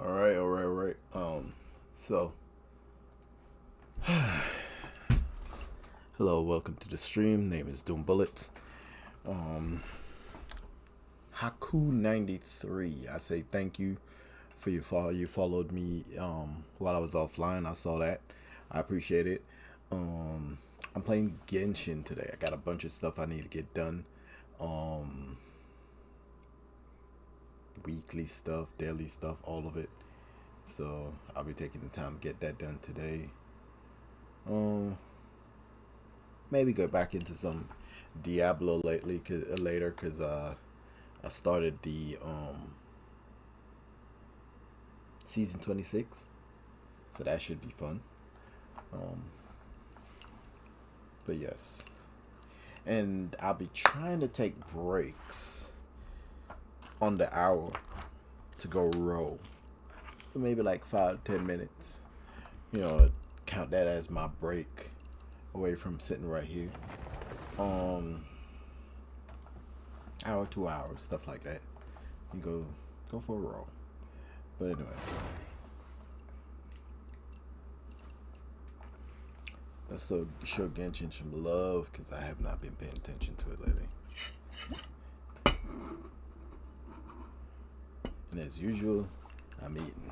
All right. So, hello, welcome to the stream. Name is Doom Bullets. Haku93. I say thank you for your follow. You followed me while I was offline. I saw that. I appreciate it. I'm playing Genshin today. I got a bunch of stuff I need to get done. Weekly stuff, daily stuff, all of it. So I'll be taking the time to get that done today. Maybe go back into some Diablo later, cause I started the season 26, so that should be fun. But yes, and I'll be trying to take breaks on the hour to go row for maybe like 5 to 10 minutes. You know, count that as my break away from sitting right here. Hour, 2 hours, stuff like that. You go for a row. But anyway, let's show Genshin some love because I have not been paying attention to it lately. And as usual, I'm eating.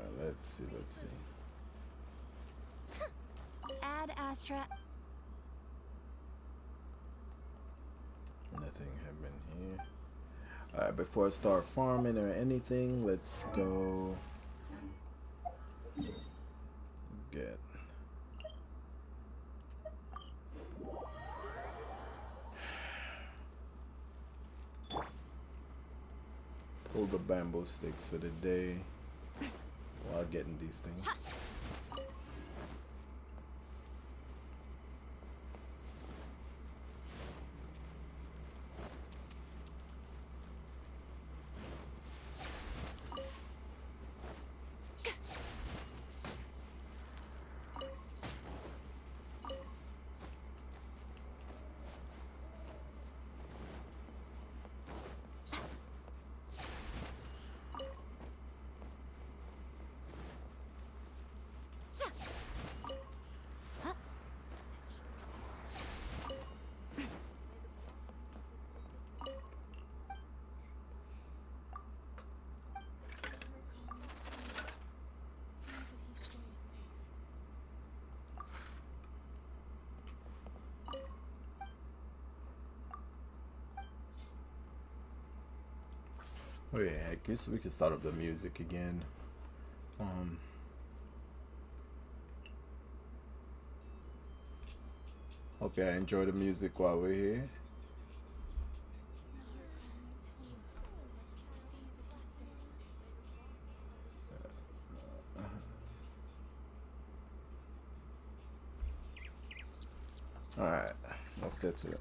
Let's see. Add Astra. Nothing happened here. Alright, before I start farming or anything, let's go get pull the bamboo sticks for the day while getting these things. Oh yeah, I guess we can start up the music again. Hope y'all enjoy the music while we're here. Alright, let's get to it.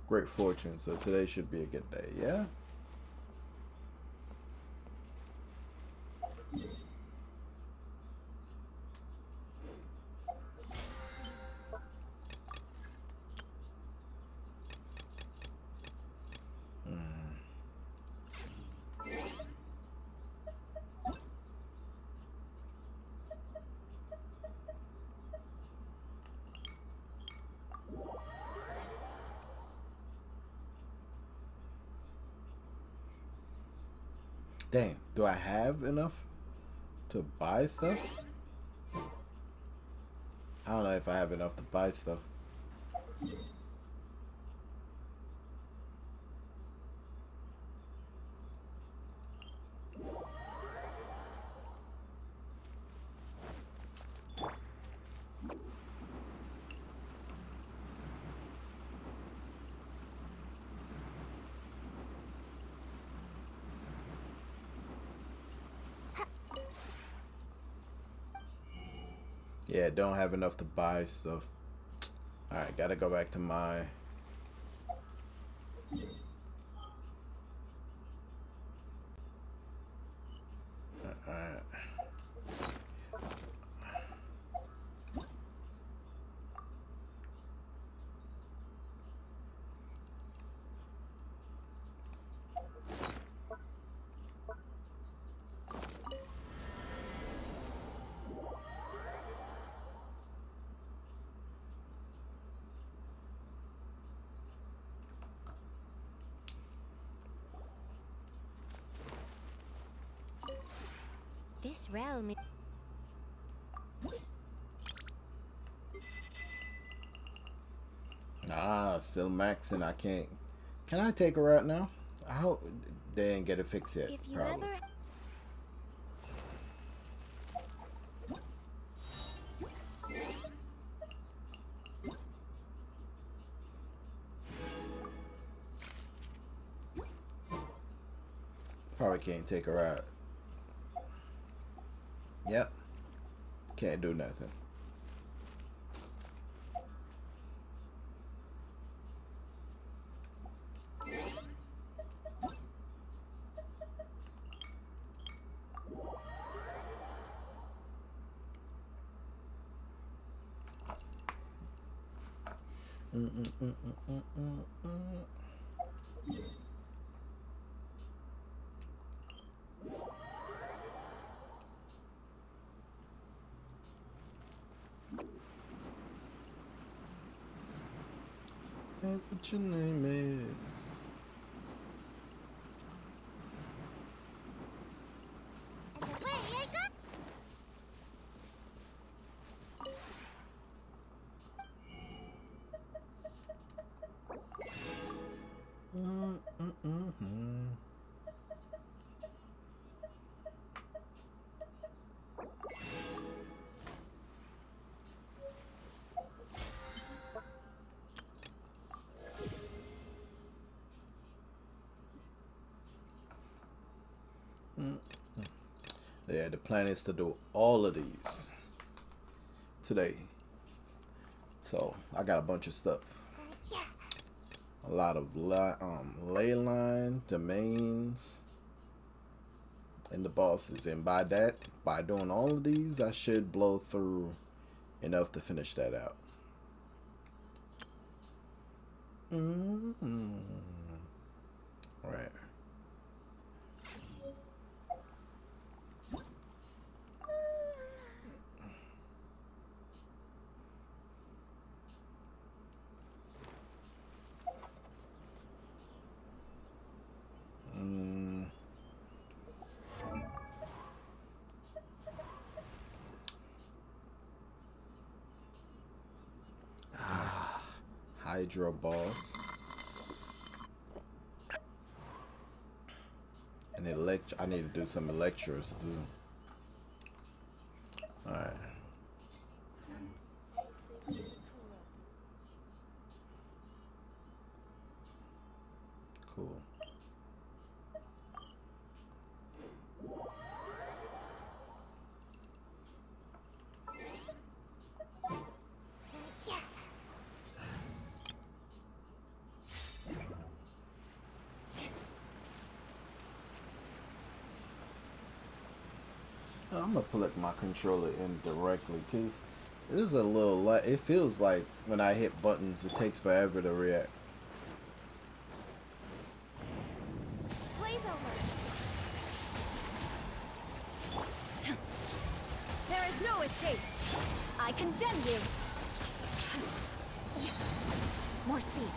Great fortune, so today should be a good day, yeah? Dang, do I have enough to buy stuff? I don't know if I have enough to buy stuff. Yeah, don't have enough to buy stuff. Alright, gotta go back to my This realm is... Ah, still maxing. I can't. Can I take her out now? I hope they didn't get it fixed yet. If you Probably. ever... Probably can't take her out. Yep. Can't do nothing. Say what your name is. And away I go! Yeah, the plan is to do all of these today. So I got a bunch of stuff. A lot of ley line, domains, and the bosses. And by doing all of these, I should blow through enough to finish that out. Right. Hydro boss. And I need to do some electros too. Alright. Cool. I'm gonna plug my controller in directly because it is a little light. It feels like when I hit buttons, it takes forever to react. Blaze over! There is no escape! I condemn you! More speed!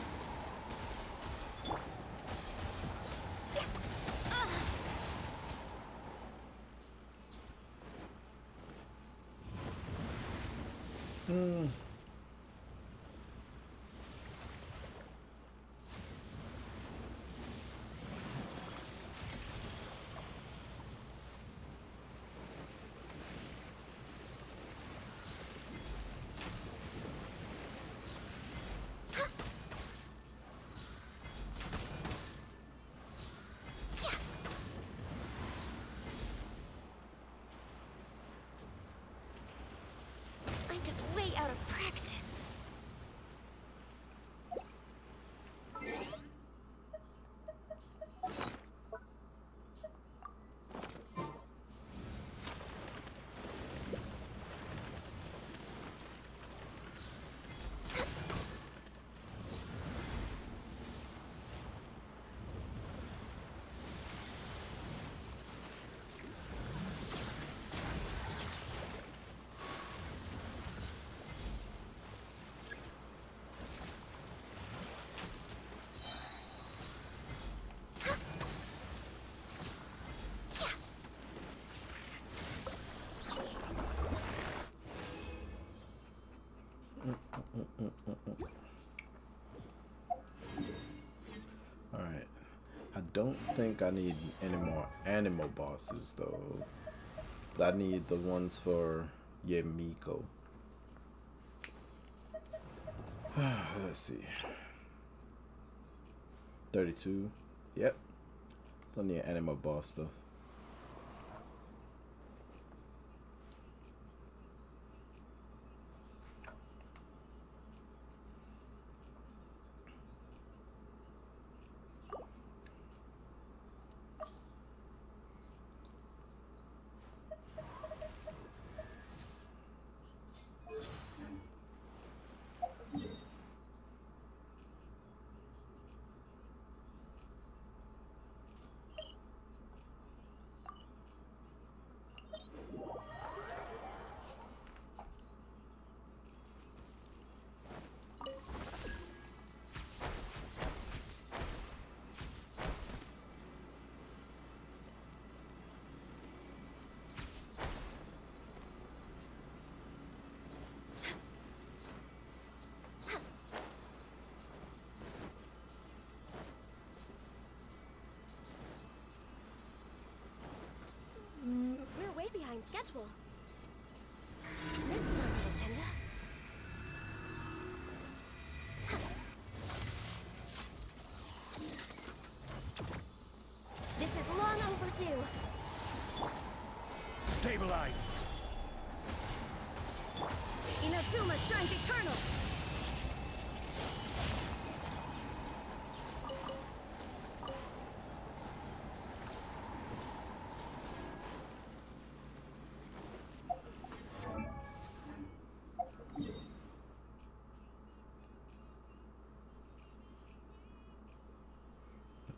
don't think I need any more animal bosses though. But I need the ones for Yemiko. Let's see. 32. Yep. Plenty of animal boss stuff. We're way behind schedule. Next on the agenda. This is long overdue. Stabilize. Inazuma shines eternal.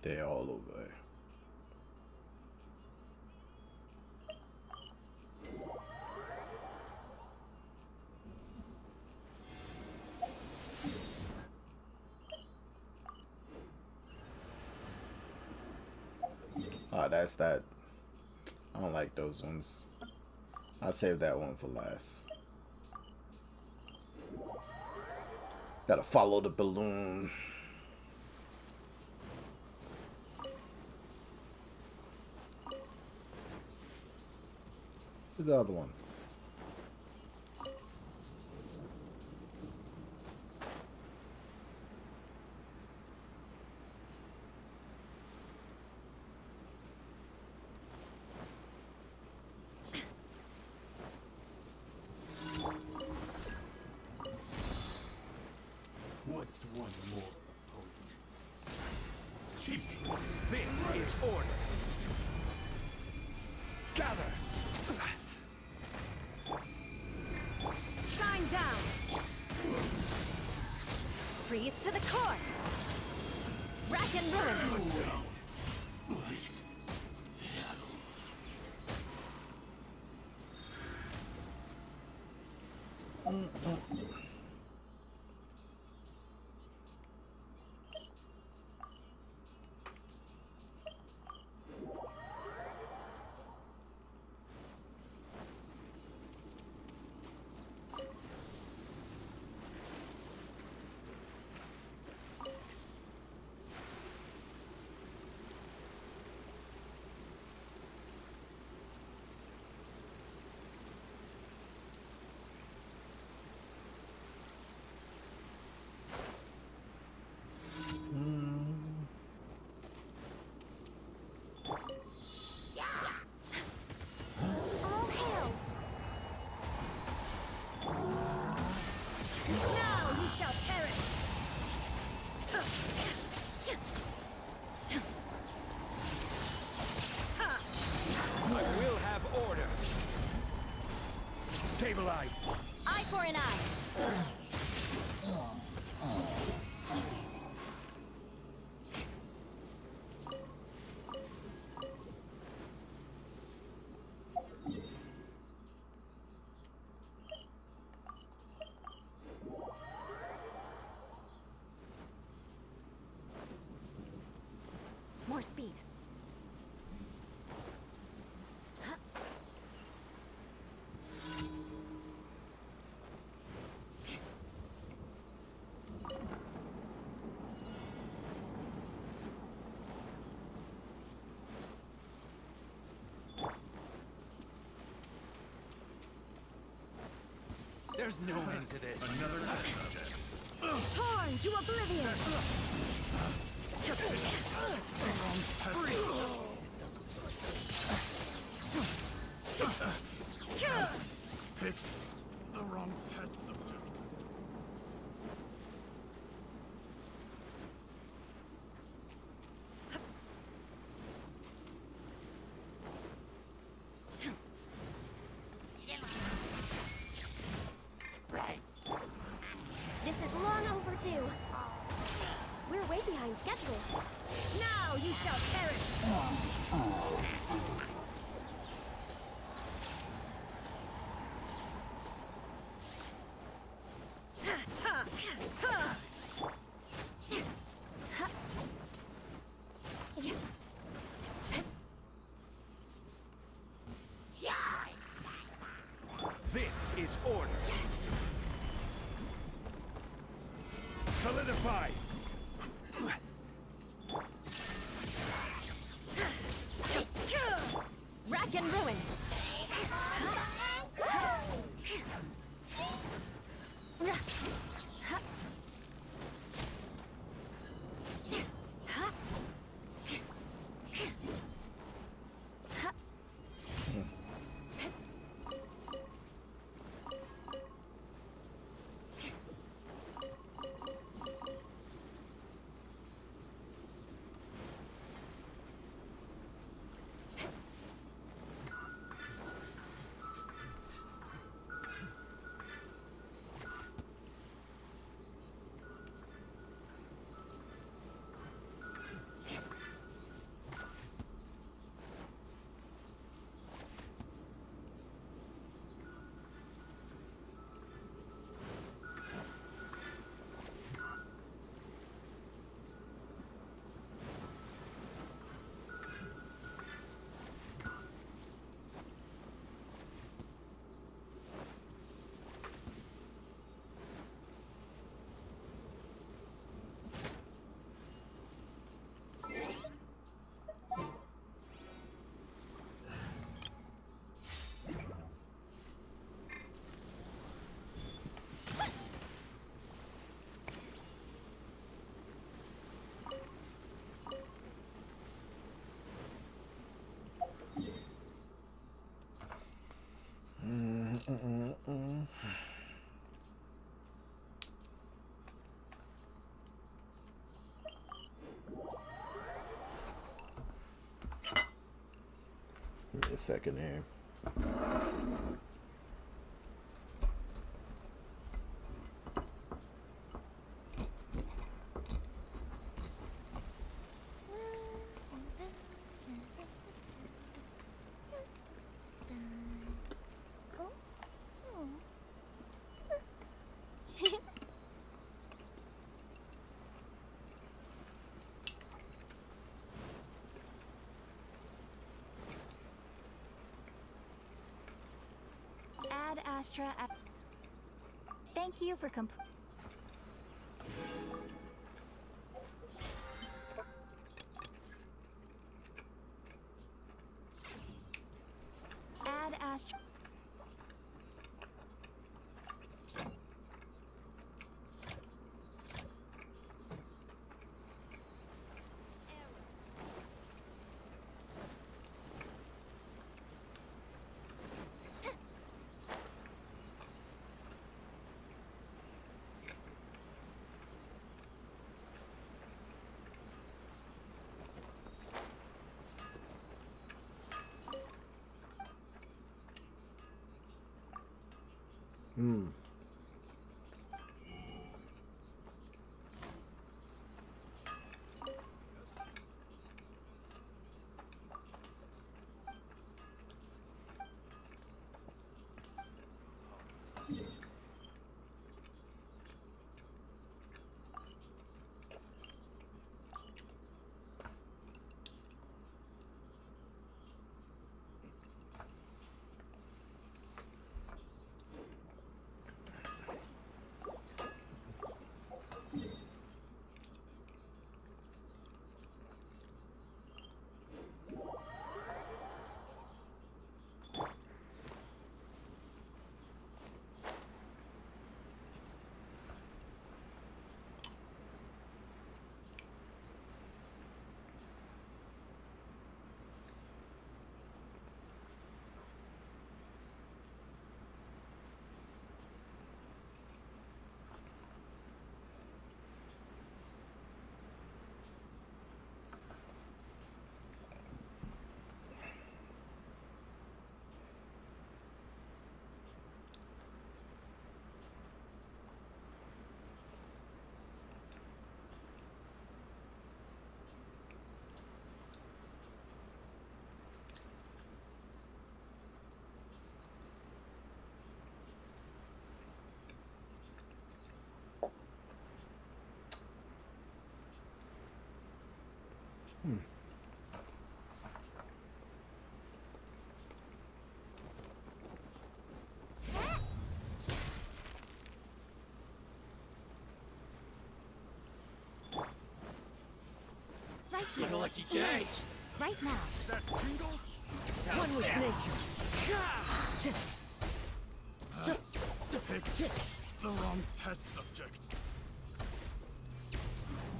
They're all over there. Oh, that's that. I don't like those ones. I'll save that one for last. Gotta follow the balloon. Where's the other one? What's one more opponent? Chief, this is order. Gather. Shine down. Freeze to the core. Rack and ruin. This. All hail. Now you shall perish. I will have order. Stabilize. Eye for an eye. More speed. There's no end to this. Another test subject. Torn to oblivion. Picked the wrong test subject. This is long overdue. We're way behind schedule. Now you shall perish. This is order. Solidify. Rack and ruin. Give me a second here. Add Astra at... Thank you for Add Astra... Right here. What a lucky day. Right now. That tingle? One with nature. Picked the wrong test subject.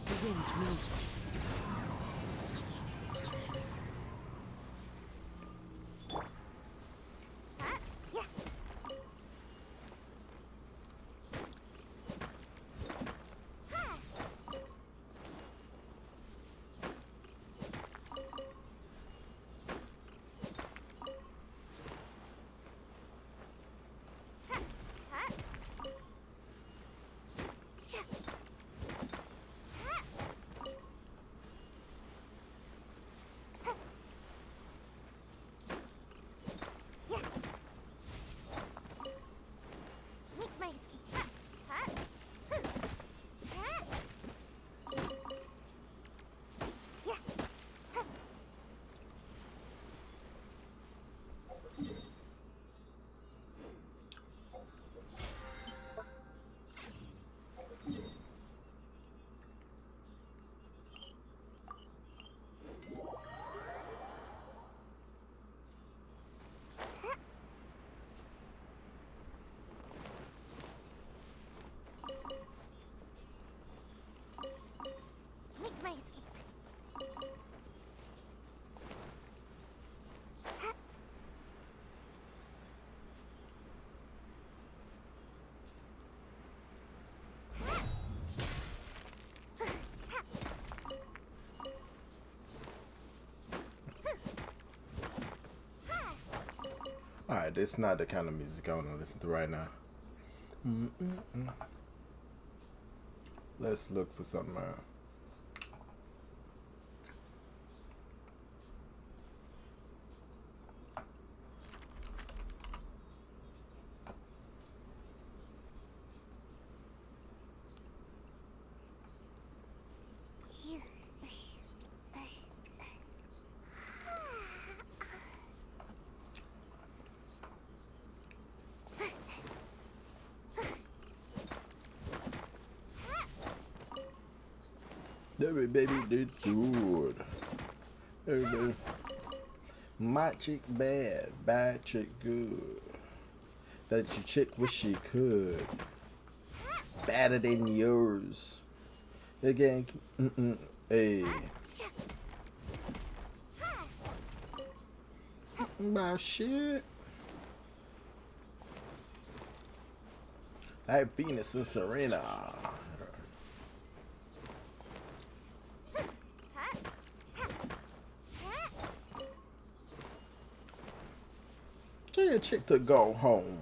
The winds knows me. Yeah. Make my escape. Yeah. Make my escape. Alright, this is not the kind of music I want to listen to right now. Let's look for something. Every baby did good. Every baby. My chick bad, bad chick good. That your chick wish she could. Better than yours. Again, hey. My shit. I have Venus and Serena. Tell your chick to go home.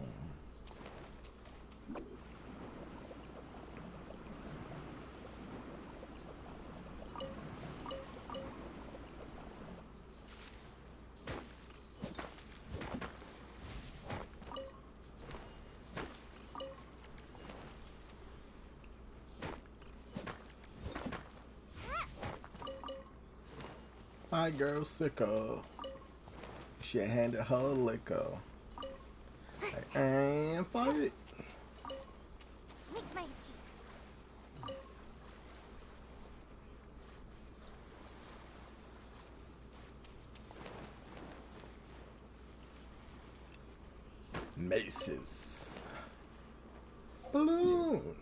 My girl sicko. She handed her liquor. And fight. Make my escape. Maces. Balloon.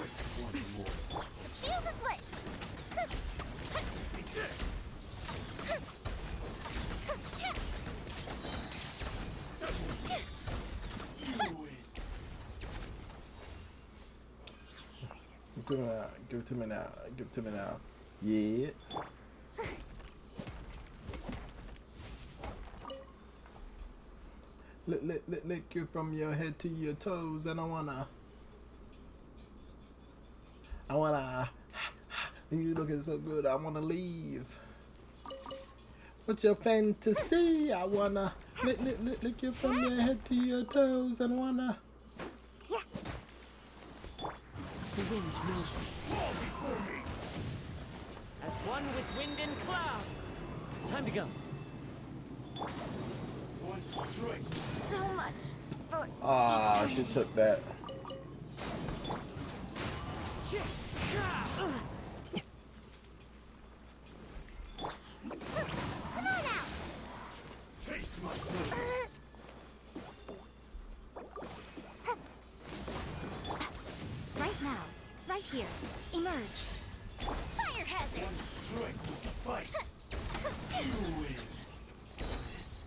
Fuse is lit. Give it to me now. Give it to me now. Give it to me now. Yeah. Lick you from your head to your toes, and I wanna. You looking so good, I wanna leave. What's your fantasy? I wanna lick you from your head to your toes, and wanna. The wind knows me. As one with wind and cloud. Time to go. So much for Ah, she took that. Come on out. Taste my blood. Right now, right here. Emerge. Fire hazard. Strike will suffice. You win. This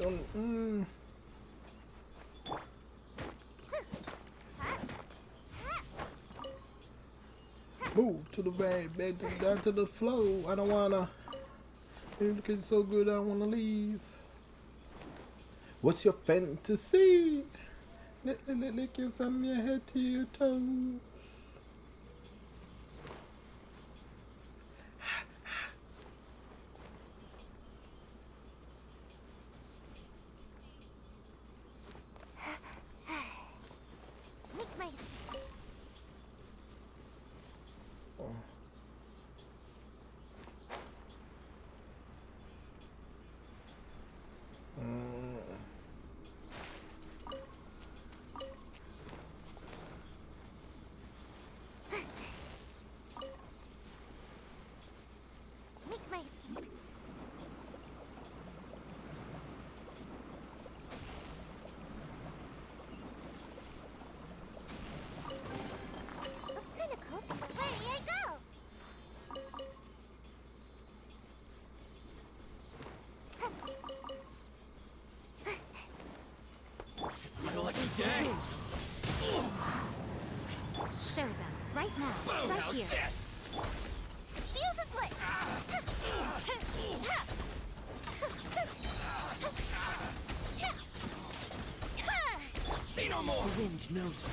Don't. Move to the bed, down to the flow. I don't wanna. You're looking so good, I wanna leave. What's your fantasy? Lick you from your head to your toes. Make my make my escape. Looks kind of cool. Ready, I go. It's like a lucky day. Show them right now, Boom, right how's here. this? Fuse is lit. Say no more. The wind knows me.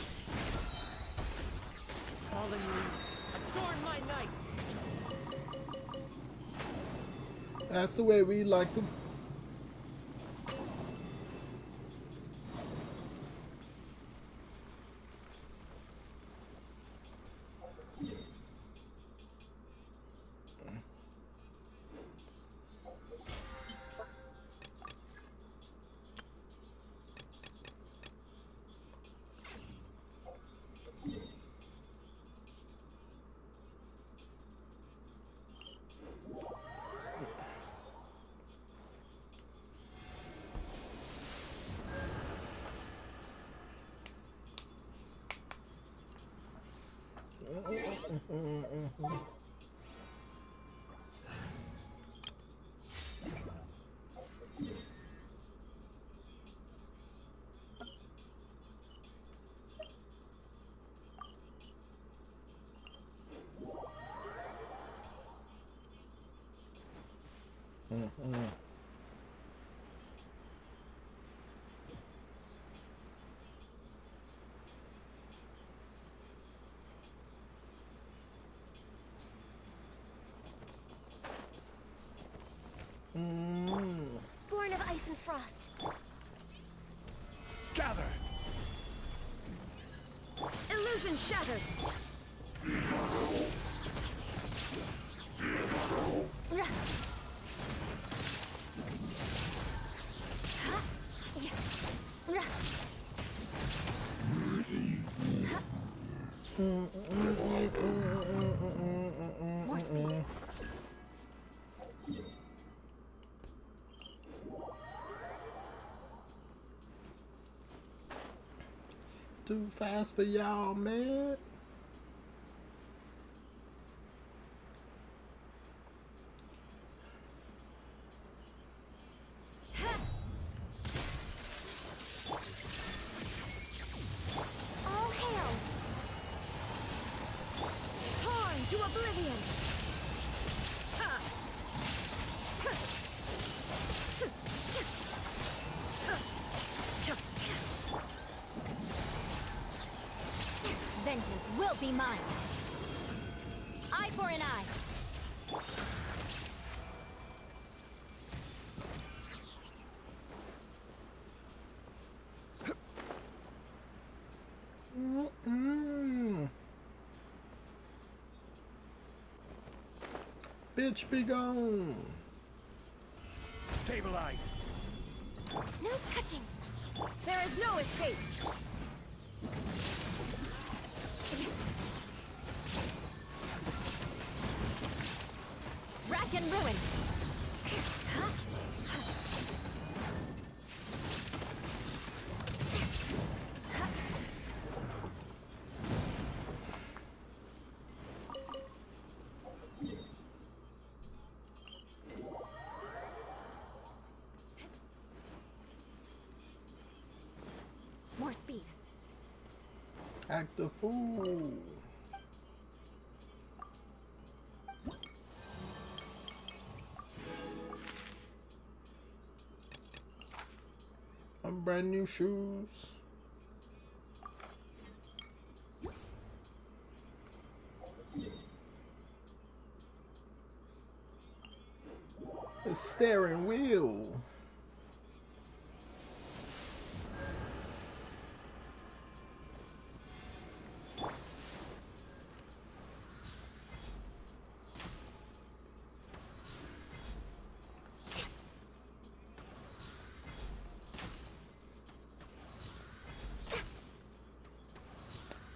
Fallen leaves adorn my night. That's the way we like them. Born of ice and frost. gather. Illusion shattered. Rah. Ha. Yeah. Rah. Ha. More speed. too fast for y'all, man. All hail! Torn to oblivion! Vengeance will be mine. Eye for an eye. Bitch, be gone. Stabilize. No touching. There is no escape. Rack and ruin. More speed. Act a fool. I'm brand new shoes. The steering wheel.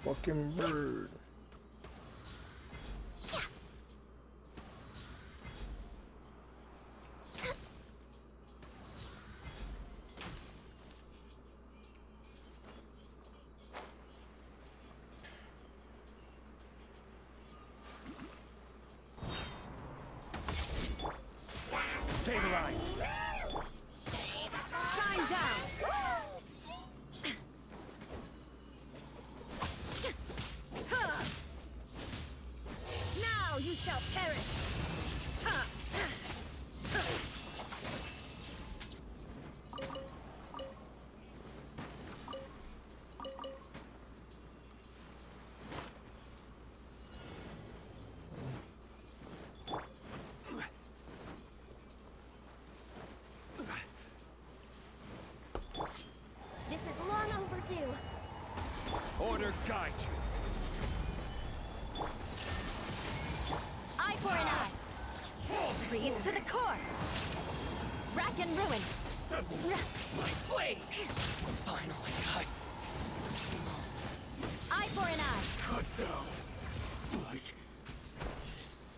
Fucking bird. Stabilize. Shine down. Now you shall perish. This is long overdue. Order guide you. Eye for an eye. Freeze to the core. Rack and ruin. My blade. Finally, Eye for an eye. cut down. Like this.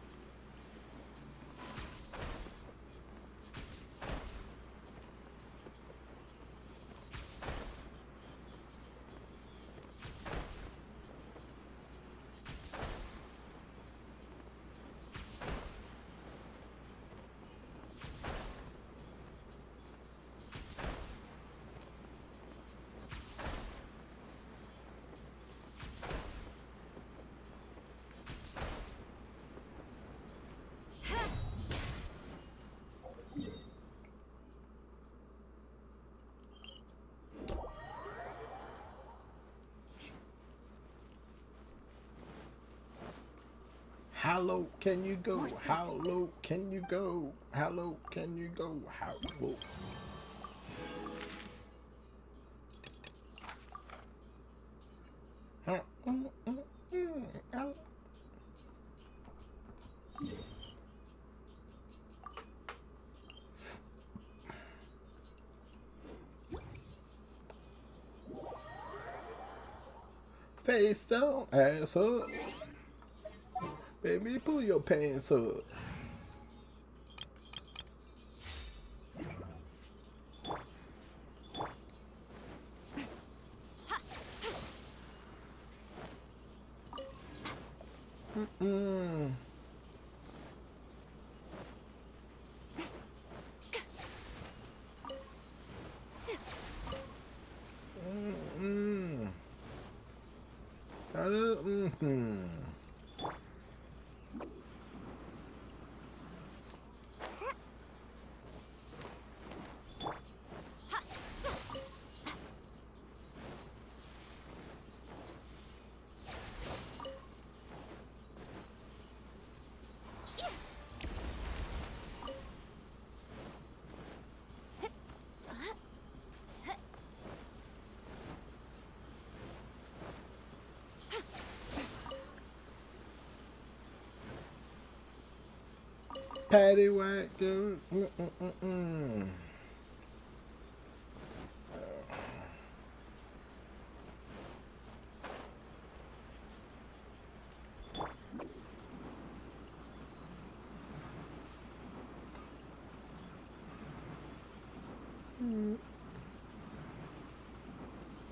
How low can you go? How low can you go? How low can you go? How low? How- Face down, ass up. Baby, pull your pants up. Mm-mm. Mm-mm. Mm-mm. Patty whack, dude. Mm-mm-mm-mm.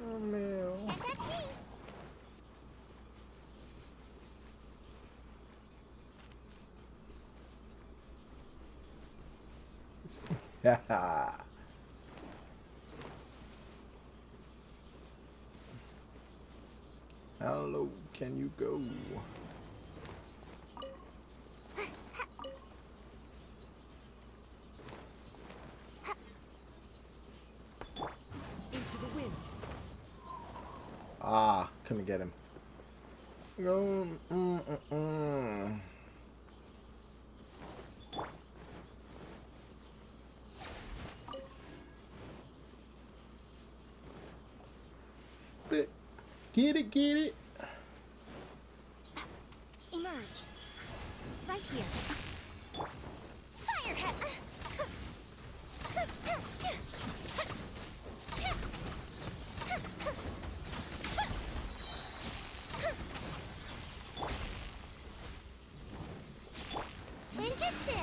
Oh, man. How low can you go? Into the wind. Ah, couldn't get him. Go. Mm-mm-mm. Get it, get it. Emerge. Right here. Firehead. Ninjutsu.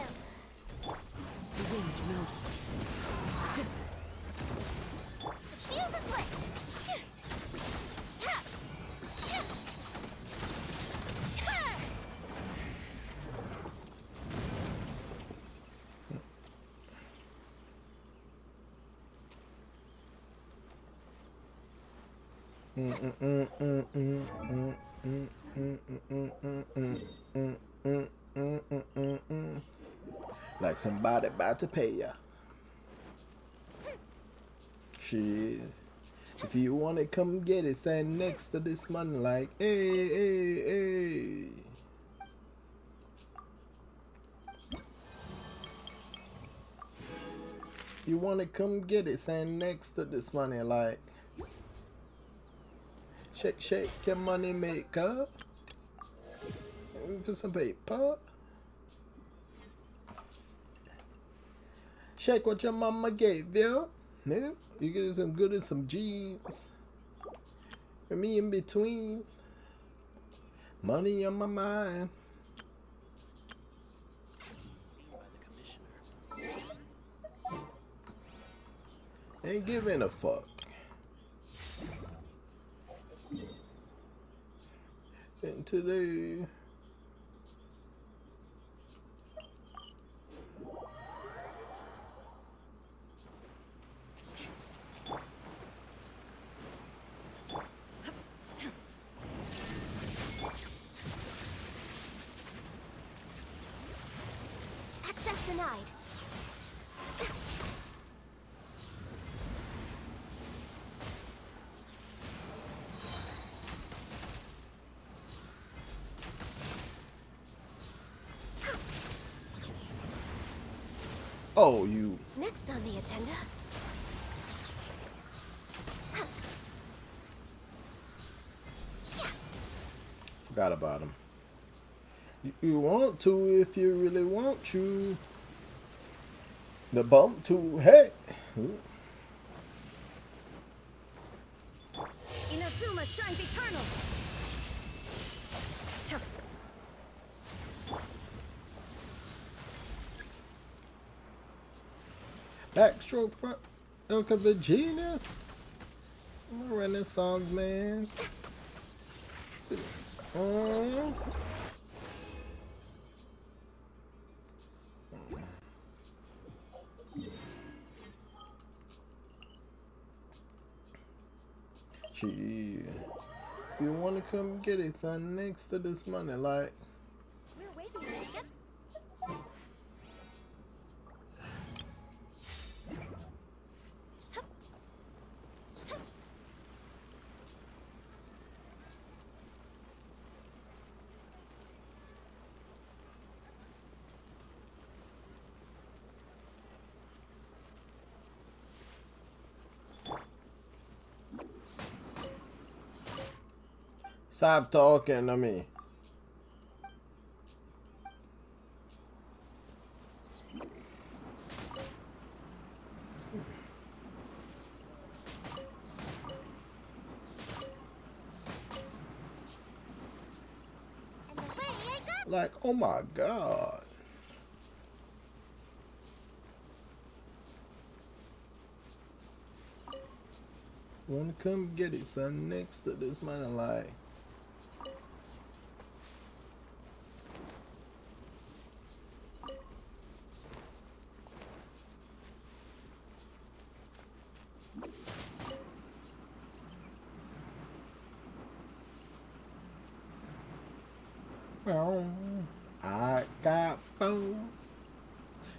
The wind knows me. Fuse is lit. Like somebody about to pay ya. Shit. If you want it, come get it. Stand next to this money like, hey, hey, hey. You want it, come get it. Stand next to this money like, shake, shake your money maker. For some paper. Shake what your mama gave you. Yeah, you get some good and some jeans. And me in between. Money on my mind. Ain't giving a fuck. And today. Access denied. Oh, you. Next on the agenda. Forgot about him. You want to if you really want to. The bump to, hey. Inazuma shines eternal. Backstroke front. Look at the genius. I'm a Renaissance man. Gee, if you want to come get it, son, next to this money, like. We're way behind schedule. Stop talking to me. And away I go. Like, oh my God. Wanna come get it, son, next to this money, like. I got bows.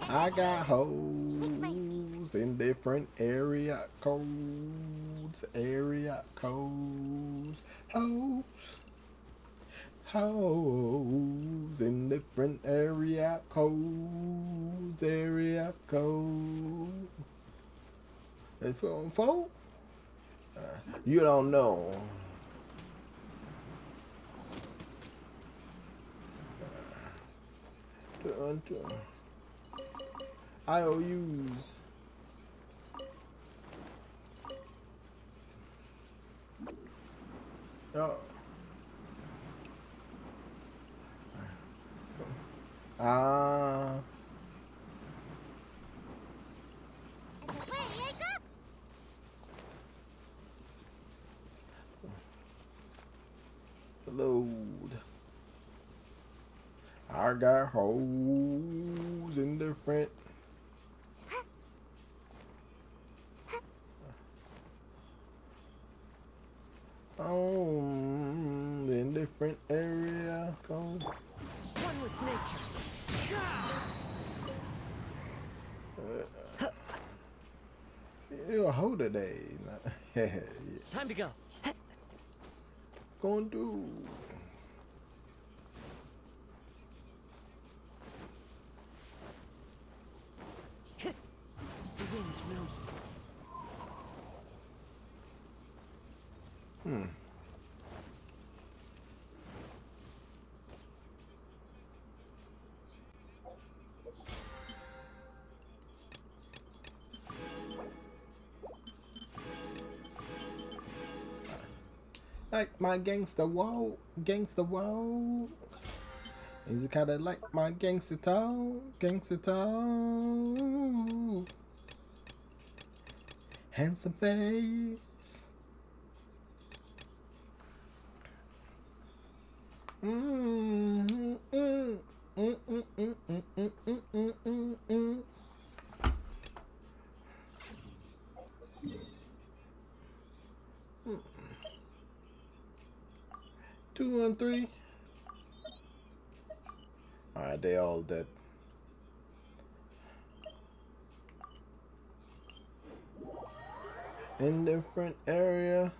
I got hoes in different area codes. Area codes. Hoes. Hoes in different area codes. Area code. It's for you don't know. IOUs. Oh. Ah. And away I go. Load. I got hoes in different. In different area code. One with nature. You a hoe today. Time to go. Gonna do. The wind knows me. Like my gangster walk, gangster walk. Is it kinda like my gangster talk, gangster talk? Handsome face. Two and three. Alright, they all dead. In different area.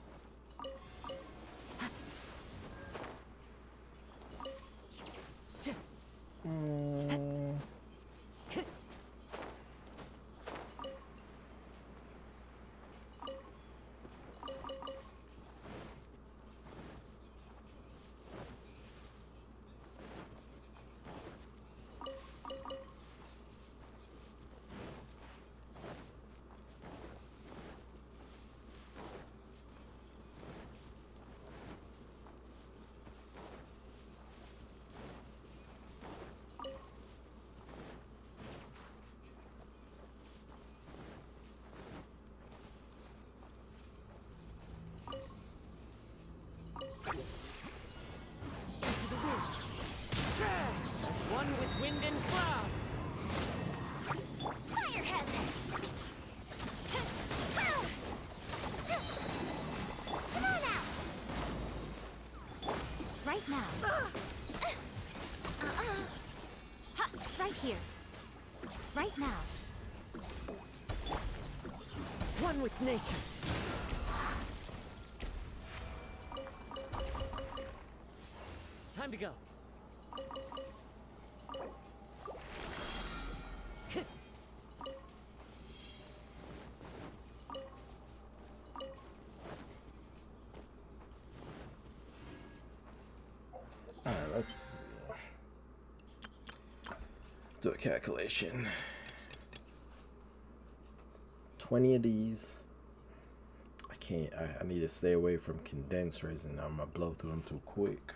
Into the wind. As one with wind and cloud. Fire hazard. Come on. Here. Right now. One with nature. Time to go. Alright, let's do a calculation. 20 of these. I need to stay away from condensed resin. I'm gonna blow through them too quick.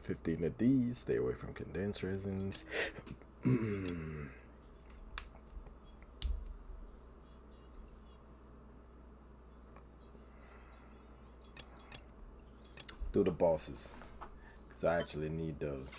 15 of these. Stay away from condensed resins. Do the bosses, because I actually need those.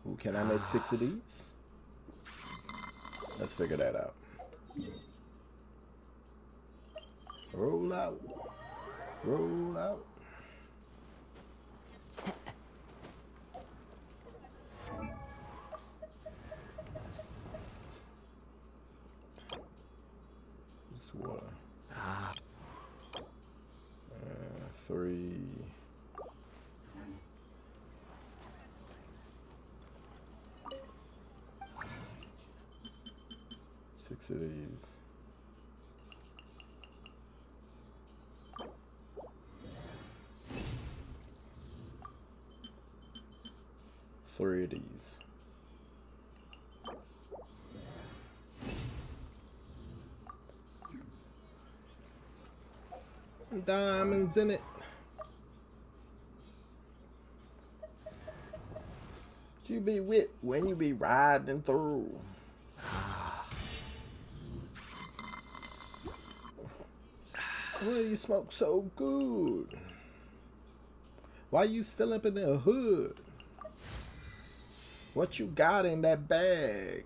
Ooh, can I make 6 of these? Let's figure that out. Roll out. Roll out. Just water. 3. Six of these. Three of these. Diamonds in it. You be with when you be riding through. Why you smoke so good? Why you still up in the hood? What you got in that bag?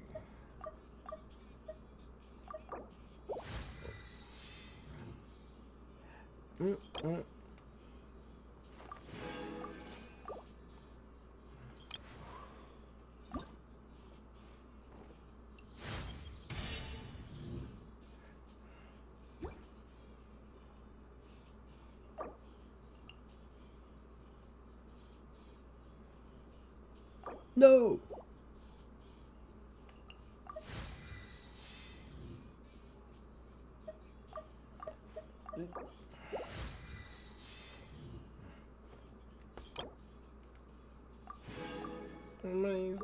No.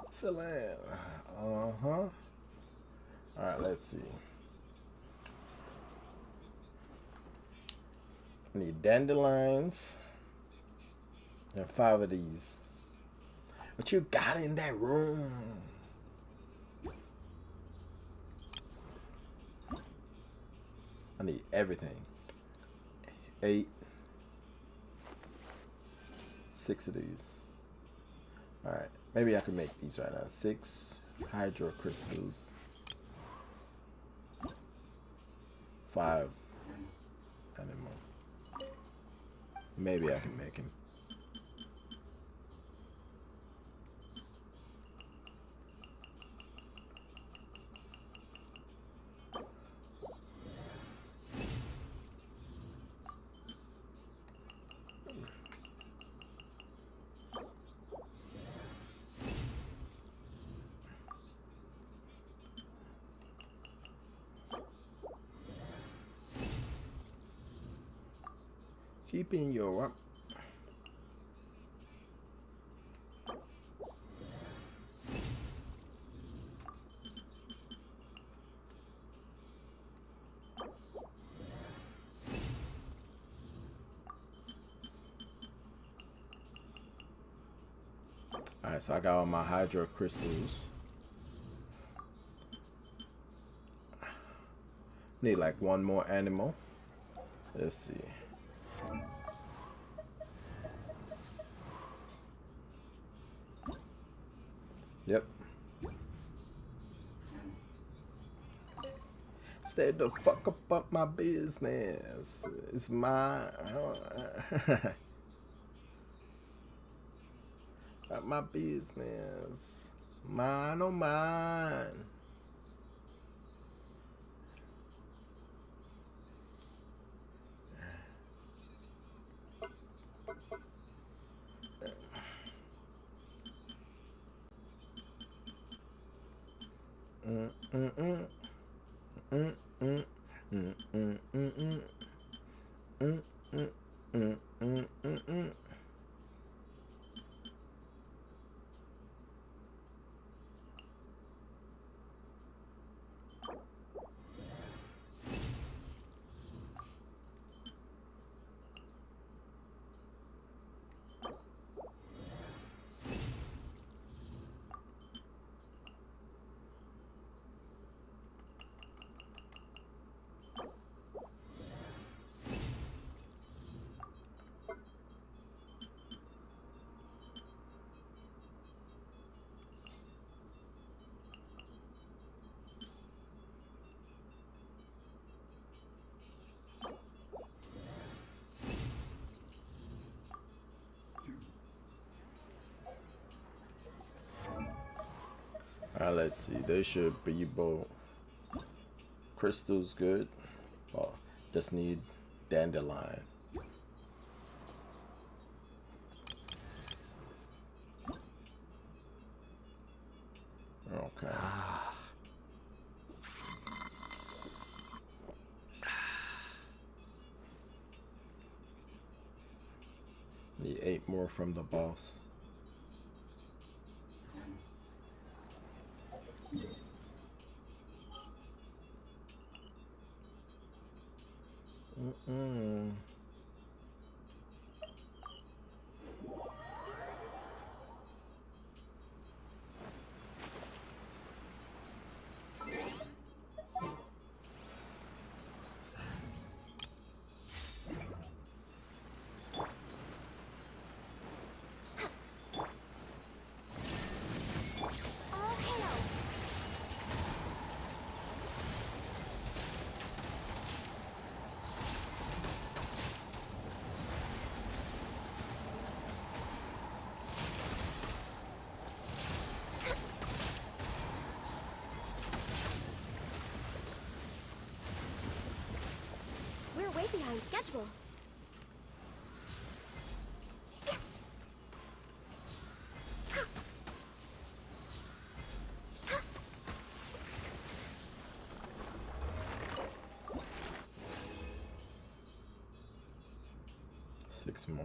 Excellent. Alright, let's see. I need dandelions and 5 of these. What you got in that room? I need everything. 8. 6 of these. Alright, maybe I can make these right now. 6 hydro crystals. 5 animal. Maybe I can make him. Keeping your Alright, so I got all my hydro crystals. Need like one more animal. Let's see. Yep. Stay the fuck up my business. It's my up my business. Mine oh mine. Alright, let's see. They should be both. Crystal's good. Oh, just need dandelion. Okay. Need 8 more from the boss. All hail! We're way behind schedule. Six more.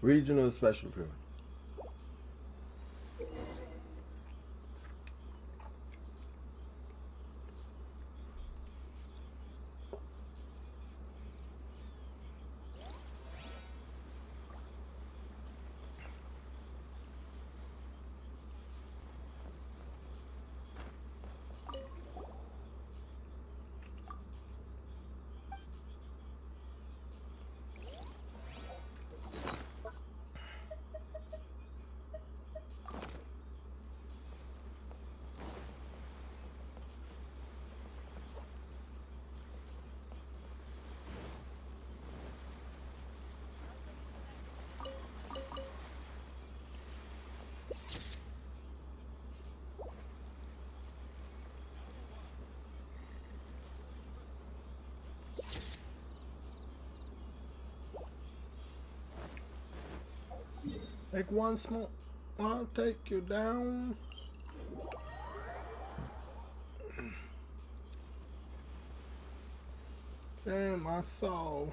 Regional special field. Take one small, I'll take you down. Damn, I saw.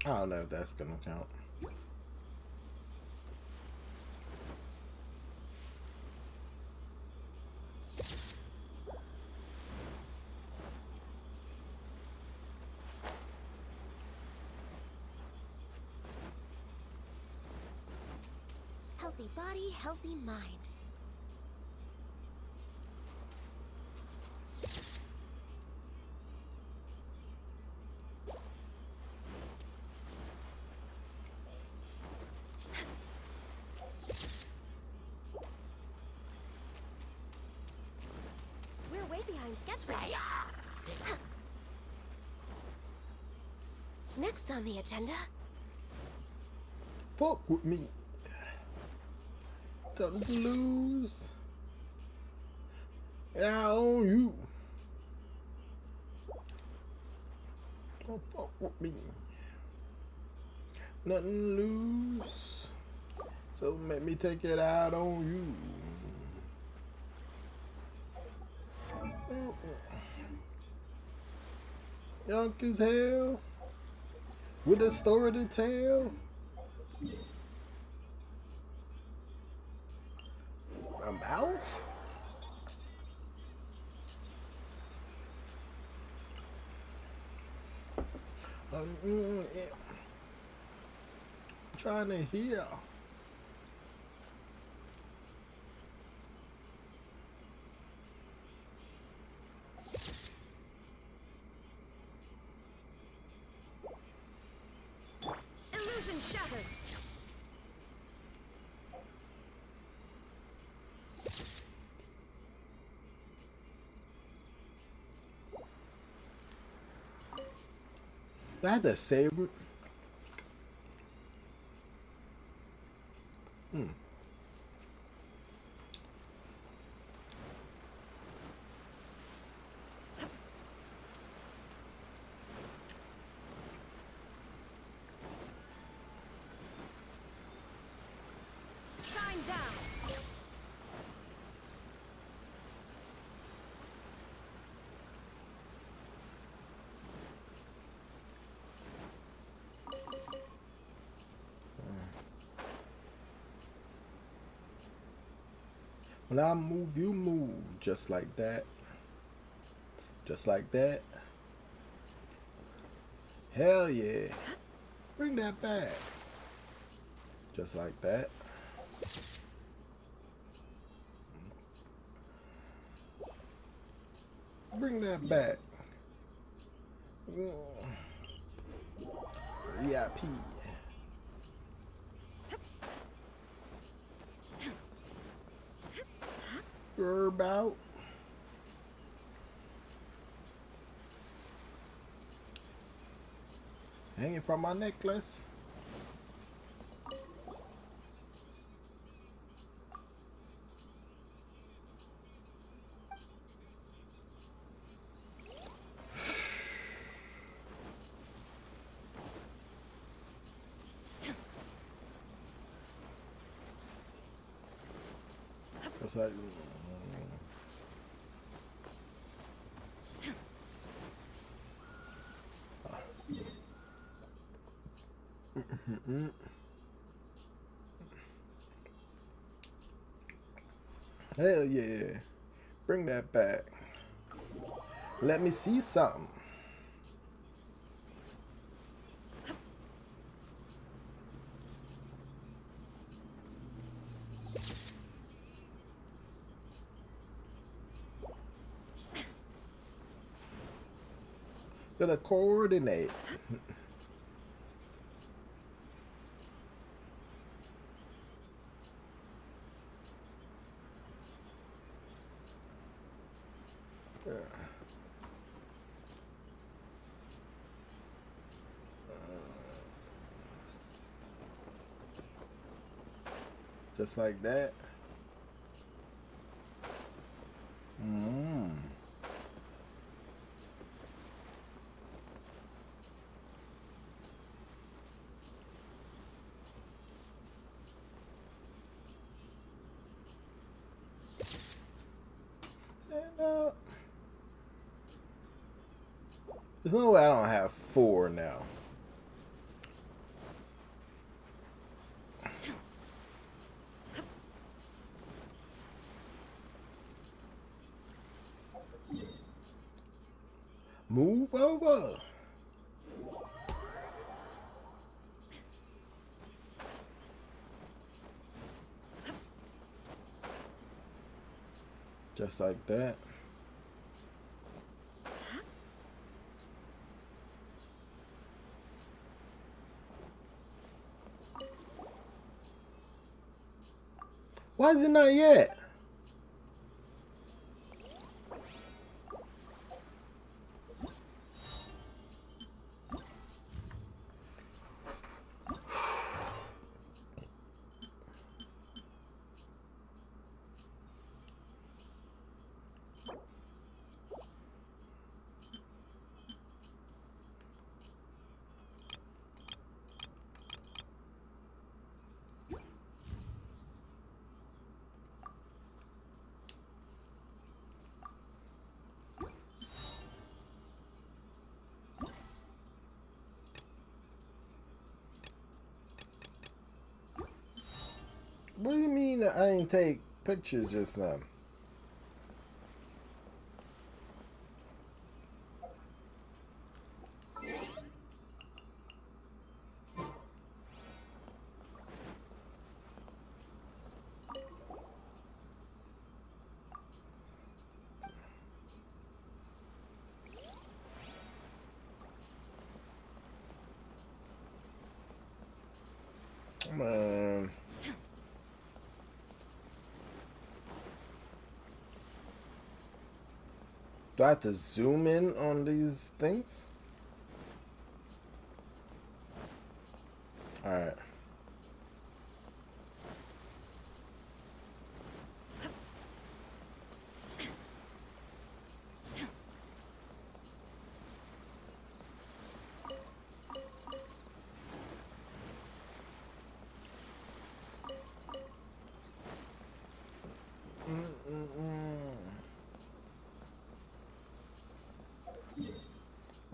I don't know if that's gonna count. Healthy body, healthy mind. We're way behind schedule. Next on the agenda. Fuck with me. Don't lose. Yeah, on you. Don't fuck with me. Nothing lose. So make me take it out on you. Young as hell. With a story to tell. A mouth? Yeah. I'm trying to hear. Illusion shattered. I had to save it. Shine down. When I move, you move. Just like that. Just like that. Hell yeah. Bring that back. Just like that. Bring that back. VIP. Herb out. Hanging from my necklace. Just like. Hell yeah. Bring that back. Let me see something. Gonna coordinate. Just like that. And, there's no way I don't have 4 now. Move over. Just like that. Why is it not yet? What do you mean I didn't take pictures just now? Man. Do I have to zoom in on these things? Alright.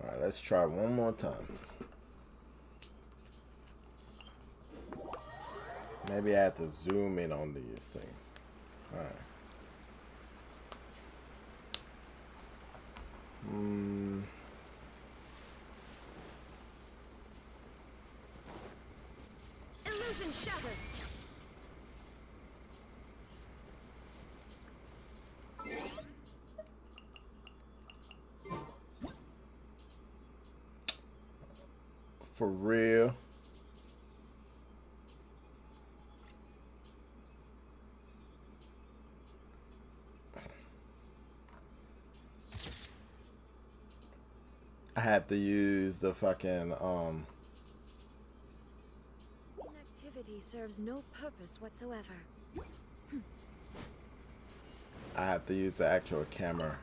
Alright, let's try one more time. Maybe I have to zoom in on these things. Alright. Illusion shattered. For real. I have to use the fucking Inactivity serves no purpose whatsoever. I have to use the actual camera.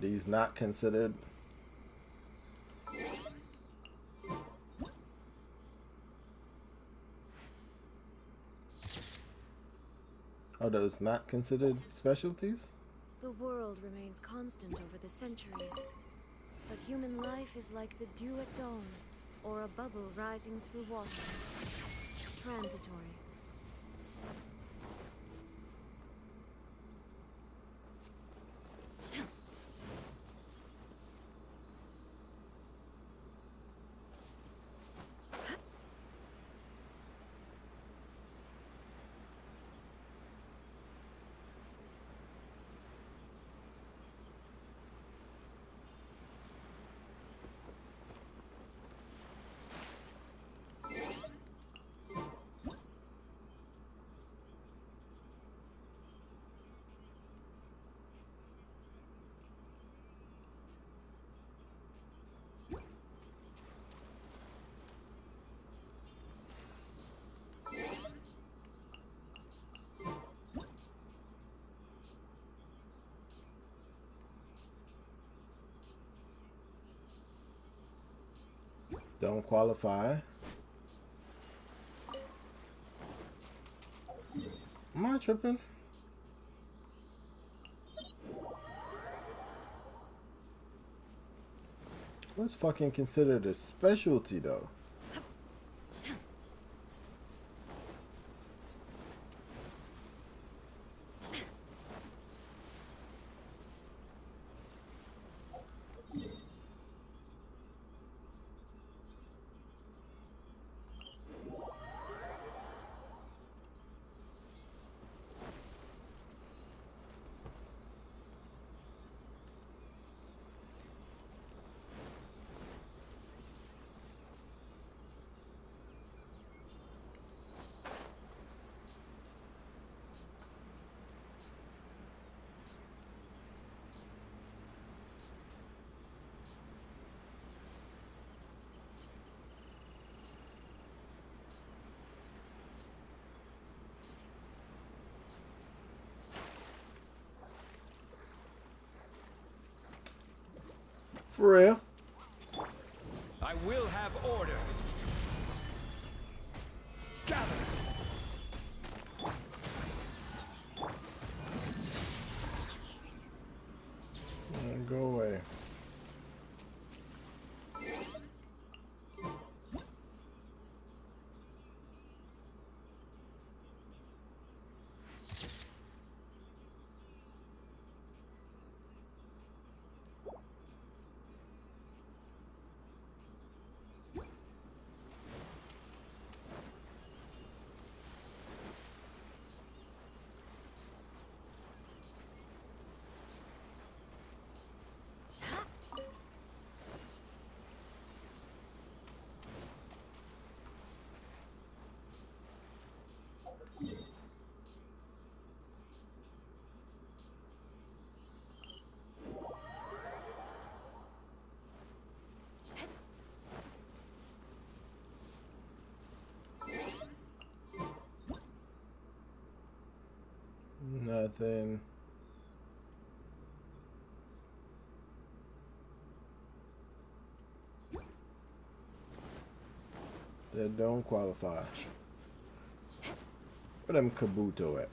these not considered? Are those not considered specialties? The world remains constant over the centuries, but human life is like the dew at dawn, or a bubble rising through water. Transitory. Don't qualify. Am I tripping? What's fucking considered a specialty though? For real? I will have order. Gather. Go away. Nothing. That don't qualify. Where them Kabuto at?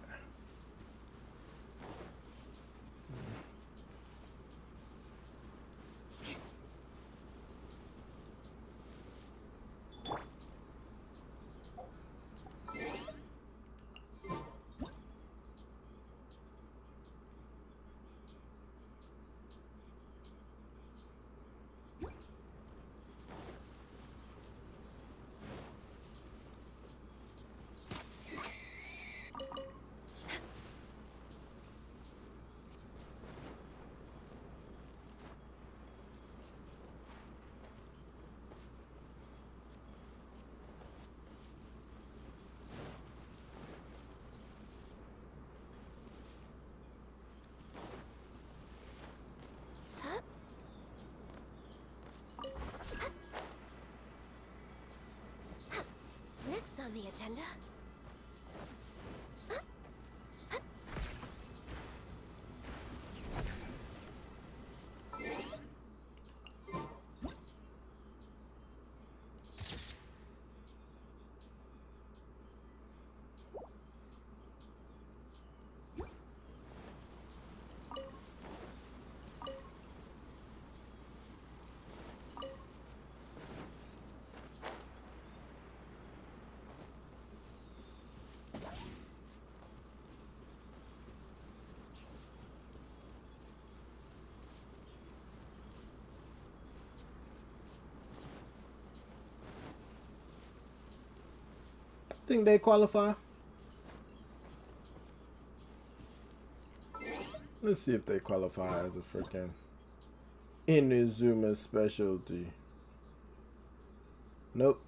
Next on the agenda. Think they qualify? Let's see if they qualify as a freaking Inazuma specialty. Nope.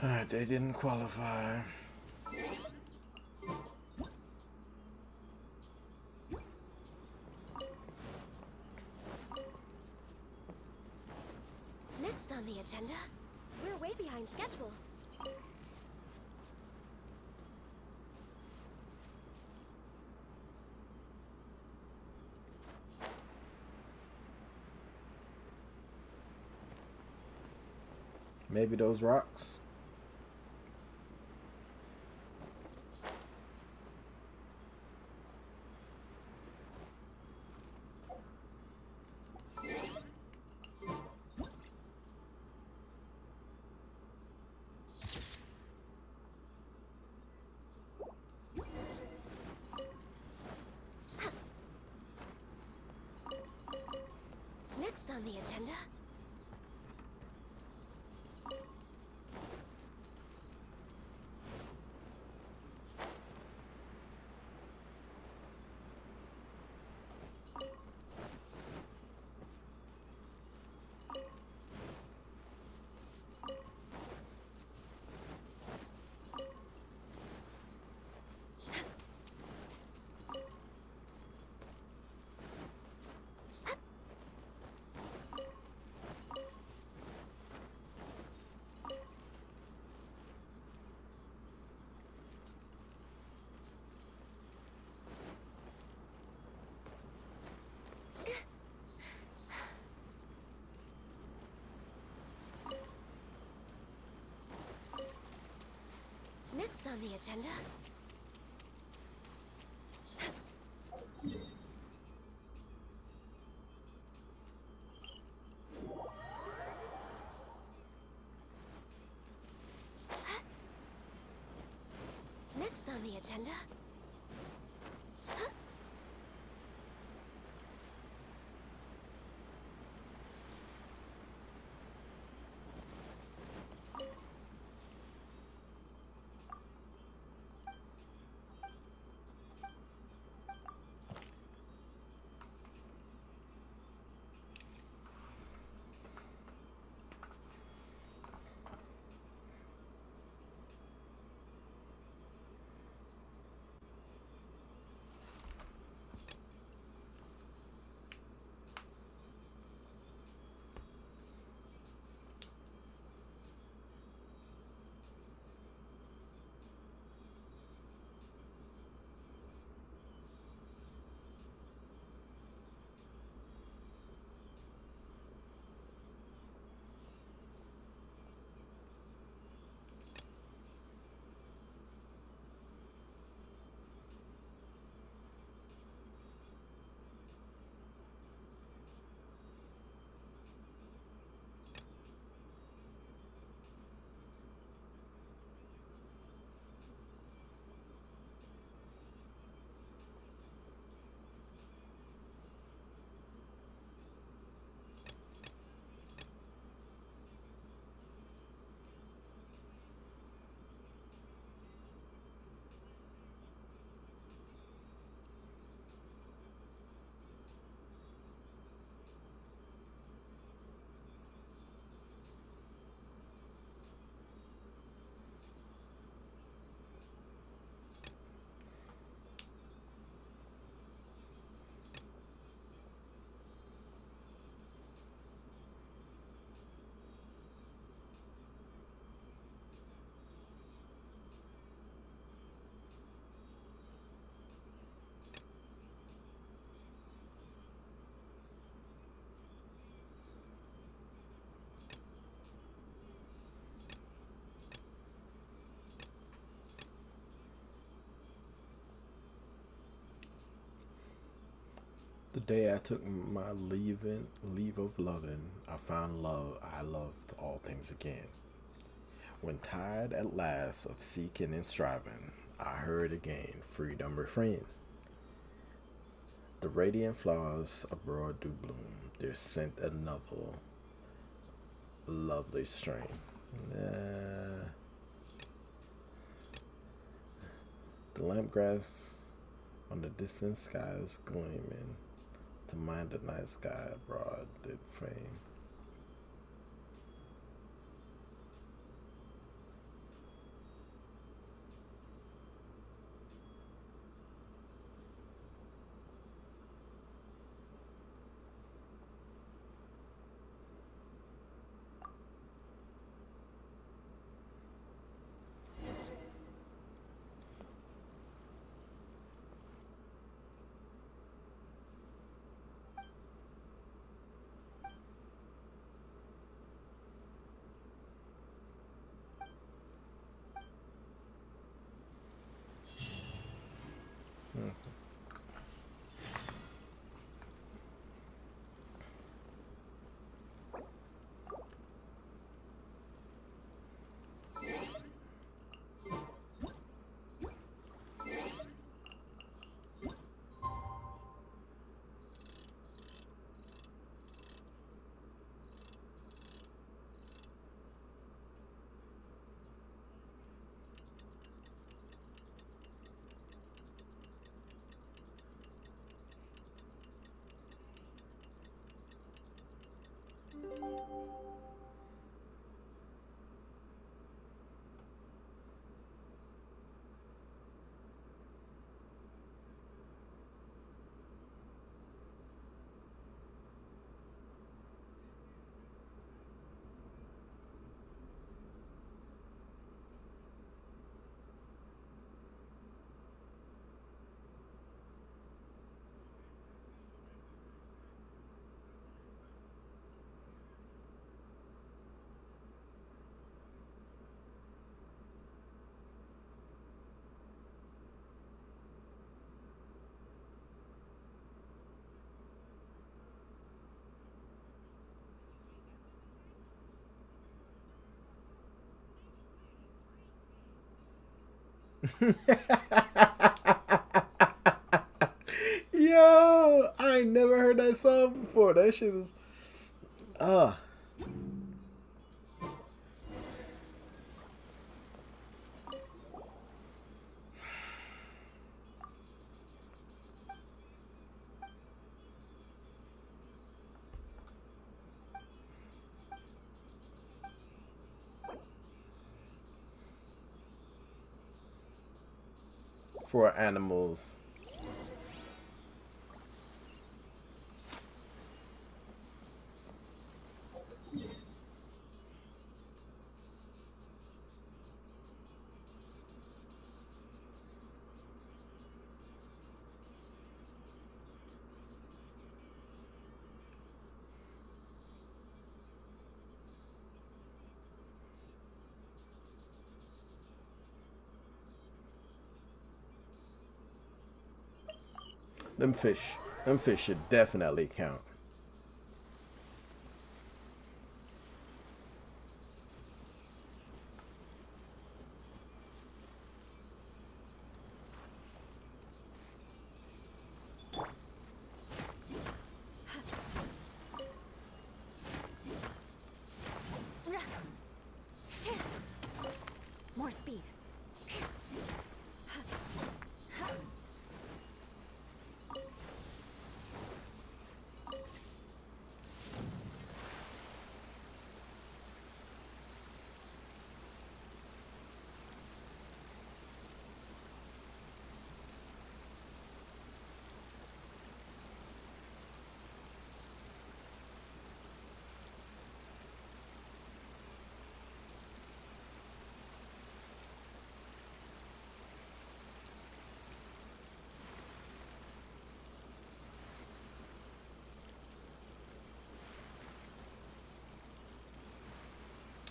Alright, they didn't qualify. Next on the agenda, we're way behind schedule. Maybe those rocks. Next on the agenda, next on the agenda. Next on the agenda. The day I took my leave of loving, I found love. I loved all things again. When tired at last of seeking and striving, I heard again freedom refrain. The radiant flowers abroad do bloom, their scent another lovely strain. The lamp grass on the distant skies gleaming, to mind the night sky abroad did frame. Yo, I ain't never heard that song before. That shit is uh for animals. Them fish should definitely count. More speed.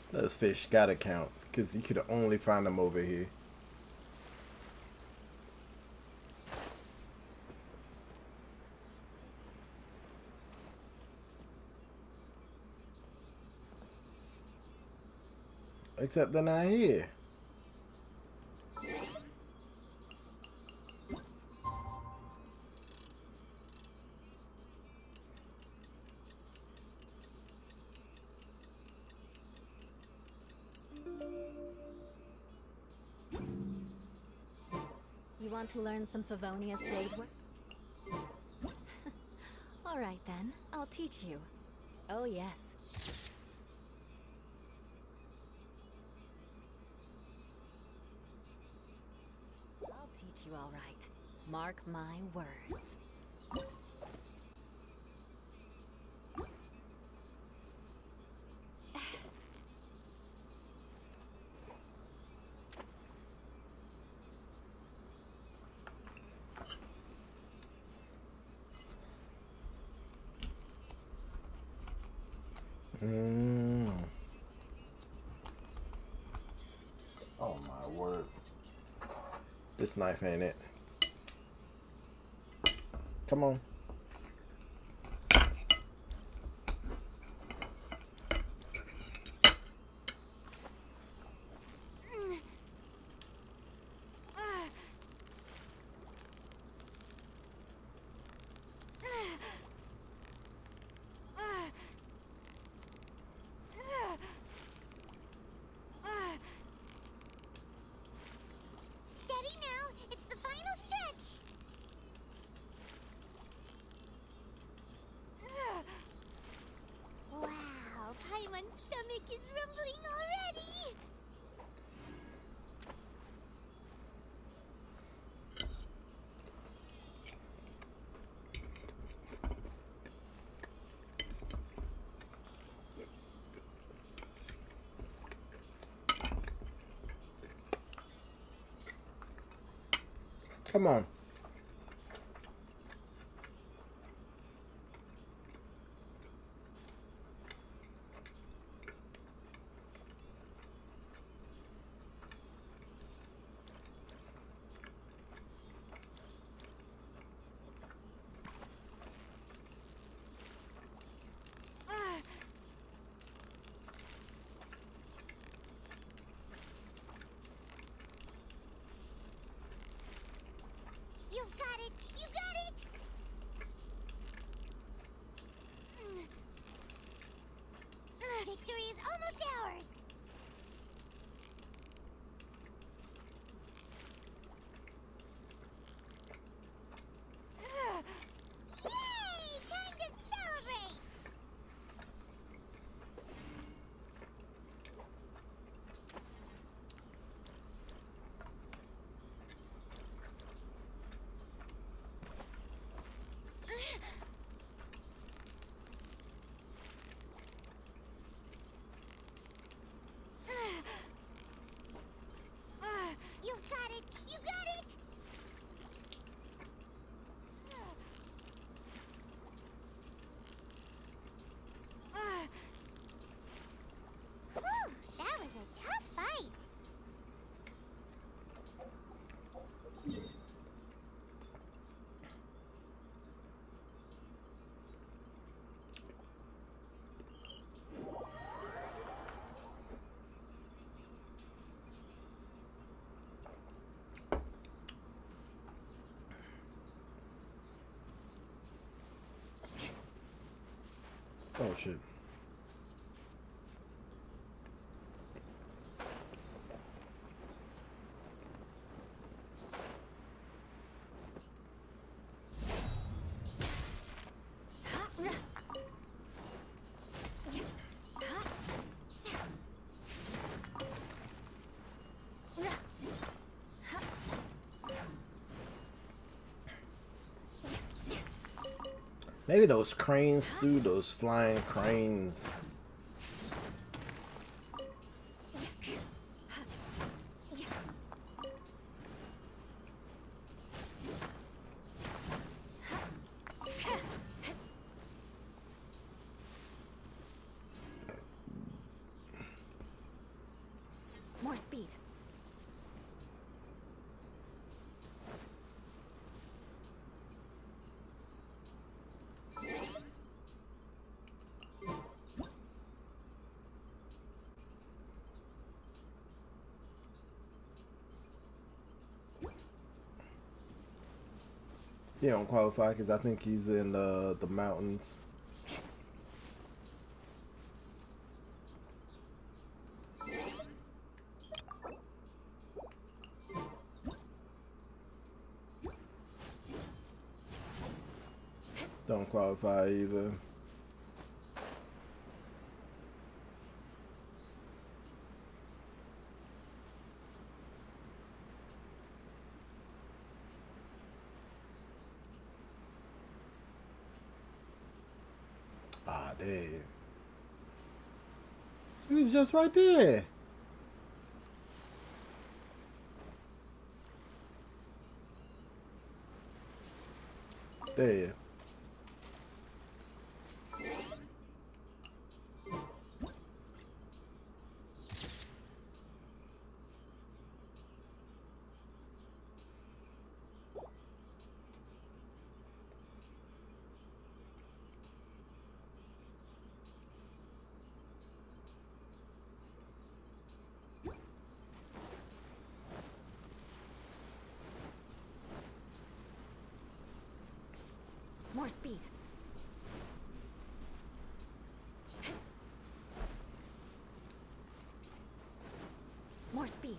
Those fish gotta count, because you could only find them over here. Except they're not here. You want to learn some Favonius blade work? All right then, I'll teach you. Oh yes. I'll teach you all right. Mark my words. Oh my word. This knife ain't it. Come on. Steady now, it's the final stretch. Wow, Paimon's stomach is rumbling already. Come on. You've got it! You got it! Victory is almost ours! Yay! Time to celebrate! You've got it! You got it! Whew, that was a tough fight. Oh shit. Maybe those cranes through those flying cranes. More speed. He don't qualify because I think he's in the mountains. Don't qualify either. Ah, damn. He was just right there. There. More speed. More speed.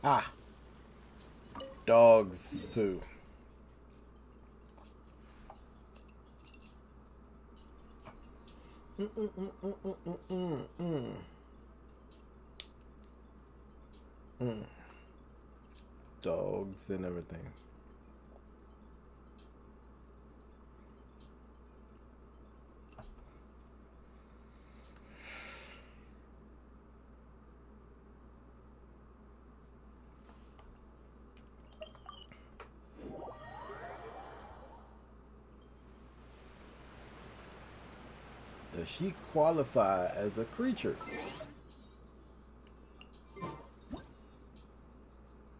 Ah. Dogs, too. Dogs and everything. Does she qualify as a creature?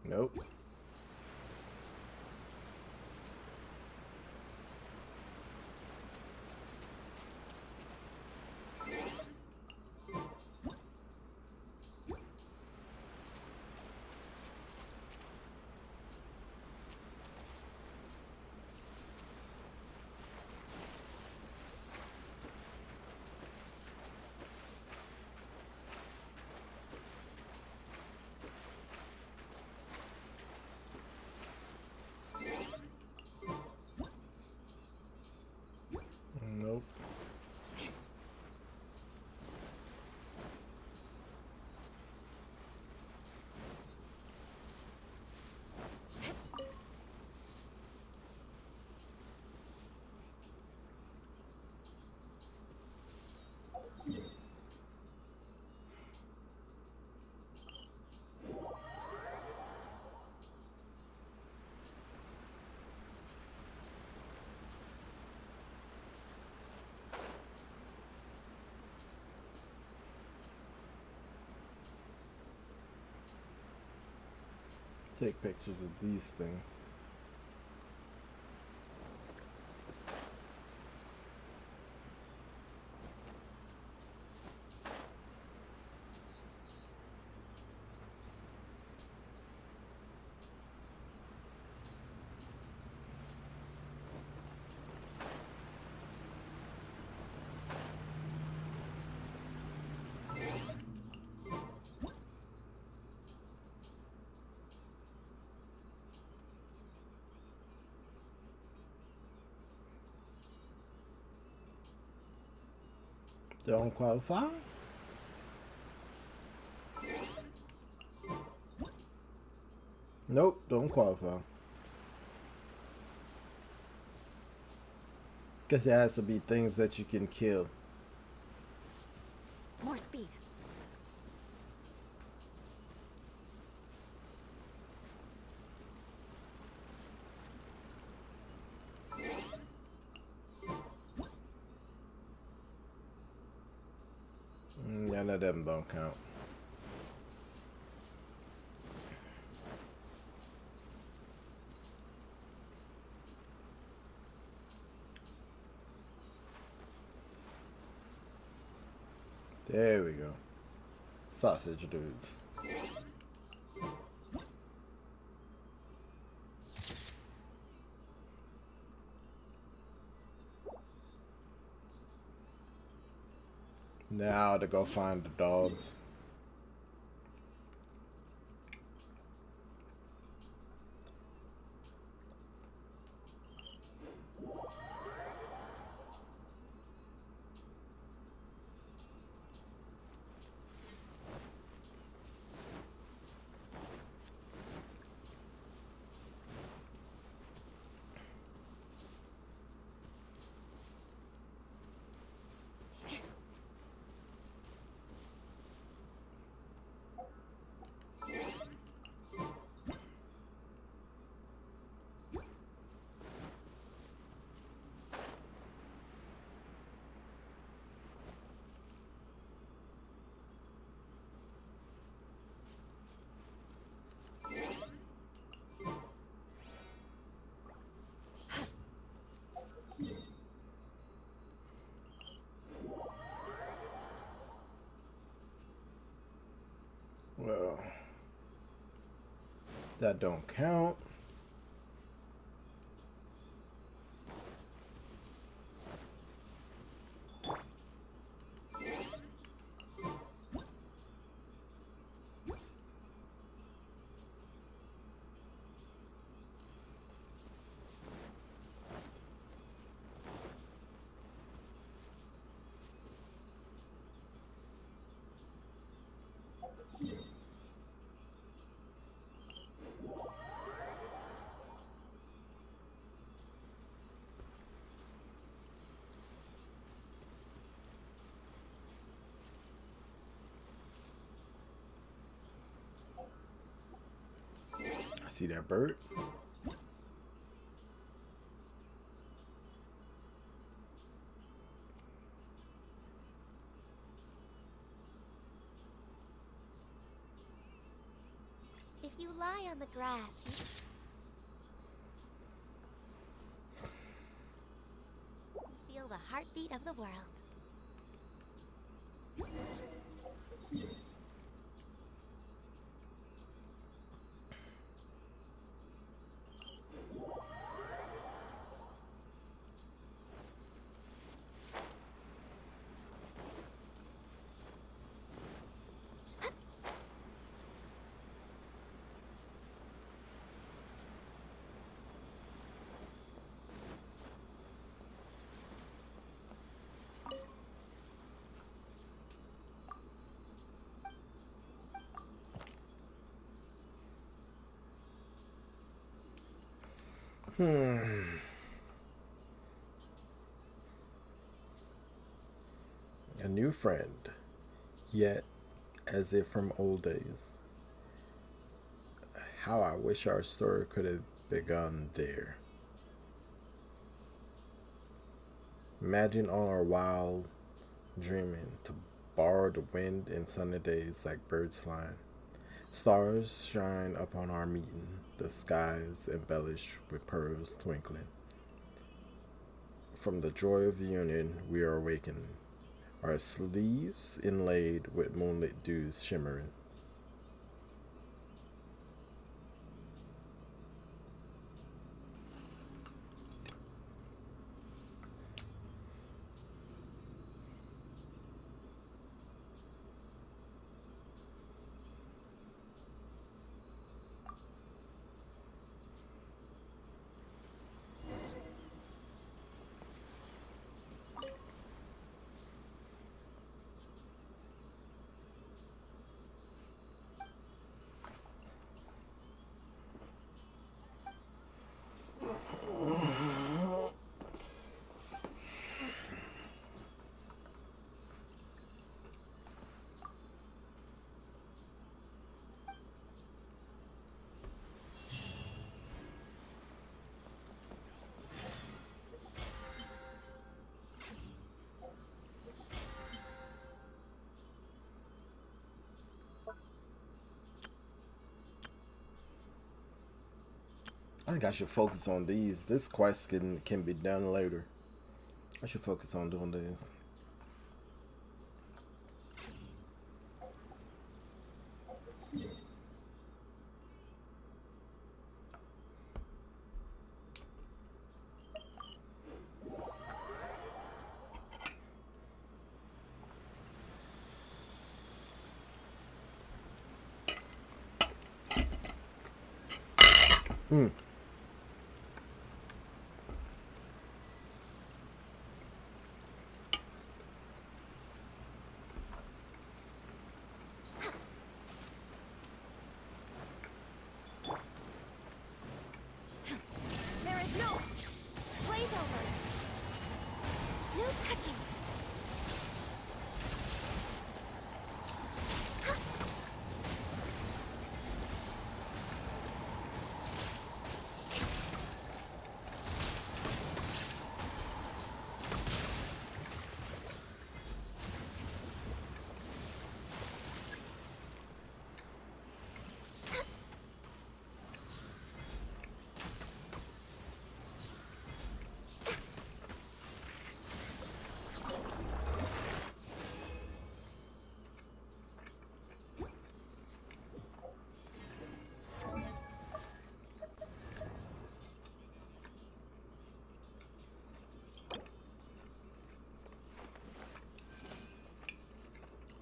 Nope. Nope. Take pictures of these things. They don't qualify? Nope, don't qualify. Guess it has to be things that you can kill. More speed. None of them don't count. There we go. Sausage dudes. Now to go find the dogs. Well, that don't count. I see that bird. If you lie on the grass, you feel the heartbeat of the world. A new friend, yet as if from old days. How I wish our story could have begun there. Imagine all our wild dreaming to borrow the wind in sunny days like birds flying. Stars shine upon our meeting, the skies embellished with pearls twinkling. From the joy of union we are awakening, our sleeves inlaid with moonlit dews shimmering. I think I should focus on these. This quest can be done later. I should focus on doing these. Hmm. There is no blaze over. No touching.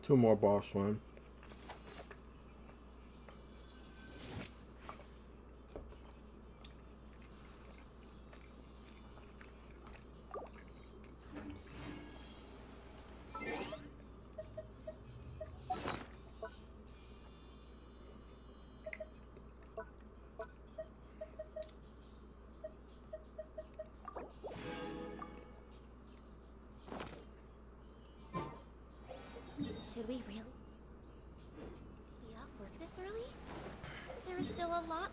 Two more boss run. Should we really be off work this early? There is still a lot.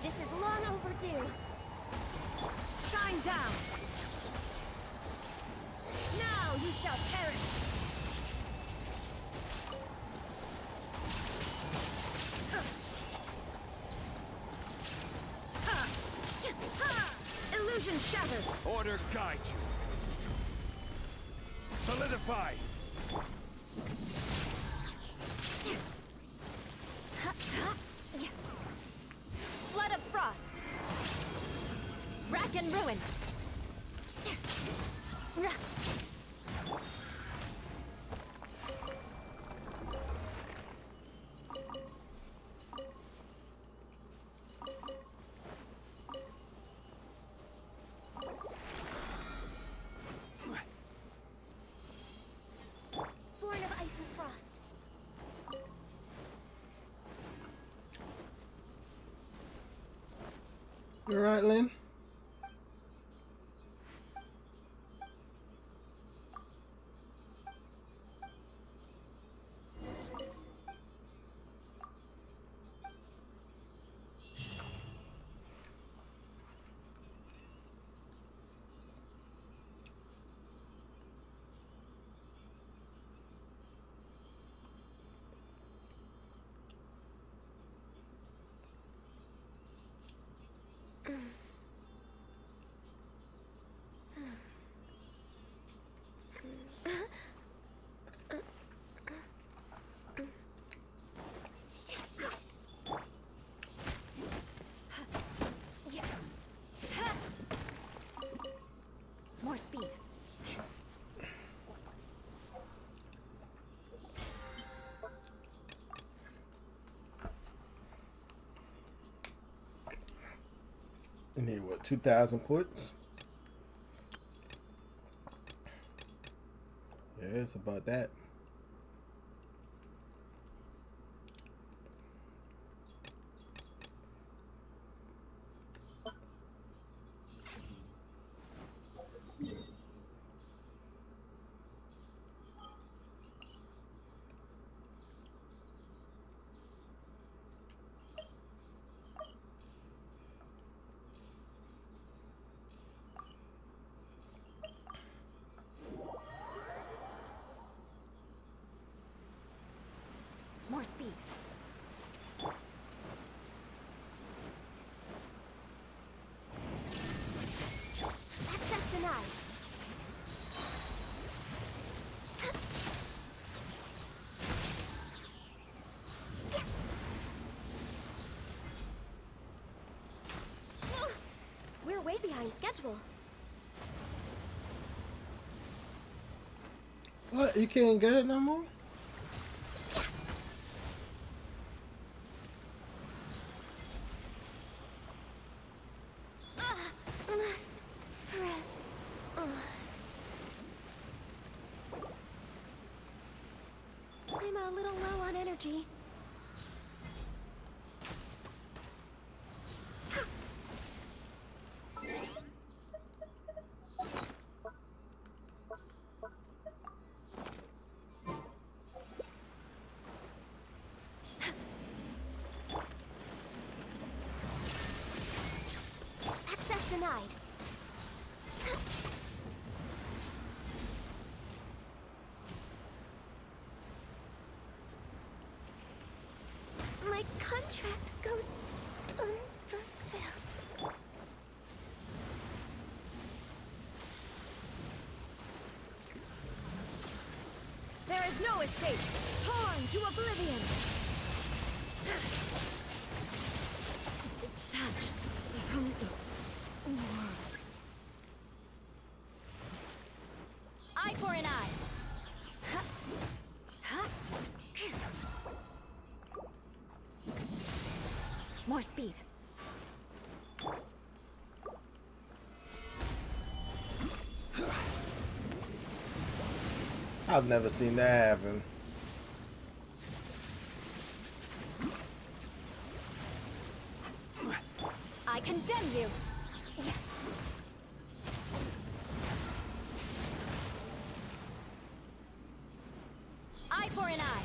This is long overdue. Shine down. Now you shall perish. Illusion shattered. Order guide you. Solidify. Flood of frost. Rack and ruin. Born of ice and frost. You alright, Lynn? More speed. You need what, 2,000 points? Yeah, it's about that. More speed. behind schedule. What? You can't get it no more? Must press. I'm a little low on energy. Access denied. My contract goes unfulfilled. There is no escape. Torn to oblivion. Detached from the world. Eye for an eye. More speed. I've never seen that happen. I condemn you. Eye for an eye.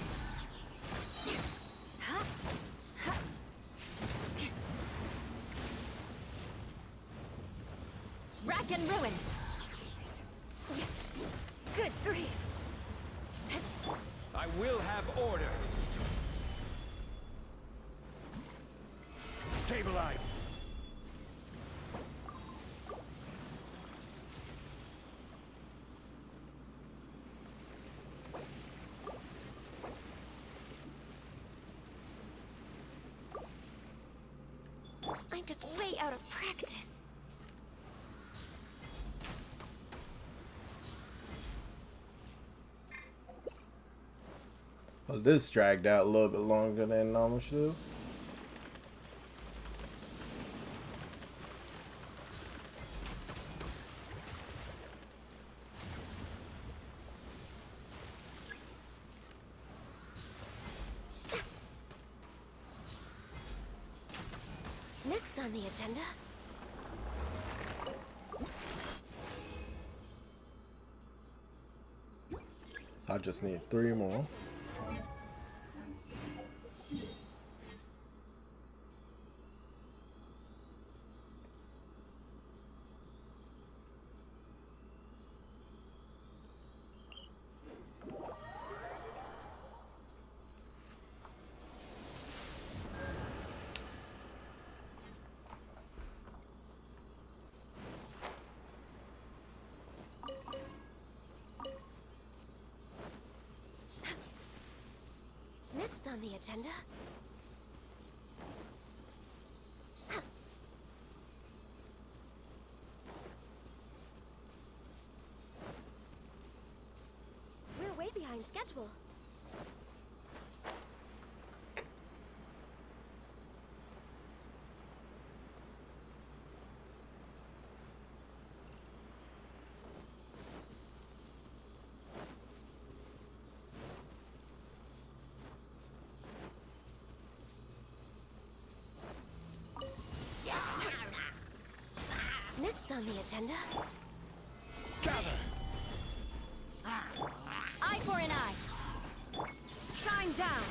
Rack and ruin. Good grief. I will have order. Stabilize. I'm just way out of practice. Well, this dragged out a little bit longer than normal should. Next on the agenda. I just need 3 more. Next on the agenda. We're way behind schedule. Next on the agenda. Gather. Eye for an eye. Shine down.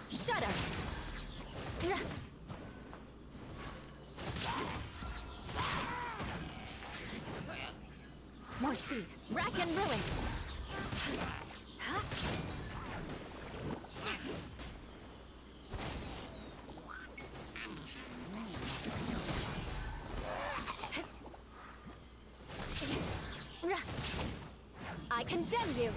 Shudder. More speed. Rack and ruin. I condemn you.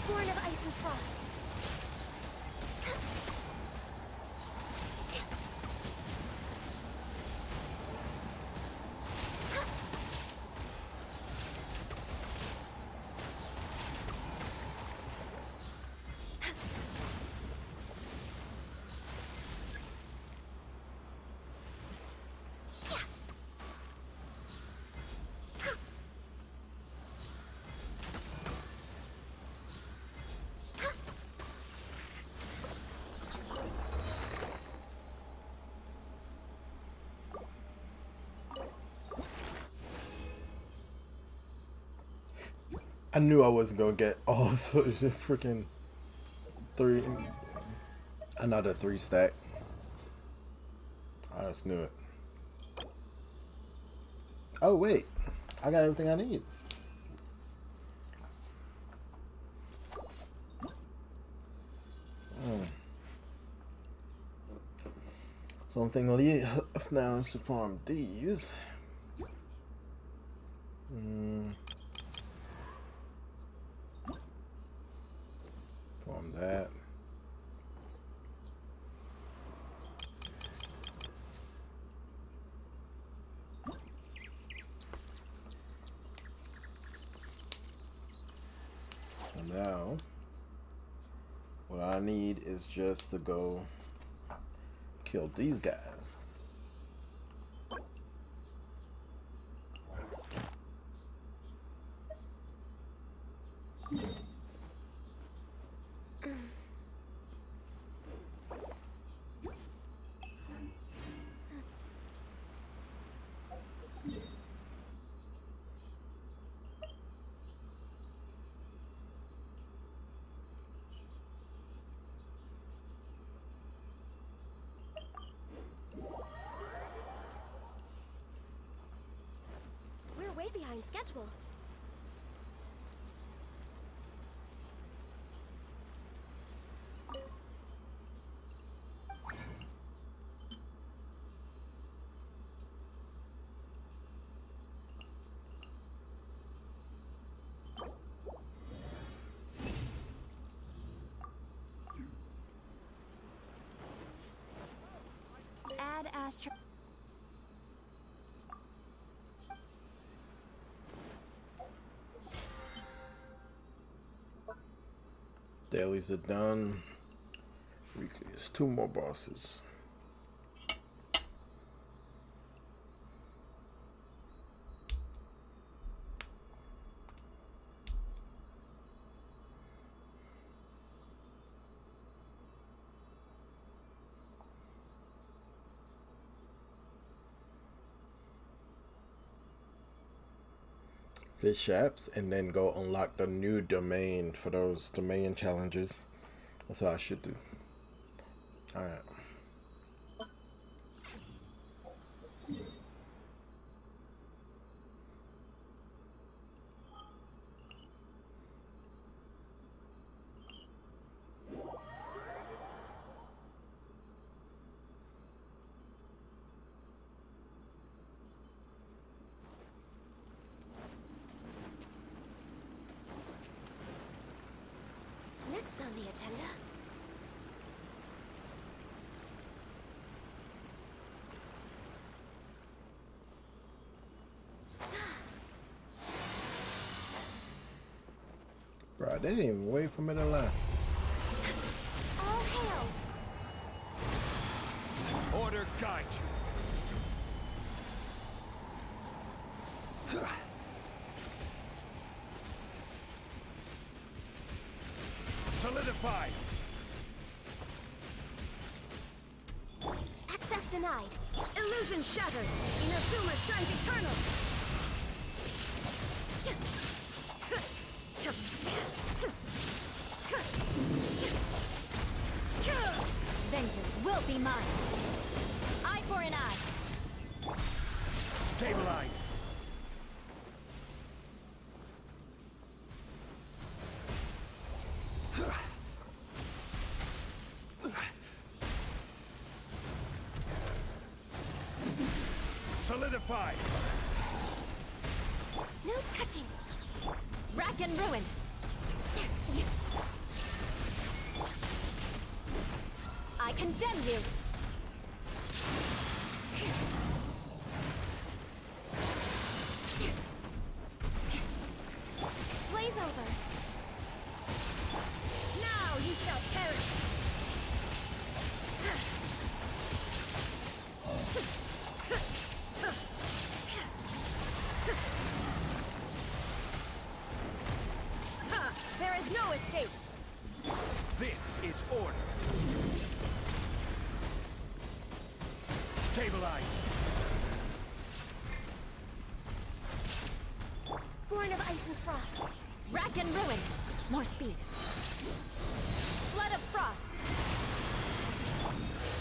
born of ice and frost. I knew I wasn't gonna get all the freaking three, another 3 stack. I just knew it. Oh wait, I got everything I need. So I'm thinking left now is to farm these. Farm that. So now, what I need is just to go kill these guys. We're way behind schedule. Add Astro. Dailies are done. Weekly is 2 more bosses. Fish apps and then go unlock the new domain for those domain challenges. That's what I should do. Alright. Next on the agenda. Bro, they didn't even wait for me to laugh. All hail! Order guide you. Solidified. Access denied. Illusion shattered. Inazuma shines eternal. Vengeance will be mine. Eye for an eye. Stabilize. Solidified. No touching. Rack and ruin. I condemn you! Blaze over! Now you shall perish! There is no escape! This is order. Stabilize. Born of ice and frost. Rack and ruin. More speed. Flood of frost.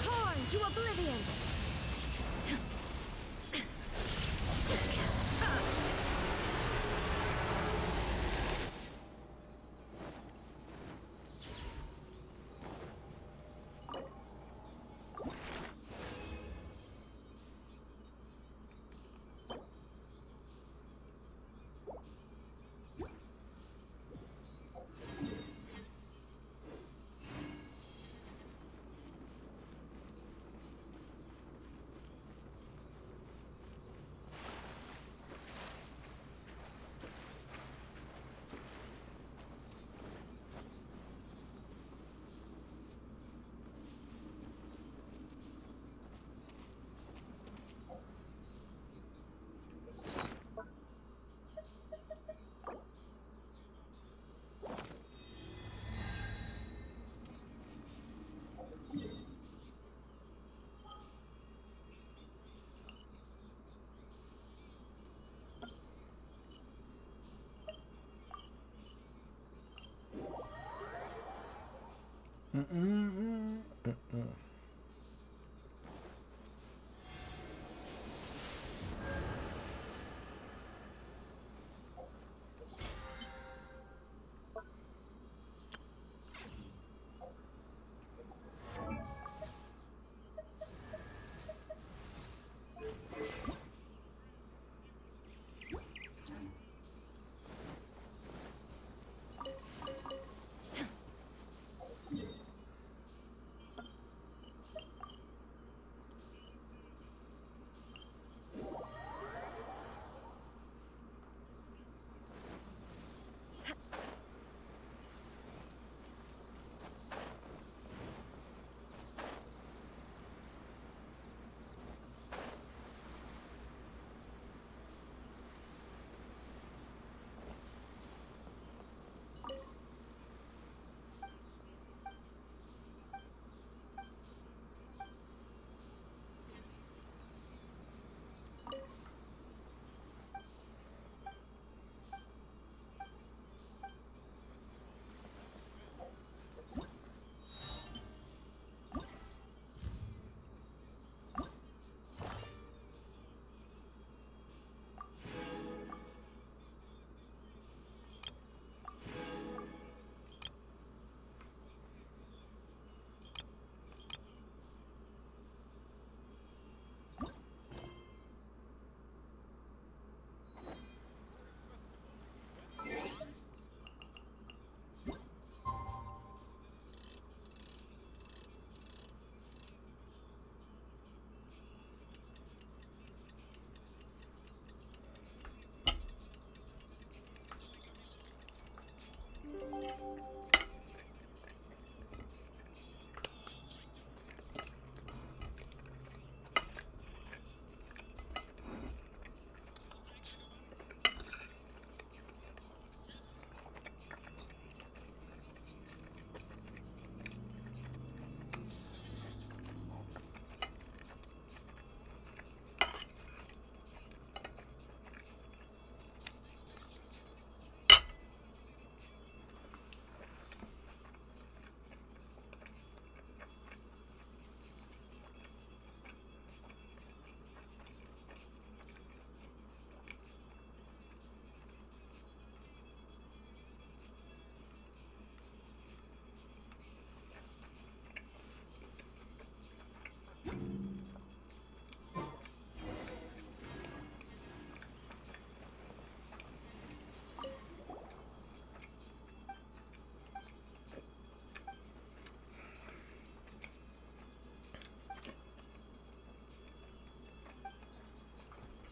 Torn to oblivion.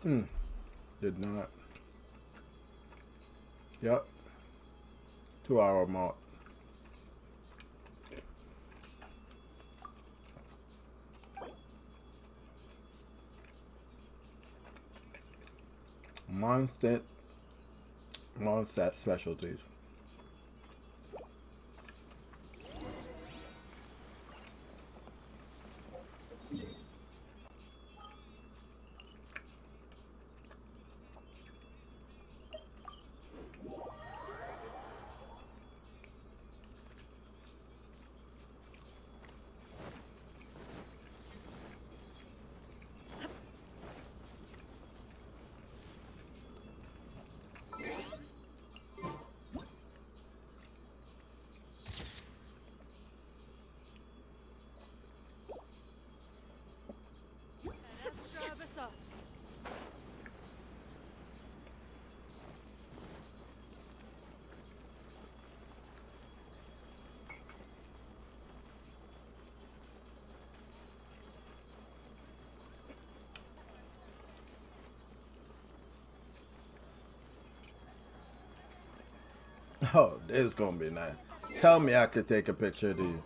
Did not. Yep. 2 hour mark. Mondstadt specialties. Oh, this is gonna be nice. Tell me I could take a picture of these.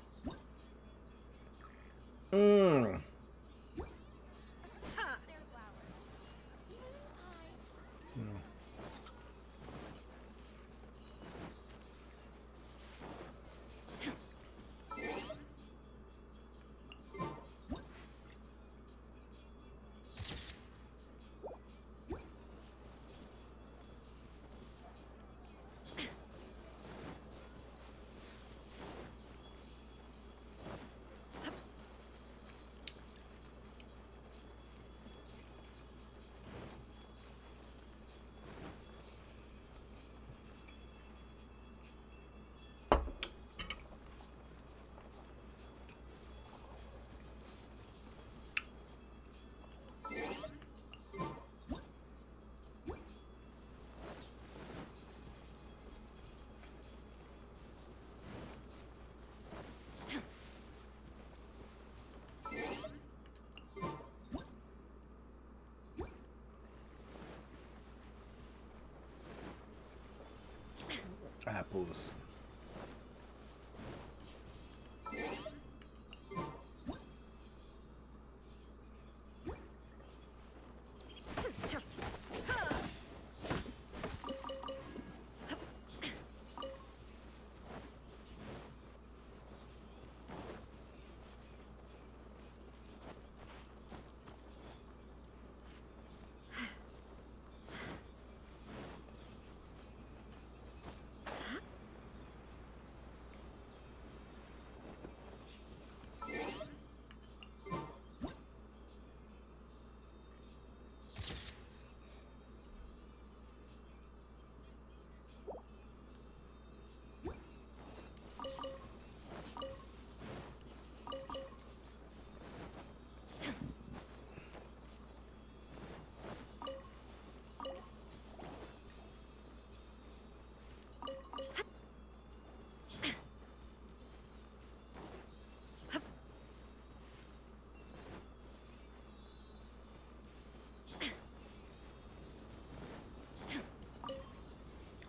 Apples.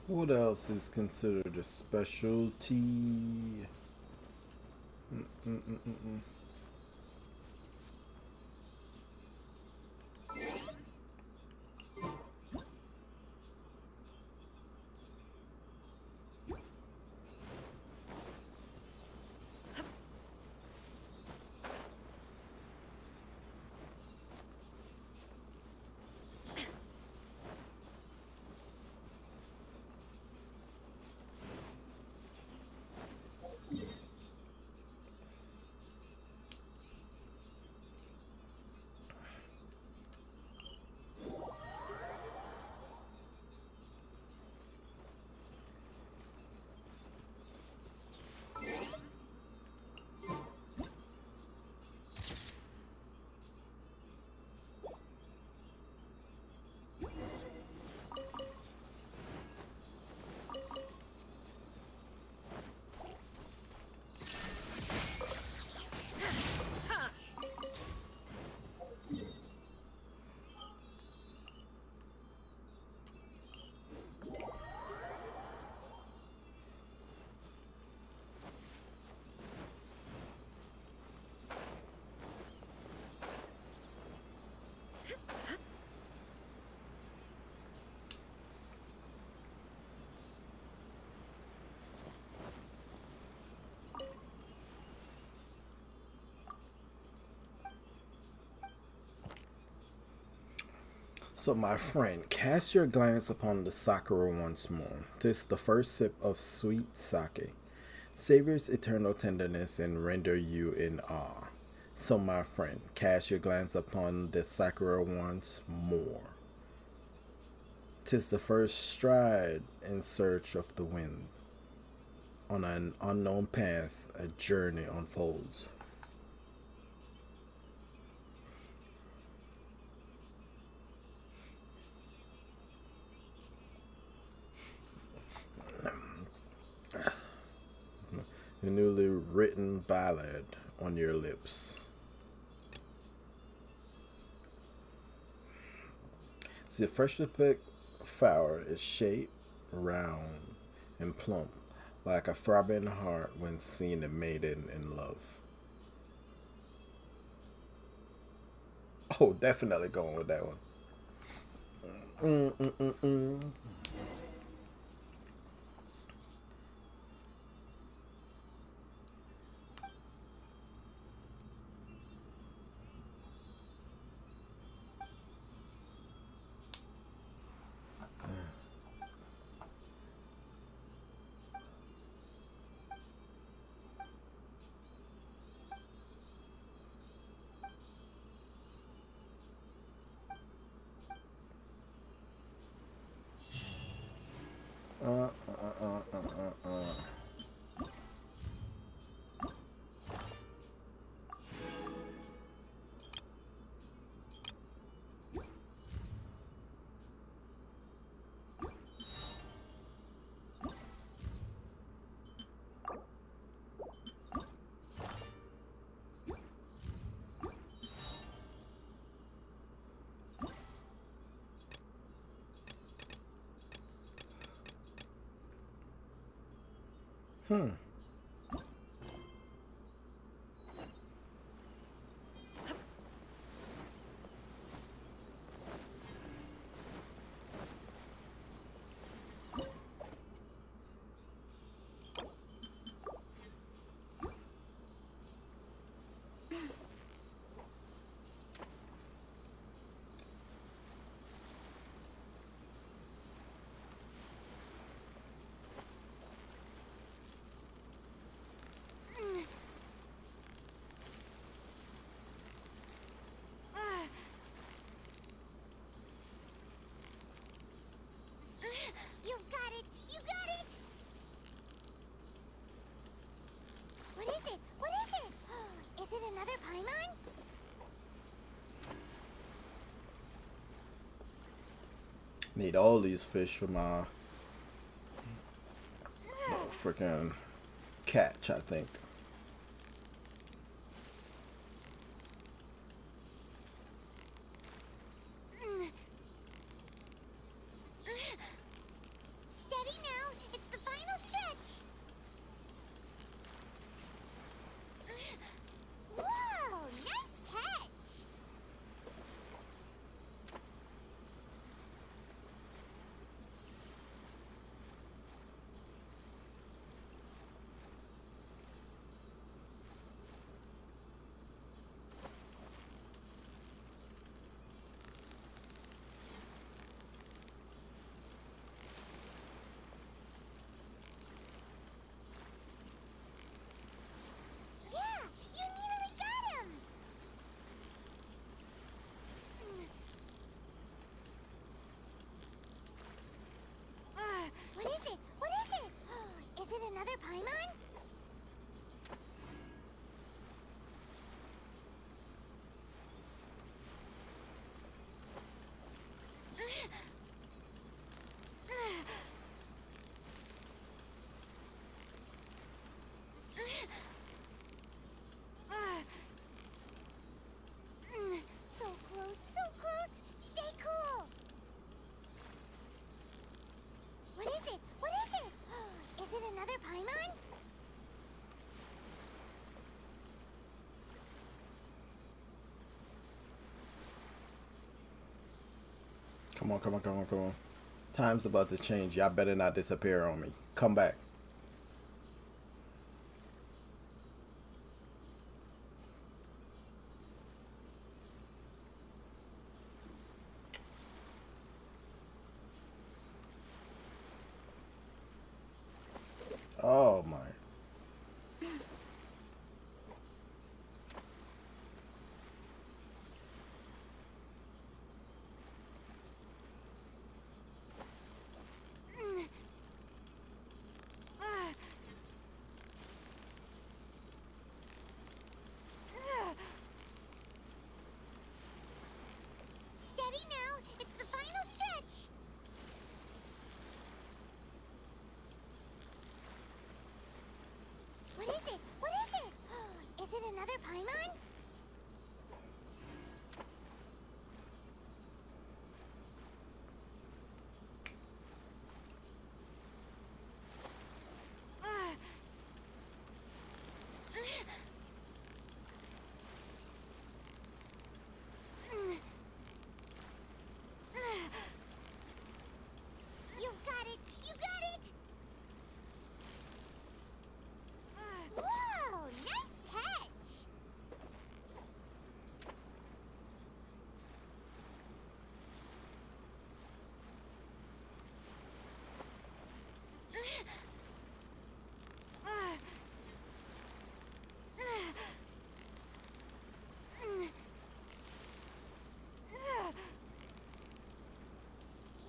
What else is considered a specialty? So, my friend, cast your glance upon the Sakura once more. 'Tis the first sip of sweet sake. Savors eternal tenderness and render you in awe. So, my friend, cast your glance upon the Sakura once more. 'Tis the first stride in search of the wind. On an unknown path, a journey unfolds. A newly written ballad on your lips. The freshly picked flower is shaped, round, and plump, like a throbbing heart when seeing a maiden in love. Oh, definitely going with that one. Mm-mm-mm-mm. Uh, uh, uh, uh, uh, uh. Hmm. You've got it! You got it! What is it? What is it? Is it another Paimon? Need all these fish for my freaking catch, I think. Steady now! It's the final stretch! Whoa! Nice catch! Yeah! You nearly got him! What is it? What is it? Is it another Paimon? So close, so close! Stay cool! What is it? What is it? Is it another Paimon? Come on, come on, come on, come on. Time's about to change. Y'all better not disappear on me. Come back. Oh my. Steady now. It's the final stretch. What is it? What is it? Is it another Paimon? You've got it! You got it! Whoa! Nice catch!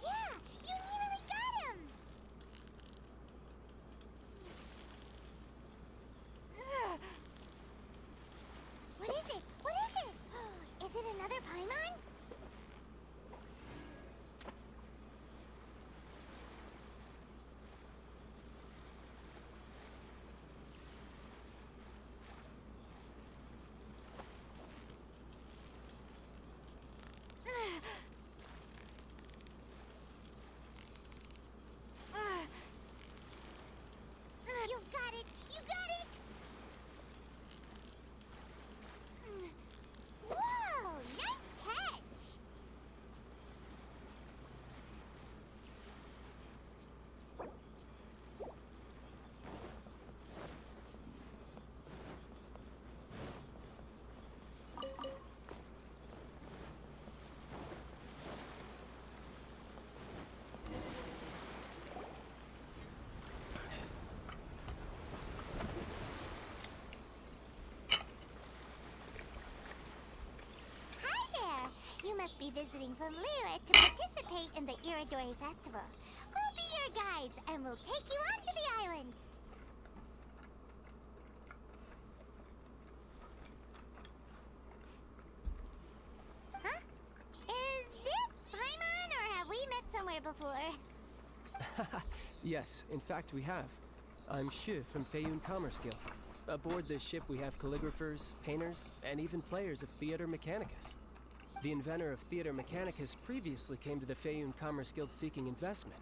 Yeah! You nearly got him! What is it? What is it? Is it another Paimon? You've got it! You got it! Whoa! Nice catch! Hi there! You must be visiting from Liyue to participate in the Iridori Festival. We'll be your guides and we'll take you onto the island. Huh? Is it Paimon or have we met somewhere before? Yes, in fact we have. I'm Shu from Feiyun Commerce Guild. Aboard this ship we have calligraphers, painters, and even players of Theater Mechanicus. The inventor of Theater Mechanicus previously came to the Feiyun Commerce Guild seeking investment.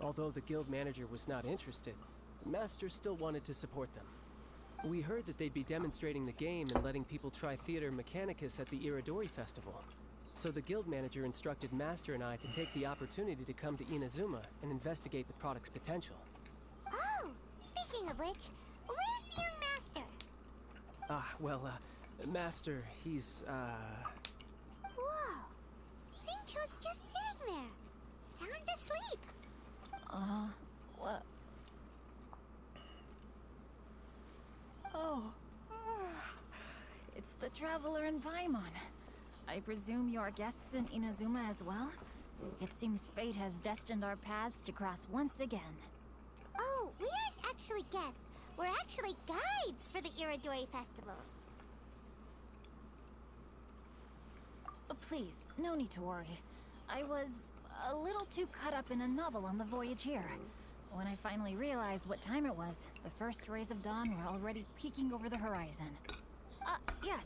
Although the guild manager was not interested, Master still wanted to support them. We heard that they'd be demonstrating the game and letting people try Theater Mechanicus at the Iridori Festival. So the guild manager instructed Master and I to take the opportunity to come to Inazuma and investigate the product's potential. Oh, speaking of which, where's the young master? Master, he's, Whoa! Xingqiu's just sitting there, sound asleep. What? Oh. It's the Traveler and Paimon. I presume you are guests in Inazuma as well? It seems fate has destined our paths to cross once again. Oh, we aren't actually guests. We're actually guides for the Iridori Festival. Please, no need to worry. I was a little too caught up in a novel on the voyage here. When I finally realized what time it was, the first rays of dawn were already peeking over the horizon. Yes,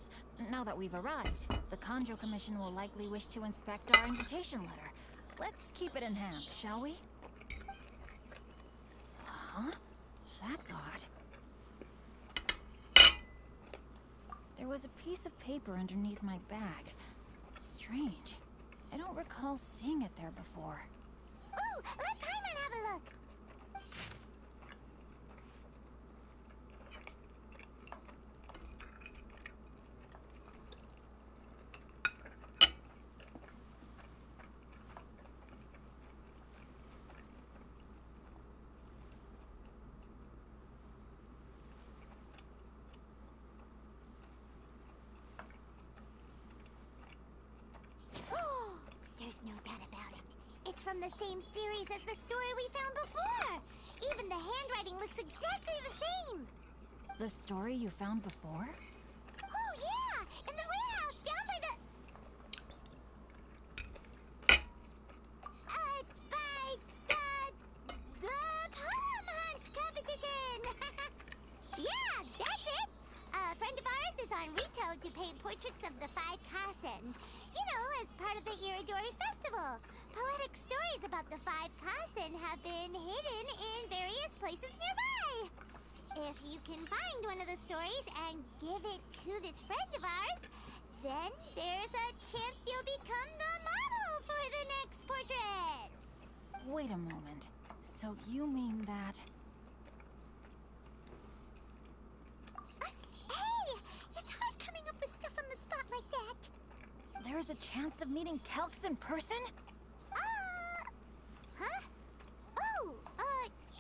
now that we've arrived, the Kanjo Commission will likely wish to inspect our invitation letter. Let's keep it in hand, shall we? Huh? That's odd. There was a piece of paper underneath my bag. Strange. I don't recall seeing it there before. Ooh, let Paimon have a look. There's no doubt about it. It's from the same series as the story we found before. Even the handwriting looks exactly the same. The story you found before? Oh yeah, in the warehouse down by the poem hunt competition. Yeah, that's it. A friend of ours is on retail to paint portraits of the five Kasen. You know, as part of the Iridori Festival. Poetic stories about the five Kasen have been hidden in various places nearby. If you can find one of the stories and give it to this friend of ours, then there's a chance you'll become the model for the next portrait. Wait a moment. So you mean that... Hey! It's hard coming up with stuff on the spot like that. There's a chance of meeting Calx in person? Huh? Oh,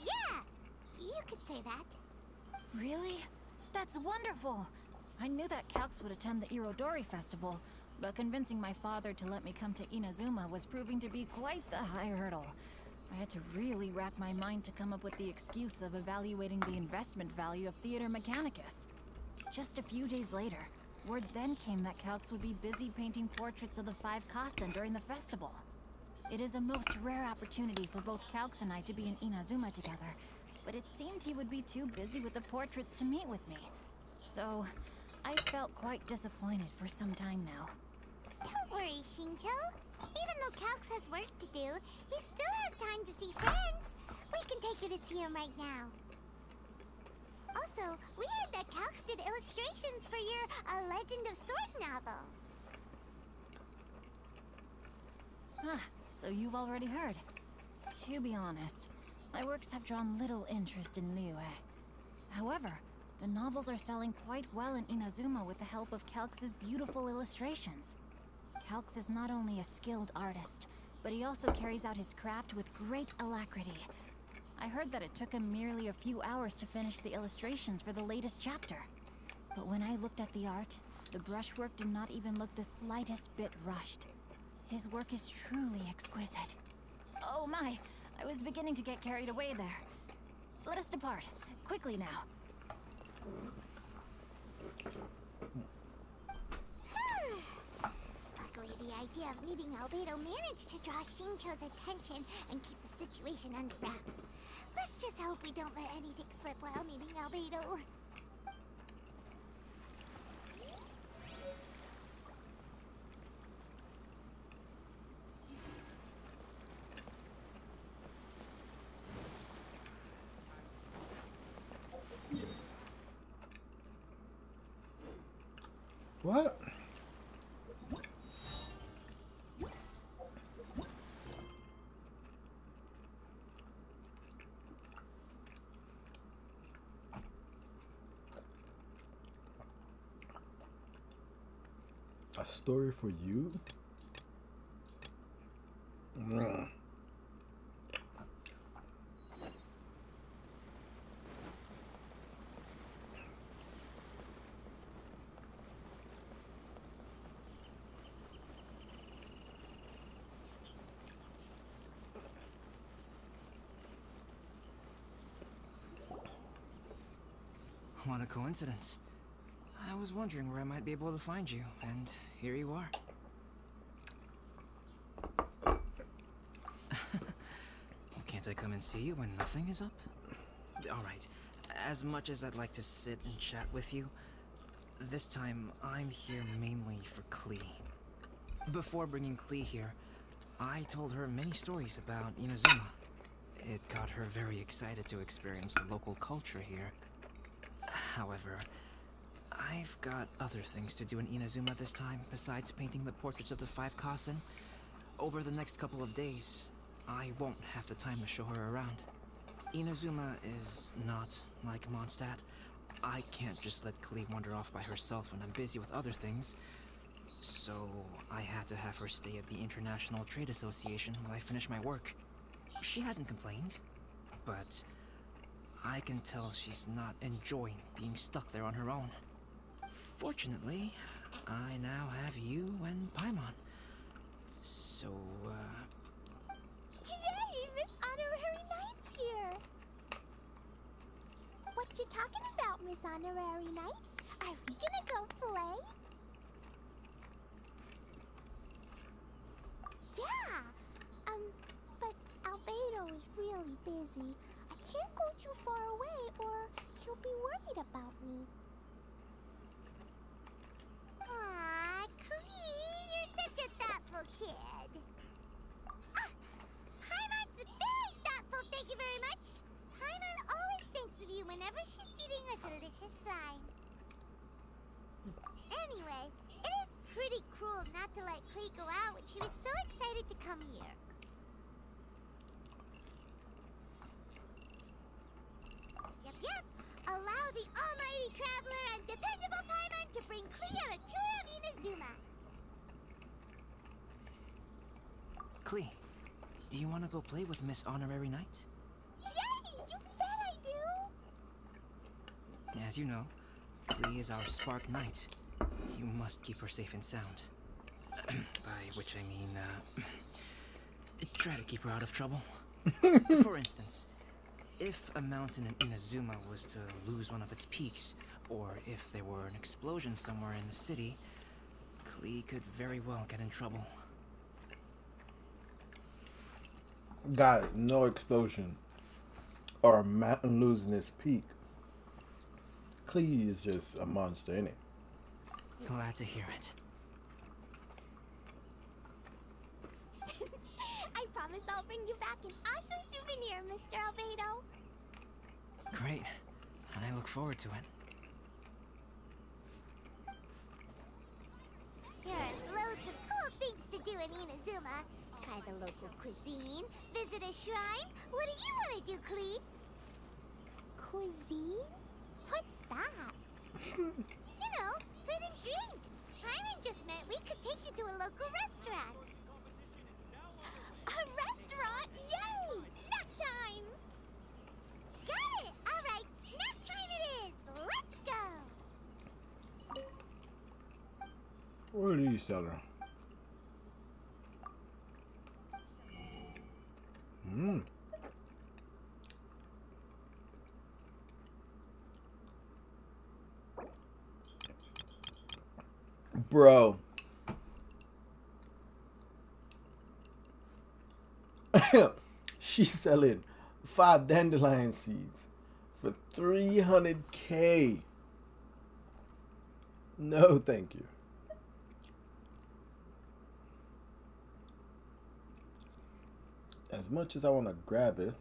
yeah. You could say that. Really? That's wonderful! I knew that Calx would attend the Irodori Festival, but convincing my father to let me come to Inazuma was proving to be quite the high hurdle. I had to really rack my mind to come up with the excuse of evaluating the investment value of Theater Mechanicus. Just a few days later, word then came that Calx would be busy painting portraits of the five Kasen during the festival. It is a most rare opportunity for both Calx and I to be in Inazuma together, but it seemed he would be too busy with the portraits to meet with me. So, I felt quite disappointed for some time now. Don't worry, Shincho. Even though Calx has work to do, he still has time to see friends. We can take you to see him right now. Also, we heard that Calx did illustrations for your A Legend of Sword novel. Ah, so you've already heard. To be honest, my works have drawn little interest in Liyue. However, the novels are selling quite well in Inazuma with the help of Calx's beautiful illustrations. Calx is not only a skilled artist, but he also carries out his craft with great alacrity. I heard that it took him merely a few hours to finish the illustrations for the latest chapter. But when I looked at the art, the brushwork did not even look the slightest bit rushed. His work is truly exquisite. Oh my, I was beginning to get carried away there. Let us depart, quickly now. Luckily, the idea of meeting Albedo managed to draw Shincho's attention and keep the situation under wraps. Let's just hope we don't let anything slip while meeting Albedo. What? A story for you? What a coincidence. I was wondering where I might be able to find you, and here you are. Well, can't I come and see you when nothing is up? Alright, as much as I'd like to sit and chat with you, this time I'm here mainly for Klee. Before bringing Klee here, I told her many stories about Inazuma. It got her very excited to experience the local culture here. However, I've got other things to do in Inazuma this time, besides painting the portraits of the five Kasen. Over the next couple of days, I won't have the time to show her around. Inazuma is not like Mondstadt. I can't just let Klee wander off by herself when I'm busy with other things. So I had to have her stay at the International Trade Association while I finish my work. She hasn't complained, but I can tell she's not enjoying being stuck there on her own. Fortunately, I now have you and Paimon. So, Yay! Miss Honorary Knight's here! What you talking about, Miss Honorary Knight? Are we gonna go play? Yeah! But Albedo is really busy. I can't go too far away or he'll be worried about me. Aw, Clee, you're such a thoughtful kid. Paimon's very thoughtful, thank you very much. Paimon always thinks of you whenever she's eating a delicious slime. Anyway, it is pretty cruel not to let Clee go out when she was so excited to come here. Yep. Allow the almighty traveler and dependable Paimon to bring Clee on a tour of Inazuma. Clee, do you want to go play with Miss Honorary Knight? Yay! You bet I do! As you know, Clee is our Spark Knight. You must keep her safe and sound. By which I mean, try to keep her out of trouble. For instance, if a mountain in Inazuma was to lose one of its peaks, or if there were an explosion somewhere in the city, Clee could very well get in trouble. Got it. No explosion or a mountain losing its peak. Clee is just a monster, innit? Glad to hear it. I promise I'll bring you back an awesome souvenir, Mr. Albedo. Great. I look forward to it. There are loads of cool things to do in Inazuma. Try the local cuisine, visit a shrine. What do you want to do, Clee? Cuisine? What's that? You know, food and drink. Paimon just meant we could take you to a local restaurant. A restaurant? Yay! Snack time! Got it! Alright, snack time it is! Let's go! What are you selling? Bro. She's selling 5 dandelion seeds for 300K. No, thank you. As much as I want to grab it,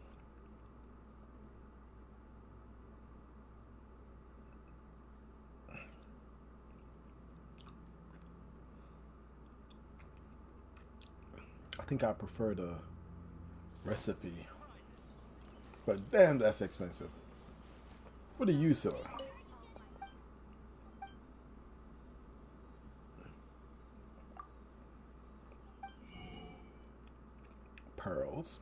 I think I prefer the recipe. But damn, that's expensive. What do you sell? Pearls.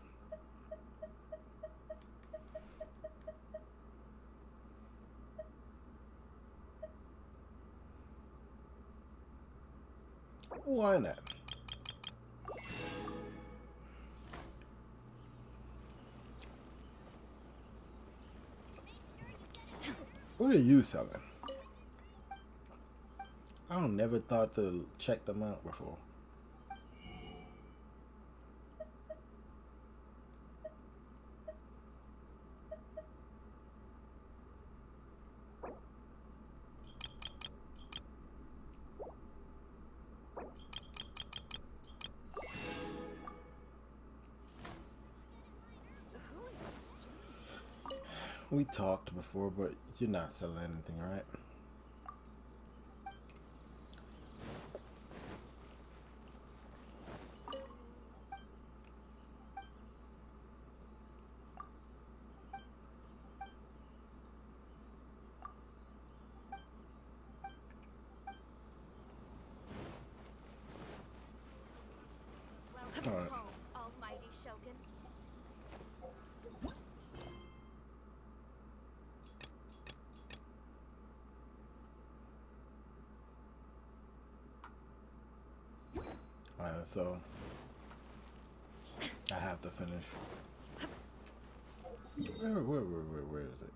Why not? What are you selling? I never thought to check them out before. We talked before, but you're not selling anything, right? Welcome Alright. home, almighty Shogun. So I have to finish. Where is it?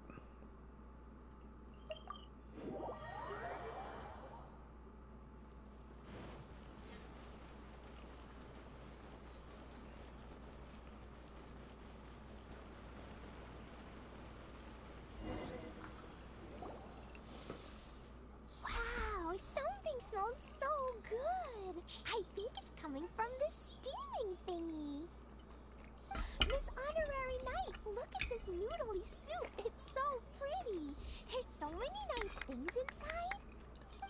Wow, something smells so good. I think it's coming from the steaming thingy. Miss Honorary Knight, look at this noodly soup. It's so pretty. There's so many nice things inside.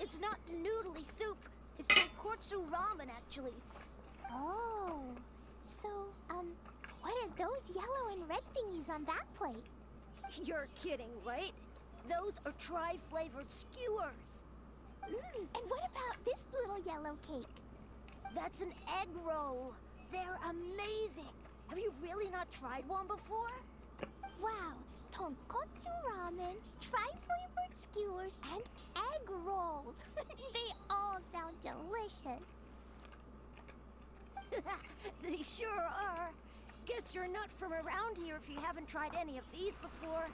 It's not noodly soup. It's tonkotsu ramen, actually. Oh, so, what are those yellow and red thingies on that plate? You're kidding, right? Those are tri-flavored skewers. And what about this little yellow cake? That's an egg roll. They're amazing. Have you really not tried one before? Wow, tonkotsu ramen, tri-flavored skewers, and egg rolls. They all sound delicious. They sure are. Guess you're not from around here if you haven't tried any of these before.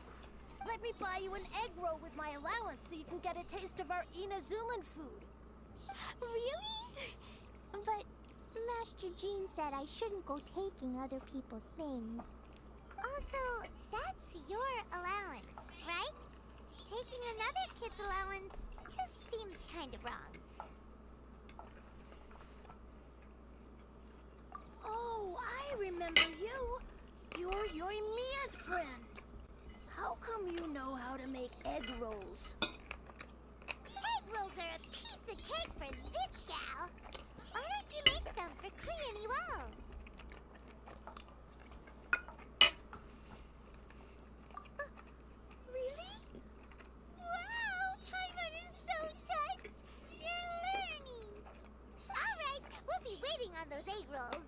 Let me buy you an egg roll with my allowance so you can get a taste of our Inazuman food. Really? But Master Jean said I shouldn't go taking other people's things. Also, that's your allowance, right? Taking another kid's allowance just seems kind of wrong. Oh, I remember you. You're Yoimiya's friend. How come you know how to make egg rolls? Egg rolls are a piece of cake for this gal. Why don't you make some for Klee and Iwo? Really? Wow, Paimon is so touched. You're learning. All right, we'll be waiting on those egg rolls.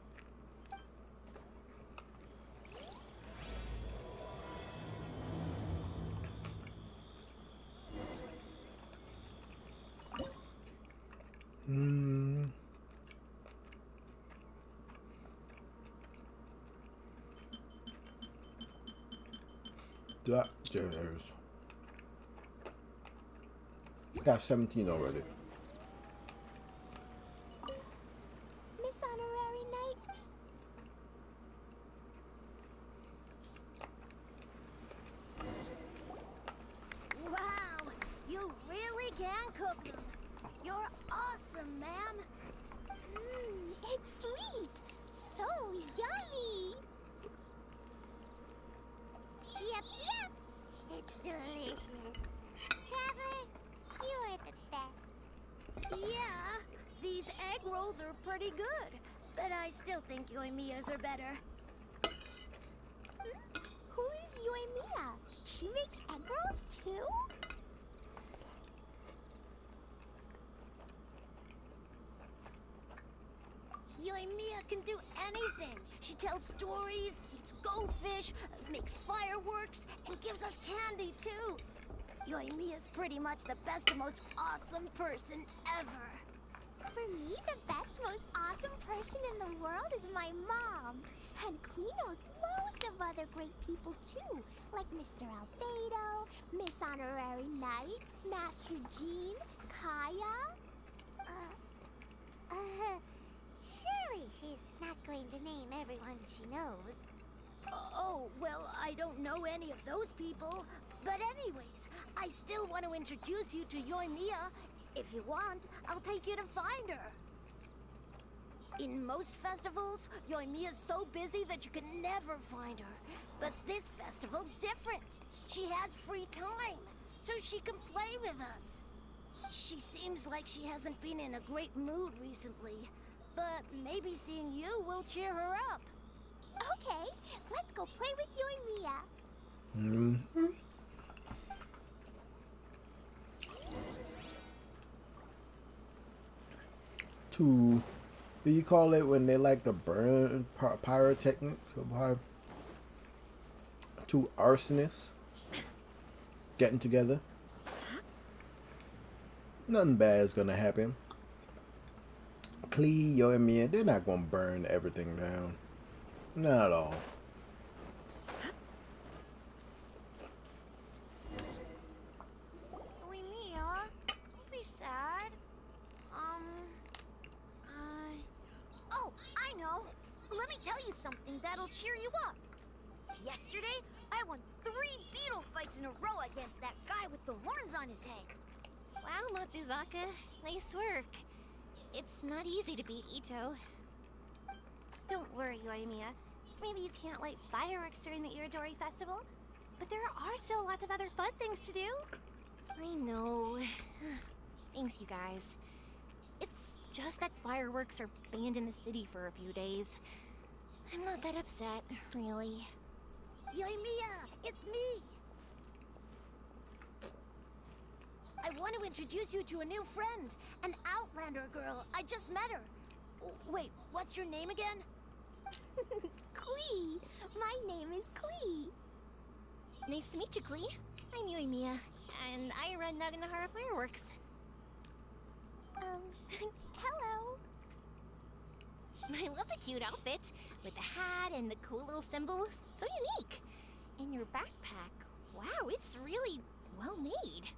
There's. Got 17 already. Miss Honorary Knight? Wow, you really can cook them. You're awesome, ma'am. It's sweet. So yummy. Yep, yep. It's delicious. Traveler, you are the best. Yeah, these egg rolls are pretty good, but I still think Yoimiya's are better. Who is Yoimiya? She makes egg rolls too? Yoimiya can do anything. She tells stories, keeps goldfish, makes fireworks, and gives us candy too. Yoimiya's pretty much the best and most awesome person ever. For me, the best, most awesome person in the world is my mom. And Klee knows loads of other great people too, like Mr. Albedo, Miss Honorary Knight, Master Jean, Kaya. Surely she's not going to name everyone she knows. Oh, well, I don't know any of those people. But anyways, I still want to introduce you to Yoimiya. If you want, I'll take you to find her. In most festivals, Yoimiya's so busy that you can never find her. But this festival's different. She has free time, so she can play with us. She seems like she hasn't been in a great mood recently. But maybe seeing you will cheer her up. Okay, let's go play with Yoimiya. To, what you call it when they like to burn pyrotechnics? Two arsonists getting together. Nothing bad is gonna happen. Klee, Yoimiya, they're not gonna burn everything down. Not at all. Oi, Mia, don't be sad. Oh, I know. Let me tell you something that'll cheer you up. Yesterday, I won 3 beetle fights in a row against that guy with the horns on his head. Wow, Matsuzaka. Nice work. It's not easy to beat Ito. Don't worry, Yoimiya. Maybe you can't light fireworks during the Iridori Festival, but there are still lots of other fun things to do. I know. Thanks, you guys. It's just that fireworks are banned in the city for a few days. I'm not that upset, really. Yoimiya, it's me. I want to introduce you to a new friend, an Outlander girl. I just met her. Wait, what's your name again? Klee! My name is Klee. Nice to meet you, Klee. I'm Yoimiya, and I run Naganahara Fireworks. Hello. I love the cute outfit, with the hat and the cool little symbols. So unique. And your backpack, wow, it's really well made.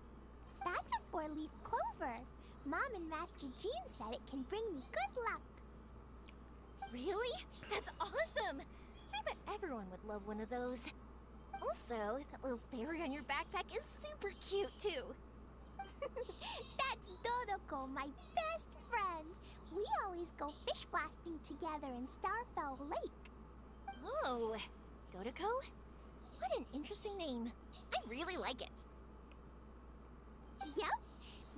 That's a 4-leaf clover. Mom and Master Jean said it can bring me good luck. Really? That's awesome! I bet everyone would love one of those. Also, that little fairy on your backpack is super cute, too. That's Dodoko, my best friend. We always go fish blasting together in Starfell Lake. Oh, Dodoko? What an interesting name. I really like it. Yep.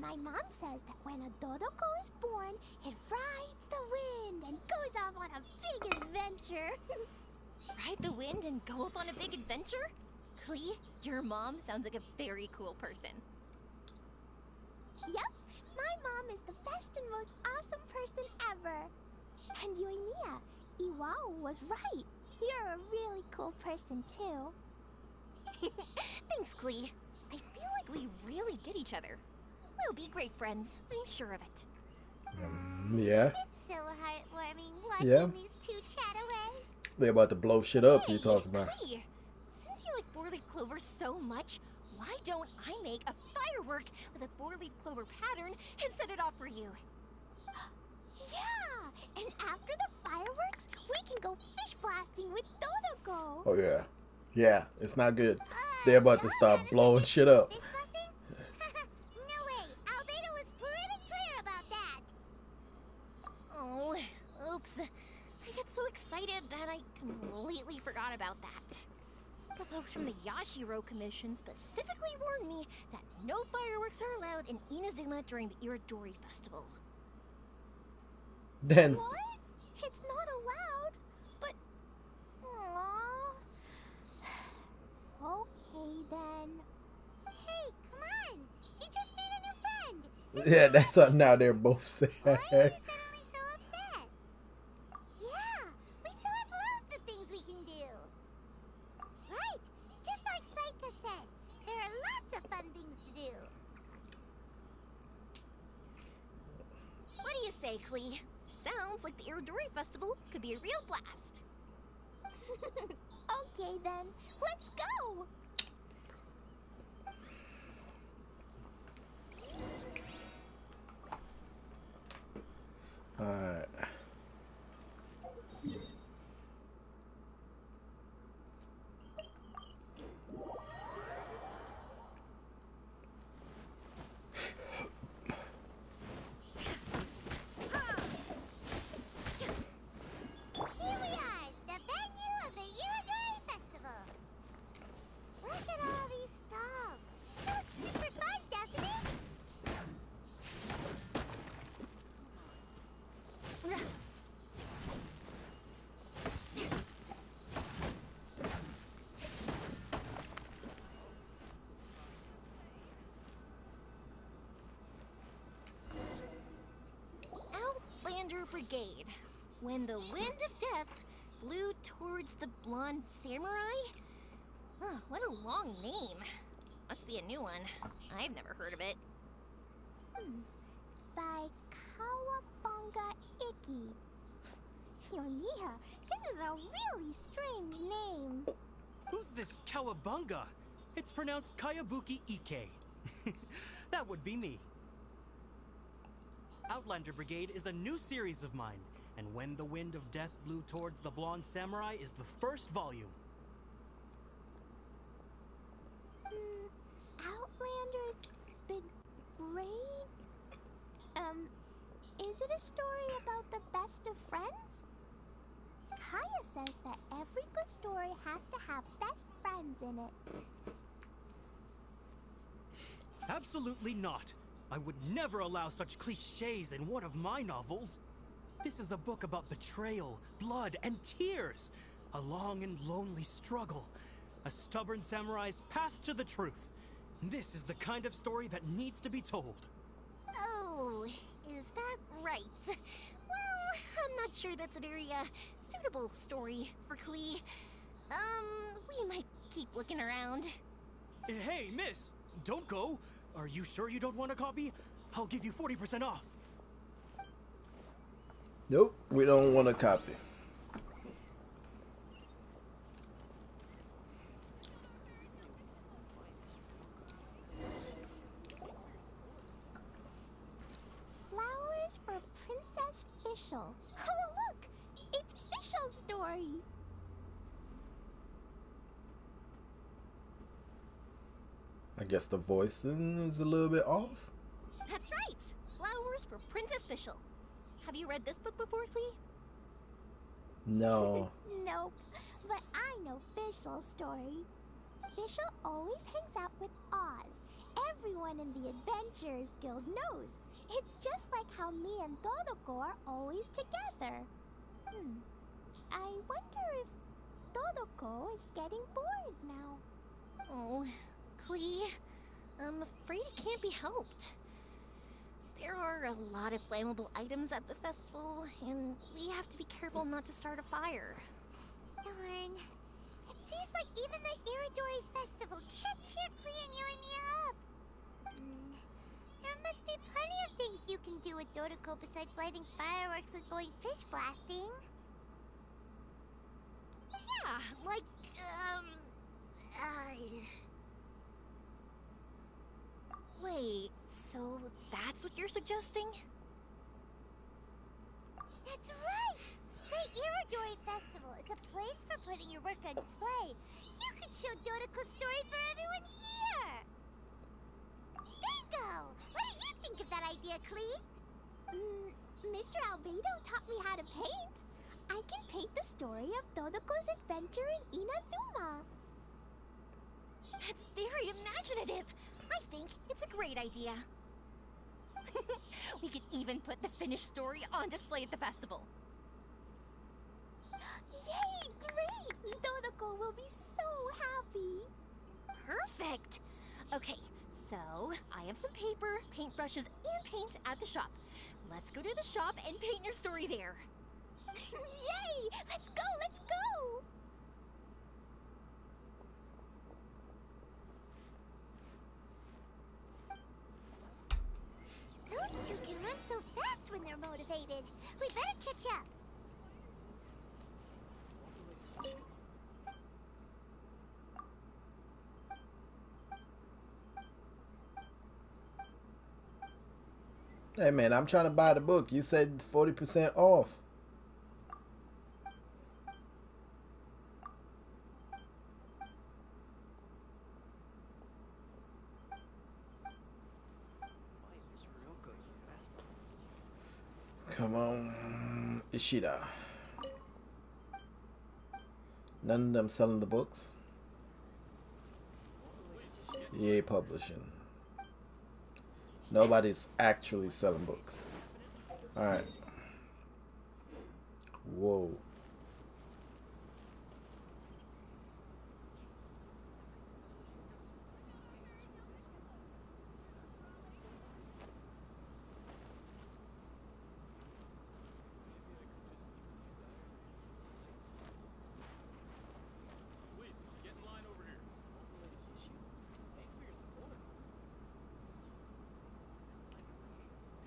My mom says that when a Dodoko is born, it rides the wind and goes off on a big adventure. Ride the wind and go off on a big adventure? Klee, your mom sounds like a very cool person. Yep. My mom is the best and most awesome person ever. And Yoimiya, Iwao was right. You're a really cool person, too. Thanks, Klee. I feel like we really get each other. We'll be great friends, I'm sure of it. Yeah. It's so heartwarming watching these two chat away. They're about to blow shit up. Hey, You talking about? Klee, since you like 4-leaf clover so much, why don't I make a firework with a 4-leaf clover pattern and set it off for you? Yeah! And after the fireworks, we can go fish blasting with Dodoko. Oh yeah. Yeah, it's not good. They're about to start blowing shit up. Fish blasting? No way. Albedo was pretty clear about that. Oh, oops. I get so excited that I completely forgot about that. The folks from the Yashiro Commission specifically warned me that no fireworks are allowed in Inazuma during the Iridori Festival. Then What? It's not allowed. But... Aww. Okay, then. Hey, come on. You just made a new friend. yeah, that's what now they're both sad. Why are you suddenly so upset? Yeah, we still have loads of things we can do. Right, just like Saika said, there are lots of fun things to do. What do you say, Klee? Sounds like the Iridori Festival could be a real blast. Okay then, let's go! Alright. Here we are, the venue of the Iridori Festival. Look at all these stalls. It looks super fun, doesn't it? Outlander Brigade. When the wind of death blew towards the blonde samurai? Oh, what a long name. Must be a new one. I've never heard of it. By Kawabunga Iki. Yoimiya, this is a really strange name. Who's this Kawabunga? It's pronounced Kayabuki Ike. That would be me. Outlander Brigade is a new series of mine, and When the Wind of Death Blew Towards the Blonde Samurai is the first volume. Outlander's Brigade? Is it a story about the best of friends? Kaya says that every good story has to have best friends in it. Absolutely not. I would never allow such cliches in one of my novels. This is a book about betrayal, blood, and tears. A long and lonely struggle. A stubborn samurai's path to the truth. This is the kind of story that needs to be told. Oh, is that right? Well, I'm not sure that's a very, suitable story for Klee. We might keep looking around. Hey, miss! Don't go! Are you sure you don't want a copy? I'll give you 40% off. Nope, we don't want a copy. Flowers for Princess Fischl. Oh, look! It's Fischl's story! I guess the voicing is a little bit off. That's right! Flowers for Princess Fischl. Have you read this book before, Klee? No. Nope, but I know Fischl's story. Fischl always hangs out with Oz. Everyone in the Adventurers Guild knows. It's just like how me and Todoko are always together. I wonder if Todoko is getting bored now. Oh, Klee, I'm afraid it can't be helped. There are a lot of flammable items at the festival, and we have to be careful not to start a fire. Darn. It seems like even the Iridori Festival can't cheer Klee and Yoimiya up. There must be plenty of things you can do with Dodoko besides lighting fireworks and going fish blasting. Yeah, like, Wait, so that's what you're suggesting? That's right! The Iridori Festival is a place for putting your work on display. You could show Dodoko's story for everyone here! Bingo! What do you think of that idea, Klee? Mr. Albedo taught me how to paint. I can paint the story of Dodoko's adventure in Inazuma. That's very imaginative. I think it's a great idea. We could even put the finished story on display at the festival. Yay, great! Dodoko will be so happy. Perfect. Okay, so I have some paper, paintbrushes, and paint at the shop. Let's go to the shop and paint your story there. Yay! Let's go, let's go! Those two can run so fast when they're motivated. We better catch up. Hey man, I'm trying to buy the book. You said 40% off. Come on, Ishida. None of them selling the books. EA Publishing. Nobody's actually selling books. Alright. Whoa.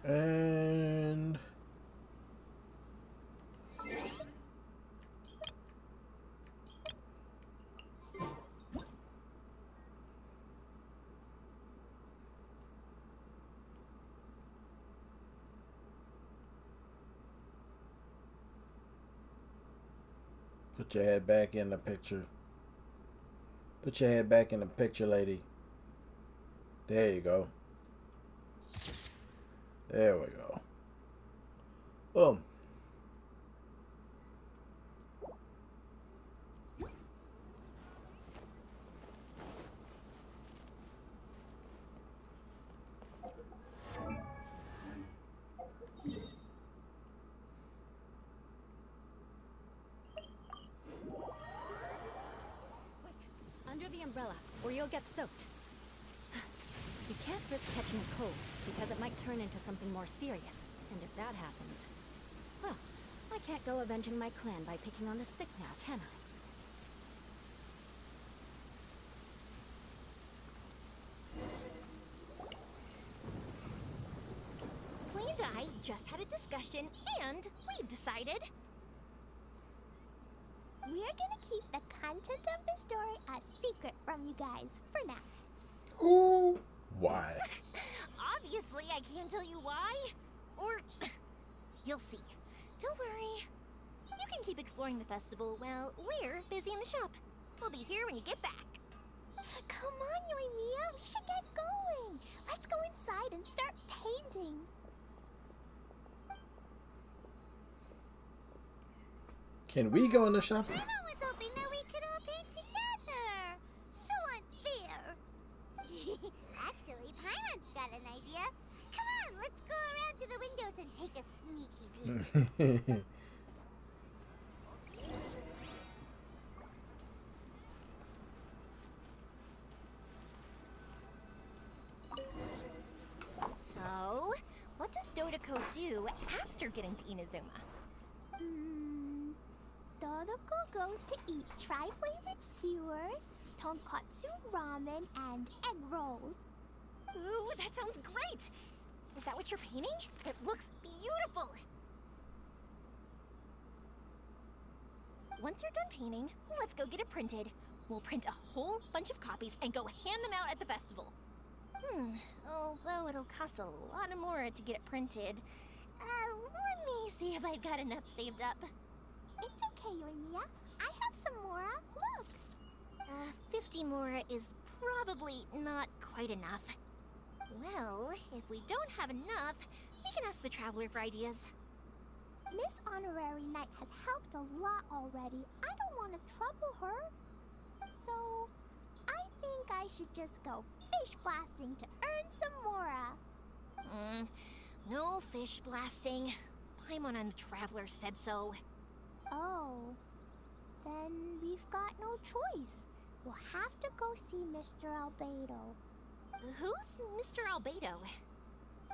And Put your head back in the picture. Put your head back in the picture, lady. There you go. There we go. Boom. Under the umbrella, or you'll get soaked. You can't risk catching a cold, because it might turn into something more serious. And if that happens, well, I can't go avenging my clan by picking on the sick now, can I? Clay and I just had a discussion, and we've decided We're gonna keep the content of the story a secret from you guys for now. Ooh. Why? obviously I can't tell you why. Or you'll see. Don't worry. You can keep exploring the festival while we're busy in the shop. We'll be here when you get back. Come on, Yoimiya, we should get going. Let's go inside and start painting. Can we go in the shop? I was hoping that we could all paint together. So unfair. Actually, Paimon's got an idea. Come on, let's go around to the windows and take a sneaky peek. So, what does Dodoko do after getting to Inazuma? Dodoko goes to eat tri-flavored skewers, tonkatsu ramen, and egg rolls. Ooh, that sounds great! Is that what you're painting? It looks beautiful! Once you're done painting, let's go get it printed. We'll print a whole bunch of copies and go hand them out at the festival. Although it'll cost a lot more to get it printed. Let me see if I've got enough saved up. It's okay, Yoimiya. I have some Mora. Look! 50 Mora is probably not quite enough. Well, if we don't have enough, we can ask the Traveler for ideas. Miss Honorary Knight has helped a lot already. I don't want to trouble her. So, I think I should just go fish blasting to earn some Mora. No fish blasting. Paimon and the Traveler said so. Oh, then we've got no choice. We'll have to go see Mr. Albedo. Who's Mr. Albedo?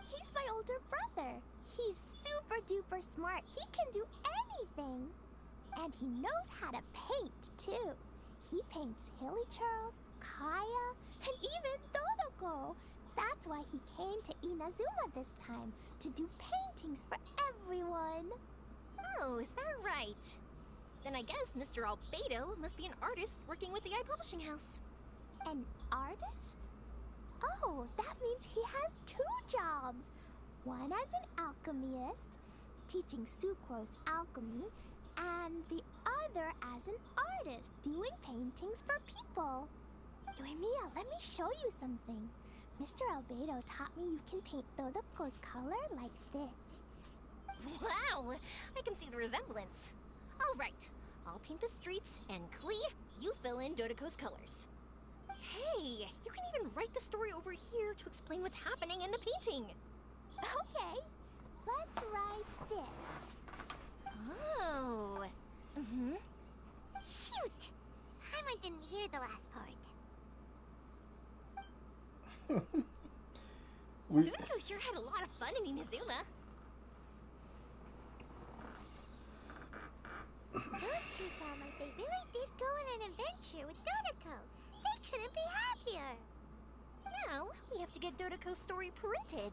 He's my older brother. He's super duper smart. He can do anything. And he knows how to paint, too. He paints Hilly Charles, Kaya, and even Dodoko. That's why he came to Inazuma this time, to do paintings for everyone. Oh, is that right? Then I guess Mr. Albedo must be an artist working with the iPublishing house. An artist? Oh, that means he has 2 jobs. One as an alchemist, teaching Sucrose alchemy, and the other as an artist, doing paintings for people. Yoimiya, let me show you something. Mr. Albedo taught me you can paint Dodoko's color like this. Wow, I can see the resemblance. All right, I'll paint the streets, and Klee, you fill in Dodoko's colors. Hey, you can even write the story over here to explain what's happening in the painting. Okay, let's write this. Oh. Shoot! Paimon didn't hear the last part. Dodoko sure had a lot of fun in Inazuma. Those two sound like they really did go on an adventure with Dodoko. They couldn't be happier. Now, we have to get Dodoko's story printed.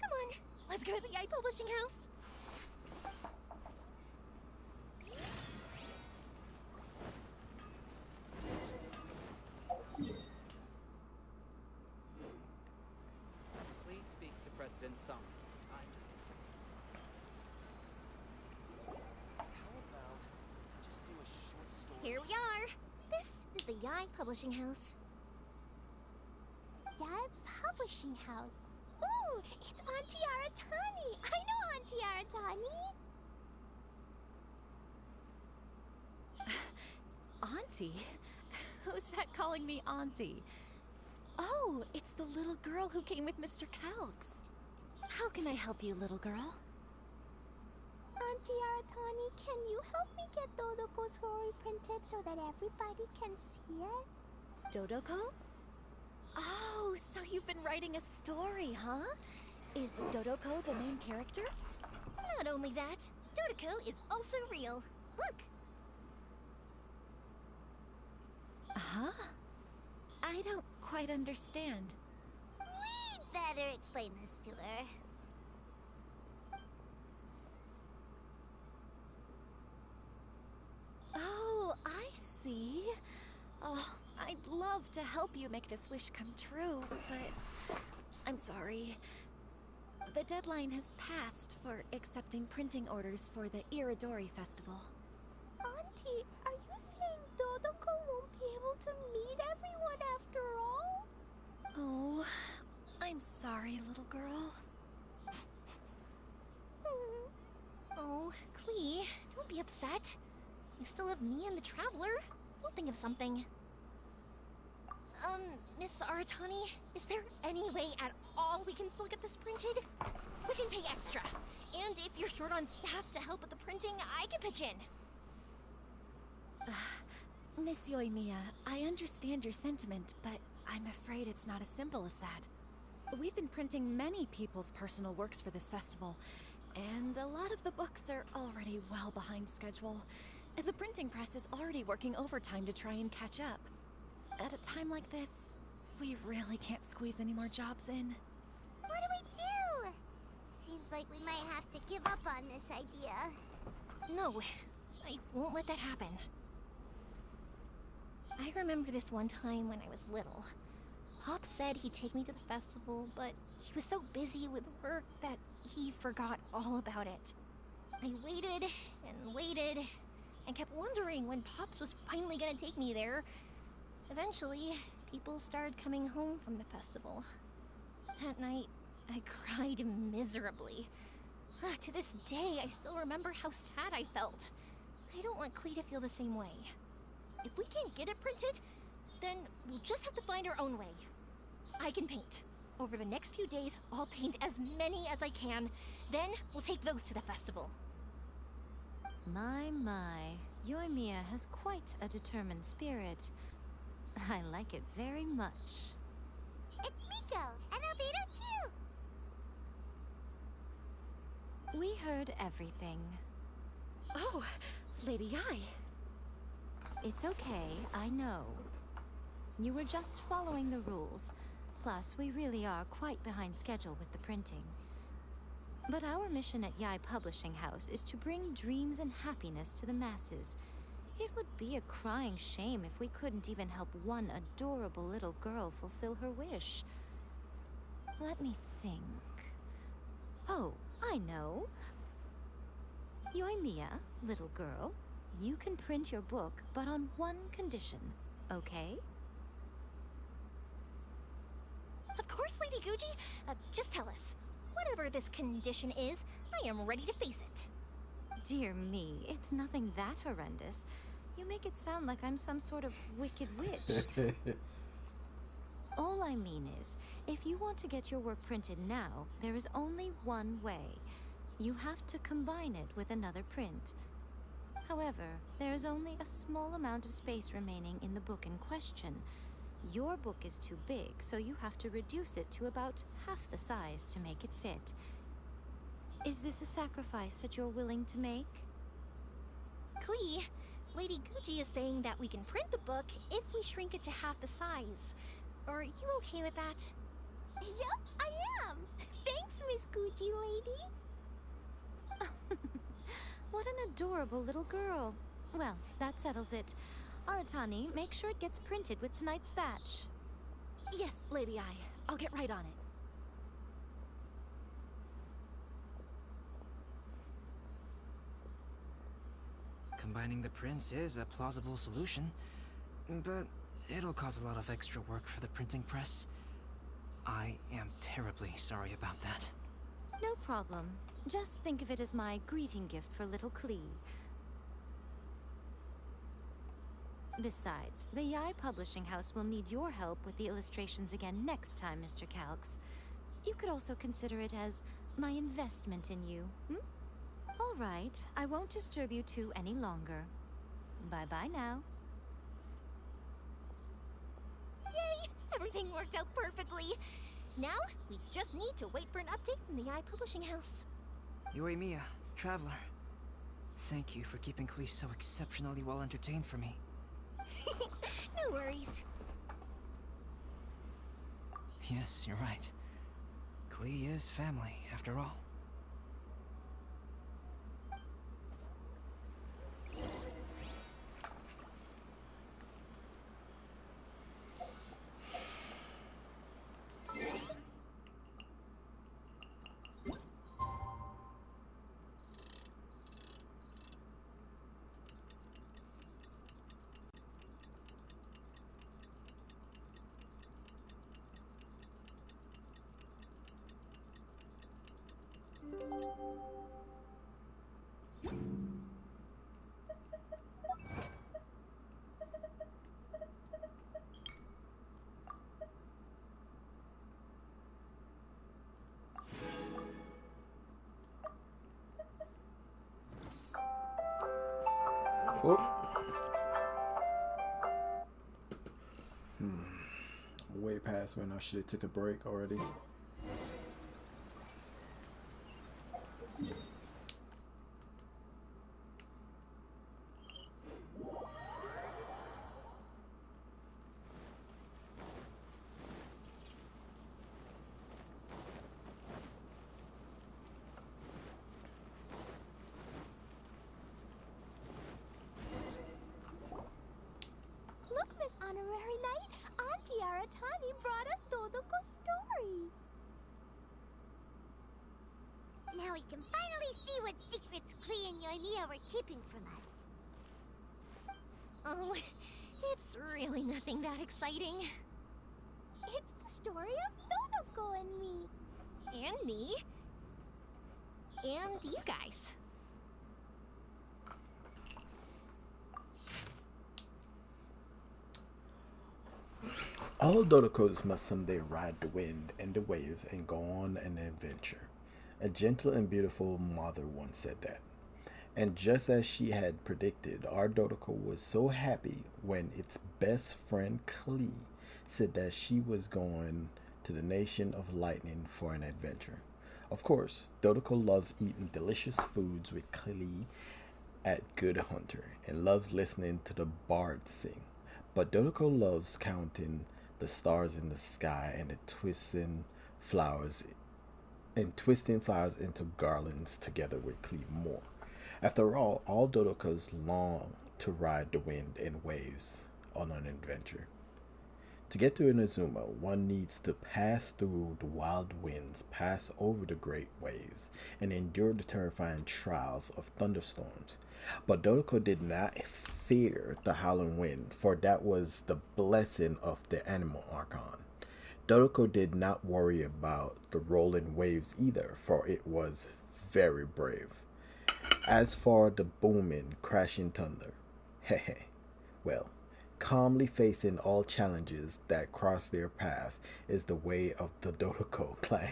Come on, let's go to the iPublishing house. Please speak to President Song. I'm just... How about just do a short Yai Publishing House. Yai Publishing House. Ooh, it's Auntie Aratani. I know Auntie Aratani. Auntie? Who's that calling me Auntie? Oh, it's the little girl who came with Mr. Calx. How can I help you, little girl? Auntie Aratani, can you help me get Dodoko's story printed so that everybody can see it? Dodoko? Oh, so you've been writing a story, huh? Is Dodoko the main character? Not only that, Dodoko is also real. Look! Huh? I don't quite understand. We'd better explain this to her. Oh, I see. Oh, I'd love to help you make this wish come true, but I'm sorry. The deadline has passed for accepting printing orders for the Iridori Festival. Auntie, are you saying Dodoko won't be able to meet everyone after all? Oh, I'm sorry, little girl. Oh, Klee, don't be upset. You still have me and the Traveler. We'll think of something. Miss Aratani, is there any way at all we can still get this printed? We can pay extra. And if you're short on staff to help with the printing, I can pitch in. Miss Yoimiya, I understand your sentiment, but I'm afraid it's not as simple as that. We've been printing many people's personal works for this festival, and a lot of the books are already well behind schedule. The printing press is already working overtime to try and catch up. At a time like this, we really can't squeeze any more jobs in. What do we do? Seems like we might have to give up on this idea. No, I won't let that happen. I remember this one time when I was little. Pop said he'd take me to the festival, but he was so busy with work that he forgot all about it. I waited and waited and kept wondering when Pops was finally gonna take me there. Eventually, people started coming home from the festival. That night, I cried miserably. To this day, I still remember how sad I felt. I don't want Klee to feel the same way. If we can't get it printed, then we'll just have to find our own way. I can paint. Over the next few days, I'll paint as many as I can. Then we'll take those to the festival. My, Yoimiya has quite a determined spirit. I like it very much. It's Miko, and Albedo too! We heard everything. Oh, Lady Yai. It's okay, I know. You were just following the rules. Plus, we really are quite behind schedule with the printing. But our mission at Yai Publishing House is to bring dreams and happiness to the masses. It would be a crying shame if we couldn't even help one adorable little girl fulfill her wish. Let me think. Oh, I know. Yoimiya, little girl, you can print your book, but on one condition, okay? Of course, Lady Guji. Just tell us. Whatever this condition is, I am ready to face it. Dear me, it's nothing that horrendous. You make it sound like I'm some sort of wicked witch. All I mean is, if you want to get your work printed now, there is only one way. You have to combine it with another print. However, there is only a small amount of space remaining in the book in question. Your book is too big, so you have to reduce it to about half the size to make it fit. Is this a sacrifice that you're willing to make? Klee, Lady Guji is saying that we can print the book if we shrink it to half the size. Are you okay with that? Yup, I am! Thanks, Miss Guji lady! What an adorable little girl. Well, that settles it. Aratani, make sure it gets printed with tonight's batch. Yes, Lady Yai. I'll get right on it. Combining the prints is a plausible solution, but It'll cause a lot of extra work for the printing press. I am terribly sorry about that. No problem. Just think of it as my greeting gift for little Klee. Besides, the Yai Publishing House will need your help with the illustrations again next time, Mr. Calx. You could also consider it as my investment in you, All right, I won't disturb you two any longer. Bye-bye now. Yay! Everything worked out perfectly. Now, we just need to wait for an update from the Yai Publishing House. Yoimiya, Traveler. Thank you for keeping Klee so exceptionally well entertained for me. No worries. Yes, you're right. Klee is family, after all. Oh. Way past when I should have took a break already. Look, Miss Honorary Knight, Auntie Aratani brought us Dodoko's story. Now we can finally see what secrets Klee and Yoimiya were keeping from us. Oh, it's really nothing that exciting. It's the story of Dodoko and me. And me. And you guys. All Dodokos must someday ride the wind and the waves and go on an adventure. A gentle and beautiful mother once said that. And just as she had predicted, our Dodoko was so happy when its best friend Klee said that she was going to the Nation of Lightning for an adventure. Of course, Dodoko loves eating delicious foods with Klee at Good Hunter and loves listening to the bards sing. But Dodoko loves counting the stars in the sky and twisting flowers into garlands together with Klee more. After all Dodokos long to ride the wind and waves on an adventure. To get to Inazuma, one needs to pass through the wild winds, pass over the great waves, and endure the terrifying trials of thunderstorms. But Dodoko did not fear the howling wind, for that was the blessing of the animal archon. Dodoko did not worry about the rolling waves either, for it was very brave. As for the booming, crashing thunder, well, calmly facing all challenges that cross their path is the way of the Dodoko clan.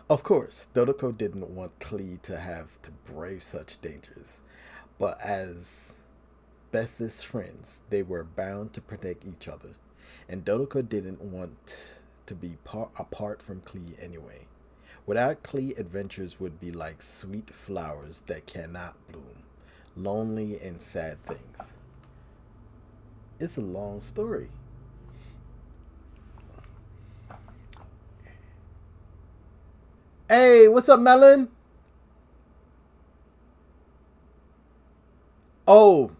Of course, Dodoko didn't want Klee to have to brave such dangers, but as bestest friends, they were bound to protect each other, and Dodoko didn't want to be apart from Klee anyway. Without Klee, adventures would be like sweet flowers that cannot bloom, lonely and sad things. It's a long story. Hey, what's up, Melon? Oh,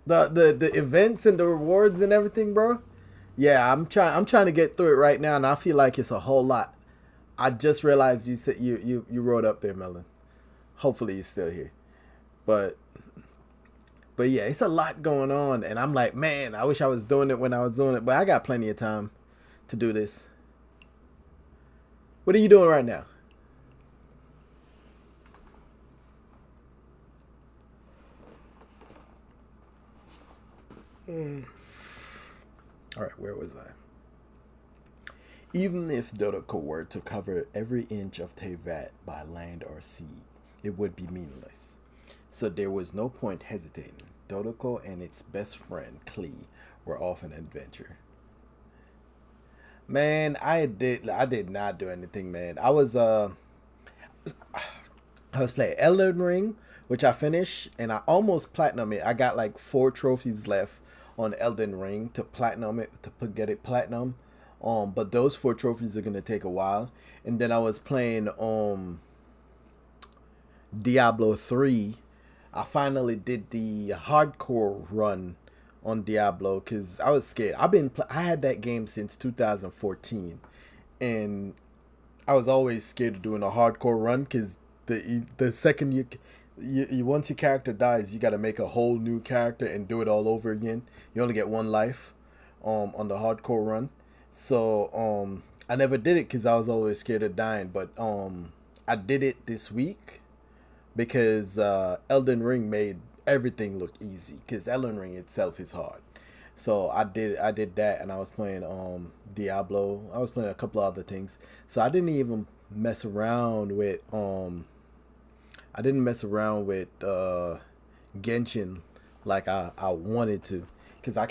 the events and the rewards and everything, bro. Yeah, I'm trying to get through it right now, and I feel like it's a whole lot. I just realized you said you wrote up there, Melon. Hopefully, he's still here, but But yeah, it's a lot going on, and I'm like, man, I wish I was doing it when I was doing it, but I got plenty of time to do this. What are you doing right now? All right, where was I? Even if Dodoko were to cover every inch of Tevat by land or sea, it would be meaningless. So there was no point hesitating. Dodoko and its best friend, Klee, were off an adventure. Man, I did not do anything, man. I was playing Elden Ring, which I finished, and I almost platinum it. I got like 4 trophies left on Elden Ring to platinum it, to get it platinum. But those 4 trophies are gonna take a while. And then I was playing Diablo 3. I finally did the hardcore run on Diablo because I was scared. I had that game since 2014, and I was always scared of doing a hardcore run because the second you once your character dies, you got to make a whole new character and do it all over again. You only get 1 life on the hardcore run. So I never did it because I was always scared of dying. But I did it this week because Elden Ring made everything look easy because Elden Ring itself is hard. So I did that, and I was playing Diablo. I was playing a couple of other things. So I didn't even mess around with Genshin like I wanted to, because I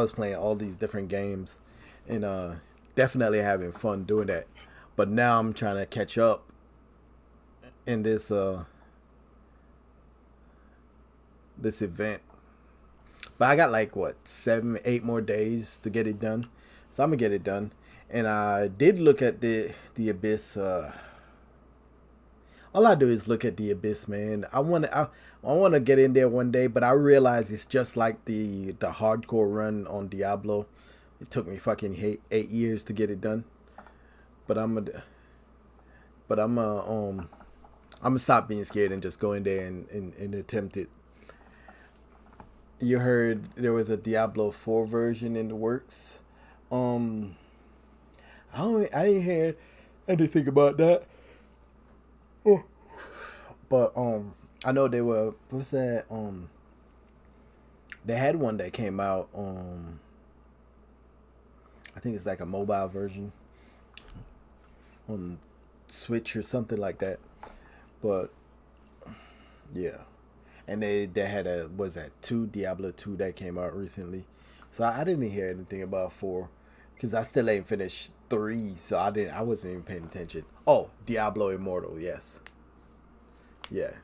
was playing all these different games and definitely having fun doing that. But now I'm trying to catch up in this event. But I got like 7, 8 more days to get it done. So I'm gonna get it done. And I did look at the Abyss. All I do is look at the Abyss, man. I wanna get in there one day, but I realize it's just like the hardcore run on Diablo. It took me fucking 8 years to get it done. But I'm gonna stop being scared and just go in there and attempt it. You heard there was a Diablo 4 version in the works. I didn't hear anything about that. Oh. But I know they were, what's that? They had one that came out I think it's like a mobile version on Switch or something like that. But yeah. And they had Diablo 2 that came out recently. So I didn't hear anything about 4 because I still ain't finished 3, so I wasn't even paying attention. Oh, Diablo Immortal, yes. Yeah.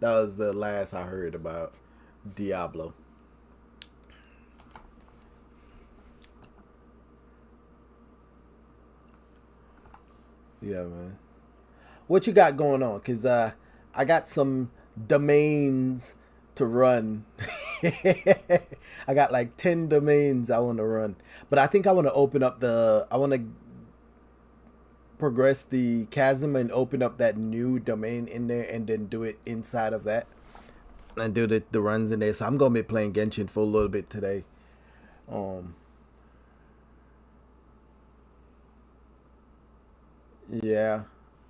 That was the last I heard about Diablo. Yeah, man. What you got going on? Because I got some domains to run. I got like 10 domains I want to run. But I think I want to I want to progress the chasm and open up that new domain in there and then do it inside of that. And do the runs in there. So I'm going to be playing Genshin for a little bit today. Yeah.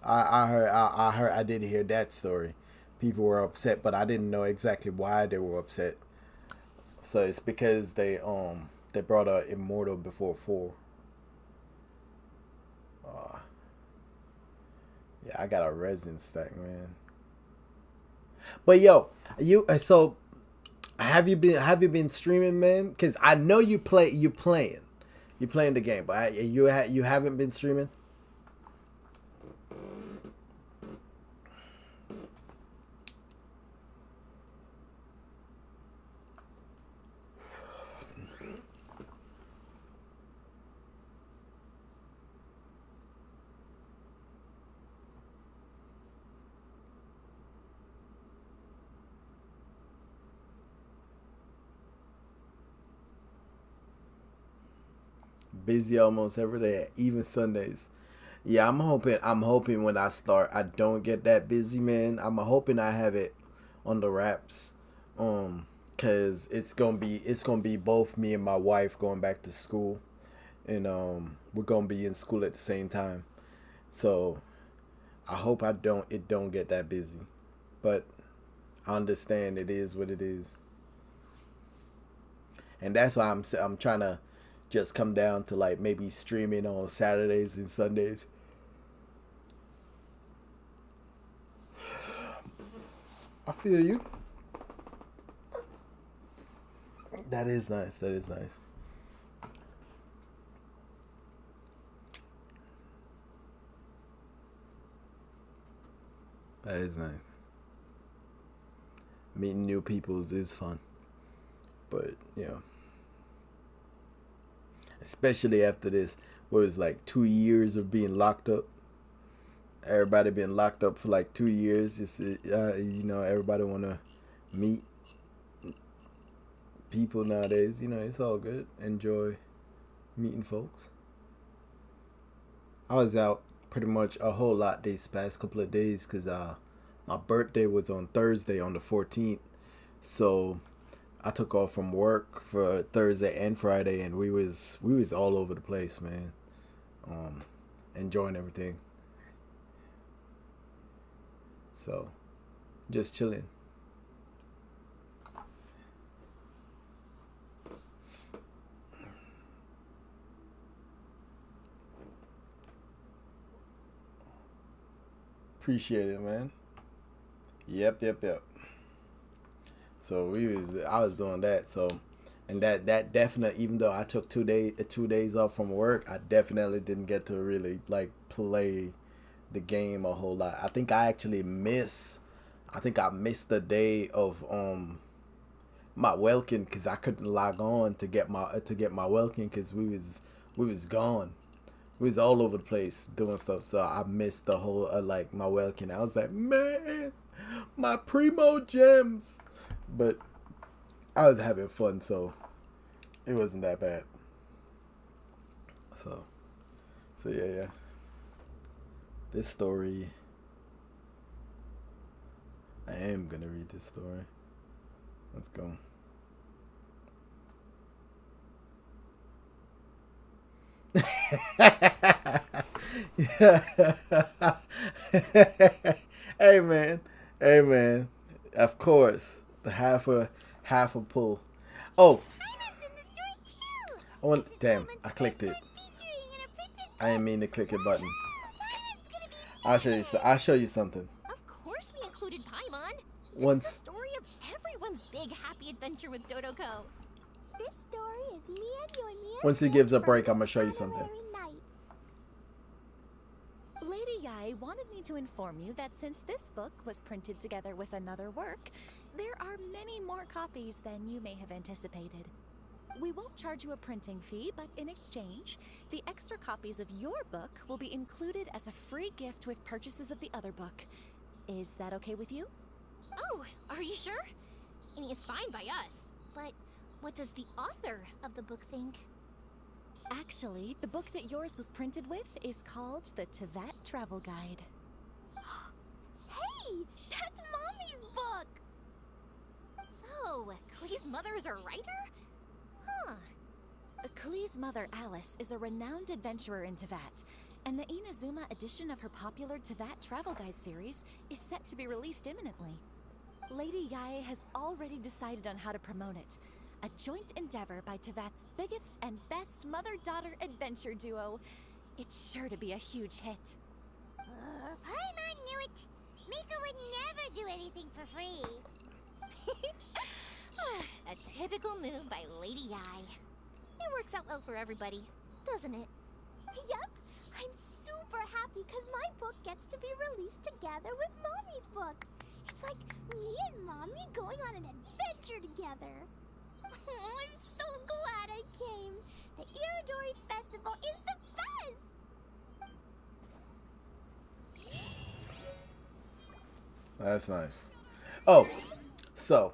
I did hear that story. People were upset, but I didn't know exactly why they were upset. So it's because they brought a Immortal before 4. Yeah, I got a resin stack, man. But yo, so have you been streaming, man? Cause I know you playing the game, but you haven't been streaming. Busy almost every day, even Sundays. Yeah, I'm hoping when I start, I don't get that busy, man. I'm hoping I have it on the wraps Cause it's gonna be both me and my wife going back to school, and we're gonna be in school at the same time. So I hope it don't get that busy, but I understand it is what it is, and that's why I'm trying to just come down to like maybe streaming on Saturdays and Sundays. I feel you. That is nice. That is nice. That is nice. Meeting new peoples is fun. But, you know, especially after this, what was like 2 years of being locked up. Everybody been locked up for like 2 years. Just, you know, everybody want to meet people nowadays. You know, it's all good. Enjoy meeting folks. I was out pretty much a whole lot these past couple of days because my birthday was on Thursday on the 14th. So I took off from work for Thursday and Friday, and we was all over the place, man. Enjoying everything. So just chilling. Appreciate it, man. Yep. So I was doing that. So, and that definitely, even though I took 2 days off from work, I definitely didn't get to really like play the game a whole lot. I think I missed the day of my Welkin because I couldn't log on to get my Welkin because we was gone. We was all over the place doing stuff, so I missed the whole like my Welkin. I was like, man, my primo gems, but I was having fun, so it wasn't that bad. So yeah. This story, I am gonna read this story. Let's go. Hey man. Of course, the half a pull. Oh, damn! I clicked it. I didn't mean to click a button. I'll show you something. Of course we included Paimon. Once. It's the story of everyone's big happy adventure with Dodoko. This story is me and you and me. Once he gives a break, I'm gonna show you something. Lady Yai wanted me to inform you that since this book was printed together with another work, there are many more copies than you may have anticipated. We won't charge you a printing fee, but in exchange, the extra copies of your book will be included as a free gift with purchases of the other book. Is that okay with you? Oh, are you sure? I mean, it's fine by us. But what does the author of the book think? Actually, the book that yours was printed with is called the Tevat Travel Guide. Hey, that's Mommy's book! So, Klee's mother is a writer? Huh. Klee's mother, Alice, is a renowned adventurer in Tevat, and the Inazuma edition of her popular Tevat Travel Guide series is set to be released imminently. Lady Yai has already decided on how to promote it. A joint endeavor by Tevat's biggest and best mother-daughter adventure duo. It's sure to be a huge hit. Paimon knew it. Mika would never do anything for free. A typical move by Lady Yai. It works out well for everybody, doesn't it? Yep. I'm super happy because my book gets to be released together with Mommy's book. It's like me and Mommy going on an adventure together. Oh, I'm so glad I came. The Iridori Festival is the best. That's nice. Oh, so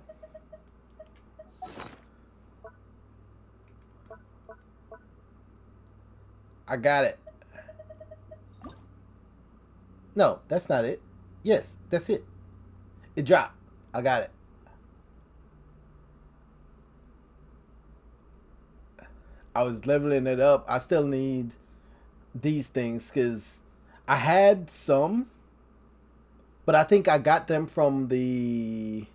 I got it. No, that's not it. Yes, that's it. It dropped. I got it. I was leveling it up. I still need these things because I had some, but I think I got them from the.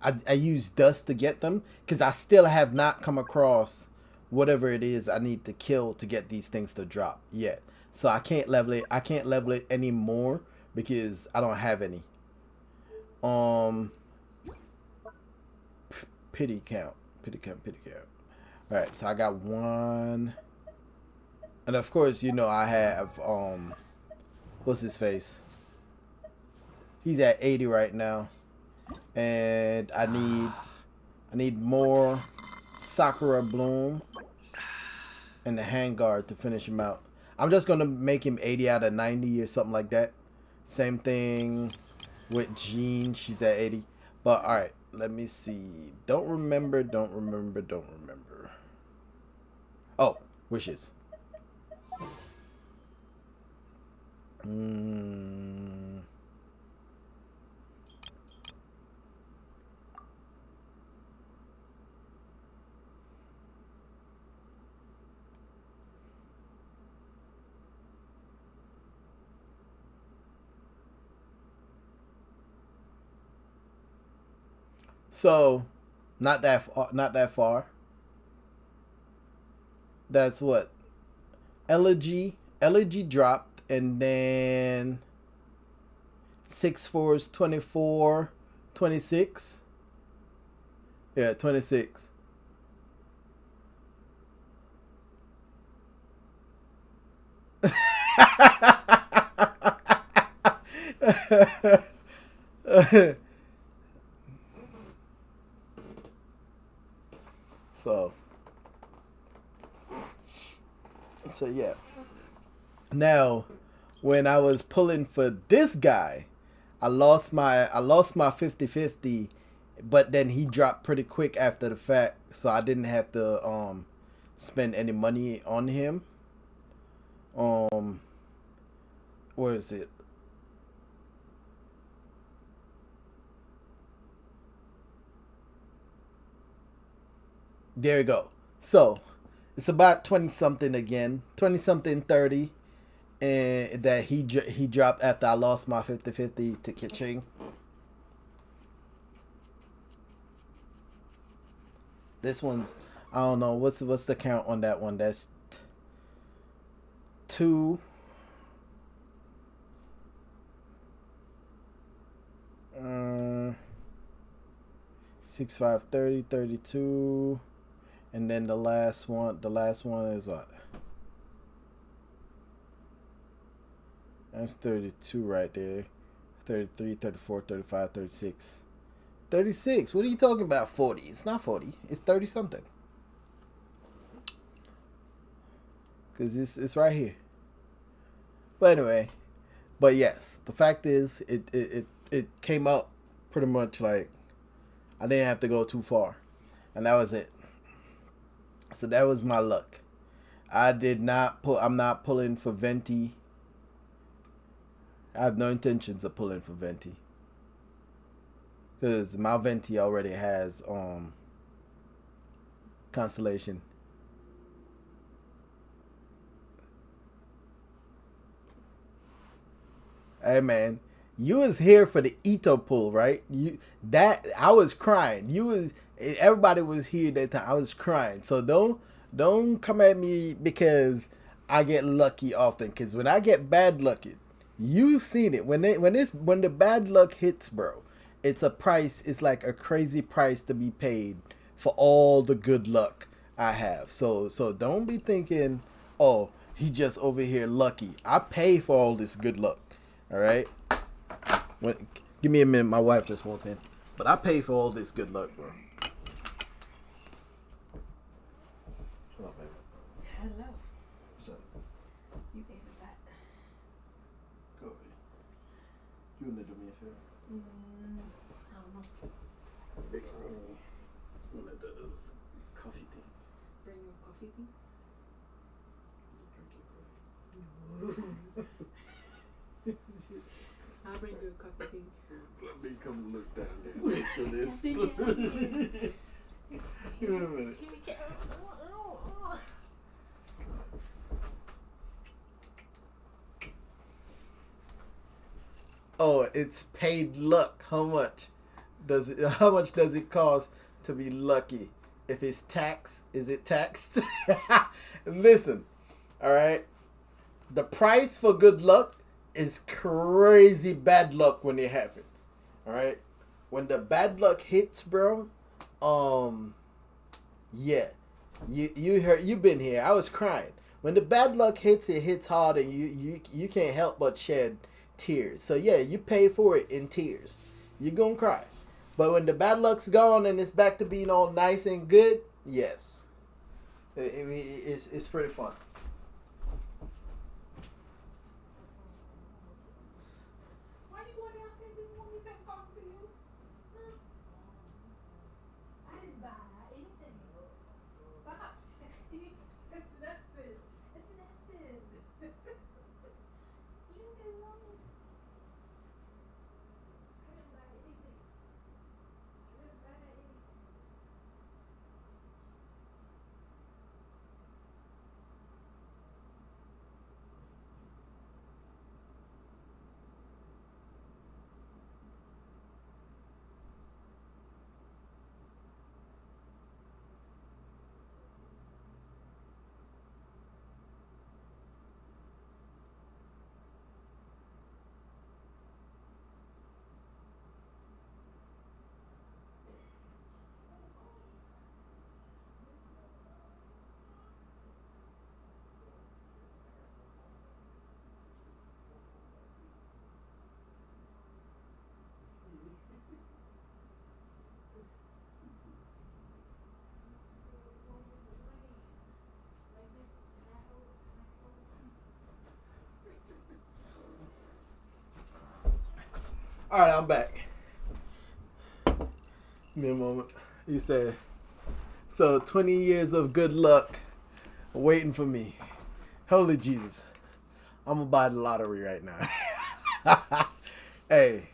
I used dust to get them because I still have not come across whatever it is I need to kill to get these things to drop yet. So I can't level it. I can't level it anymore because I don't have any. Pity count. Alright, so I got one. And of course, you know, I have what's his face? He's at 80 right now. And I need more Sakura Bloom and the handguard to finish him out. I'm just gonna make him 80 out of 90 or something like that. Same thing with Jean, she's at 80. But alright, let me see. Don't remember. Oh, wishes. So, not that far. That's what Elegy dropped, and then 6-4's 24, 26. Yeah, 26. So yeah. Now, when I was pulling for this guy, I lost my 50-50, but then he dropped pretty quick after the fact, so I didn't have to spend any money on him. Where is it? There you go. So it's about 20-something again, 20-something 30, and that he dropped after I lost my 50-50 to Kiching. This one's, I don't know, what's the count on that one? That's 2. 6, 5, 30, 32. And then the last one is what? That's 32 right there. 33, 34, 35, 36. 36? What are you talking about? 40? It's not 40. It's 30 something. Because it's right here. But anyway. But yes, the fact is it came up pretty much like I didn't have to go too far. And that was it. So that was my luck. I'm not pulling for Venti. I have no intentions of pulling for Venti. Because my Venti already has Constellation. Hey man, you was here for the Ito pull, right? I was crying. Everybody was here that time. I was crying. So don't come at me because I get lucky often. Because when I get bad lucky, you've seen it. When the bad luck hits, bro, it's a price. It's like a crazy price to be paid for all the good luck I have. So don't be thinking, oh, he just over here lucky. I pay for all this good luck. All right. Give me a minute. My wife just walked in, but I pay for all this good luck, bro. Hello. What's up? You ate a bat. Go ahead. You want to do me a favor? I don't know. Bring me one of those coffee things. Bring you a coffee thing? I'll bring you a coffee thing. Let me come look down there. Make sure this. Give me a minute. Oh, it's paid luck. How much does it? How much does it cost to be lucky? If it's taxed, is it taxed? Listen, all right. The price for good luck is crazy bad luck when it happens. All right. When the bad luck hits, bro. Yeah, you heard, you've been here. I was crying when the bad luck hits. It hits hard, and you can't help but shed tears. So yeah, you pay for it in tears. You're gonna cry. But when the bad luck's gone and it's back to being all nice and good, yes, it's pretty fun. Why you going downstairs? Didn't you want me to take coffee to you? Huh? I didn't buy anything. Stop. It's nothing. It's nothing. You didn't want me. I didn't buy anything. I didn't buy anything. All right, I'm back. Give me a moment. You said, so 20 years of good luck waiting for me. Holy Jesus. I'm going to buy the lottery right now. Hey,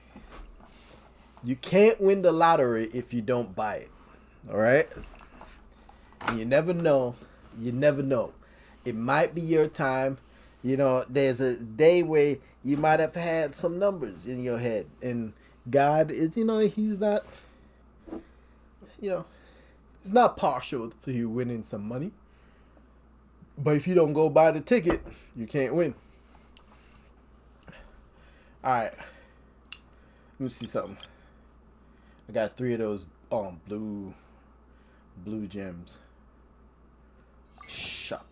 you can't win the lottery if you don't buy it. All right? And you never know. You never know. It might be your time. You know, there's a day where you might have had some numbers in your head. And God is, you know, he's not, you know, he's not partial to you winning some money. But if you don't go buy the ticket, you can't win. All right. Let me see something. I got 3 of those blue gems. Shop.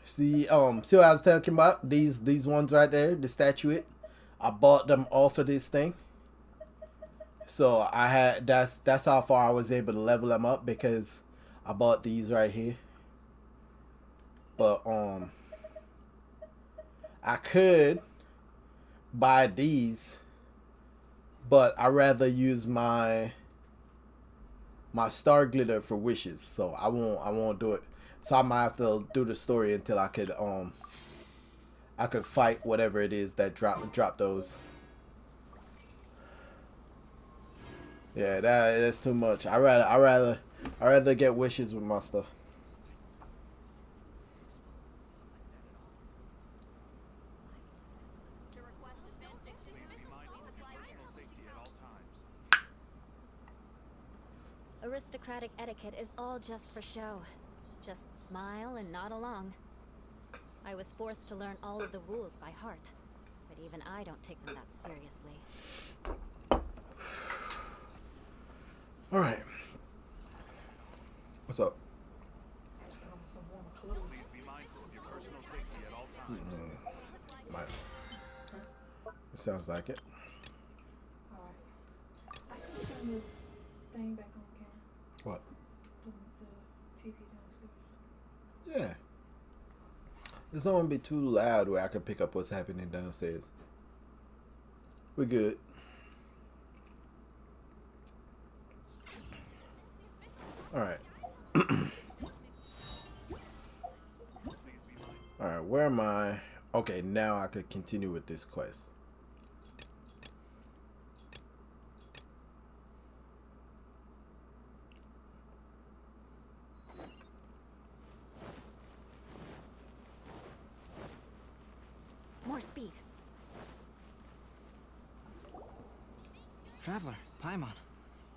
See what I was talking about? These ones right there, the statuette. I bought them off of this thing. So I had that's how far I was able to level them up, because I bought these right here. But I could buy these, but I rather use my star glitter for wishes. So I won't do it. So I might have to do the story until I could fight whatever it is that drop those. Yeah, that's too much. I rather get wishes with my stuff. Aristocratic etiquette is all just for show. Just smile and nod along. I was forced to learn all of the rules by heart, but even I don't take them that seriously. All right. What's up? Please be mindful of your personal safety at all times. It sounds like it. Alright. I can turn the thing back on, can I? What? The TV downstairs. Yeah. Just don't want to be too loud where I can pick up what's happening downstairs. We're good. Alright. Alright, where am I? Okay, now I could continue with this quest. more speed. Traveler, Paimon,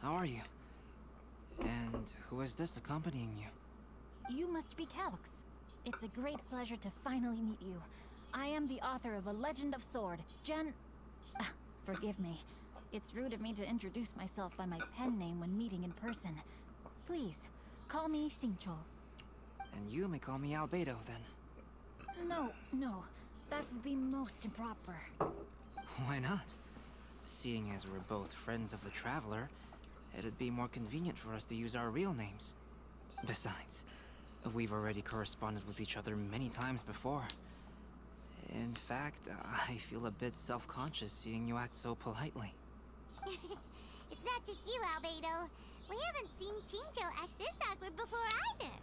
how are you? And who is this accompanying you? You must be Calx. It's a great pleasure to finally meet you. I am the author of A Legend of Sword, Forgive me. It's rude of me to introduce myself by my pen name when meeting in person. Please, call me Xingqiu. And you may call me Albedo, then. No. That would be most improper. Why not? Seeing as we're both friends of the Traveler, it'd be more convenient for us to use our real names. Besides, we've already corresponded with each other many times before. In fact, I feel a bit self-conscious seeing you act so politely. It's not just you, Albedo. We haven't seen Xingqiu act this awkward before either.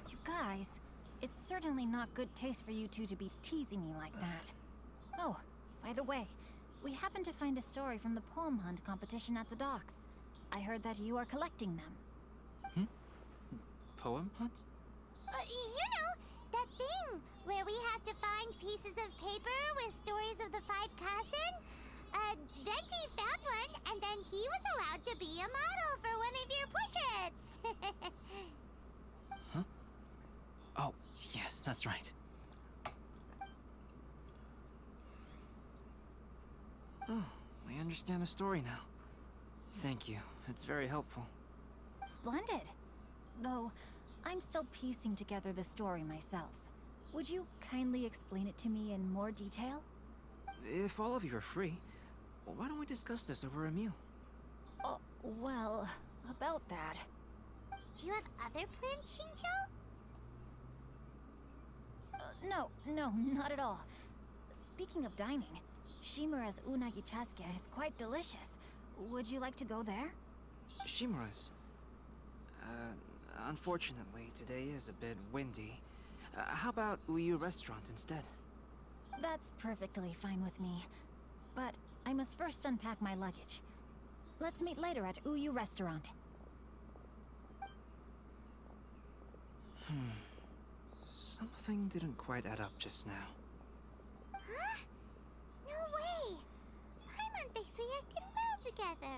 You guys, it's certainly not good taste for you two to be teasing me like that. Oh, by the way, we happened to find a story from the poem hunt competition at the docks. I heard that you are collecting them. Poem hunt? You know, that thing where we have to find pieces of paper with stories of the 5 Kasen? Venti found one, and then he was allowed to be a model for one of your portraits. Huh? Oh, yes, that's right. Oh, I understand the story now. Thank you. It's very helpful. Splendid. Though, I'm still piecing together the story myself. Would you kindly explain it to me in more detail? If all of you are free, why don't we discuss this over a meal? Oh, well, about that. Do you have other plans, Xingqiu? No, not at all. Speaking of dining, Shimura's unagi chasuke is quite delicious. Would you like to go there? Shimura's? Unfortunately, today is a bit windy. How about Uyu Restaurant instead? That's perfectly fine with me. But I must first unpack my luggage. Let's meet later at Uyu Restaurant. Something didn't quite add up just now. Huh? No way! Paimon thinks we acted well together.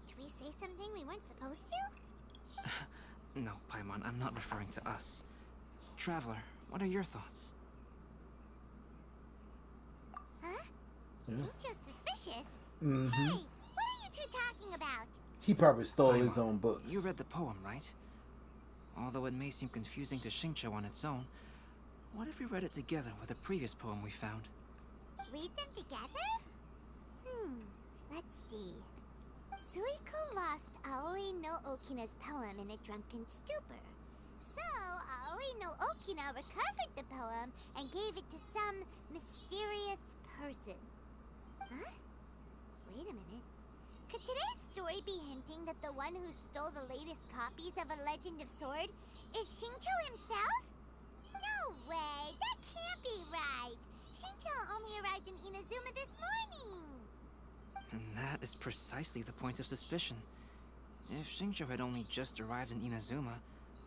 Did we say something we weren't supposed to? No, Paimon, I'm not referring to us. Traveler, what are your thoughts? Huh? Xingqiu's suspicious? Mm-hmm. Hey, what are you two talking about? He probably stole Paimon, his own books. You read the poem, right? Although it may seem confusing to Xingqiu on its own, what if we read it together with a previous poem we found? Read them together? Let's see. Suiko lost Aoi no Okina's poem in a drunken stupor. So, Aoi no Okina recovered the poem and gave it to some mysterious person. Huh? Wait a minute. Could today's story be hinting that the one who stole the latest copies of A Legend of Sword is Xingqiu himself? No way! That can't be right! Xingqiu only arrived in Inazuma this morning! And that is precisely the point of suspicion. If Xingqiu had only just arrived in Inazuma,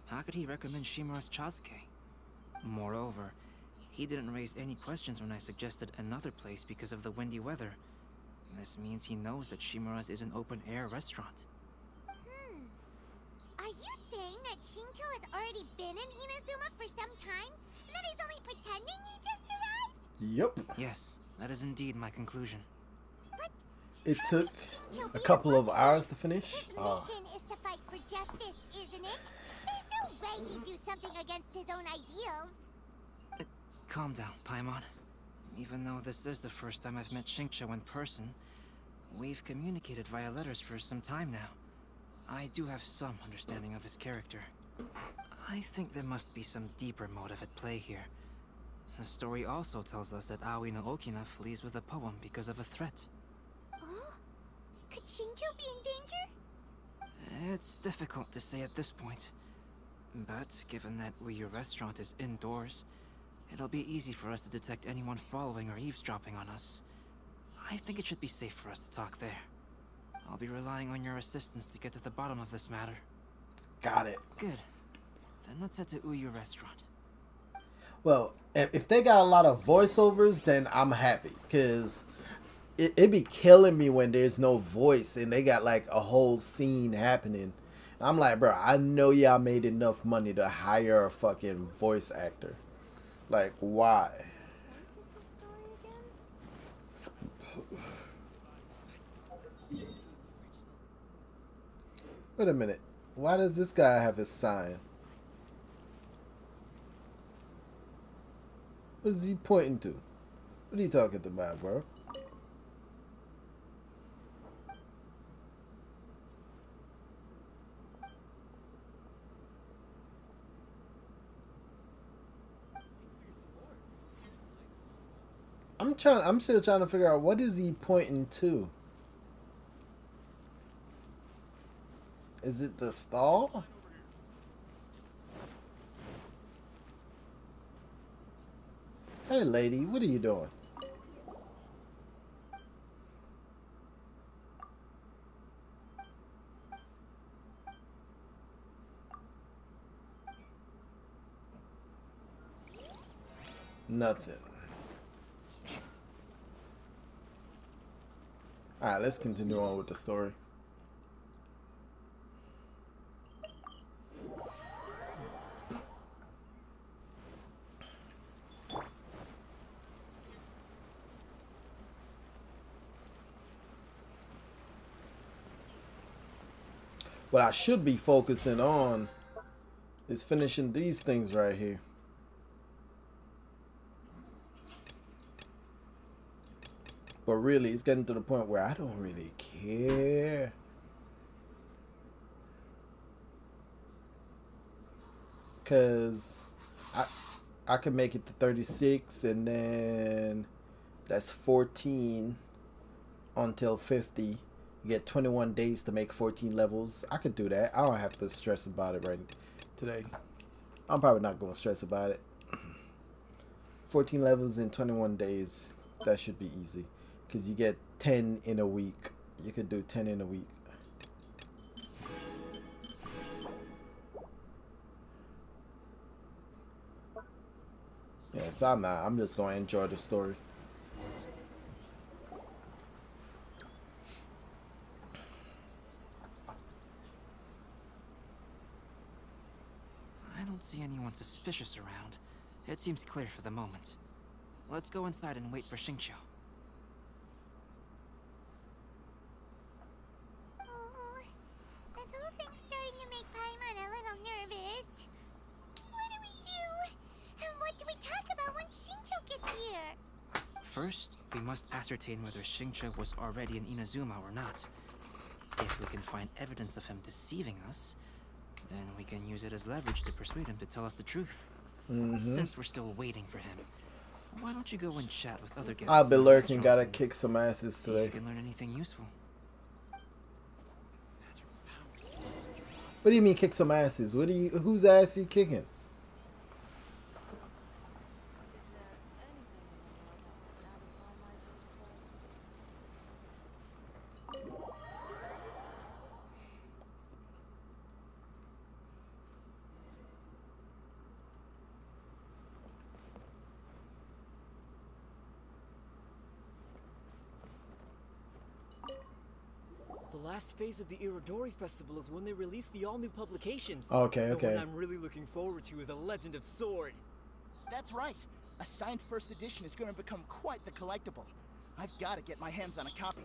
how could he recommend Shimura's chasuke? Moreover, he didn't raise any questions when I suggested another place because of the windy weather. This means he knows that Shimura's is an open-air restaurant. Are you saying that Xingqiu has already been in Inazuma for some time? And that he's only pretending he just arrived? Yep. Yes, that is indeed my conclusion. It took a couple of hours to finish. His mission is to fight for justice, isn't it? There's no way he'd do something against his own ideals. Calm down, Paimon. Even though this is the first time I've met Xingqiu in person, we've communicated via letters for some time now. I do have some understanding of his character. I think there must be some deeper motive at play here. The story also tells us that Aoi no Okina flees with a poem because of a threat. Oh? Could Xingqiu be in danger? It's difficult to say at this point. But given that Uyu Restaurant is indoors, it'll be easy for us to detect anyone following or eavesdropping on us. I think it should be safe for us to talk there. I'll be relying on your assistance to get to the bottom of this matter. Got it. Good. Then let's head to Uyu Restaurant. Well, if they got a lot of voiceovers, then I'm happy because it be killing me when there's no voice and they got like a whole scene happening. I'm like, bro, I know y'all made enough money to hire a fucking voice actor. Like, why? Wait a minute. Why does this guy have his sign? What is he pointing to? What are you talking about, bro? I'm still trying to figure out what is he pointing to. Is it the stall? Hey lady, what are you doing? Nothing. Alright, let's continue on with the story. What I should be focusing on is finishing these things right here. But really, it's getting to the point where I don't really care. Because I can make it to 36 and then that's 14 until 50. You get 21 days to make 14 levels. I could do that. I don't have to stress about it right today. I'm probably not going to stress about it. 14 levels in 21 days. That should be easy. Because you get 10 in a week. You could do 10 in a week. Yeah, so I'm just going to enjoy the story. I don't see anyone suspicious around. It seems clear for the moment. Let's go inside and wait for Xingqiu. Oh, this whole thing's starting to make Paimon a little nervous. What do we do? And what do we talk about when Xingqiu gets here? First, we must ascertain whether Xingqiu was already in Inazuma or not. If we can find evidence of him deceiving us, then we can use it as leverage to persuade him to tell us the truth. Since we're still waiting for him, why don't you go and chat with other guests? I'll be lurking, gotta kick some asses today. You can learn anything useful. What do you mean kick some asses? Whose ass you kicking? The last phase of the Irodori Festival is when they release the all-new publications. Okay, The okay. one I'm really looking forward to is A Legend of Sword. That's right. A signed first edition is going to become quite the collectible. I've got to get my hands on a copy.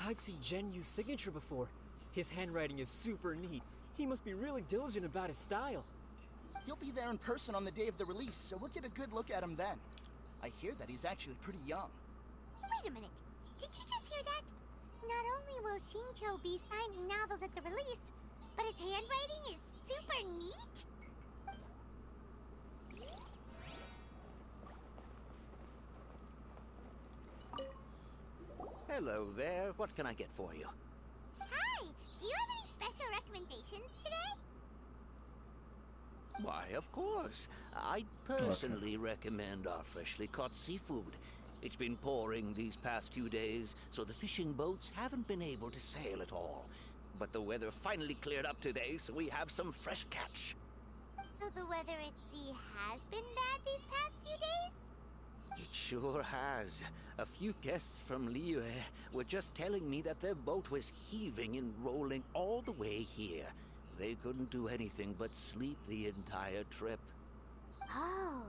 I've seen Gen Yu's signature before. His handwriting is super neat. He must be really diligent about his style. He'll be there in person on the day of the release, so we'll get a good look at him then. I hear that he's actually pretty young. Wait a minute. Did you just hear that? Not only will Xingqiu be signing novels at the release, but his handwriting is super neat? Hello there. What can I get for you? Hi! Do you have any special recommendations today? Why, of course. I'd personally recommend our freshly caught seafood. It's been pouring these past few days, so the fishing boats haven't been able to sail at all. But the weather finally cleared up today, so we have some fresh catch. So the weather at sea has been bad these past few days? It sure has. A few guests from Liyue were just telling me that their boat was heaving and rolling all the way here. They couldn't do anything but sleep the entire trip. Oh,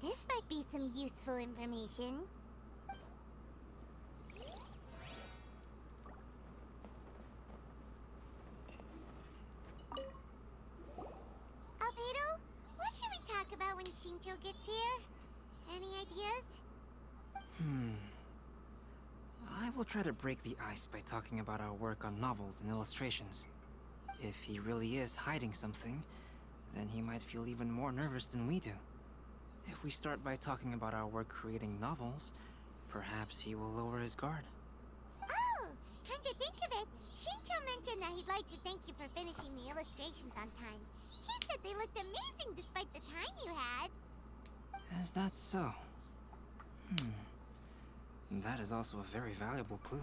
this might be some useful information. Albedo, what should we talk about when Shincho gets here? Any ideas? I will try to break the ice by talking about our work on novels and illustrations. If he really is hiding something, then he might feel even more nervous than we do. If we start by talking about our work creating novels, perhaps he will lower his guard. Oh, come to think of it, Shincho mentioned that he'd like to thank you for finishing the illustrations on time. He said they looked amazing despite the time you had. Is that so? That is also a very valuable clue.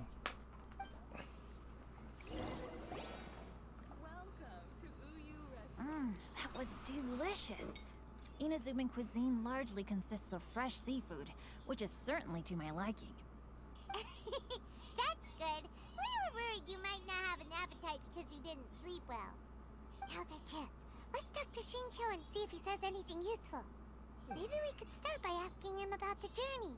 That was delicious. Inazuman cuisine largely consists of fresh seafood, which is certainly to my liking. That's good. We were worried you might not have an appetite because you didn't sleep well. Now's our chance. Let's talk to Shincho and see if he says anything useful. Maybe we could start by asking him about the journey.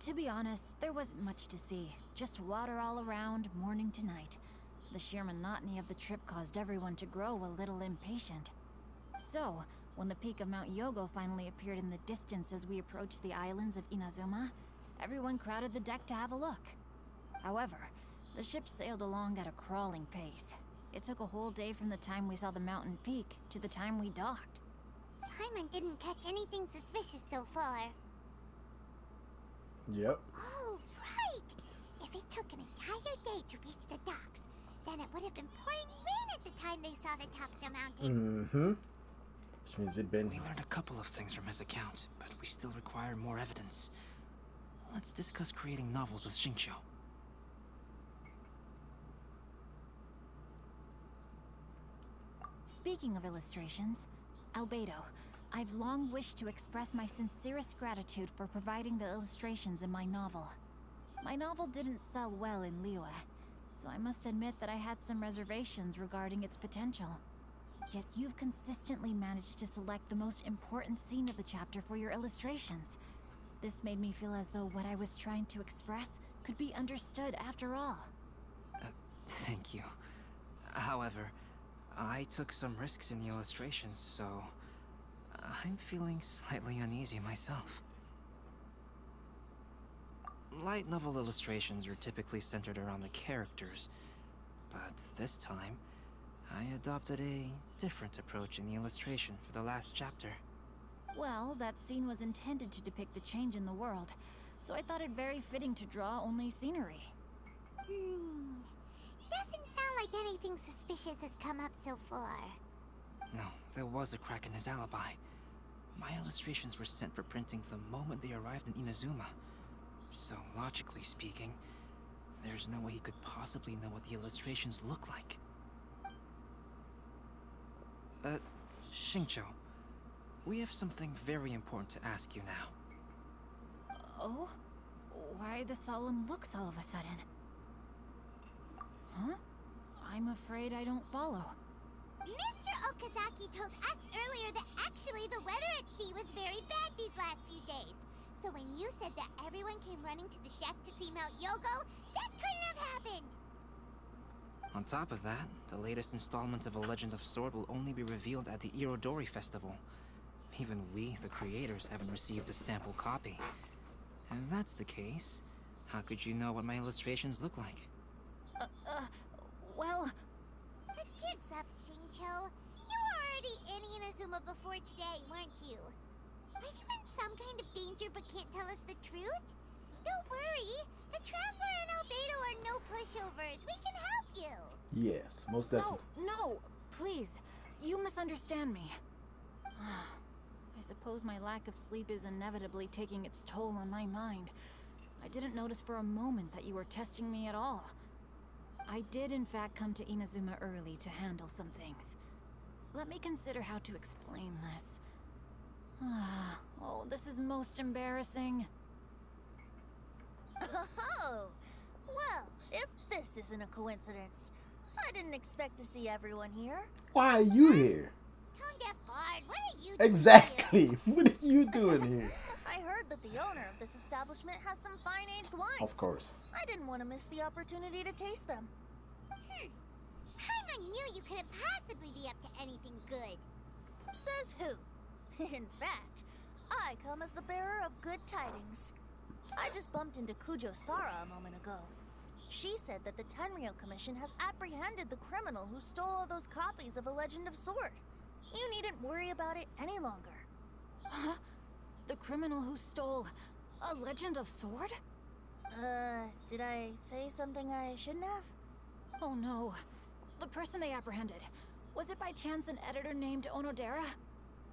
To be honest, there wasn't much to see. Just water all around, morning to night. The sheer monotony of the trip caused everyone to grow a little impatient. So, when the peak of Mount Yogo finally appeared in the distance as we approached the islands of Inazuma, everyone crowded the deck to have a look. However, the ship sailed along at a crawling pace. It took a whole day from the time we saw the mountain peak to the time we docked. Paimon didn't catch anything suspicious so far. Yep. Oh, right! If it took an entire day to reach the docks, then it would have been pouring rain at the time they saw the top of the mountain. Which means it'd been... We learned a couple of things from his account, but we still require more evidence. Let's discuss creating novels with Shincho. Speaking of illustrations, Albedo, I've long wished to express my sincerest gratitude for providing the illustrations in my novel. My novel didn't sell well in Liyue, so I must admit that I had some reservations regarding its potential. Yet you've consistently managed to select the most important scene of the chapter for your illustrations. This made me feel as though what I was trying to express could be understood after all. Thank you. However, I took some risks in the illustrations, so I'm feeling slightly uneasy myself. Light novel illustrations are typically centered around the characters, but this time, I adopted a different approach in the illustration for the last chapter. Well, that scene was intended to depict the change in the world, so I thought it very fitting to draw only scenery. Doesn't sound like anything suspicious has come up so far. No, there was a crack in his alibi. My illustrations were sent for printing the moment they arrived in Inazuma. So, logically speaking, there's no way he could possibly know what the illustrations look like. Shincho, we have something very important to ask you now. Oh? Why the solemn looks all of a sudden? Huh? I'm afraid I don't follow. Mr. Okazaki told us earlier that actually the weather at sea was very bad these last few days. So when you said that everyone came running to the deck to see Mount Yogo, that couldn't have happened! On top of that, the latest installment of A Legend of Sword will only be revealed at the Irodori Festival. Even we, the creators, haven't received a sample copy. And if that's the case, how could you know what my illustrations look like? Well... The jig's up, Shincho. You were already in Inazuma before today, weren't you? Are you in some kind of danger but can't tell us the truth? Don't worry. The Traveler and Albedo are no pushovers. We can help you. Yes, most definitely. No, please. You misunderstand me. I suppose my lack of sleep is inevitably taking its toll on my mind. I didn't notice for a moment that you were testing me at all. I did in fact come to Inazuma early to handle some things. Let me consider how to explain this. Oh, this is most embarrassing. Oh, well, if this isn't a coincidence, I didn't expect to see everyone here. Why are you here? Tone deaf bard, what are you Exactly. What are you doing here? I heard that the owner of this establishment has some fine-aged wines. Of course. I didn't want to miss the opportunity to taste them. Paimon knew you couldn't possibly be up to anything good. Says who? In fact, I come as the bearer of good tidings. I just bumped into Kujo Sara a moment ago. She said that the Tenryou Commission has apprehended the criminal who stole all those copies of A Legend of Sword. You needn't worry about it any longer. Huh? The criminal who stole A Legend of Sword? Did I say something I shouldn't have? Oh no. The person they apprehended, was it by chance an editor named Onodera?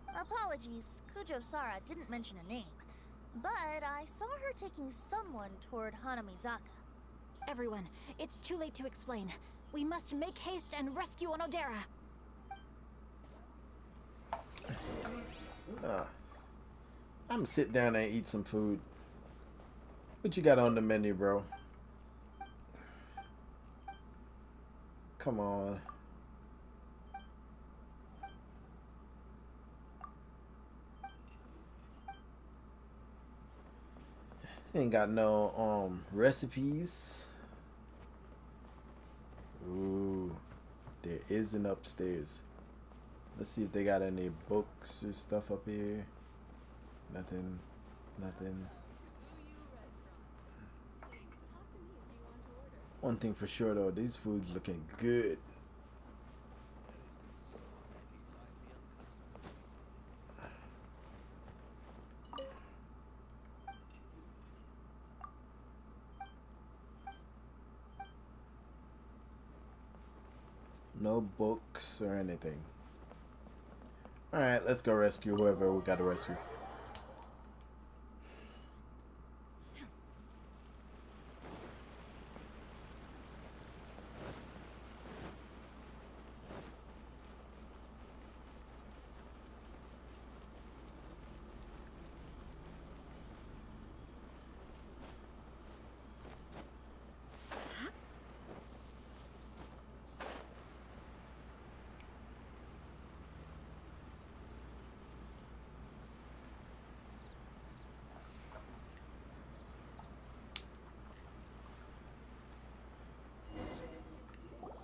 Apologies, Kujo Sara didn't mention a name. But I saw her taking someone toward Hanamizaka. Everyone, it's too late to explain. We must make haste and rescue Onodera. I'm gonna sit down and eat some food. What you got on the menu, bro? Come on. Ain't got no recipes. Ooh, there is an upstairs. Let's see if they got any books or stuff up here. Nothing. Nothing. One thing for sure though, these foods looking good. No books or anything. Alright, let's go rescue whoever we gotta rescue.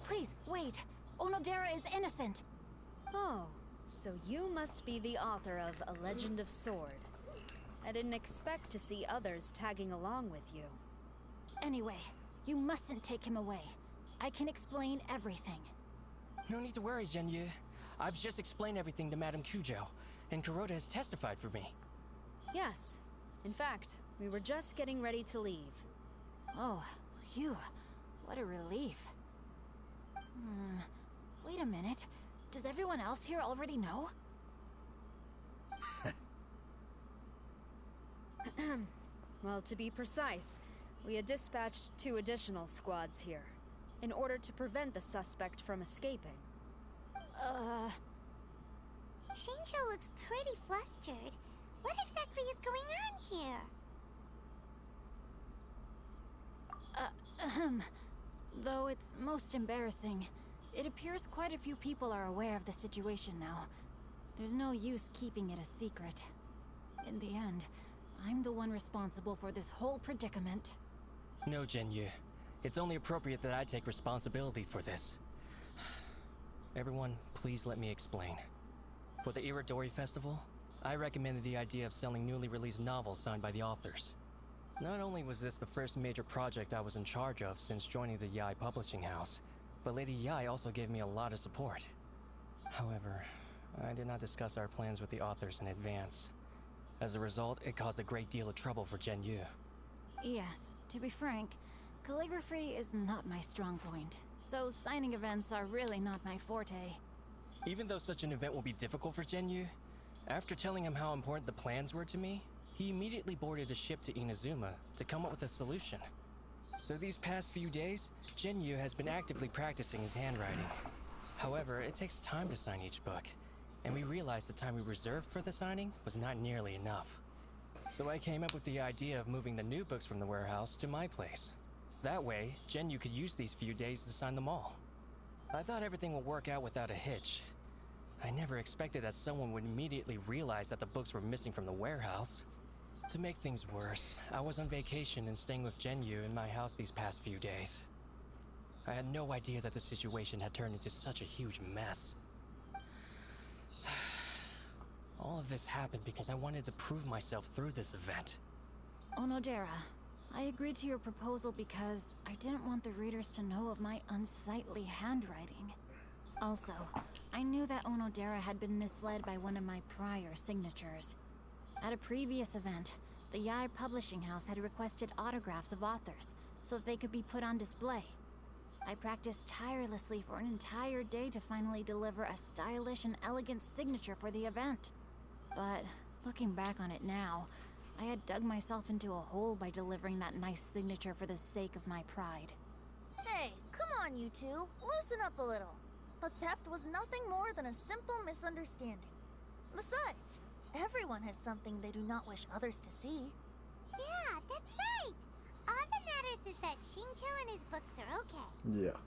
Please, wait. Onodera is innocent. Oh, so you must be the author of A Legend of Sword. I didn't expect to see others tagging along with you. Anyway, you mustn't take him away. I can explain everything. No need to worry, Genyu. I've just explained everything to Madame Kujo, and Kuroda has testified for me. Yes. In fact, we were just getting ready to leave. Oh, phew. What a relief. Wait a minute. Does everyone else here already know? Well, to be precise, we had dispatched 2 additional squads here, in order to prevent the suspect from escaping. Shinjo looks pretty flustered. What exactly is going on here? Though it's most embarrassing, it appears quite a few people are aware of the situation now. There's no use keeping it a secret. In the end, I'm the one responsible for this whole predicament. No, Genyu. It's only appropriate that I take responsibility for this. Everyone, please let me explain. For the Iridori Festival, I recommended the idea of selling newly released novels signed by the authors. Not only was this the first major project I was in charge of since joining the Yae publishing house, but Lady Yae also gave me a lot of support. However, I did not discuss our plans with the authors in advance. As a result, it caused a great deal of trouble for Genyu. Yes, to be frank, calligraphy is not my strong point, so signing events are really not my forte. Even though such an event will be difficult for Genyu, After telling him how important the plans were to me, he immediately boarded a ship to Inazuma to come up with a solution. So these past few days, Genyu has been actively practicing his handwriting. However, it takes time to sign each book, and we realized the time we reserved for the signing was not nearly enough. So I came up with the idea of moving the new books from the warehouse to my place. That way, Genyu could use these few days to sign them all. I thought everything would work out without a hitch. I never expected that someone would immediately realize that the books were missing from the warehouse. To make things worse, I was on vacation and staying with Genyu in my house these past few days. I had no idea that the situation had turned into such a huge mess. All of this happened because I wanted to prove myself through this event. Onodera, I agreed to your proposal because I didn't want the readers to know of my unsightly handwriting. Also, I knew that Onodera had been misled by one of my prior signatures. At a previous event, the Yai Publishing House had requested autographs of authors so that they could be put on display. I practiced tirelessly for an entire day to finally deliver a stylish and elegant signature for the event. But looking back on it now, I had dug myself into a hole by delivering that nice signature for the sake of my pride. Hey, come on, you two. Loosen up a little. The theft was nothing more than a simple misunderstanding. Besides, everyone has something they do not wish others to see. Yeah, that's right. All that matters is that Shincho and his books are okay. Yeah.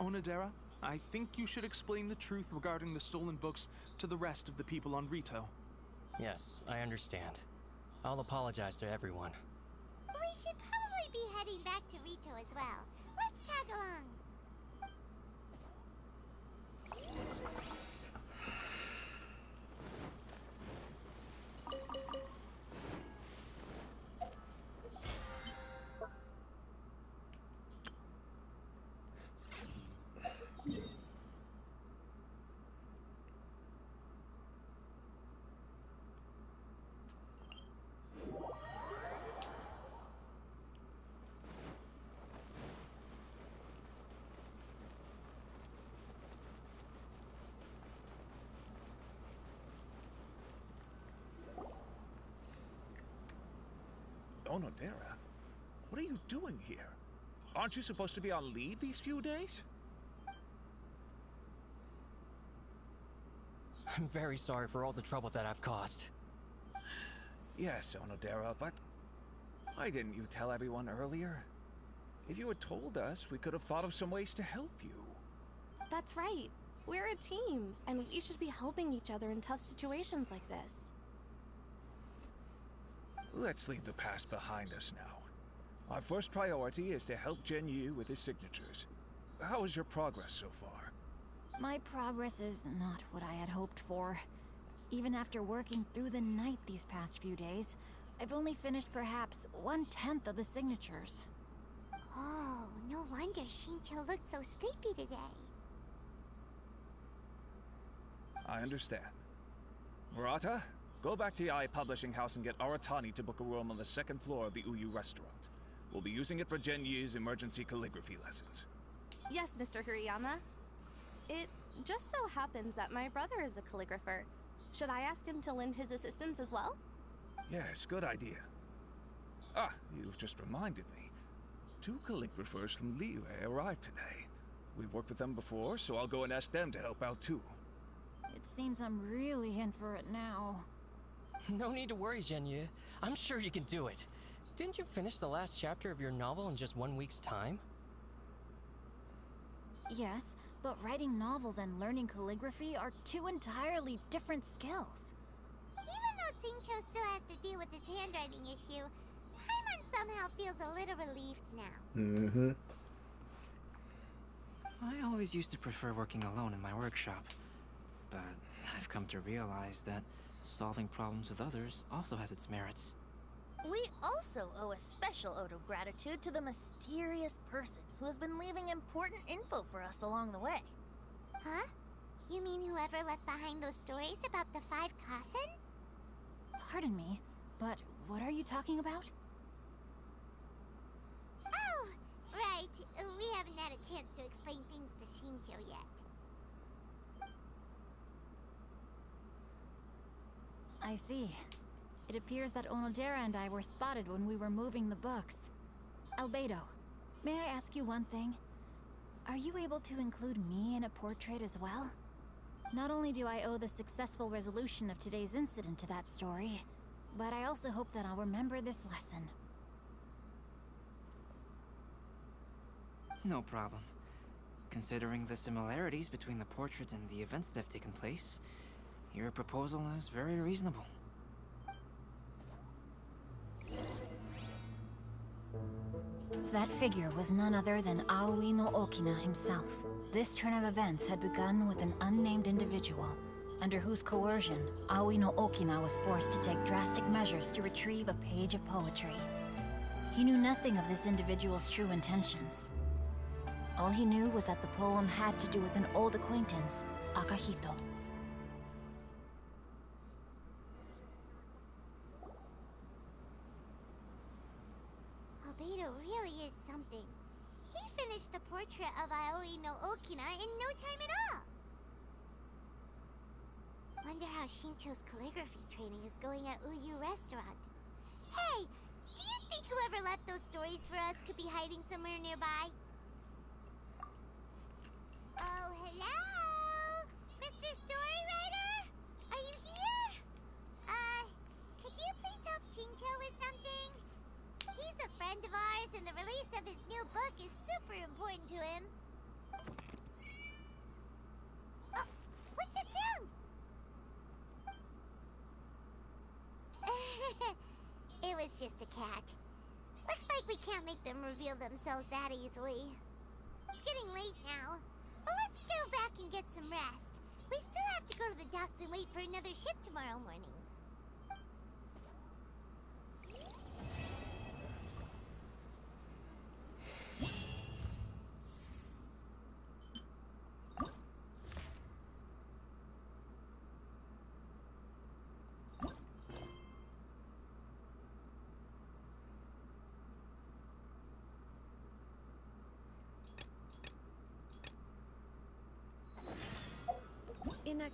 Onodera, I think you should explain the truth regarding the stolen books to the rest of the people on Rito. Yes, I understand. I'll apologize to everyone. We should probably be heading back to Rito as well. Let's tag along. Onodera, what are you doing here? Aren't you supposed to be on leave these few days? I'm very sorry for all the trouble that I've caused. Yes, Onodera, but why didn't you tell everyone earlier? If you had told us, we could have thought of some ways to help you. That's right. We're a team, and we should be helping each other in tough situations like this. Let's leave the past behind us now. Our first priority is to help Genyu with his signatures. How is your progress so far? My progress is not what I had hoped for. Even after working through the night these past few days, I've only finished perhaps 1/10 of the signatures. Oh, no wonder Shincho looked so sleepy today. I understand. Murata, go back to the Yai Publishing House and get Aratani to book a room on the second floor of the Uyu restaurant. We'll be using it for Genyu's emergency calligraphy lessons. Yes, Mr. Hirayama. It just so happens that my brother is a calligrapher. Should I ask him to lend his assistance as well? Yes, good idea. Ah, you've just reminded me. 2 calligraphers from Liyue arrived today. We've worked with them before, so I'll go and ask them to help out too. It seems I'm really in for it now. No need to worry, Genyu. I'm sure you can do it. Didn't you finish the last chapter of your novel in just 1 week's time? Yes, but writing novels and learning calligraphy are 2 entirely different skills. Even though Shincho still has to deal with his handwriting issue, Paimon somehow feels a little relieved now. Mm-hmm. I always used to prefer working alone in my workshop, but I've come to realize that solving problems with others also has its merits. We also owe a special ode of gratitude to the mysterious person who has been leaving important info for us along the way. Huh? You mean whoever left behind those stories about the 5 Kasen? Pardon me, but what are you talking about? Oh, right. We haven't had a chance to explain things to Shincho yet. I see. It appears that Onodera and I were spotted when we were moving the books. Albedo, may I ask you one thing? Are you able to include me in a portrait as well? Not only do I owe the successful resolution of today's incident to that story, but I also hope that I'll remember this lesson. No problem. Considering the similarities between the portrait and the events that have taken place, your proposal is very reasonable. That figure was none other than Aoi no Okina himself. This turn of events had begun with an unnamed individual, under whose coercion, Aoi no Okina was forced to take drastic measures to retrieve a page of poetry. He knew nothing of this individual's true intentions. All he knew was that the poem had to do with an old acquaintance, Akahito. Albedo really is something. He finished the portrait of Aoi no Okina in no time at all. Wonder how Shincho's calligraphy training is going at Uyu Restaurant. Hey, do you think whoever left those stories for us could be hiding somewhere nearby? Oh, hello? Mr. Storywriter? Are you here? Could you please help Shincho with something? He's a friend of ours, and the release of his new book is super important to him. Oh, what's that sound? It was just a cat. Looks like we can't make them reveal themselves that easily. It's getting late now. Well, let's go back and get some rest. We still have to go to the docks and wait for another ship tomorrow morning. In a...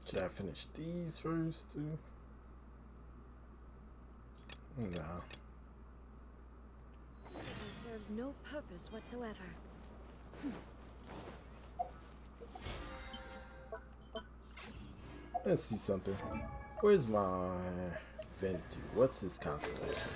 Should I finish these first too? No. It serves no purpose whatsoever. Let's see something. Where's my Venti? What's his constellation?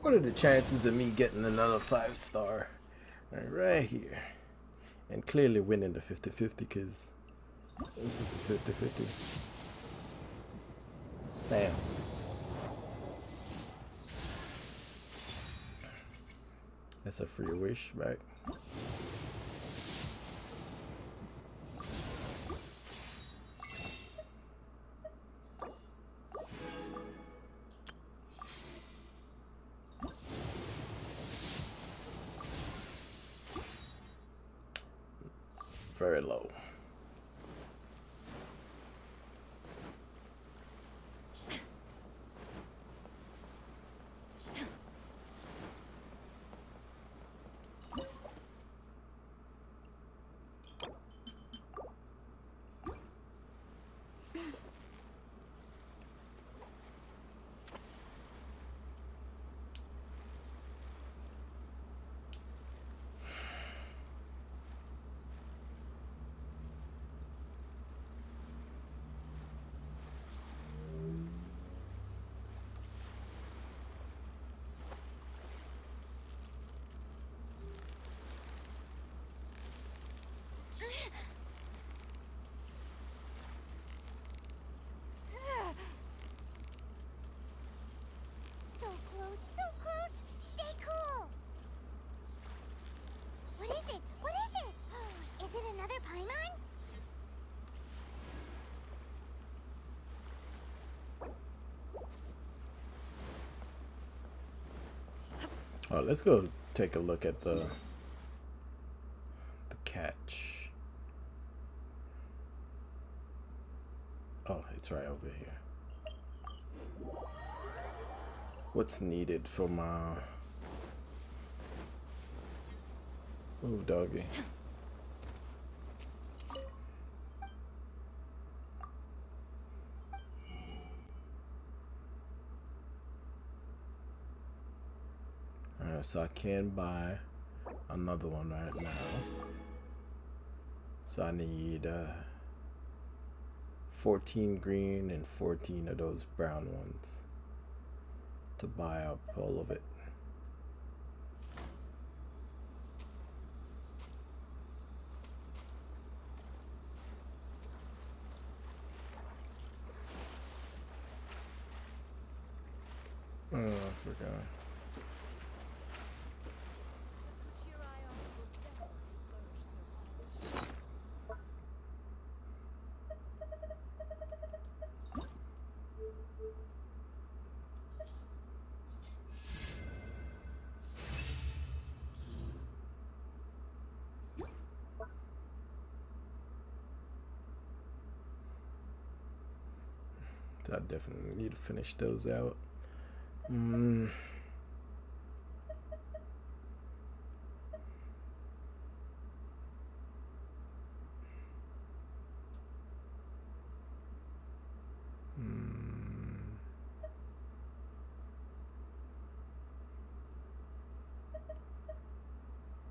What are the chances of me getting another 5-star? Right here. And clearly winning the 50-50 because this is a 50-50. Damn. That's a free wish back. Very low. So close, so close. Stay cool. What is it? What is it? Is it another Paimon? Oh, let's go take a look at the catch. Oh, it's right over here. What's needed for my move, doggy? Alright, so I can buy another one right now. So I need 14 green and 14 of those brown ones to buy up all of it. Oh, I forgot. So I definitely need to finish those out.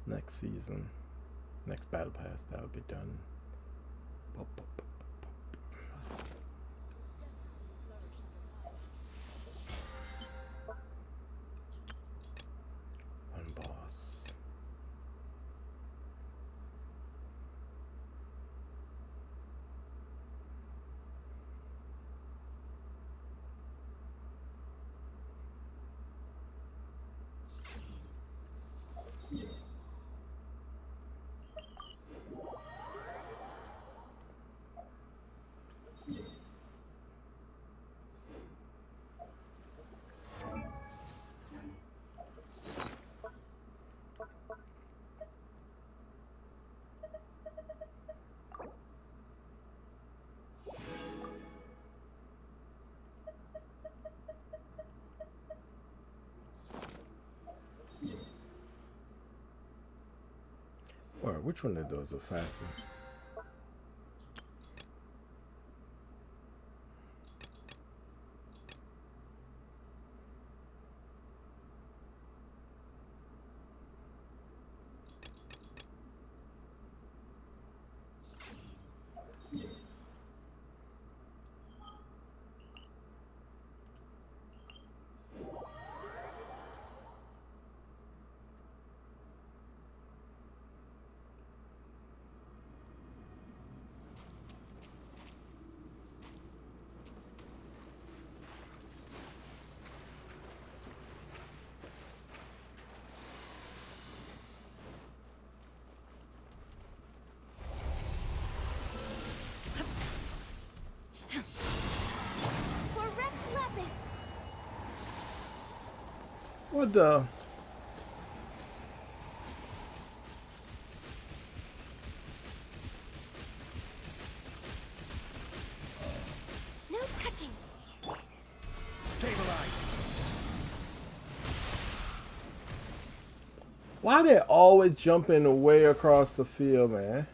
Next season, next battle pass, that would be done. One boss. Or which one of those are faster? What the? No touching. Stabilize. Why they always jumping way across the field, man?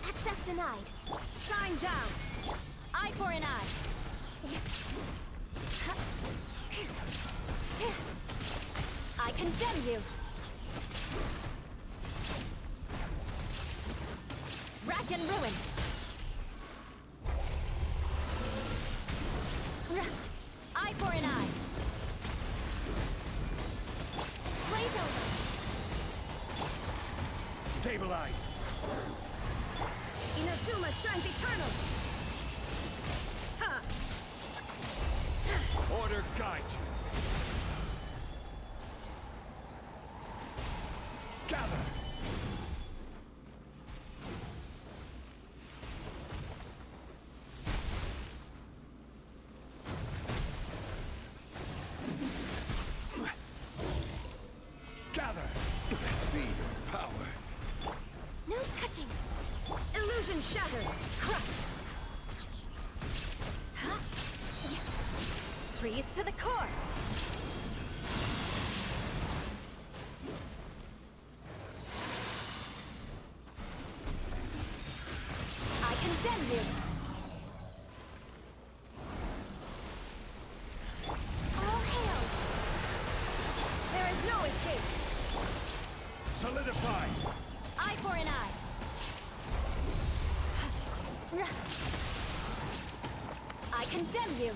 Access denied. Shine down. Eye for an eye. I condemn you. Rack and ruin. Eye for an eye. Blaze over. Stabilize. Inazuma shines eternal. Ha! Order guide you. Gather. Gather. I see your power. No touching. Illusion shattered. Crush. Ha! Freeze to the core. I condemn you. All hail. There is no escape. Solidify. Eye for an eye. I condemn you.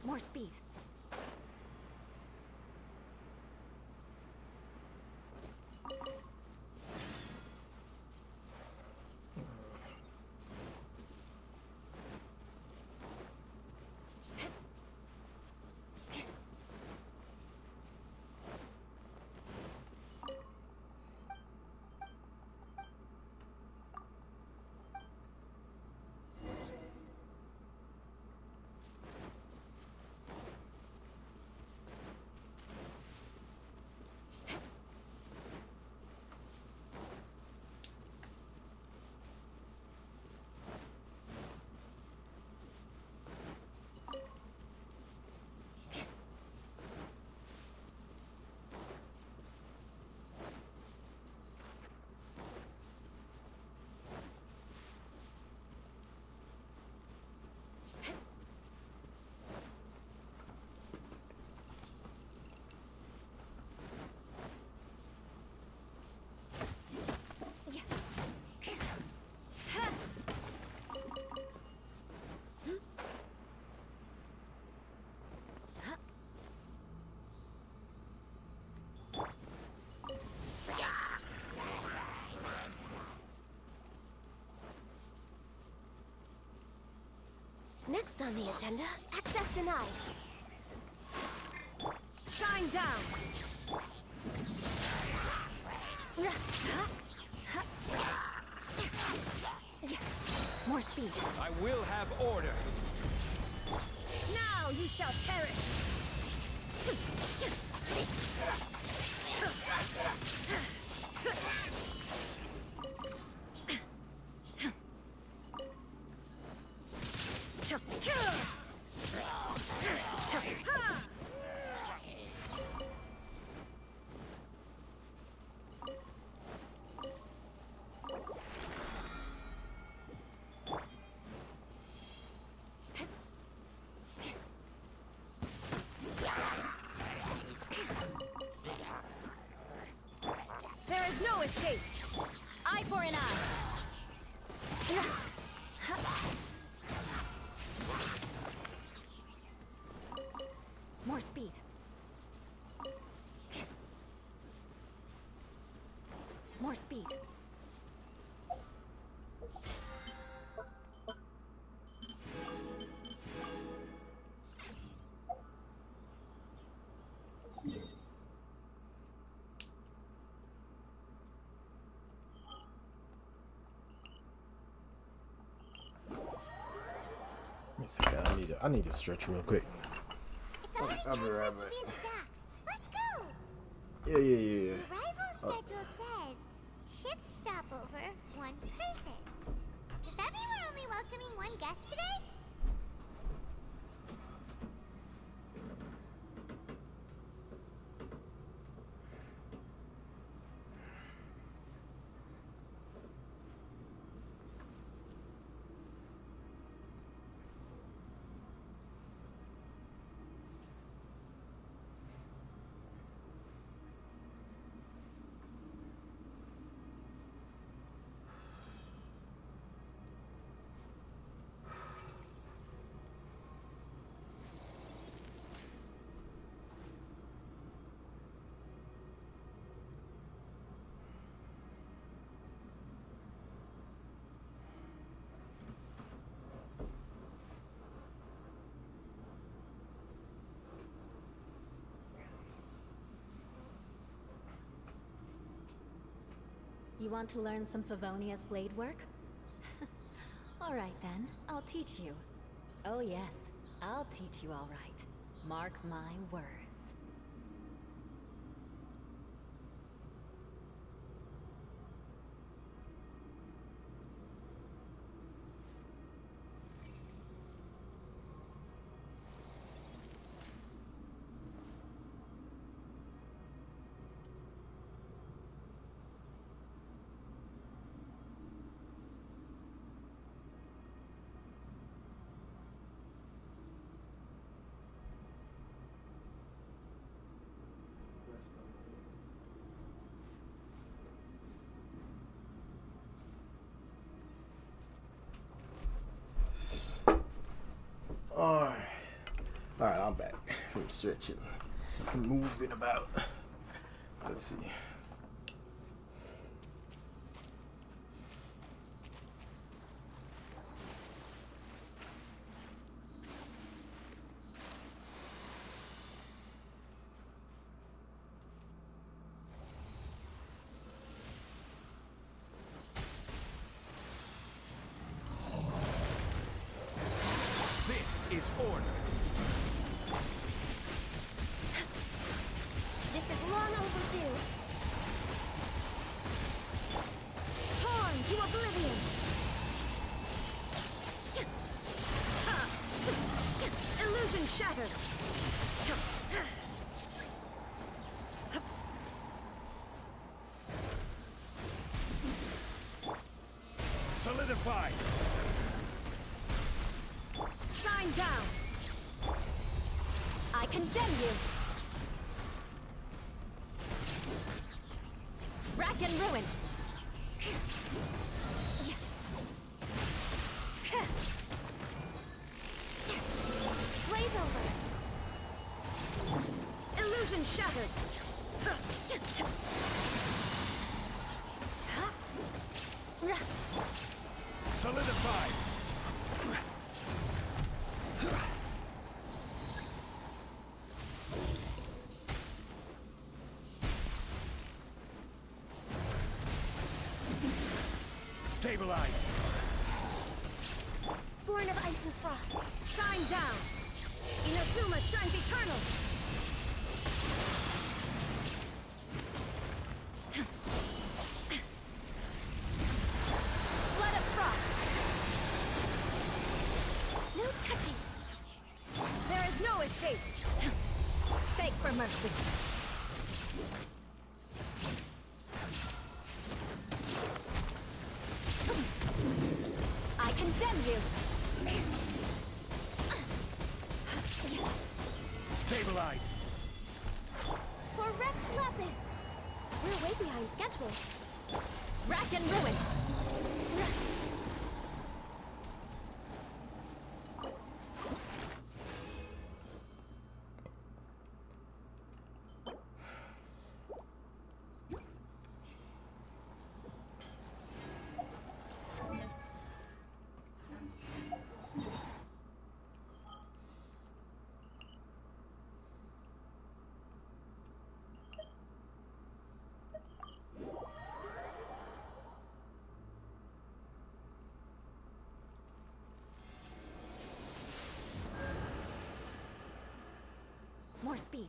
More speed. Next on the agenda, access denied. Shine down! More speed. I will have order. Now you shall perish! There is no escape! Eye for an eye. More speed. More speed. Wait a second, I need to stretch real quick. I'll be right back. Let's go! Yeah. The arrival schedule says ship stopover, one person. Does that mean we're only welcoming one guest today? You want to learn some Favonia's blade work? All right then, I'll teach you. Oh yes, I'll teach you all right. Mark my words. Alright, I'm back from stretching, moving about. Let's see. This is order. This is long overdue. Torn to oblivion! Illusion shattered! Solidify! Shine down! I condemn you! Rack and ruin! Blaze over. Illusion shattered! Solidify! Stabilize! Born of ice and frost, shine down! Inazuma shines eternal! Blood of frost! No touching! There is no escape! Beg for mercy! I condemn you! Stabilize! For Rex Lapis! We're way behind schedule. Rack and ruin! More speed.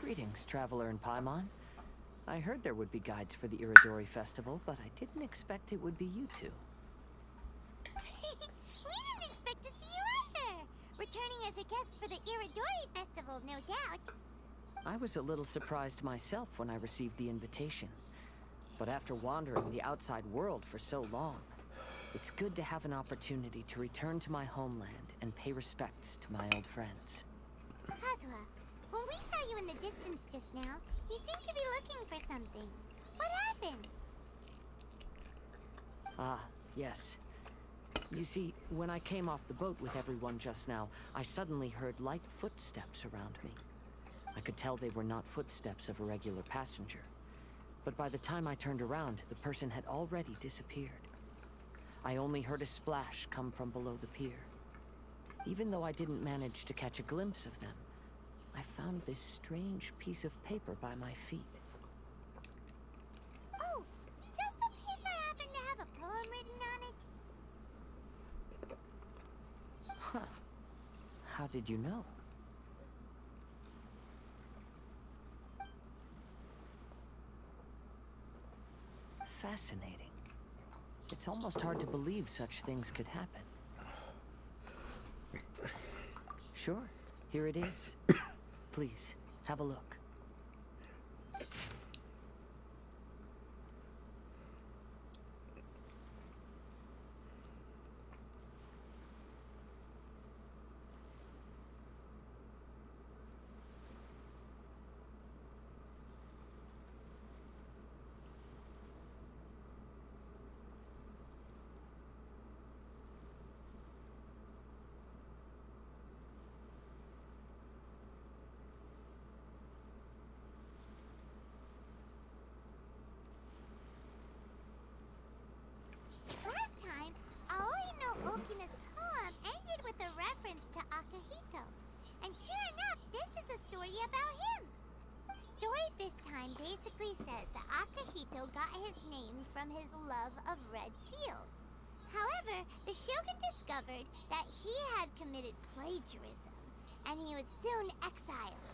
Greetings, traveler in Paimon. I heard there would be guides for the Iridori Festival, but I didn't expect it would be you two. We didn't expect to see you either! Returning as a guest for the Iridori Festival, no doubt. I was a little surprised myself when I received the invitation. But after wandering the outside world for so long, it's good to have an opportunity to return to my homeland and pay respects to my old friends. Hazua, when we saw you in the distance just now, you seemed to be looking for something. What happened? Ah, yes. You see, when I came off the boat with everyone just now, I suddenly heard light footsteps around me. I could tell they were not footsteps of a regular passenger. But by the time I turned around, the person had already disappeared. I only heard a splash come from below the pier. Even though I didn't manage to catch a glimpse of them, I found this strange piece of paper by my feet. Oh, does the paper happen to have a poem written on it? Huh. How did you know? Fascinating. It's almost hard to believe such things could happen. Sure, here it is. Please, have a look. Last time, Aoi no Okina's poem ended with a reference to Akihito. And sure enough, this is a story about him. The story this time basically says that Akihito got his name from his love of red seals. However, the Shogun discovered that he had committed plagiarism, and he was soon exiled.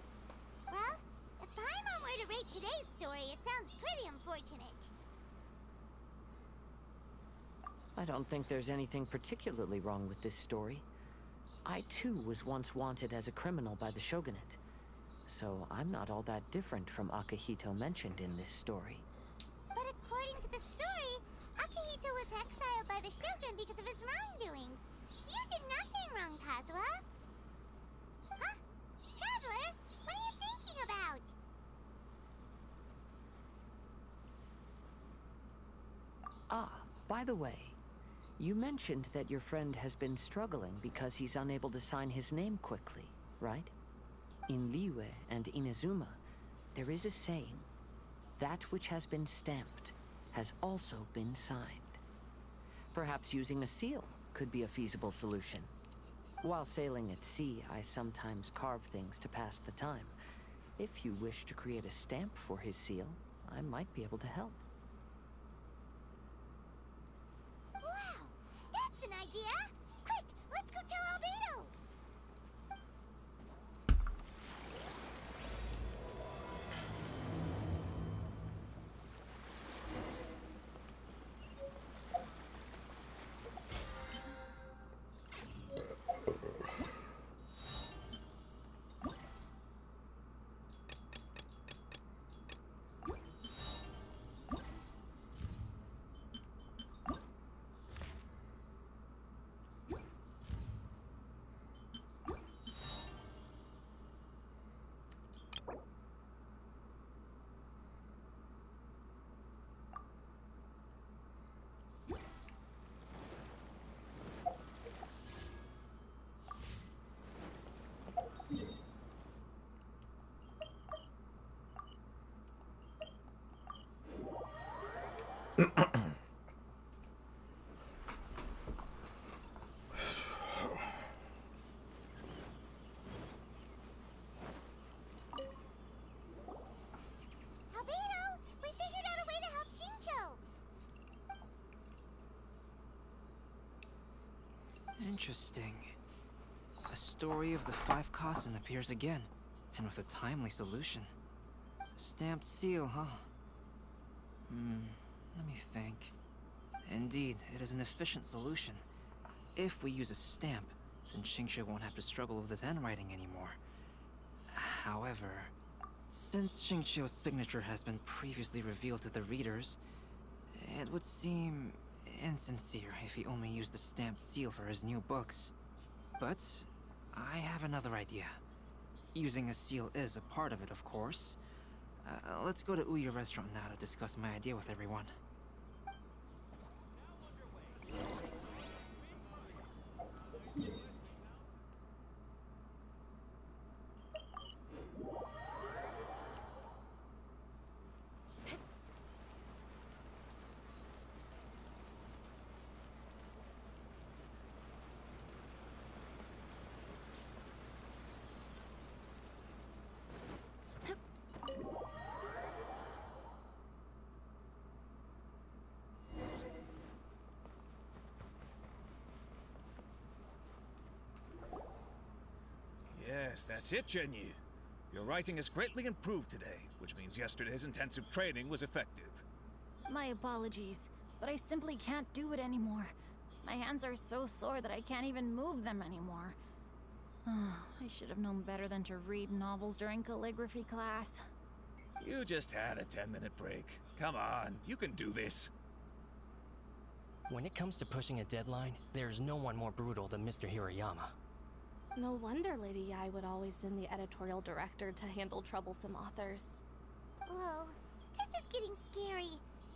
Well, if Paimon were to rate today's story, it sounds pretty unfortunate. I don't think there's anything particularly wrong with this story. I too was once wanted as a criminal by the shogunate. So I'm not all that different from Akihito mentioned in this story. But according to the story, Akihito was exiled by the Shogun because of his wrongdoings. You did nothing wrong, Kazuha. Huh? Traveler, what are you thinking about? Ah, by the way, you mentioned that your friend has been struggling because he's unable to sign his name quickly, right? In Liyue and Inazuma, there is a saying, that which has been stamped has also been signed. Perhaps using a seal could be a feasible solution. While sailing at sea, I sometimes carve things to pass the time. If you wish to create a stamp for his seal, I might be able to help. Wow, that's an idea! Quick, let's go tell Albedo! Albedo, we figured out a way to help Shincho! Interesting. A story of the 5 Kasen appears again, and with a timely solution. Stamped seal, huh? Let me think. Indeed, it is an efficient solution. If we use a stamp, then Xingqiu won't have to struggle with his handwriting anymore. However, since Xingqiu's signature has been previously revealed to the readers, it would seem insincere if he only used the stamped seal for his new books. But I have another idea. Using a seal is a part of it, of course. Let's go to Uyu Restaurant now to discuss my idea with everyone. Yes, that's it, Genyu. Your writing has greatly improved today, which means yesterday's intensive training was effective. My apologies, but I simply can't do it anymore. My hands are so sore that I can't even move them anymore. I should have known better than to read novels during calligraphy class. You just had a 10-minute break. Come on, you can do this. When it comes to pushing a deadline, there's no one more brutal than Mr. Hirayama. No wonder Lady Yai would always send the editorial director to handle troublesome authors. Whoa, this is getting scary.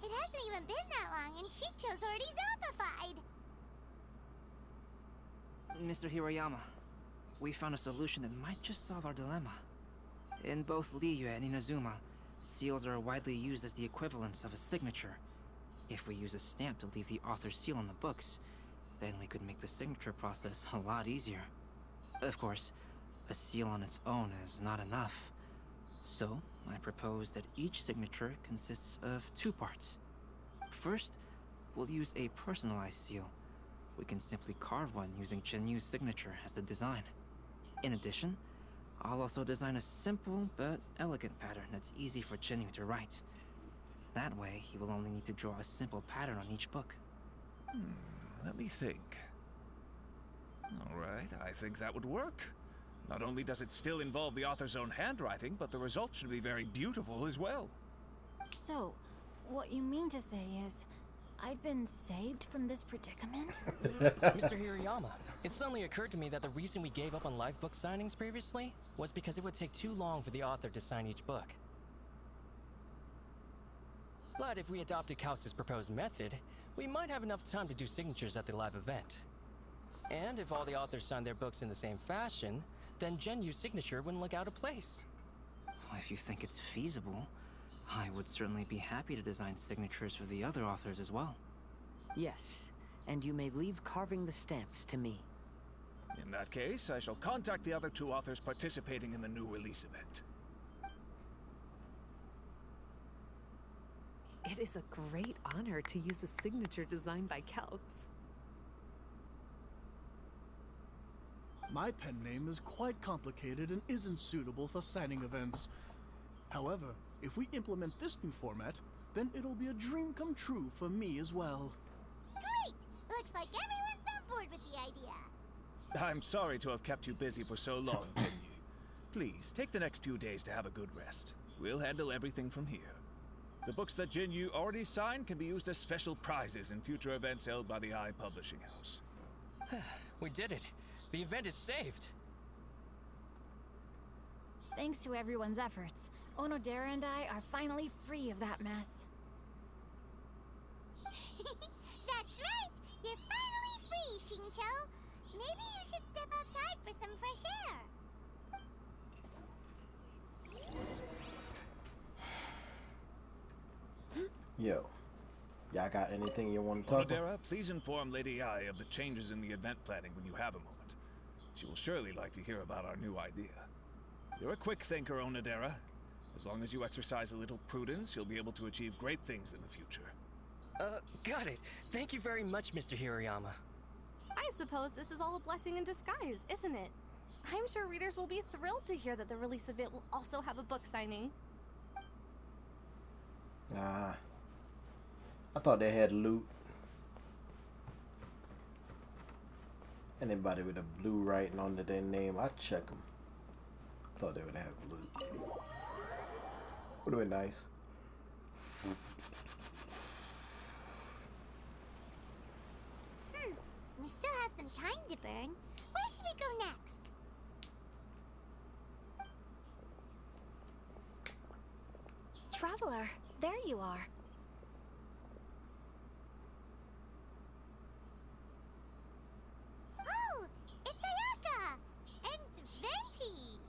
It hasn't even been that long and Shincho's already zombified. Mr. Hirayama, we found a solution that might just solve our dilemma. In both Liyue and Inazuma, seals are widely used as the equivalents of a signature. If we use a stamp to leave the author's seal on the books, then we could make the signature process a lot easier. Of course, a seal on its own is not enough. So, I propose that each signature consists of 2 parts. First, we'll use a personalized seal. We can simply carve one using Chenyu's signature as the design. In addition, I'll also design a simple but elegant pattern that's easy for Chenyu to write. That way, he will only need to draw a simple pattern on each book. Let me think. Alright, I think that would work. Not only does it still involve the author's own handwriting, but the result should be very beautiful as well. So, what you mean to say is, I've been saved from this predicament? Mr. Hirayama, it suddenly occurred to me that the reason we gave up on live book signings previously was because it would take too long for the author to sign each book. But if we adopted Calx's proposed method, we might have enough time to do signatures at the live event. And if all the authors signed their books in the same fashion, then Genyu's signature wouldn't look out of place. Well, if you think it's feasible, I would certainly be happy to design signatures for the other authors as well. Yes, and you may leave carving the stamps to me. In that case, I shall contact the other 2 authors participating in the new release event. It is a great honor to use a signature designed by Calx. My pen name is quite complicated and isn't suitable for signing events. However, if we implement this new format, then it'll be a dream come true for me as well. Great! Looks like everyone's on board with the idea. I'm sorry to have kept you busy for so long, Genyu. Please, take the next few days to have a good rest. We'll handle everything from here. The books that Genyu already signed can be used as special prizes in future events held by the Eye Publishing House. We did it! The event is saved! Thanks to everyone's efforts, Onodera and I are finally free of that mess. That's right! You're finally free, Xingqiu! Maybe you should step outside for some fresh air. Yo, y'all got anything you want to talk about? Onodera, please inform Lady Ai of the changes in the event planning when you have a moment. She will surely like to hear about our new idea. You're a quick thinker, Onodera. As long as you exercise a little prudence, you'll be able to achieve great things in the future. Got it. Thank you very much, Mr. Hirayama. I suppose this is all a blessing in disguise, isn't it? I'm sure readers will be thrilled to hear that the release event will also have a book signing. Nah. I thought they had loot. Anybody with a blue writing under their name, I'd check them. Thought they would have loot. Would have been nice. We still have some time to burn. Where should we go next? Traveler, there you are. Oh, it's Ayaka! And Venti!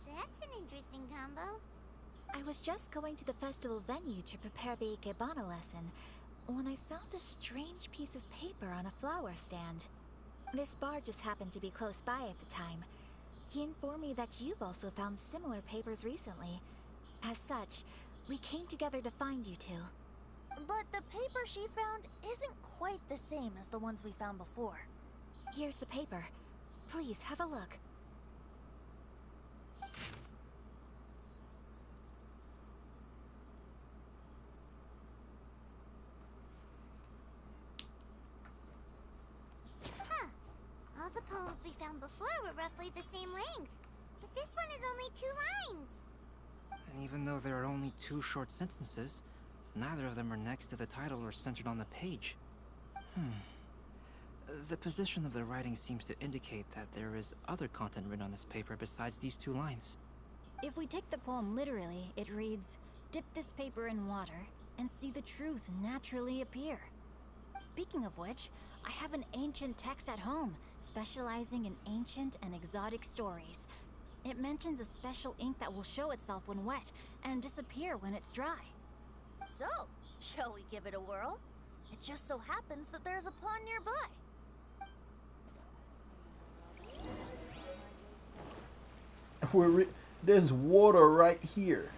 That's an interesting combo. I was just going to the festival venue to prepare the Ikebana lesson when I found a strange piece of paper on a flower stand. This bard just happened to be close by at the time. He informed me that you've also found similar papers recently. As such, we came together to find you two. But the paper she found isn't quite the same as the ones we found before. Here's the paper. Please have a look. Huh. All the poems we found before were roughly the same length. But this one is only 2 lines. And even though there are only 2 short sentences, neither of them are next to the title or centered on the page. The position of the writing seems to indicate that there is other content written on this paper besides these 2 lines. If we take the poem literally, it reads, "Dip this paper in water and see the truth naturally appear." Speaking of which, I have an ancient text at home, specializing in ancient and exotic stories. It mentions a special ink that will show itself when wet and disappear when it's dry. So, shall we give it a whirl? It just so happens that there's a pond nearby. There's water right here.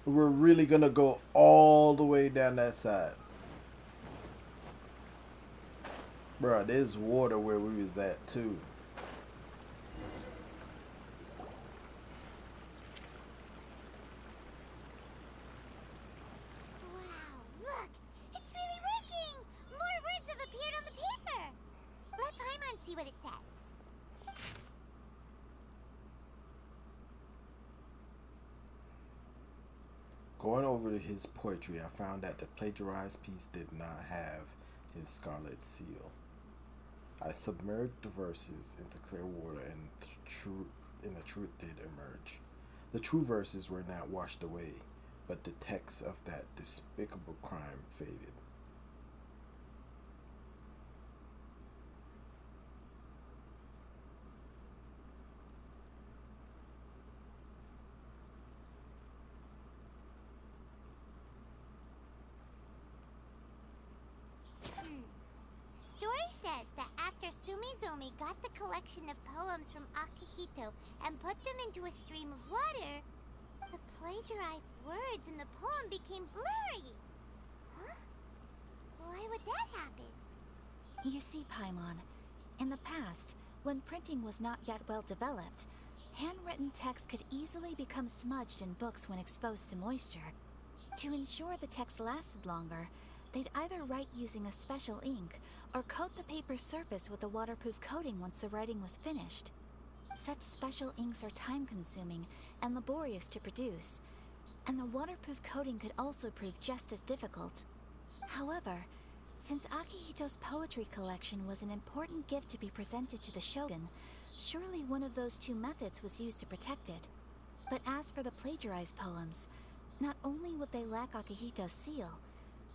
We're really gonna go all the way down that side. Bruh, there's water where we was at too. Wow, look! It's really working! More words have appeared on the paper! Let Paimon see what it says. Going over his poetry, I found that the plagiarized piece did not have his scarlet seal. I submerged the verses into clear water, and the truth did emerge. The true verses were not washed away, but the text of that despicable crime faded. Story says that after Sumizomi got the collection of poems from Akihito and put them into a stream of water, the plagiarized words in the poem became blurry. Huh? Why would that happen? You see, Paimon, in the past, when printing was not yet well developed, handwritten text could easily become smudged in books when exposed to moisture. To ensure the text lasted longer, they'd either write using a special ink or coat the paper's surface with a waterproof coating once the writing was finished. Such special inks are time-consuming and laborious to produce, and the waterproof coating could also prove just as difficult. However, since Akihito's poetry collection was an important gift to be presented to the shogun, surely one of those two methods was used to protect it. But as for the plagiarized poems, not only would they lack Akihito's seal,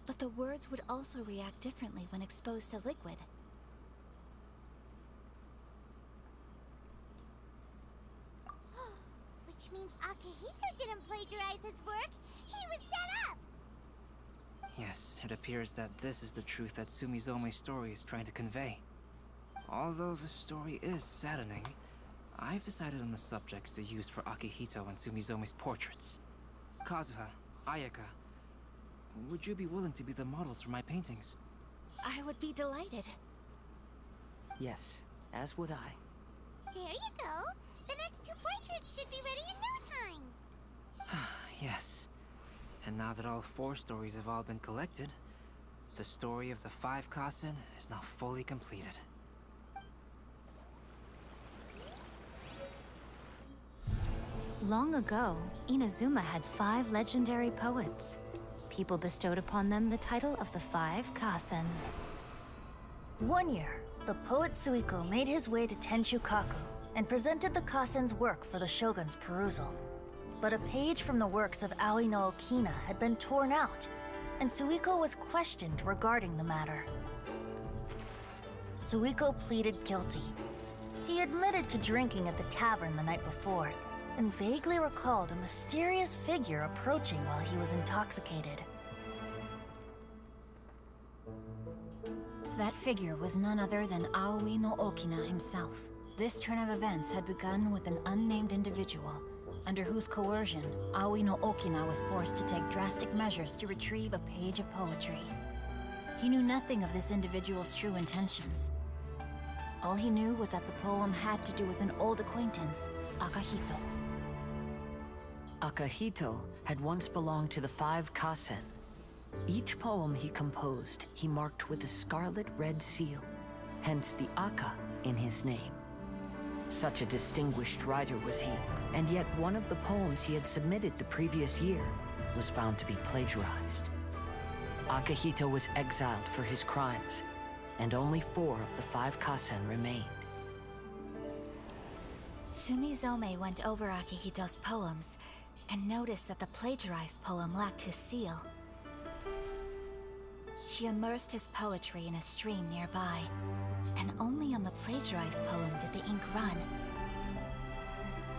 but the words would also react differently when exposed to liquid. Which means Akihito didn't plagiarize his work. He was set up! Yes, it appears that this is the truth that Sumizome's story is trying to convey. Although the story is saddening, I've decided on the subjects to use for Akihito and Sumizome's portraits. Kazuha, Ayaka, would you be willing to be the models for my paintings? I would be delighted. Yes, as would I. There you go. The next two portraits should be ready in no time. Yes. And now that all 4 stories have all been collected, the story of the 5 Kasen is now fully completed. Long ago, Inazuma had 5 legendary poets. People bestowed upon them the title of the 5 Kasen. One year, the poet Suiko made his way to Tenshukaku and presented the Kasen's work for the shogun's perusal. But a page from the works of Aoi no Okina had been torn out, and Suiko was questioned regarding the matter. Suiko pleaded guilty. He admitted to drinking at the tavern the night before, and vaguely recalled a mysterious figure approaching while he was intoxicated. That figure was none other than Aoi no Okina himself. This turn of events had begun with an unnamed individual, under whose coercion, Aoi no Okina was forced to take drastic measures to retrieve a page of poetry. He knew nothing of this individual's true intentions. All he knew was that the poem had to do with an old acquaintance, Akihito. Akihito had once belonged to the 5 Kasen. Each poem he composed, he marked with a scarlet red seal, hence the Aka in his name. Such a distinguished writer was he, and yet one of the poems he had submitted the previous year was found to be plagiarized. Akihito was exiled for his crimes, and only 4 of the 5 Kasen remained. Sumizome went over Akihito's poems and noticed that the plagiarized poem lacked his seal. She immersed his poetry in a stream nearby, and only on the plagiarized poem did the ink run.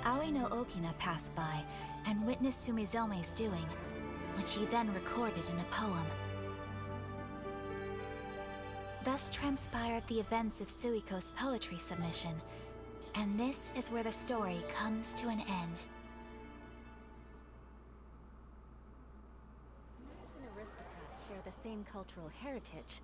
Aoi no Okina passed by and witnessed Sumizome's doing, which he then recorded in a poem. Thus transpired the events of Suiko's poetry submission, and this is where the story comes to an end. Knights and aristocrats share the same cultural heritage.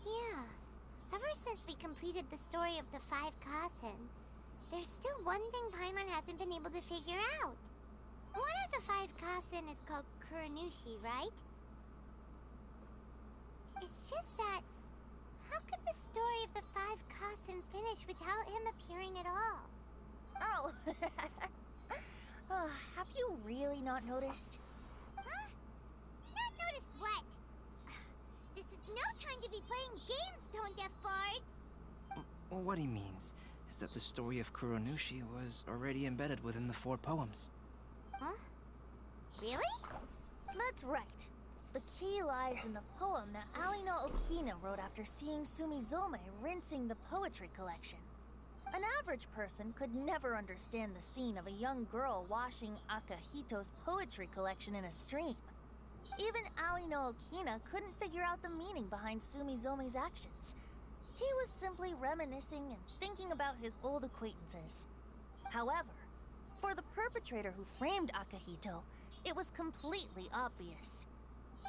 Yeah. Ever since we completed completed the story of the 5 Kasen, there's still one thing Paimon hasn't been able to figure out. One of the 5 Kasen is called Kuranushi, right? It's just that, how could the story of the 5 Kasen finish without him appearing at all? Oh, have you really not noticed? Huh? Not noticed what? This is no time to be playing games, Tone Deaf Bard! Well, what he means is that the story of Kuronushi was already embedded within the 4 poems. Huh? Really? That's right. The key lies in the poem that Aoi no Okina wrote after seeing Sumizome rinsing the poetry collection. An average person could never understand the scene of a young girl washing Akahito's poetry collection in a stream. Even Aoi no Okina couldn't figure out the meaning behind Sumizome's actions. He was simply reminiscing and thinking about his old acquaintances. However, for the perpetrator who framed Akahito, it was completely obvious.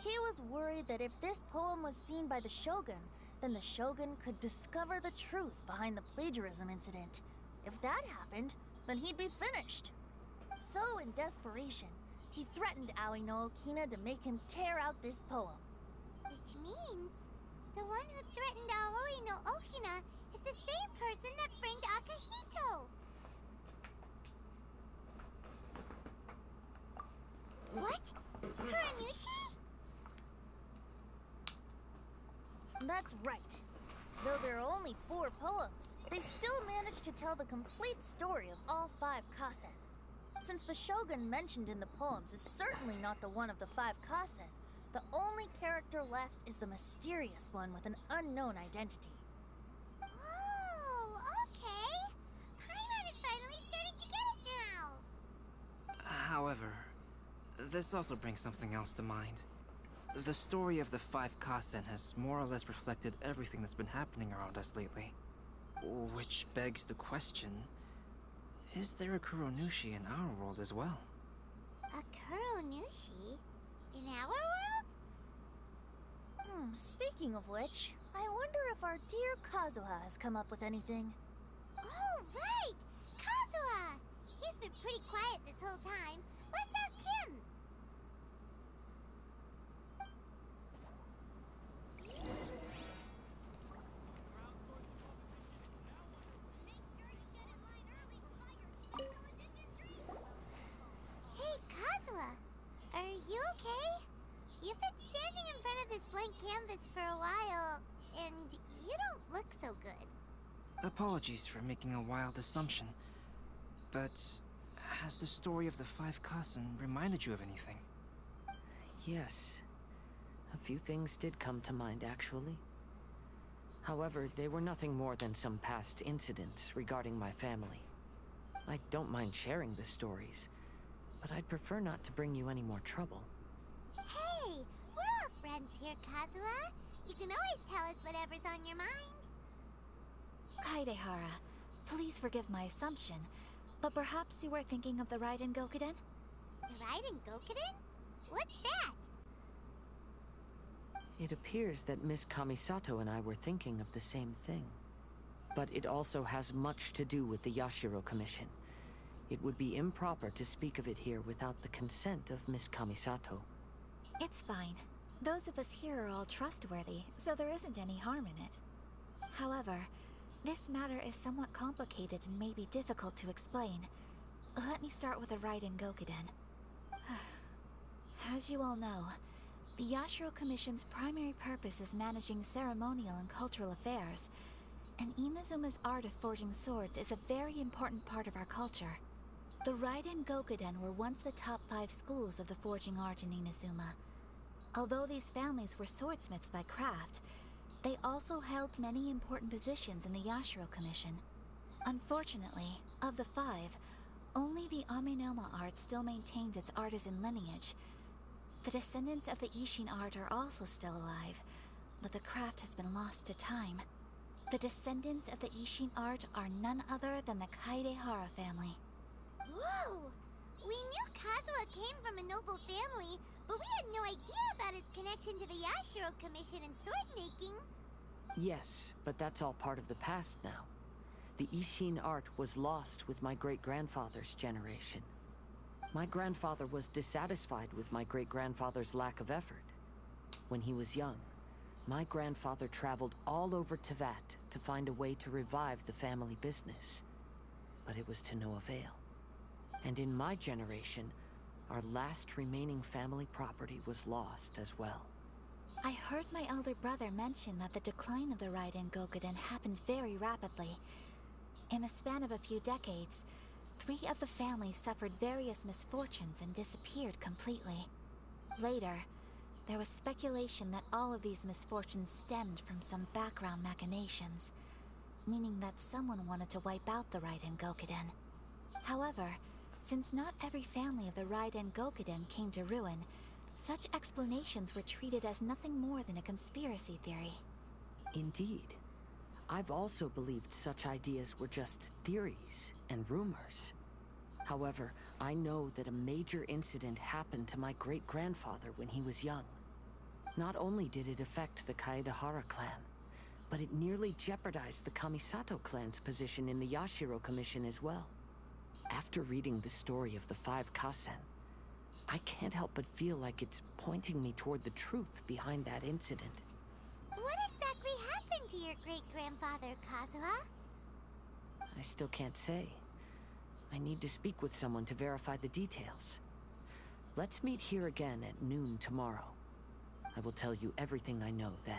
He was worried that if this poem was seen by the Shogun, then the Shogun could discover the truth behind the plagiarism incident. If that happened, then he'd be finished. So in desperation, he threatened Aoi no Okina to make him tear out this poem. Which means the one who threatened Aoi no Okina is the same person that framed Akahito. What? Kuranushi? That's right. Though there are only 4 poems, they still managed to tell the complete story of all 5 Kasen. Since the Shogun mentioned in the poems is certainly not the one of the 5 Kasen, the only character left is the mysterious one with an unknown identity. Oh, okay. Paimon is finally starting to get it now. However, this also brings something else to mind. The story of the 5 Kasen has more or less reflected everything that's been happening around us lately. Which begs the question, is there a Kuronushi in our world as well? A Kuranushi? In our world? Speaking of which, I wonder if our dear Kazuha has come up with anything. Oh, right! Kazuha! He's been pretty quiet this whole time. Let's ask him! Hey, Kazuha! Are you okay? You've been standing in front of this blank canvas for a while, and you don't look so good. Apologies for making a wild assumption, but has the story of the 5 Kasen reminded you of anything? Yes. A few things did come to mind, actually. However, they were nothing more than some past incidents regarding my family. I don't mind sharing the stories, but I'd prefer not to bring you any more trouble. Hey, we're all friends here, Kazuha. You can always tell us whatever's on your mind. Kaidehara, please forgive my assumption, but perhaps you were thinking of the Raiden Gokuden? The Raiden Gokuden? What's that? It appears that Miss Kamisato and I were thinking of the same thing. But it also has much to do with the Yashiro Commission. It would be improper to speak of it here without the consent of Miss Kamisato. It's fine. Those of us here are all trustworthy, so there isn't any harm in it. However, this matter is somewhat complicated and may be difficult to explain. Let me start with the Raiden Gokuden. As you all know, the Yashiro Commission's primary purpose is managing ceremonial and cultural affairs, and Inazuma's art of forging swords is a very important part of our culture. The Raiden Gokuden were once the top 5 schools of the forging art in Inazuma. Although these families were swordsmiths by craft, they also held many important positions in the Yashiro Commission. Unfortunately, of the 5, only the Aminoma art still maintains its artisan lineage. The descendants of the Ishin art are also still alive, but the craft has been lost to time. The descendants of the Ishin art are none other than the Kaidehara family. Whoa! We knew Kazuha came from a noble family, but we had no idea about his connection to the Yashiro Commission and sword making. Yes, but that's all part of the past now. The Ishin art was lost with my great-grandfather's generation. My grandfather was dissatisfied with my great-grandfather's lack of effort. When he was young, my grandfather traveled all over Tevat to find a way to revive the family business. But it was to no avail. And in my generation, our last remaining family property was lost as well. I heard my elder brother mention that the decline of the Raiden Gokuden happened very rapidly. In the span of a few decades, 3 of the families suffered various misfortunes and disappeared completely. Later, there was speculation that all of these misfortunes stemmed from some background machinations, meaning that someone wanted to wipe out the Raiden Gokuden. However, since not every family of the Raiden Gokuden came to ruin, such explanations were treated as nothing more than a conspiracy theory. Indeed. I've also believed such ideas were just theories and rumors. However, I know that a major incident happened to my great-grandfather when he was young. Not only did it affect the Kaedahara clan, but it nearly jeopardized the Kamisato clan's position in the Yashiro Commission as well. After reading the story of the 5 Kasen, I can't help but feel like it's pointing me toward the truth behind that incident. What exactly happened to your great-grandfather, Kazuha? I still can't say. I need to speak with someone to verify the details. Let's meet here again at noon tomorrow. I will tell you everything I know then.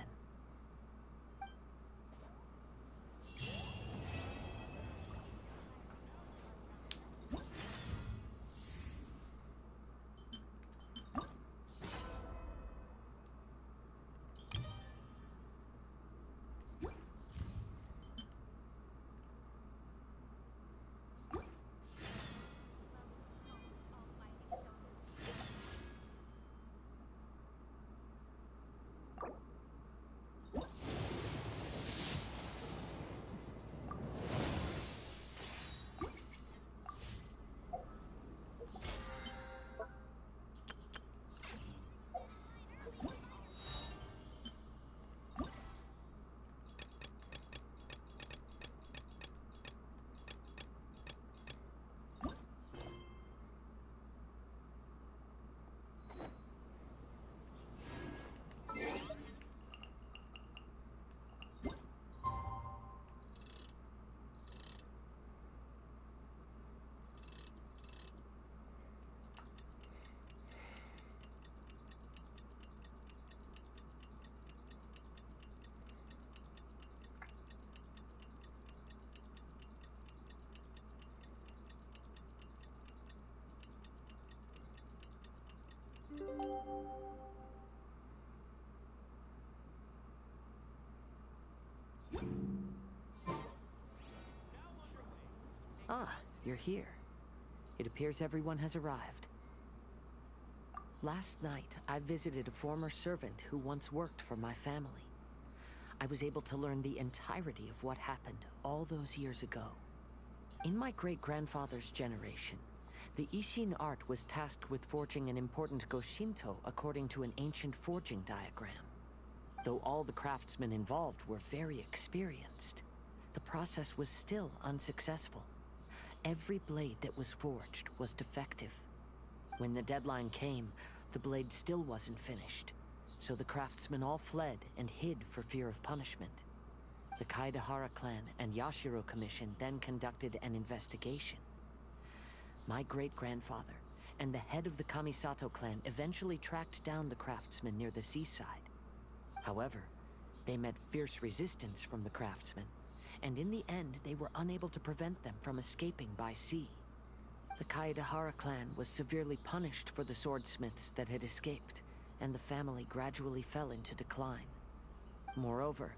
Ah, you're here. It appears everyone has arrived. Last night, I visited a former servant who once worked for my family. I was able to learn the entirety of what happened all those years ago. In my great-grandfather's generation, the Ishin art was tasked with forging an important Goshinto according to an ancient forging diagram. Though all the craftsmen involved were very experienced, the process was still unsuccessful. Every blade that was forged was defective. When the deadline came, the blade still wasn't finished, so the craftsmen all fled and hid for fear of punishment. The Kaedahara clan and Yashiro Commission then conducted an investigation. My great-grandfather and the head of the Kamisato clan eventually tracked down the craftsmen near the seaside. However, they met fierce resistance from the craftsmen, and in the end they were unable to prevent them from escaping by sea. The Kaedahara clan was severely punished for the swordsmiths that had escaped, and the family gradually fell into decline. Moreover,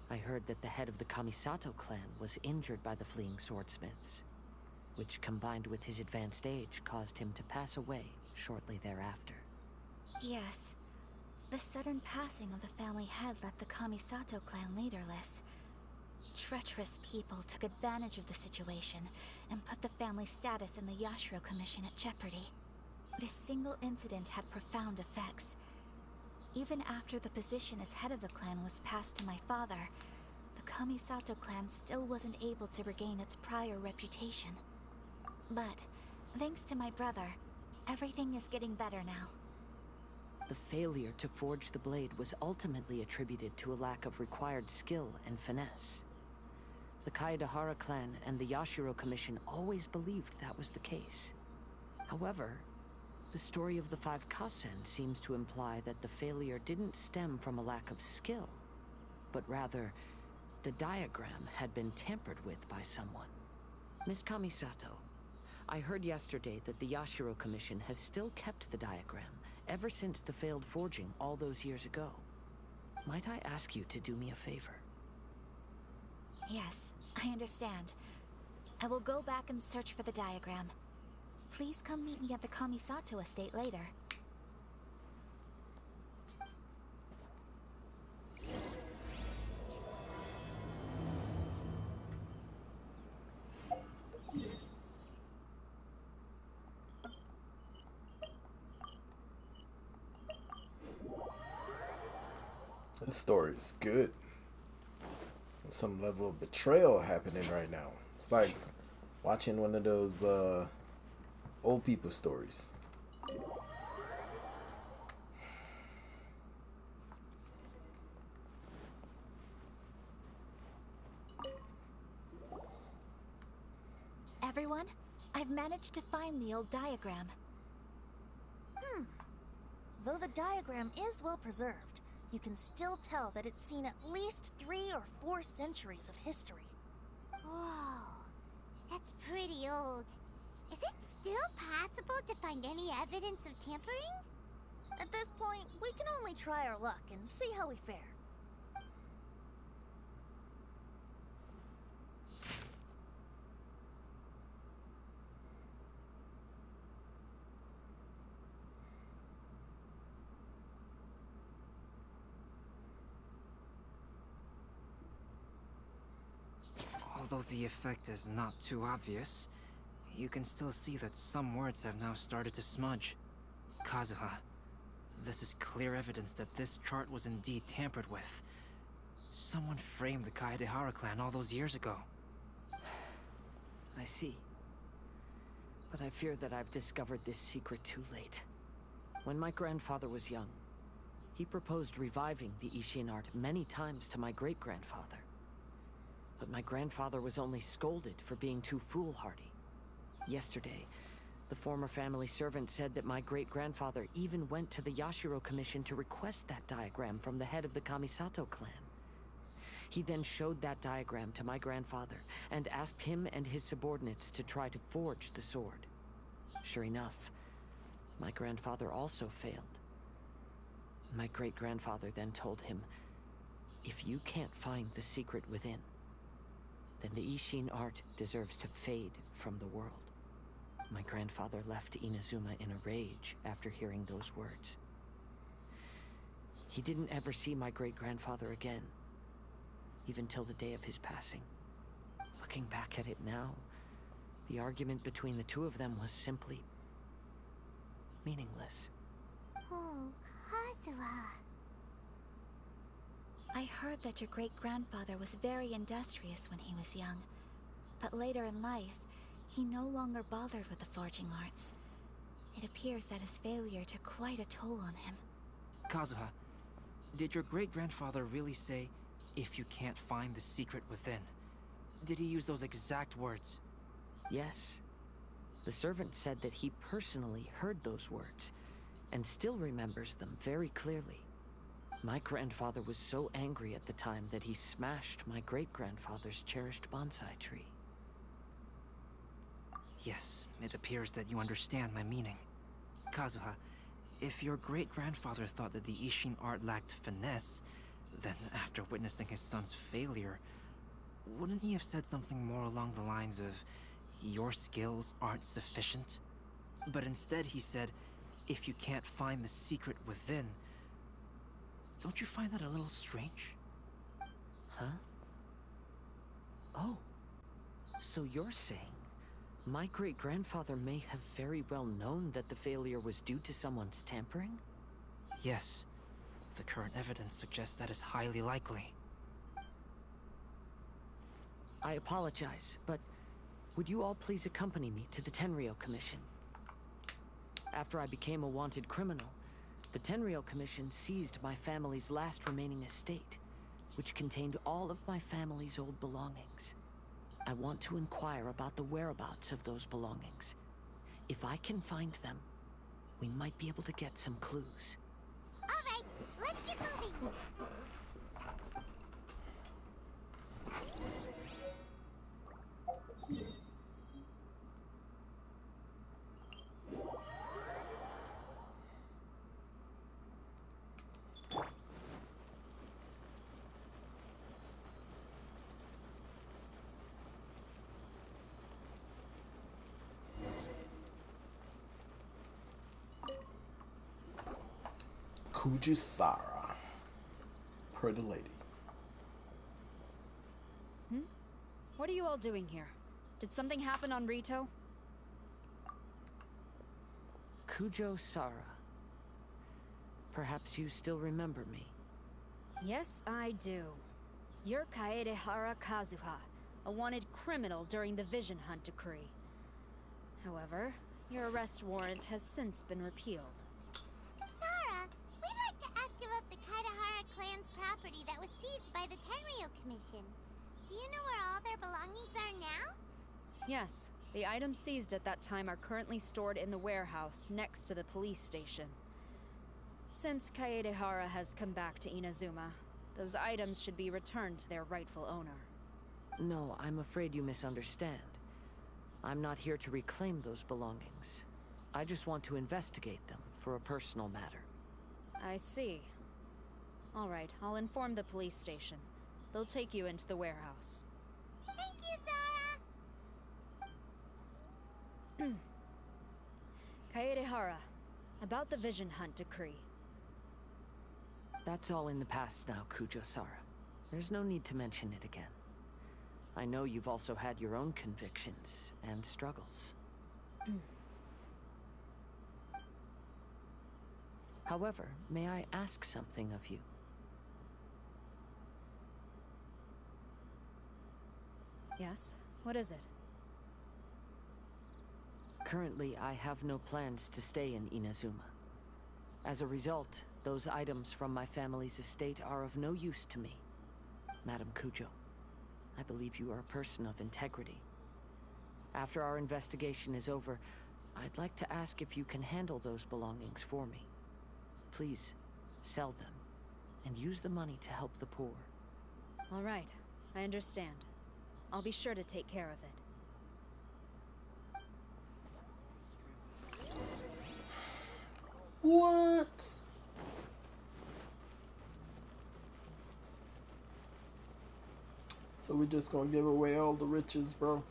I heard that the head of the Kamisato clan was injured by the fleeing swordsmiths, which combined with his advanced age caused him to pass away shortly thereafter. Yes. The sudden passing of the family head left the Kamisato clan leaderless. Treacherous people took advantage of the situation and put the family's status in the Yashiro Commission at jeopardy. This single incident had profound effects. Even after the position as head of the clan was passed to my father, the Kamisato clan still wasn't able to regain its prior reputation. But, thanks to my brother, everything is getting better now. The failure to forge the blade was ultimately attributed to a lack of required skill and finesse. The Kaedahara clan and the Yashiro Commission always believed that was the case. However, the story of the Five Kasen seems to imply that the failure didn't stem from a lack of skill, but rather, the diagram had been tampered with by someone. Miss Kamisato, I heard yesterday that the Yashiro Commission has still kept the diagram ever since the failed forging all those years ago. Might I ask you to do me a favor? Yes, I understand. I will go back and search for the diagram. Please come meet me at the Kamisato estate later. This story is good. There's some level of betrayal happening right now. It's like watching one of those old people stories. Everyone, I've managed to find the old diagram. Though the diagram is well preserved, you can still tell that it's seen at least 3 or 4 centuries of history. Whoa, that's pretty old. Is it still possible to find any evidence of tampering? At this point, we can only try our luck and see how we fare. Although the effect is not too obvious, you can still see that some words have now started to smudge. Kazuha, this is clear evidence that this chart was indeed tampered with. Someone framed the Kaedahara clan all those years ago. I see. But I fear that I've discovered this secret too late. When my grandfather was young, he proposed reviving the Ishin art many times to my great-grandfather. But my grandfather was only scolded for being too foolhardy. Yesterday, the former family servant said that my great-grandfather even went to the Yashiro Commission to request that diagram from the head of the Kamisato clan. He then showed that diagram to my grandfather and asked him and his subordinates to try to forge the sword. Sure enough, my grandfather also failed. My great-grandfather then told him, if you can't find the secret within, then the Ishin art deserves to fade from the world. My grandfather left Inazuma in a rage after hearing those words. He didn't ever see my great-grandfather again, even till the day of his passing. Looking back at it now, the argument between the two of them was simply meaningless. Oh, Kazuha. I heard that your great-grandfather was very industrious when he was young, but later in life, he no longer bothered with the forging arts. It appears that his failure took quite a toll on him. Kazuha, did your great-grandfather really say, if you can't find the secret within? Did he use those exact words? Yes. The servant said that he personally heard those words, and still remembers them very clearly. My grandfather was so angry at the time that he smashed my great-grandfather's cherished bonsai tree. Yes, it appears that you understand my meaning. Kazuha, if your great-grandfather thought that the Ishin art lacked finesse, then after witnessing his son's failure, wouldn't he have said something more along the lines of, your skills aren't sufficient? But instead he said, if you can't find the secret within. Don't you find that a little strange? Huh? Oh. So you're saying my great-grandfather may have very well known that the failure was due to someone's tampering? Yes. The current evidence suggests that is highly likely. I apologize, but would you all please accompany me to the Tenryou Commission? After I became a wanted criminal, the Tenryou Commission seized my family's last remaining estate, which contained all of my family's old belongings. I want to inquire about the whereabouts of those belongings. If I can find them, we might be able to get some clues. All right, let's get moving. Kujisara. Pretty lady. What are you all doing here? Did something happen on Rito? Kujo Sara. Perhaps you still remember me. Yes, I do. You're Kaedehara Kazuha, a wanted criminal during the Vision Hunt decree. However, your arrest warrant has since been repealed. Sara, we'd like to ask about the Kaedehara clan's property that was seized by the Tenryou Commission. Do you know where all their belongings are now? Yes, the items seized at that time are currently stored in the warehouse next to the police station. Since Kaedehara has come back to Inazuma, those items should be returned to their rightful owner. No, I'm afraid you misunderstand. I'm not here to reclaim those belongings. I just want to investigate them for a personal matter. I see. All right, I'll inform the police station. They'll take you into the warehouse. Thank you, Sara! Kaedehara, about the Vision Hunt decree. That's all in the past now, Kujo-Sara. There's no need to mention it again. I know you've also had your own convictions and struggles. However, may I ask something of you? Yes? What is it? Currently, I have no plans to stay in Inazuma. As a result, those items from my family's estate are of no use to me. Madam Kujo, I believe you are a person of integrity. After our investigation is over, I'd like to ask if you can handle those belongings for me. Please, sell them, and use the money to help the poor. All right, I understand. I'll be sure to take care of it. What? So we just gonna give away all the riches, bro?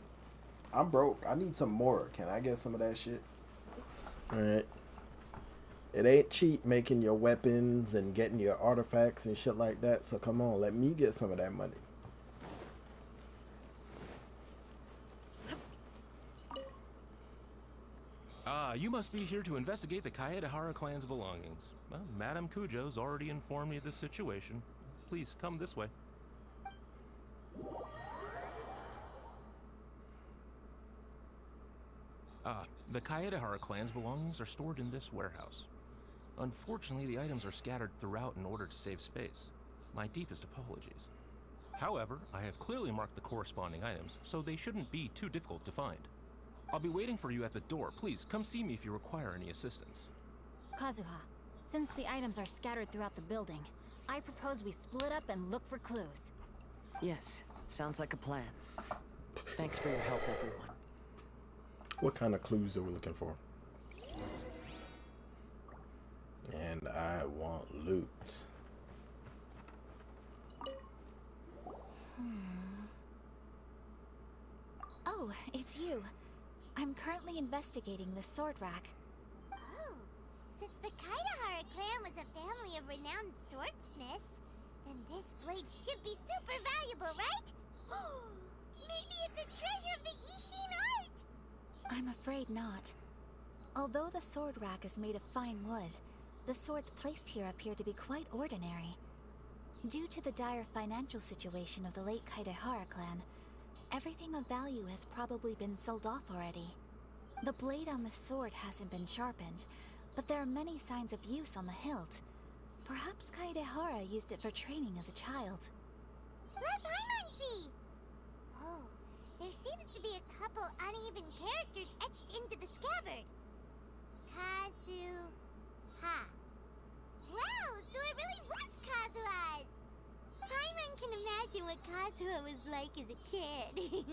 I'm broke. I need some more. Can I get some of that shit? Alright. It ain't cheap making your weapons and getting your artifacts and shit like that. So come on, let me get some of that money. You must be here to investigate the Kaedehara clan's belongings. Well, Madame Kujo's already informed me of the situation. Please, come this way. The Kaedehara clan's belongings are stored in this warehouse. Unfortunately, the items are scattered throughout in order to save space. My deepest apologies. However, I have clearly marked the corresponding items, so they shouldn't be too difficult to find. I'll be waiting for you at the door. Please, come see me if you require any assistance. Kazuha, since the items are scattered throughout the building, I propose we split up and look for clues. Yes, sounds like a plan. Thanks for your help, everyone. What kind of clues are we looking for? And I want loot. Oh, it's you. I'm currently investigating the sword rack. Oh, since the Kaedehara clan was a family of renowned swordsmiths, then this blade should be super valuable, right? Maybe it's a treasure of the Ishin art! I'm afraid not. Although the sword rack is made of fine wood, The swords placed here appear to be quite ordinary. Due to the dire financial situation of the late Kaedehara clan, everything of value has probably been sold off already. The blade on the sword hasn't been sharpened, but there are many signs of use on the hilt. Perhaps Kaedehara used it for training as a child. Let Paimon see! Oh, there seems to be a couple uneven characters etched into the scabbard. Kazuha. Wow, so it really was Kazuha's! Paimon can imagine what Kazuha was like as a kid.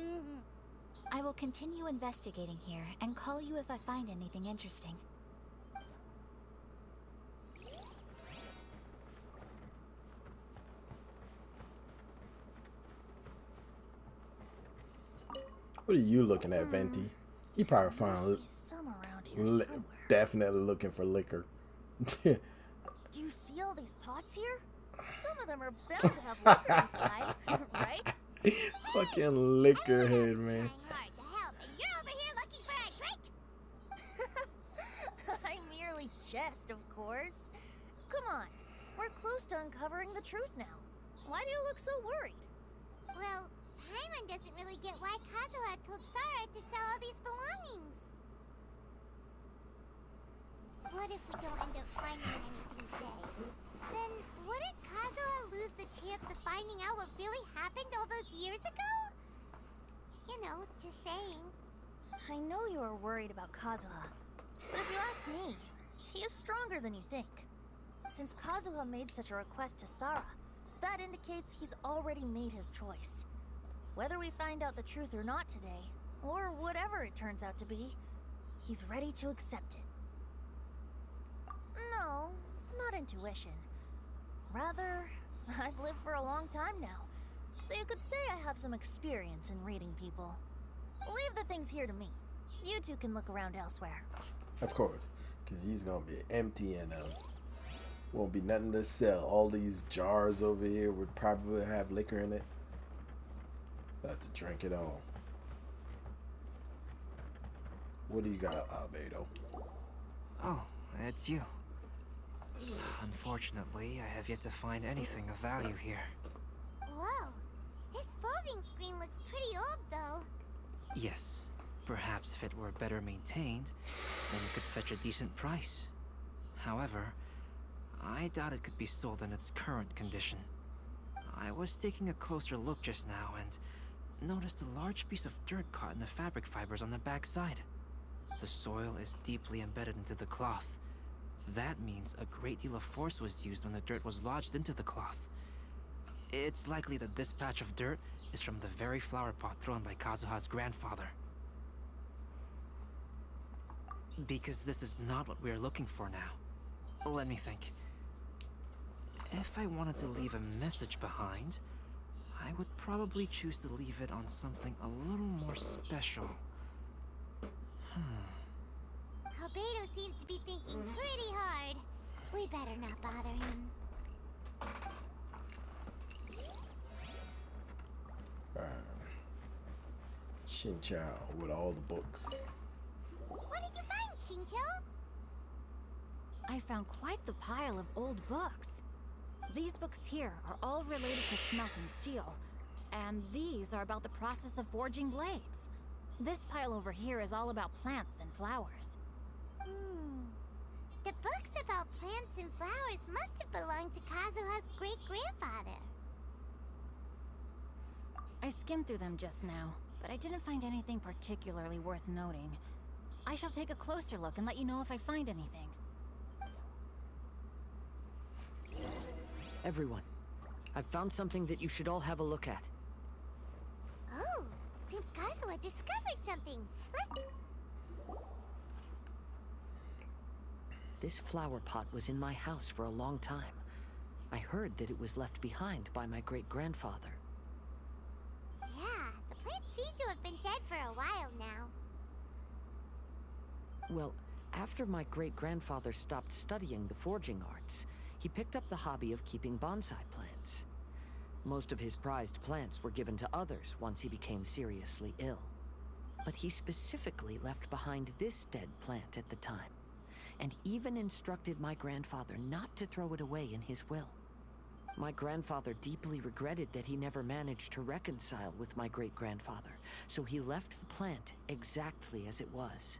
I will continue investigating here and call you if I find anything interesting. What are you looking at, Venti? He probably found Some around here somewhere. definitely looking for liquor. Do you see all these pots here? Some of them are bound to have liquor inside, right? Fucking liquor head, man. Hard to help, and you're over here looking for a drink. I merely jest, of course. Come on, we're close to uncovering the truth now. Why do you look so worried? Well, Paimon doesn't really get why Kazuha told Sara to sell all these belongings. What if we don't end up finding anything today? Then wouldn't Kazuha lose the chance of finding out what really happened all those years ago? You know, just saying. I know you are worried about Kazuha, but if you ask me, he is stronger than you think. Since Kazuha made such a request to Sara, that indicates he's already made his choice. Whether we find out the truth or not today, or whatever it turns out to be, he's ready to accept it. No, not intuition. Rather, I've lived for a long time now, so you could say I have some experience in reading people. Leave the things here to me. You two can look around elsewhere. Of course, because he's gonna be empty and won't be nothing to sell. All these jars over here would probably have liquor in it. About to drink it all. What do you got, Albedo? Oh, it's you. Unfortunately, I have yet to find anything of value here. Whoa, this folding screen looks pretty old though. Yes, perhaps if it were better maintained, then it could fetch a decent price. However, I doubt it could be sold in its current condition. I was taking a closer look just now and noticed a large piece of dirt caught in the fabric fibers on the back side. The soil is deeply embedded into the cloth. That means a great deal of force was used when the dirt was lodged into the cloth. It's likely that this patch of dirt is from the very flower pot thrown by Kazuha's grandfather. Because this is not what we are looking for now. Let me think. If I wanted to leave a message behind, I would probably choose to leave it on something a little more special. Albedo seems to be thinking pretty hard. We better not bother him. Shinchao with all the books. What did you find, Shincho? I found quite the pile of old books. These books here are all related to smelting steel, and these are about the process of forging blades. This pile over here is all about plants and flowers. The books about plants and flowers must have belonged to Kazuha's great-grandfather. I skimmed through them just now, but I didn't find anything particularly worth noting. I shall take a closer look and let you know if I find anything. Everyone, I've found something that you should all have a look at. Oh, seems Kazuha discovered something. Let's... This flower pot was in my house for a long time. I heard that it was left behind by my great-grandfather. Yeah, the plants seem to have been dead for a while now. Well, after my great-grandfather stopped studying the forging arts, he picked up the hobby of keeping bonsai plants. Most of his prized plants were given to others once he became seriously ill. But he specifically left behind this dead plant at the time. and even instructed my grandfather not to throw it away in his will. My grandfather deeply regretted that he never managed to reconcile with my great-grandfather, so he left the plant exactly as it was.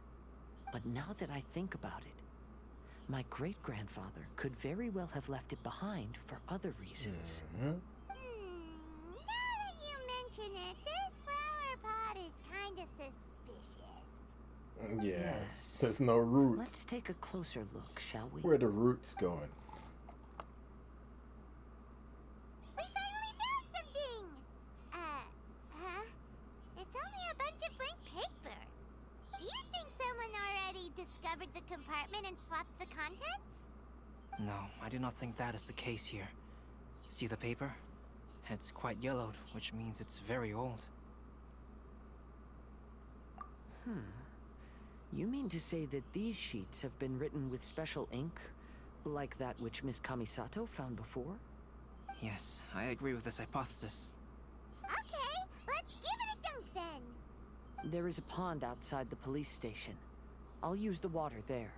But now that I think about it, my great-grandfather could very well have left it behind for other reasons. Now that you mention it, this flower pot is kinda suspicious. Yes, there's no root. Let's take a closer look, shall we? Where the roots going? We finally found something! Huh? It's only a bunch of blank paper. Do you think someone already discovered the compartment and swapped the contents? No, I do not think that is the case here. See the paper? It's quite yellowed, which means it's very old. You mean to say that these sheets have been written with special ink, like that which Miss Kamisato found before? Yes, I agree with this hypothesis. Okay, let's give it a dunk then. There is a pond outside the police station. I'll use the water there.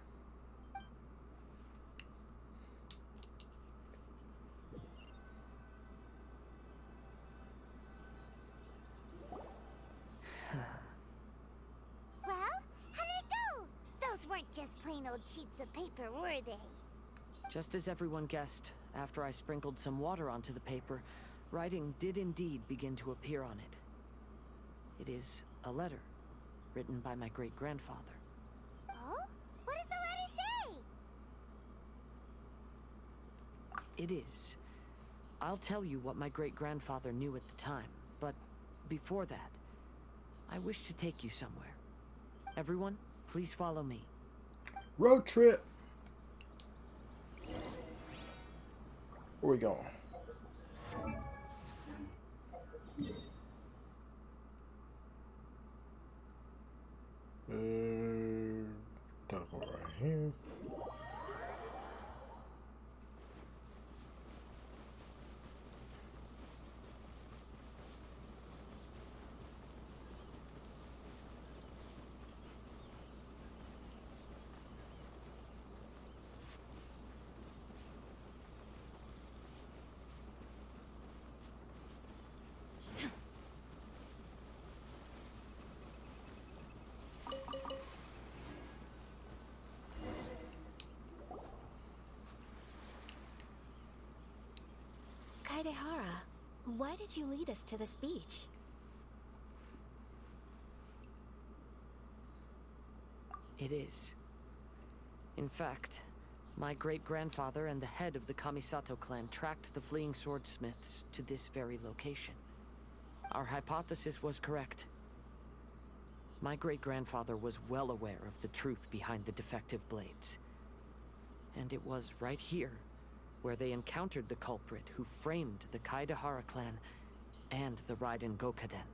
Well, how did it go? Those weren't just plain old sheets of paper, were they? Just as everyone guessed, after I sprinkled some water onto the paper, writing did indeed begin to appear on it. It is a letter, written by my great-grandfather. Oh? What does the letter say? It is. I'll tell you what my great-grandfather knew at the time, but before that, I wish to take you somewhere. Everyone, please follow me. Road trip. Where we going? Gotta go right here. Kaedehara, why did you lead us to this beach? It is. In fact, my great-grandfather and the head of the Kamisato clan tracked the fleeing swordsmiths to this very location. Our hypothesis was correct. My great-grandfather was well aware of the truth behind the defective blades. And it was right here where they encountered the culprit who framed the Kaedehara clan and the Raiden Gokaden.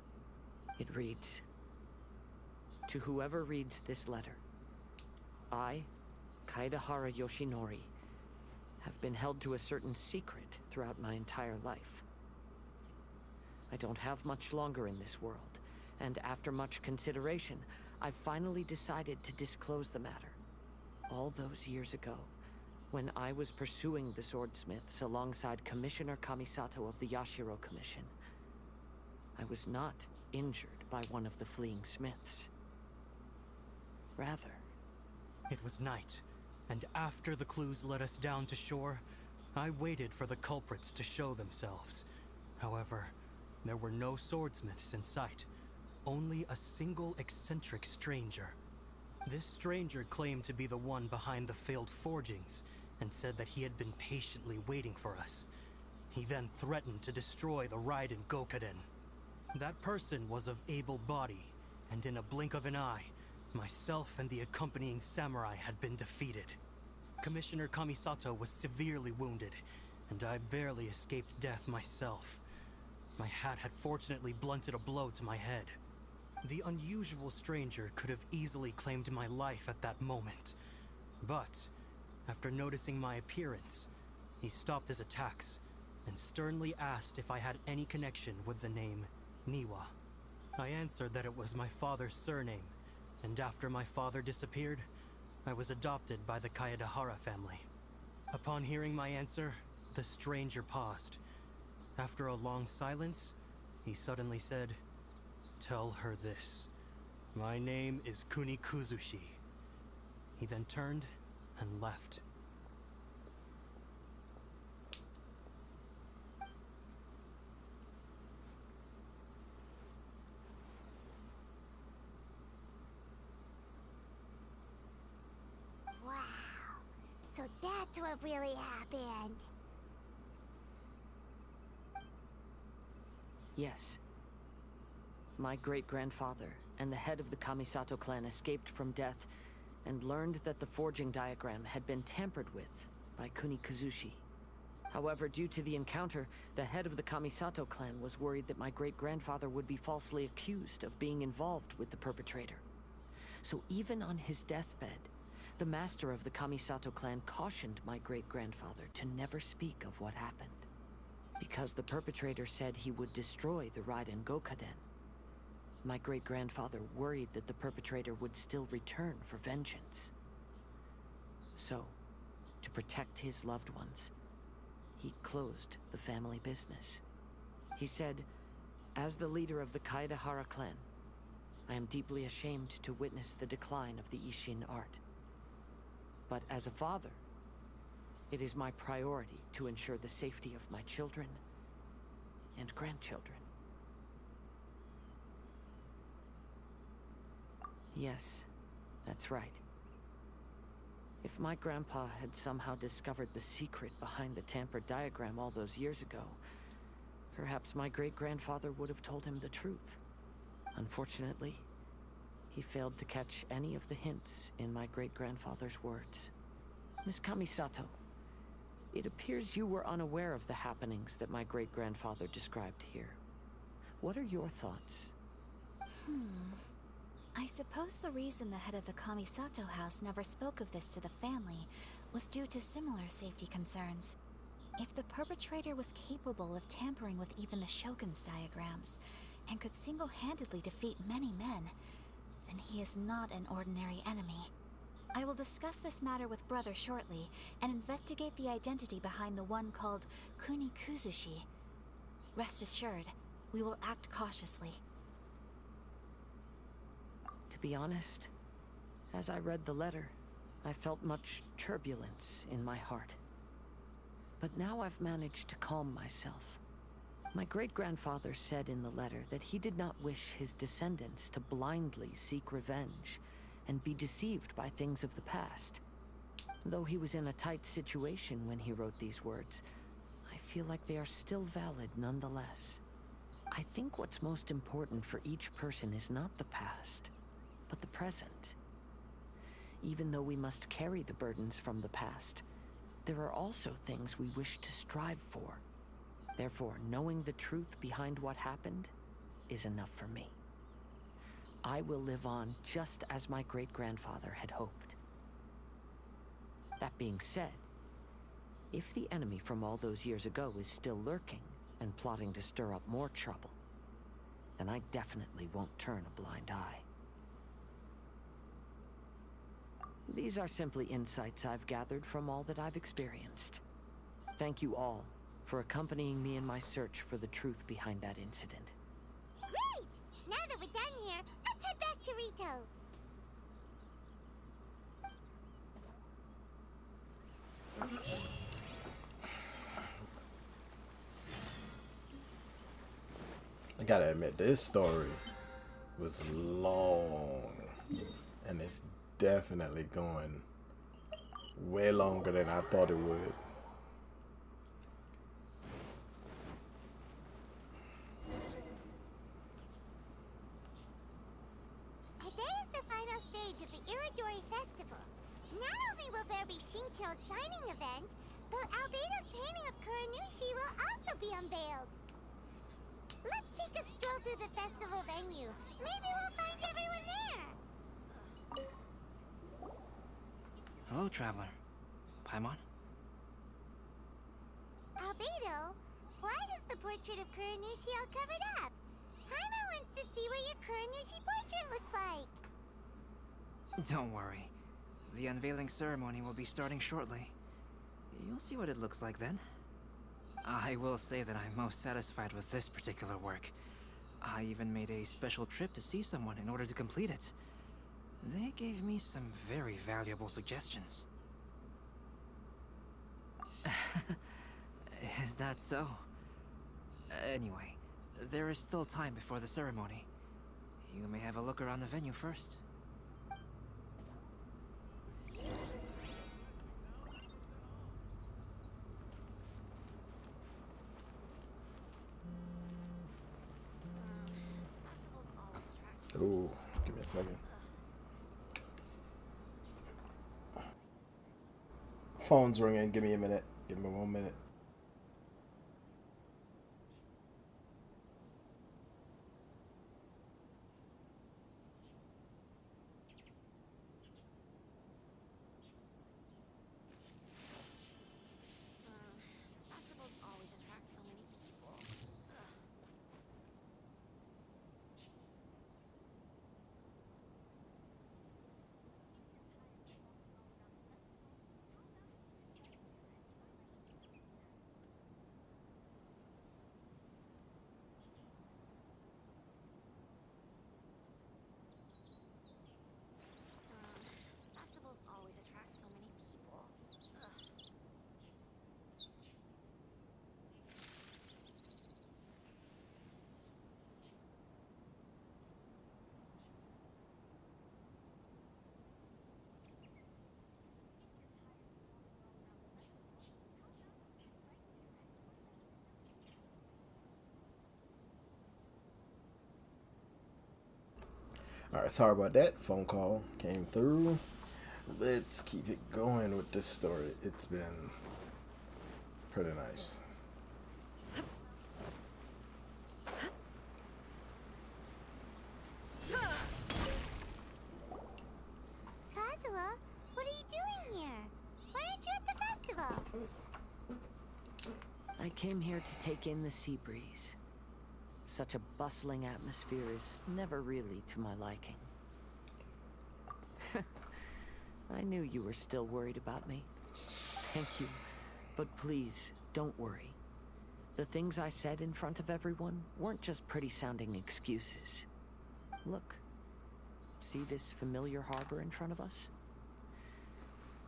It reads, "To whoever reads this letter, I, Kaedehara Yoshinori, have been held to a certain secret throughout my entire life. I don't have much longer in this world, and after much consideration, I finally decided to disclose the matter. All those years ago, when I was pursuing the swordsmiths alongside Commissioner Kamisato of the Yashiro Commission, I was not injured by one of the fleeing smiths. Rather, it was night, and after the clues led us down to shore, I waited for the culprits to show themselves. However, there were no swordsmiths in sight, only a single eccentric stranger. This stranger claimed to be the one behind the failed forgings, and said that he had been patiently waiting for us. He then threatened to destroy the Raiden Gokaden. That person was of able body, and in a blink of an eye, myself and the accompanying samurai had been defeated. Commissioner Kamisato was severely wounded, and I barely escaped death myself. My hat had fortunately blunted a blow to my head. The unusual stranger could have easily claimed my life at that moment. But after noticing my appearance, he stopped his attacks and sternly asked if I had any connection with the name Niwa. I answered that it was my father's surname, and after my father disappeared, I was adopted by the Kayadahara family. Upon hearing my answer, the stranger paused. After a long silence, he suddenly said, "Tell her this. My name is Kunikuzushi." He then turned and left. Wow. So that's what really happened. Yes. My great-grandfather and the head of the Kamisato clan escaped from death and learned that the forging diagram had been tampered with by Kunikuzushi. However, due to the encounter, the head of the Kamisato clan was worried that my great-grandfather would be falsely accused of being involved with the perpetrator. So even on his deathbed, the master of the Kamisato clan cautioned my great-grandfather to never speak of what happened, because the perpetrator said he would destroy the Raiden Gokaden. My great-grandfather worried that the perpetrator would still return for vengeance. So, to protect his loved ones, he closed the family business. He said, "As the leader of the Kayadahara clan, I am deeply ashamed to witness the decline of the Isshin art. But as a father, it is my priority to ensure the safety of my children and grandchildren." Yes, that's right. If my grandpa had somehow discovered the secret behind the tampered diagram all those years ago, perhaps my great-grandfather would have told him the truth. Unfortunately, he failed to catch any of the hints in my great-grandfather's words. Miss Kamisato, it appears you were unaware of the happenings that my great-grandfather described here. What are your thoughts? I suppose the reason the head of the Kamisato house never spoke of this to the family was due to similar safety concerns. If the perpetrator was capable of tampering with even the Shogun's diagrams, and could single-handedly defeat many men, then he is not an ordinary enemy. I will discuss this matter with Brother shortly, and investigate the identity behind the one called Kunikuzushi. Rest assured, we will act cautiously. To be honest, as I read the letter, I felt much turbulence in my heart. But now I've managed to calm myself. My great-grandfather said in the letter that he did not wish his descendants to blindly seek revenge and be deceived by things of the past. Though he was in a tight situation when he wrote these words, I feel like they are still valid nonetheless. I think what's most important for each person is not the past, but the present. Even though we must carry the burdens from the past, there are also things we wish to strive for. Therefore, knowing the truth behind what happened is enough for me. I will live on just as my great-grandfather had hoped. That being said, if the enemy from all those years ago is still lurking and plotting to stir up more trouble, then I definitely won't turn a blind eye. These are simply insights I've gathered from all that I've experienced. Thank you all for accompanying me in my search for the truth behind that incident. Great! Now that we're done here, let's head back to Rito. I gotta admit, this story was long, and it's definitely going way longer than I thought it would. Today is the final stage of the Iridori Festival. Not only will there be Shincho's signing event, but Albedo's painting of Kuranushi will also be unveiled. Let's take a stroll through the festival venue. Maybe we'll find everyone there. Hello, traveler. Paimon? Albedo, why is the portrait of Kuranushi all covered up? Paimon wants to see what your Kuranushi portrait looks like. Don't worry. The unveiling ceremony will be starting shortly. You'll see what it looks like then. I will say that I'm most satisfied with this particular work. I even made a special trip to see someone in order to complete it. They gave me some very valuable suggestions. Is that so? Anyway, there is still time before the ceremony. You may have a look around the venue first. Ooh, give me a second. Phone's ringing. Give me a minute. Give me 1 minute. Festivals always attract so many people. Festivals always attract so many people. Alright, sorry about that. Phone call came through. Let's keep it going with this story. It's been pretty nice. Kazuha, what are you doing here? Why aren't you at the festival? I came here to take in the sea breeze. Such a bustling atmosphere is never really to my liking. I knew you were still worried about me. Thank you. But please, don't worry. The things I said in front of everyone weren't just pretty-sounding excuses. Look. See this familiar harbor in front of us?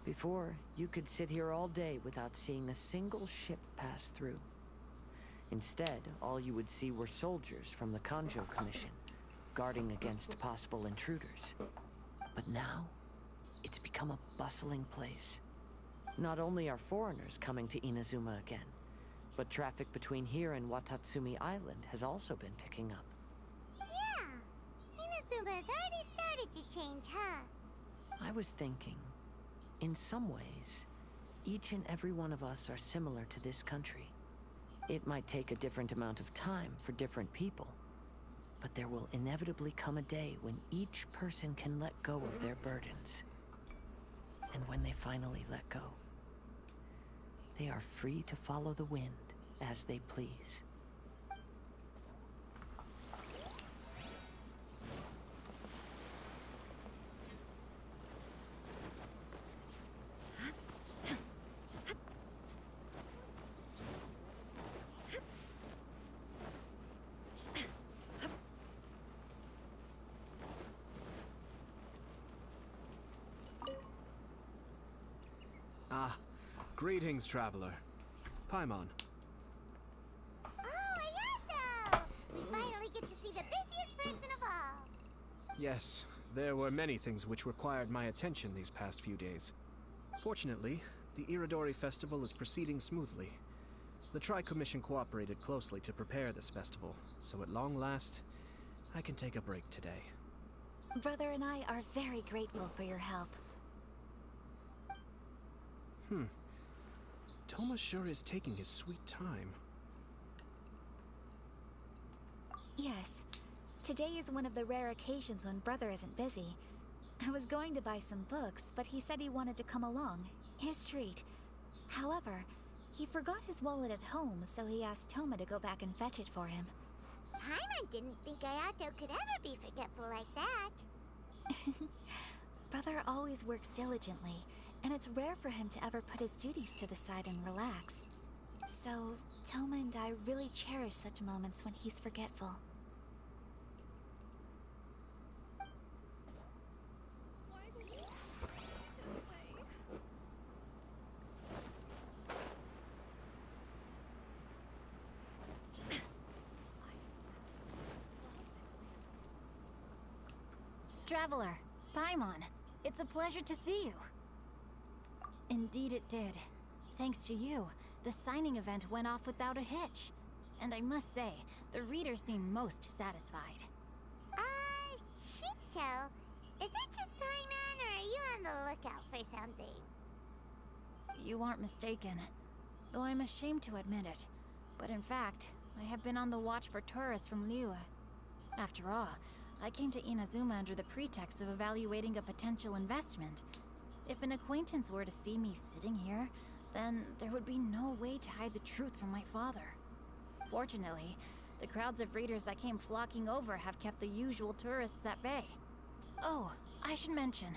Before, you could sit here all day without seeing a single ship pass through. Instead, all you would see were soldiers from the Kanjo Commission, guarding against possible intruders. But now, it's become a bustling place. Not only are foreigners coming to Inazuma again, but traffic between here and Watatsumi Island has also been picking up. Yeah, Inazuma's already started to change, huh? I was thinking, in some ways, each and every one of us are similar to this country. It might take a different amount of time for different people, but there will inevitably come a day when each person can let go of their burdens. And when they finally let go, they are free to follow the wind as they please. Ah, greetings, traveler. Paimon. Oh, Ayato! We finally get to see the busiest person of all. Yes, there were many things which required my attention these past few days. Fortunately, the Iridori Festival is proceeding smoothly. The Tri-Commission cooperated closely to prepare this festival, so at long last, I can take a break today. Brother and I are very grateful for your help. Toma sure is taking his sweet time. Yes. Today is one of the rare occasions when Brother isn't busy. I was going to buy some books, but he said he wanted to come along. His treat. However, he forgot his wallet at home, so he asked Toma to go back and fetch it for him. Paimon didn't think Ayato could ever be forgetful like that. brother always works diligently, and it's rare for him to ever put his duties to the side and relax. So, Toma and I really cherish such moments when he's forgetful. Traveler, Paimon, it's a pleasure to see you. Indeed it did. Thanks to you, the signing event went off without a hitch. And I must say, the readers seem most satisfied. Shito, is it just Paimon, or are you on the lookout for something? You aren't mistaken, though I'm ashamed to admit it. But in fact, I have been on the watch for tourists from Liyue. After all, I came to Inazuma under the pretext of evaluating a potential investment. If an acquaintance were to see me sitting here, then there would be no way to hide the truth from my father. Fortunately, the crowds of readers that came flocking over have kept the usual tourists at bay. Oh, I should mention,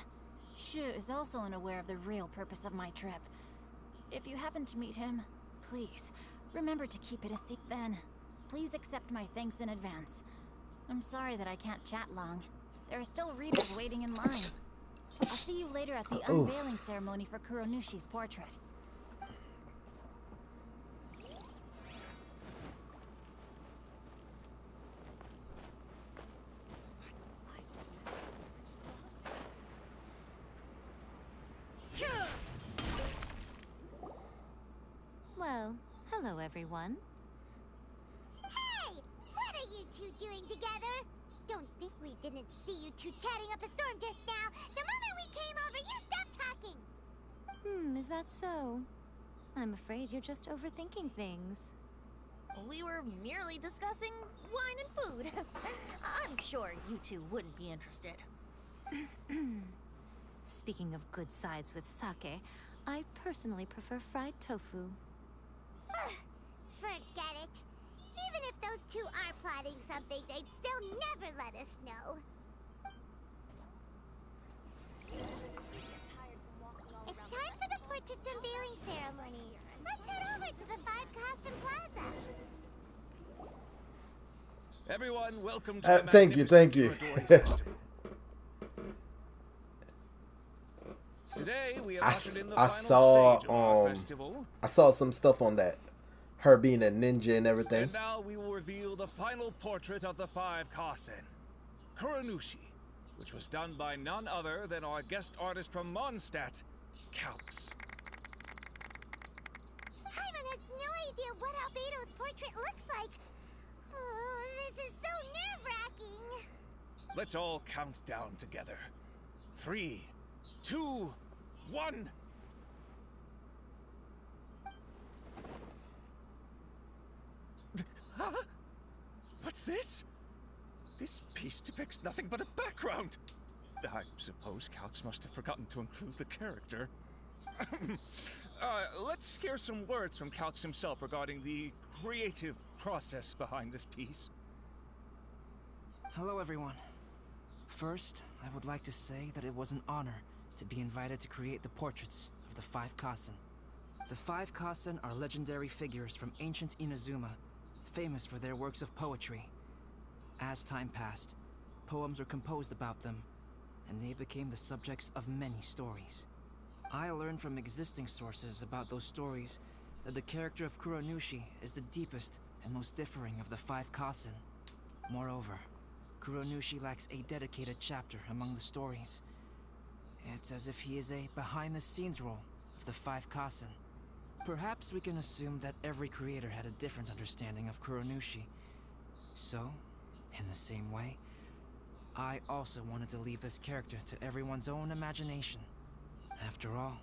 Shu is also unaware of the real purpose of my trip. If you happen to meet him, please, remember to keep it a secret. Then, please accept my thanks in advance. I'm sorry that I can't chat long. There are still readers waiting in line. I'll see you later at the unveiling ceremony for Kuronushi's portrait. Well, hello everyone. Hey! What are you two doing together? Don't think we didn't see you two chatting up a storm just now. The moment we came over, you stopped talking. Is that so? I'm afraid you're just overthinking things. We were merely discussing wine and food. I'm sure you two wouldn't be interested. Speaking of good sides with sake, I personally prefer fried tofu. Forget it. Even if those two are plotting something, they'd still never let us know. It's time for the portrait's unveiling ceremony. Let's head over to the 5 Kasen Plaza. Everyone, welcome to the thank you. Today we have I ushered in the I final saw stage of our festival. I saw some stuff on that. Her being a ninja and everything. And now we will reveal the final portrait of the 5 Kasen, Kuronushi, which was done by none other than our guest artist from Mondstadt, Calx. Paimon has no idea what Albedo's portrait looks like. Oh, this is so nerve-wracking. Let's all count down together. 3, 2, 1. Huh? What's this? This piece depicts nothing but a background. I suppose Calx must have forgotten to include the character. Let's hear some words from Calx himself regarding the creative process behind this piece. Hello, everyone. First, I would like to say that it was an honor to be invited to create the portraits of the 5 Kasen. The 5 Kasen are legendary figures from ancient Inazuma, famous for their works of poetry. As time passed, poems were composed about them, and they became the subjects of many stories. I learned from existing sources about those stories that the character of Kuronushi is the deepest and most differing of the 5 Kasen. Moreover, Kuronushi lacks a dedicated chapter among the stories. It's as if he is a behind-the-scenes role of the 5 Kasen. Perhaps we can assume that every creator had a different understanding of Kuronushi. So, in the same way, I also wanted to leave this character to everyone's own imagination. After all,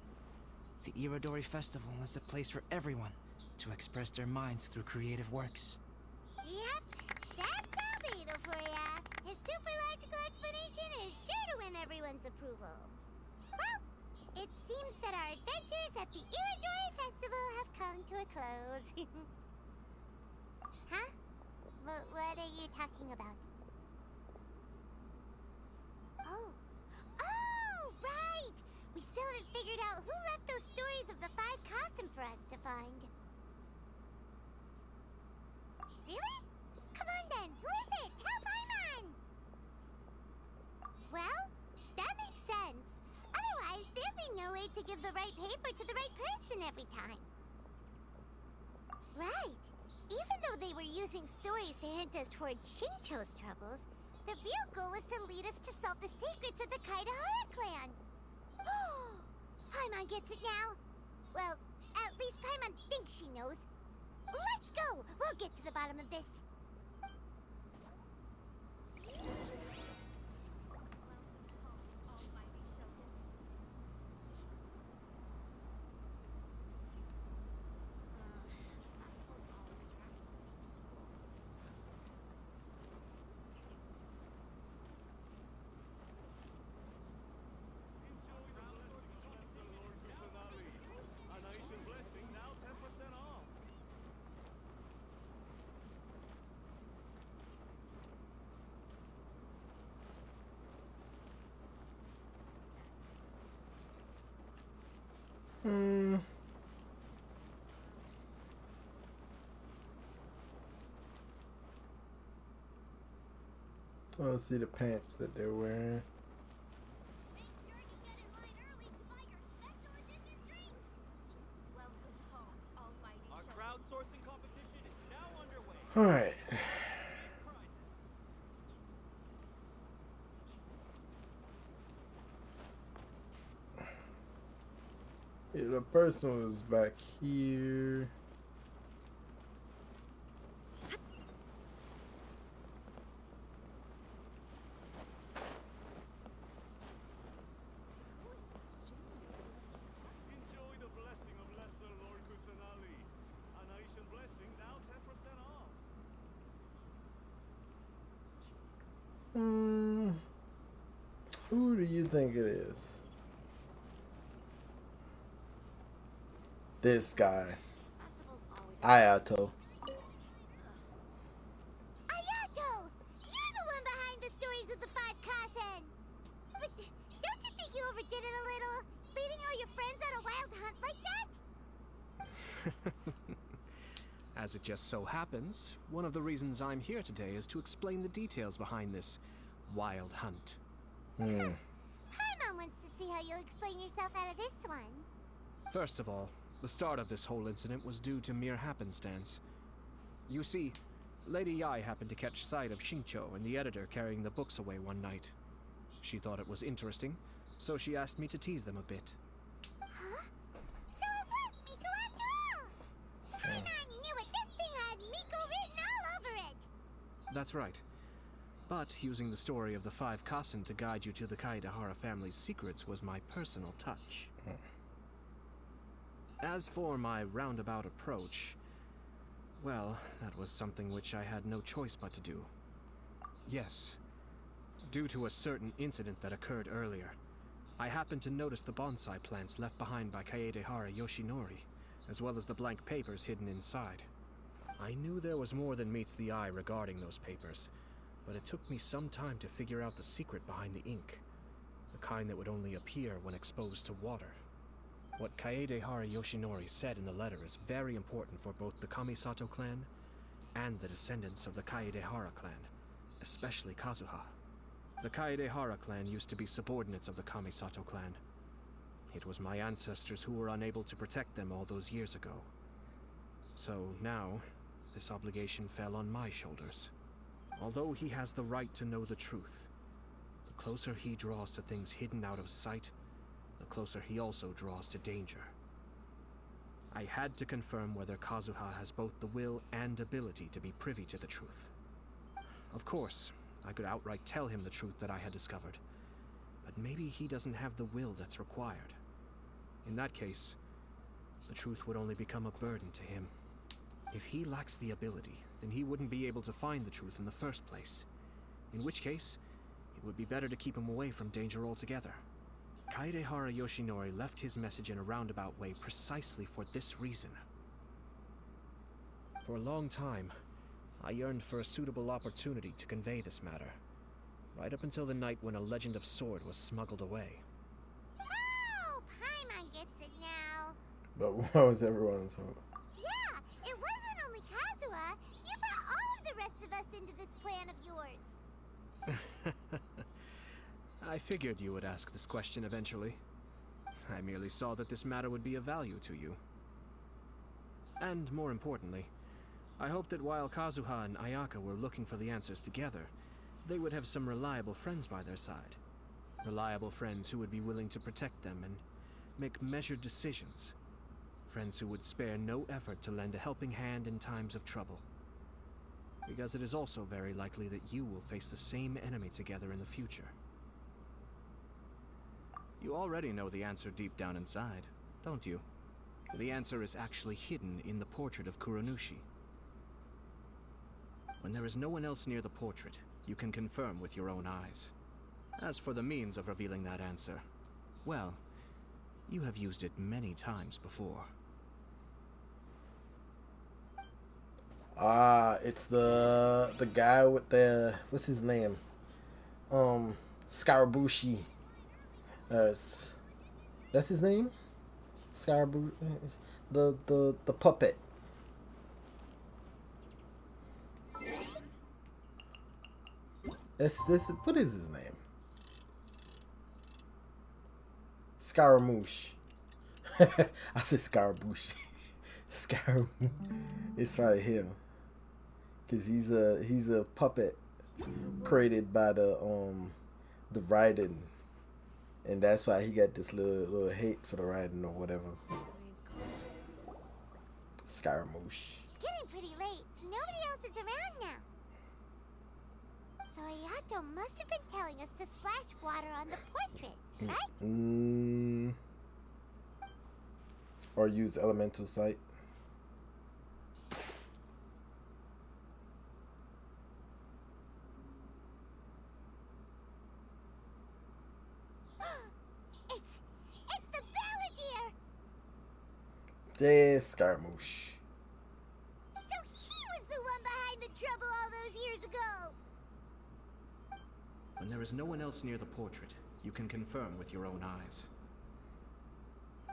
the Irodori Festival is a place for everyone to express their minds through creative works. Yep, that's Albedo for ya. His super logical explanation is sure to win everyone's approval. Well, it seems that our adventures at the Irodori Festival have come to a close. Huh? What are you talking about? Oh, for us to find. Really? Come on then, who is it? Tell Paimon! Well, that makes sense. Otherwise, there'd be no way to give the right paper to the right person every time. Right. Even though they were using stories to hint us toward Xingqiu's troubles, the real goal was to lead us to solve the secrets of the Kaedehara clan. Paimon gets it now. Well, at least Paimon thinks she knows. Let's go! We'll get to the bottom of this. Oh, see the pants that they're wearing. Our crowdsourcing competition is now underway. All right. Yeah, the person was back here. Enjoy the blessing of Lesser Lord Kusanali. An Aishan blessing now 10% off. Who do you think it is? This guy. Ayato. Ayato! You're the one behind the stories of the Five Kasen! But don't you think you overdid it a little? Leading all your friends on a wild hunt like that? As it just so happens, one of the reasons I'm here today is to explain the details behind this wild hunt. Paimon wants to see how you'll explain yourself out of this one. First of all, the start of this whole incident was due to mere happenstance. You see, Lady Yai happened to catch sight of Xingqiu and the editor carrying the books away one night. She thought it was interesting, so she asked me to tease them a bit. Huh? So it was Miko after all! Paimon knew it! This thing had Miko written all over it! That's right. But using the story of the Five Kasen to guide you to the Kaedehara family's secrets was my personal touch. As for my roundabout approach, well, that was something which I had no choice but to do. Yes. Due to a certain incident that occurred earlier, I happened to notice the bonsai plants left behind by Kaedehara Yoshinori, as well as the blank papers hidden inside. I knew there was more than meets the eye regarding those papers, but it took me some time to figure out the secret behind the ink, the kind that would only appear when exposed to water. What Kaedehara Yoshinori said in the letter is very important for both the Kamisato clan and the descendants of the Kaedehara clan, especially Kazuha. The Kaedehara clan used to be subordinates of the Kamisato clan. It was my ancestors who were unable to protect them all those years ago. So now, this obligation fell on my shoulders. Although he has the right to know the truth, the closer he draws to things hidden out of sight, the closer he also draws to danger. I had to confirm whether Kazuha has both the will and ability to be privy to the truth. Of course, I could outright tell him the truth that I had discovered, but maybe he doesn't have the will that's required. In that case, the truth would only become a burden to him. If he lacks the ability, then he wouldn't be able to find the truth in the first place. In which case, it would be better to keep him away from danger altogether. Kaedehara Yoshinori left his message in a roundabout way precisely for this reason. For a long time, I yearned for a suitable opportunity to convey this matter, right up until the night when a legend of sword was smuggled away. Oh, Paimon gets it now. But what was everyone's hope? Yeah, it wasn't only Kazuha. You brought all of the rest of us into this plan of yours. I figured you would ask this question eventually. I merely saw that this matter would be of value to you. And more importantly, I hoped that while Kazuha and Ayaka were looking for the answers together, they would have some reliable friends by their side. Reliable friends who would be willing to protect them and make measured decisions. Friends who would spare no effort to lend a helping hand in times of trouble. Because it is also very likely that you will face the same enemy together in the future. You already know the answer deep down inside, don't you? The answer is actually hidden in the portrait of Kuronushi. When there is no one else near the portrait, you can confirm with your own eyes. As for the means of revealing that answer, well, you have used it many times before. It's the guy with the, what's his name? Scarabushi. That's his name? Scarabushi. The puppet. This what is his name? Scaramouche. I said Scarabushi. Scaramouche. It's right here. Cause he's a puppet created by the writing, and that's why he got this little hate for the writing or whatever. Scaramouche. It's getting pretty late, so nobody else is around now. So Ayato must have been telling us to splash water on the portrait, right? Or use elemental sight. It's the Balladeer! Yeah, Scaramouche. So he was the one behind the trouble all those years ago! When there is no one else near the portrait, you can confirm with your own eyes.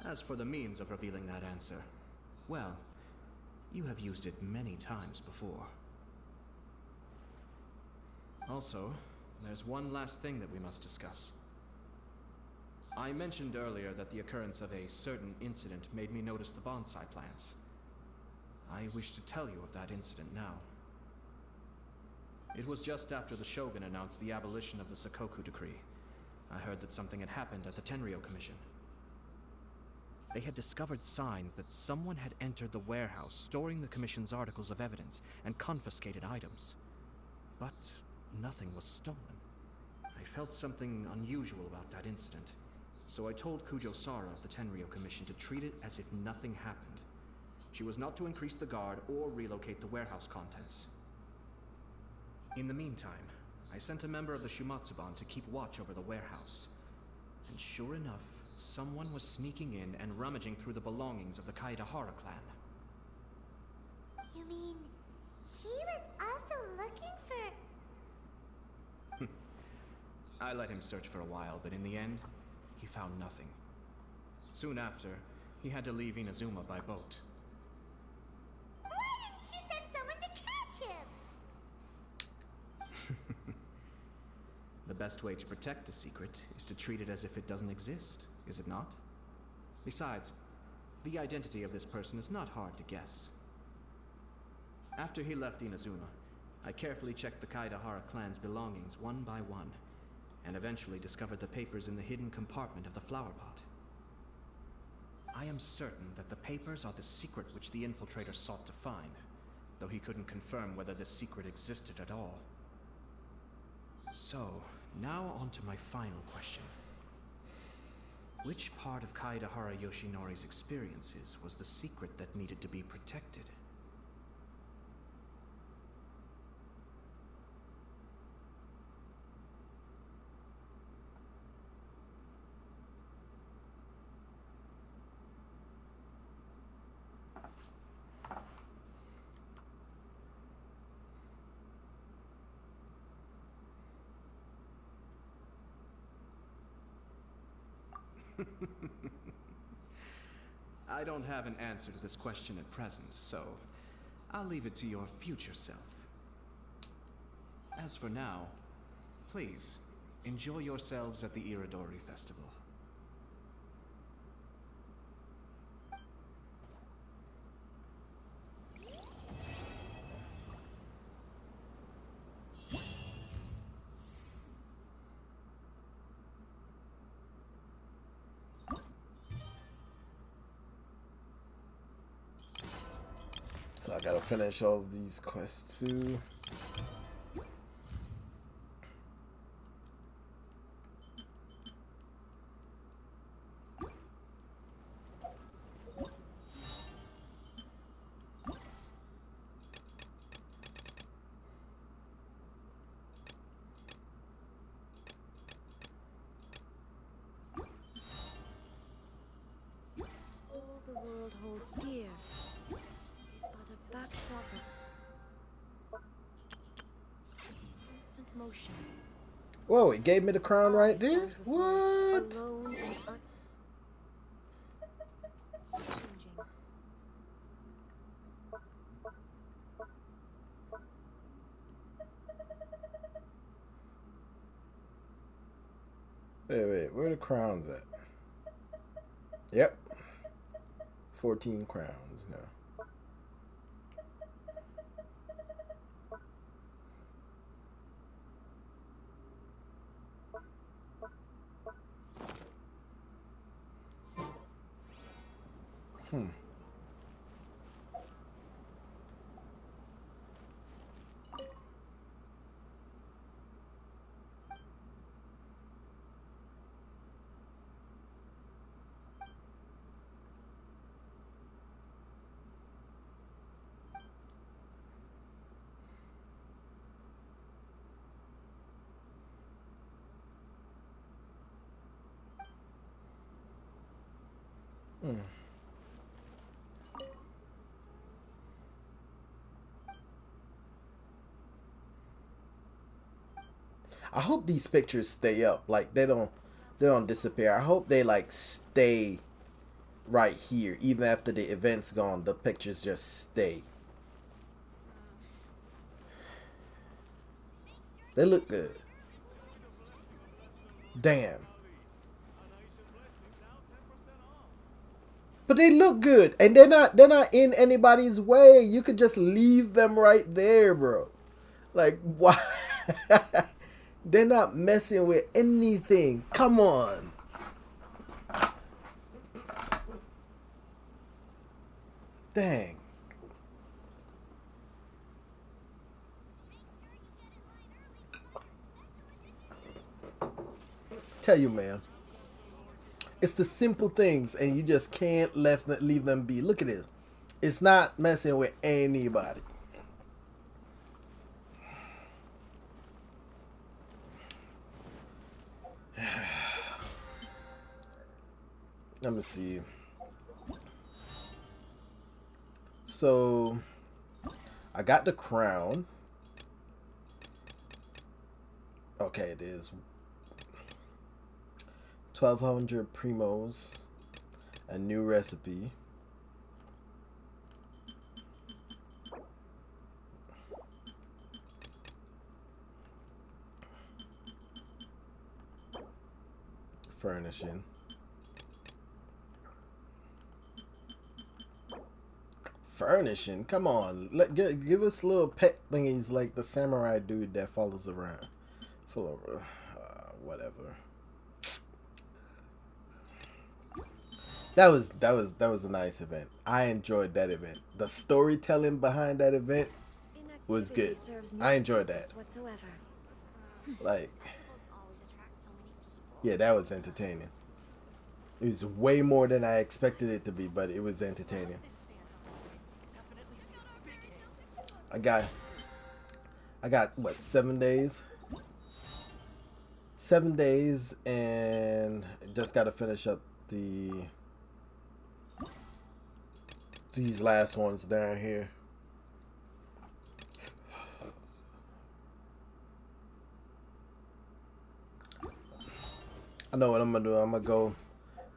As for the means of revealing that answer, well, you have used it many times before. Also, there's one last thing that we must discuss. I mentioned earlier that the occurrence of a certain incident made me notice the bonsai plants. I wish to tell you of that incident now. It was just after the Shogun announced the abolition of the Sakoku Decree. I heard that something had happened at the Tenryou Commission. They had discovered signs that someone had entered the warehouse storing the Commission's articles of evidence and confiscated items. But nothing was stolen. I felt something unusual about that incident, so I told Kujo-Sara of the Tenryou Commission to treat it as if nothing happened. She was not to increase the guard or relocate the warehouse contents. In the meantime, I sent a member of the Shumatsuban to keep watch over the warehouse. And sure enough, someone was sneaking in and rummaging through the belongings of the Kaedahara clan. You mean he was also looking for... I let him search for a while, but in the end, he found nothing. Soon after, he had to leave Inazuma by boat. Why didn't you send someone to catch him? The best way to protect a secret is to treat it as if it doesn't exist, is it not? Besides, the identity of this person is not hard to guess. After he left Inazuma, I carefully checked the Kaedahara clan's belongings one by one, and eventually discovered the papers in the hidden compartment of the flower pot. I am certain that the papers are the secret which the infiltrator sought to find, though he couldn't confirm whether this secret existed at all. So, now on to my final question. Which part of Kaedahara Yoshinori's experiences was the secret that needed to be protected? I don't have an answer to this question at present, so I'll leave it to your future self. As for now, please, enjoy yourselves at the Iridori Festival. So I gotta finish all of these quests too. All the world holds dear is but a backdrop of constant motion. Whoa, it gave me the crown right there? What? Alone and unchanging. Wait, where are the crowns at? Yep. 14 crowns now. I hope these pictures stay up. Like they don't disappear. I hope they like stay right here. Even after the event's gone, the pictures just stay. They look good. Damn. But they look good, and they're not in anybody's way. You could just leave them right there, bro. Like, why? They're not messing with anything. Come on. Dang. Tell you, man. It's the simple things, and you just can't leave them be. Look at this. It's not messing with anybody. Let me see. So, I got the crown. Okay, it is 1200 primos, a new recipe. Furnishing. Furnishing? Come on. Give us little pet thingies like the samurai dude that follows around. Whatever. That was a nice event. I enjoyed that event. The storytelling behind that event was good. I enjoyed that. Like, yeah, that was entertaining. It was way more than I expected it to be, but it was entertaining. I got what, 7 days? 7 days, and just got to finish up these last ones down here. I know what I'm gonna do. I'm gonna go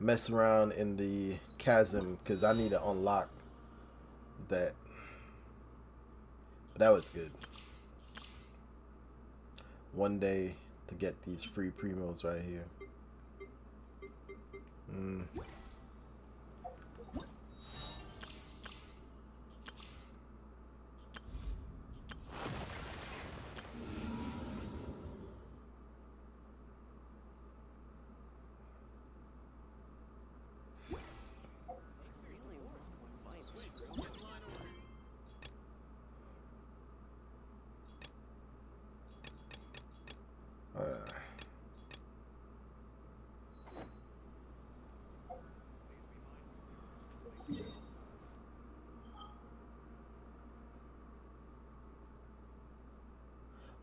mess around in the chasm because I need to unlock that. But that was good. One day to get these free primos right here.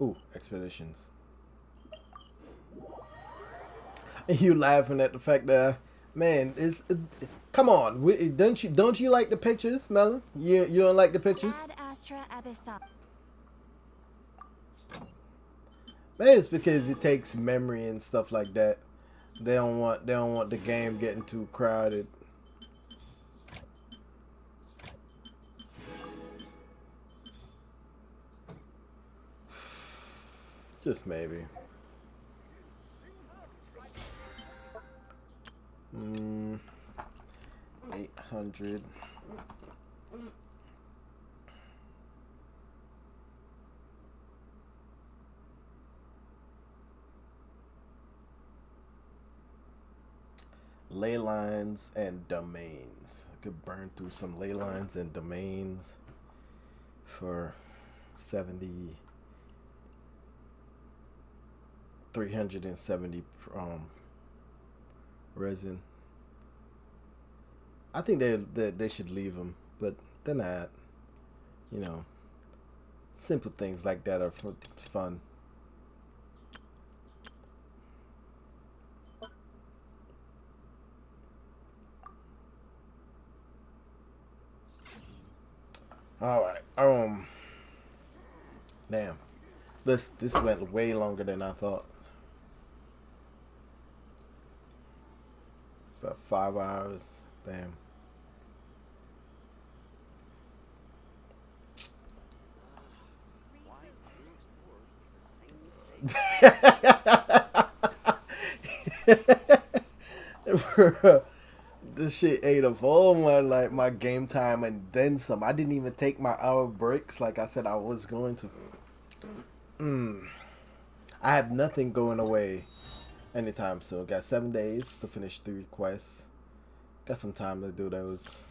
Ooh, expeditions. And you laughing at the fact that, man, come on, don't you like the pictures, Melon? You don't like the pictures? Man, it's because it takes memory and stuff like that. They don't want the game getting too crowded. Just maybe. 800. Ley lines and domains. I could burn through some ley lines and domains for 370 resin. I think they should leave them, but they're not. You know, simple things like that are fun. All right. Damn. This went way longer than I thought. It's like 5 hours. Damn. This shit ate up all my game time and then some. I didn't even take my hour breaks like I said I was going to. I have nothing going away anytime soon. Got 7 days to finish 3 quests. Got some time to do those.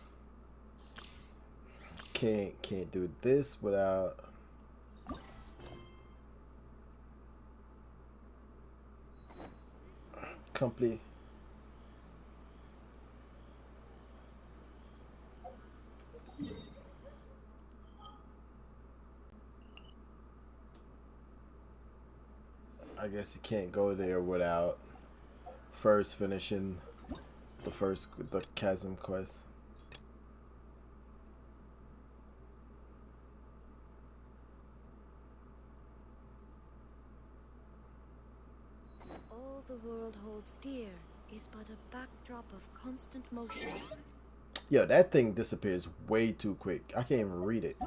Can't do this without complete. I guess you can't go there without first finishing the chasm quest. All the world holds dear is but a backdrop of constant motion. Yo, that thing disappears way too quick. I can't even read it.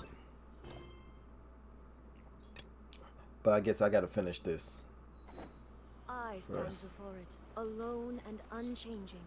But I guess I gotta finish this. I stand before it, alone and unchanging.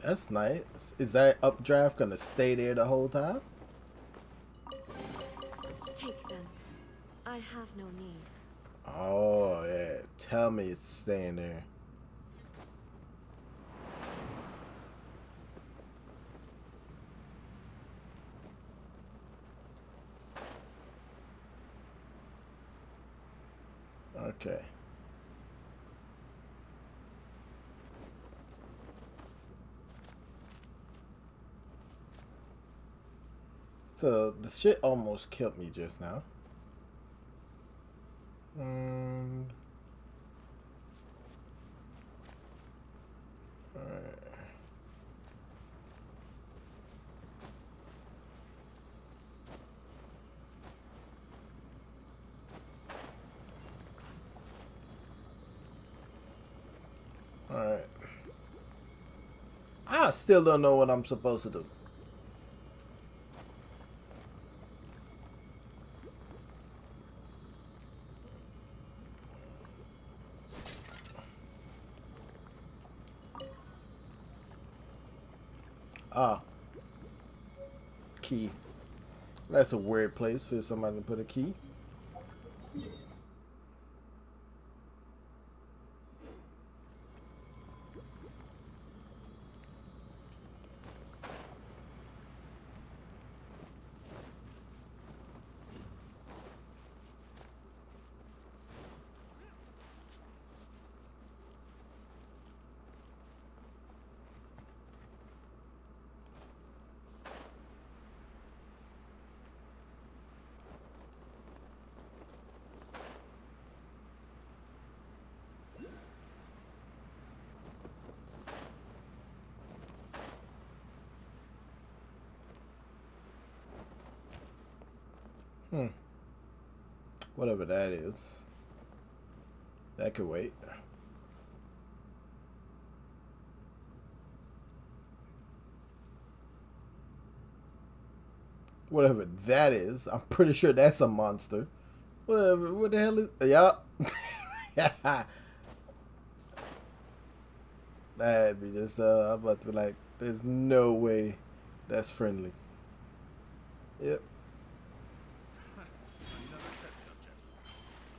That's nice. Is that updraft gonna stay there the whole time? Take them. I have no need. Oh, yeah. Tell me it's staying there. Okay. So the shit almost killed me just now. And alright. Alright. I still don't know what I'm supposed to do. Ah. Key. That's a weird place for somebody to put a key. Whatever that is. That could wait. Whatever that is. I'm pretty sure that's a monster. Whatever. What the hell is... Yup. That'd be just... I'm about to be like... There's no way that's friendly. Yep.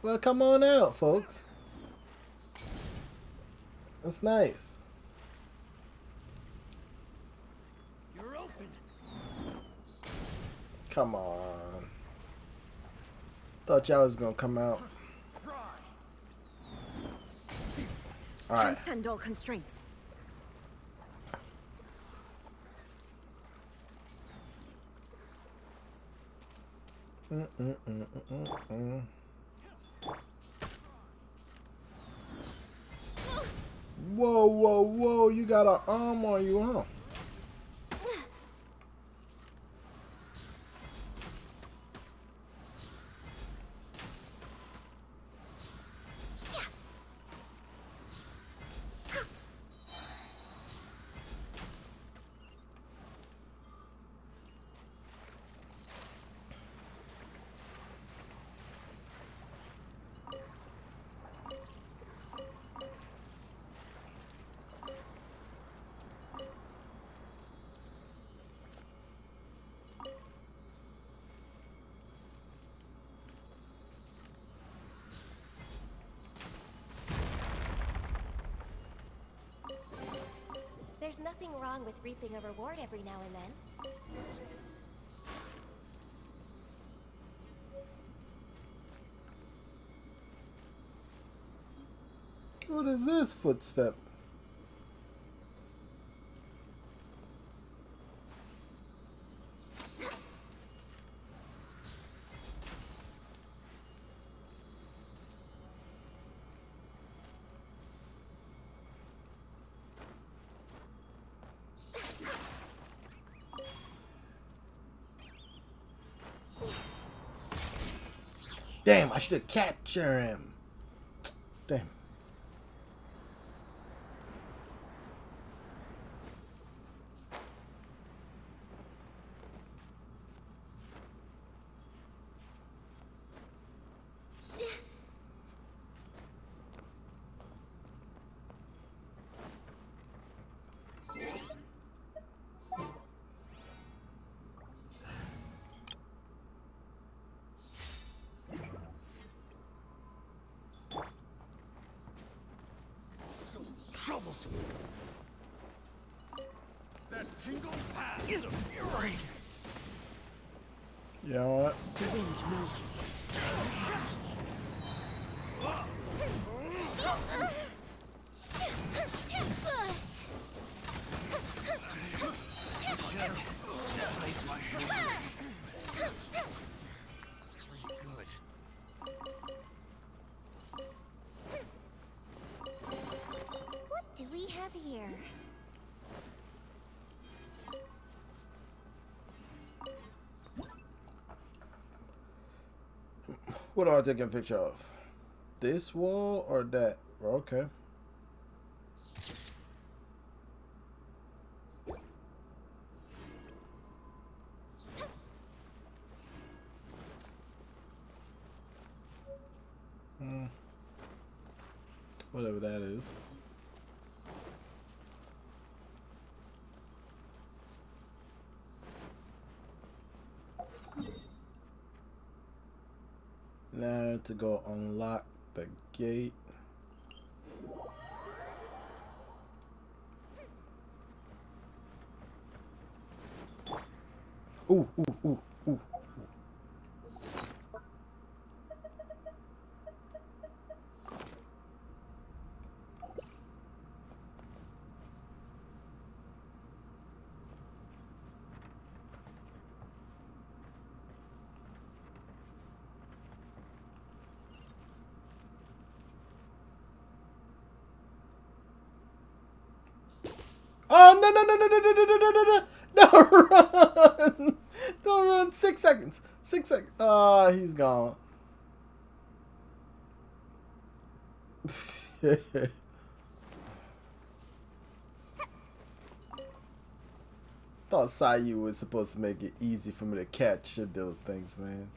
Well, come on out, folks. That's nice. You're open. Come on. Thought y'all was gonna come out. Alright. Transcend all constraints. Whoa, whoa, whoa. You got an arm on you, huh? There's nothing wrong with reaping a reward every now and then. What is this footstep? Damn, I should have captured him. Damn. That tingle pass. Is a fury. You know what? The wind knows me. Place my hand. Pretty good. What do we have here? What am I taking a picture of? This wall or that? Okay. Whatever that is. Now to go unlock the gate. Ooh, ooh, ooh, ooh. Oh no no no no no no no no no no! Don't run! Don't run! 6 seconds. 6 seconds. Ah, he's gone. Thought Sayu was supposed to make it easy for me to catch those things, man.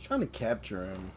Trying to capture him.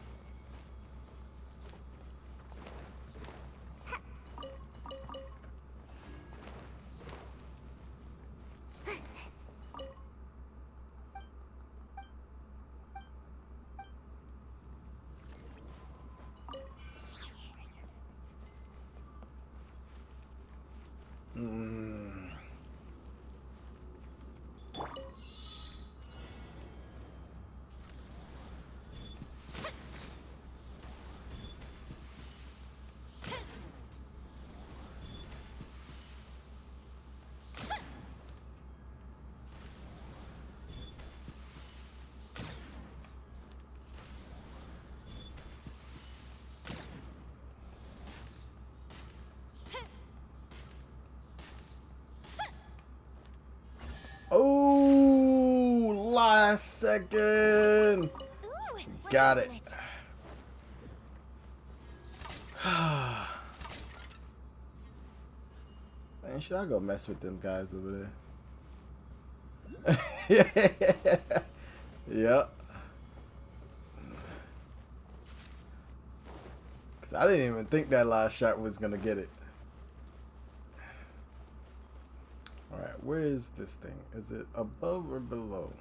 Oh, last second. Got it. Man, should I go mess with them guys over there? Yep. Cause I didn't even think that last shot was gonna get it. Alright, where is this thing? Is it above or below?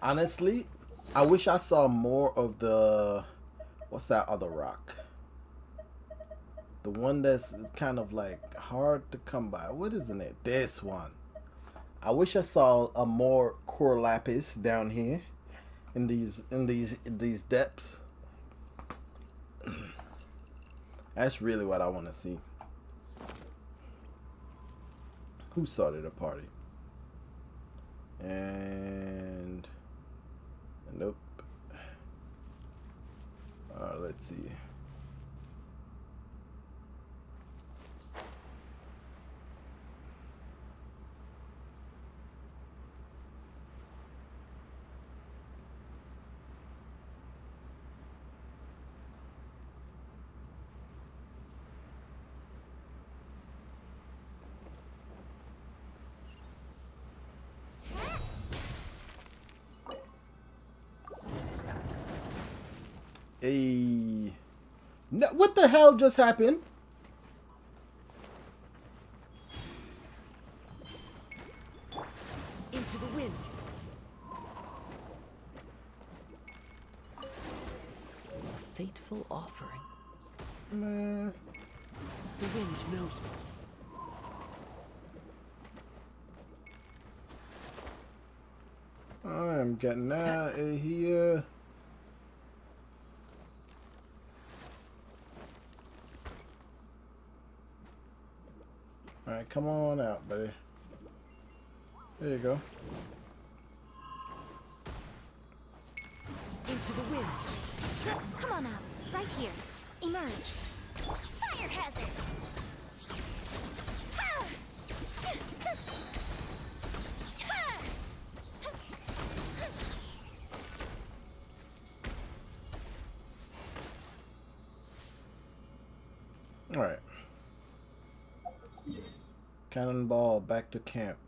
Honestly, I wish I saw more of the... What's that other rock? The one that's kind of like hard to come by. What is in it? This one. I wish I saw a more core lapis down here in these depths. That's really what I want to see. Who started a party? And nope. Let's see. No, what the hell just happened? Into the wind. A fateful offering. Man. The wind knows me. I am getting out of here. Alright, come on out, buddy. There you go. Into the wind. Come on out. Right here. Emerge. Fire hazard. Alright. Cannonball back to camp.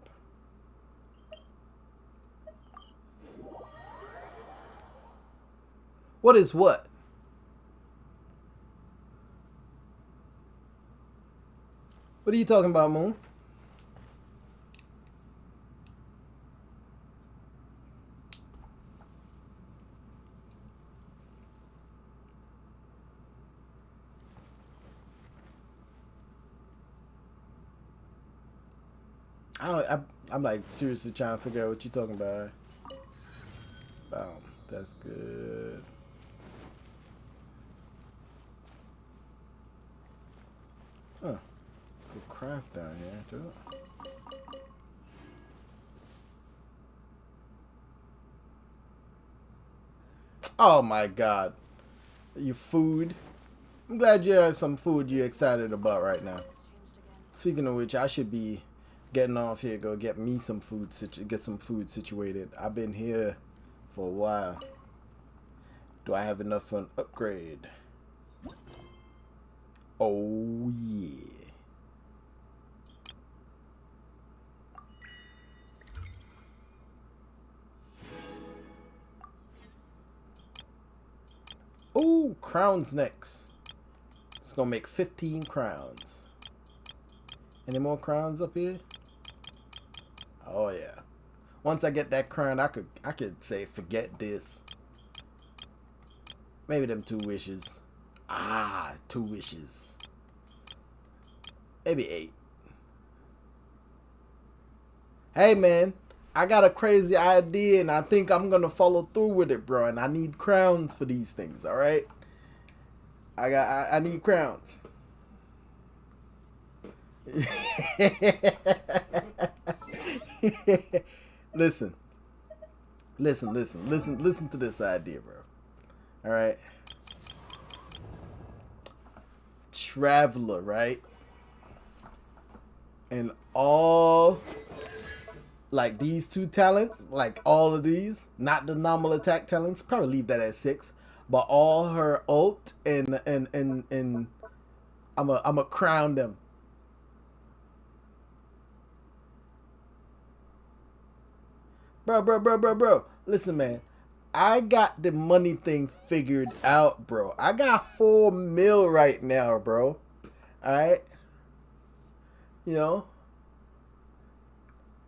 What is what? What are you talking about, Moon? I'm like seriously trying to figure out what you're talking about. Boom. That's good. Huh. Good craft down here too. Oh my god. Your food. I'm glad you have some food you're excited about right now. Speaking of which, I should be getting off here, go get me some food, get some food situated. I've been here for a while. Do I have enough for an upgrade? Oh yeah. Oh, crowns next. It's gonna make 15 crowns. Any more crowns up here? Oh yeah. Once I get that crown, I could say forget this. Maybe them 2 wishes. Ah, 2 wishes. Maybe 8. Hey man, I got a crazy idea and I think I'm gonna follow through with it, bro. And I need crowns for these things, alright? I need crowns. Listen to this idea, bro. All right, Traveler, right? And all like these 2 talents, like all of these, not the normal attack talents. Probably leave that at 6, but all her ult and I'ma crown them. Bro. Listen, man. I got the money thing figured out, bro. I got 4 mil right now, bro. Alright? You know?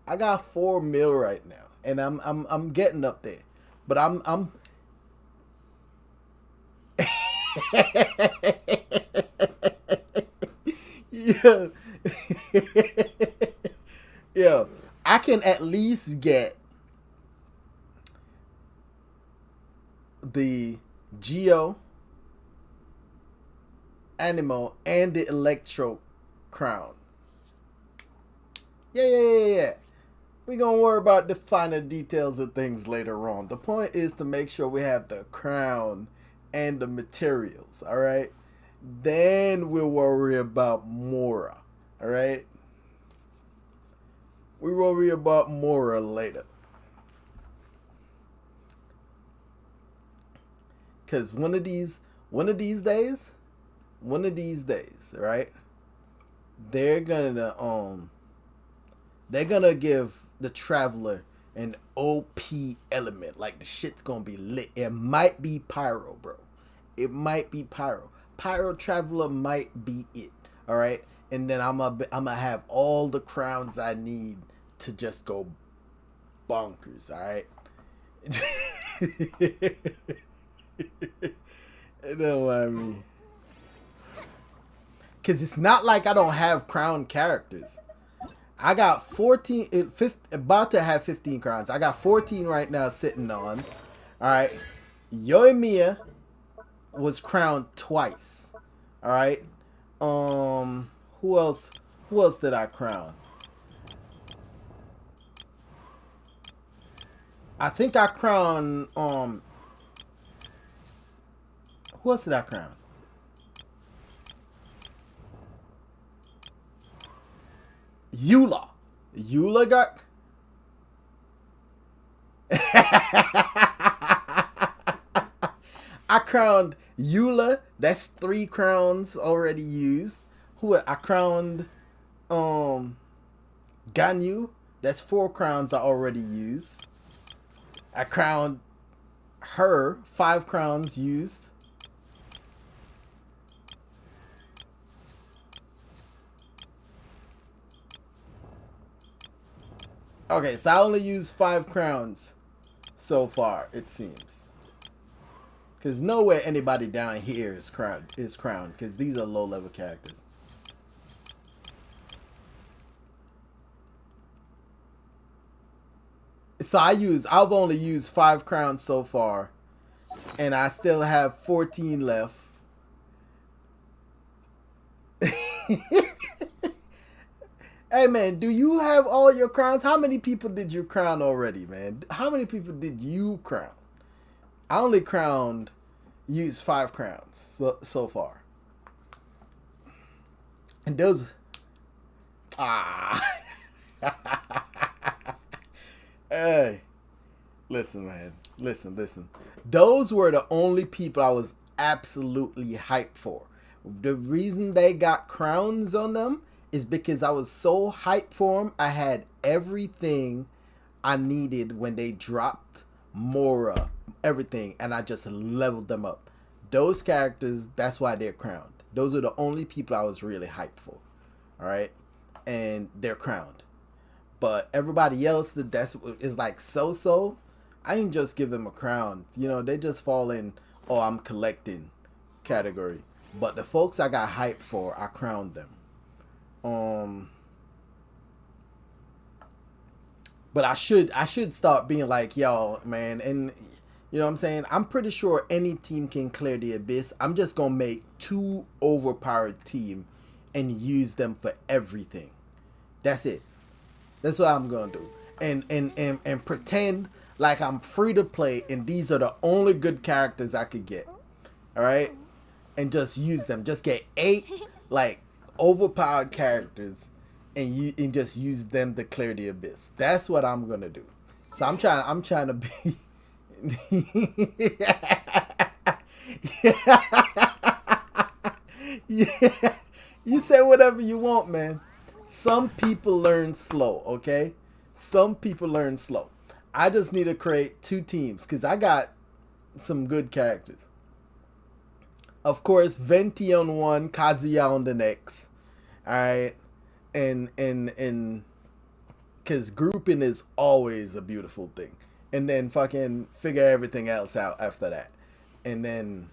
I got 4 mil right now. And I'm getting up there. But I'm yeah. Yeah. I can at least get the Geo, Animal, and the Electro crown. Yeah. We're gonna worry about the finer details of things later on. The point is to make sure we have the crown and the materials, alright? Then we'll worry about Mora, alright? We worry about Mora later. Cause one of these days, right? They're gonna give the Traveler an OP element. Like the shit's gonna be lit. It might be pyro, bro. It might be Pyro. Pyro Traveler might be it. All right, and then I'm gonna have all the crowns I need to just go bonkers. All right. You know what I mean? Because it's not like I don't have crown characters. I got 14, about to have 15 crowns. I got 14 right now sitting on. Alright. Yoimiya was crowned twice. Alright. Who else? Who else did I crown? I think I crowned, who else did I crown? Eula. Eula got... I crowned Eula. That's 3 crowns already used. Who I crowned Ganyu. That's 4 crowns I already used. I crowned her, 5 crowns used. Okay, so I only used 5 crowns so far, it seems. Because nowhere anybody down here is crowned, because these are low-level characters. So I've only used 5 crowns so far, and I still have 14 left. Hey man, do you have all your crowns? How many people did you crown already, man? How many people did you crown? I only used 5 crowns so far. And those... Hey. Listen, man. Listen. Those were the only people I was absolutely hyped for. The reason they got crowns on them is because I was so hyped for them. I had everything I needed when they dropped Mora, everything, and I just leveled them up. Those characters, that's why they're crowned. Those are the only people I was really hyped for. All right, and they're crowned. But everybody else is like so. I didn't just give them a crown. You know, they just fall in, oh, I'm collecting category. But the folks I got hyped for, I crowned them. But I should start being like, yo, man, and you know what I'm saying? I'm pretty sure any team can clear the abyss. I'm just gonna make 2 overpowered team and use them for everything. That's it. That's what I'm gonna do. And pretend like I'm free to play and these are the only good characters I could get. Alright? And just use them. Just get 8 like overpowered characters and just use them to clear the abyss. That's what I'm gonna do. So I'm trying to be yeah. You say whatever you want, man. Some people learn slow, okay? Some people learn slow. I just need to create 2 teams because I got some good characters. Of course, Venti on one, Kazuya on the next. Alright. And because grouping is always a beautiful thing. And then fucking figure everything else out after that. And then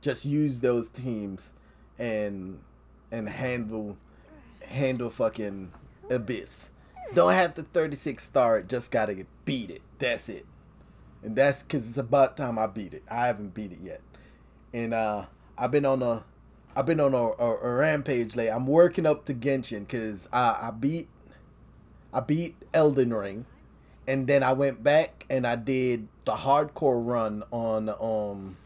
just use those teams and handle fucking Abyss. Don't have to 36 star it, just gotta beat it. That's it. And that's because it's about time I beat it. I haven't beat it yet. And I've been on a rampage lately. I'm working up to Genshin because I beat Elden Ring, and then I went back and I did the hardcore run on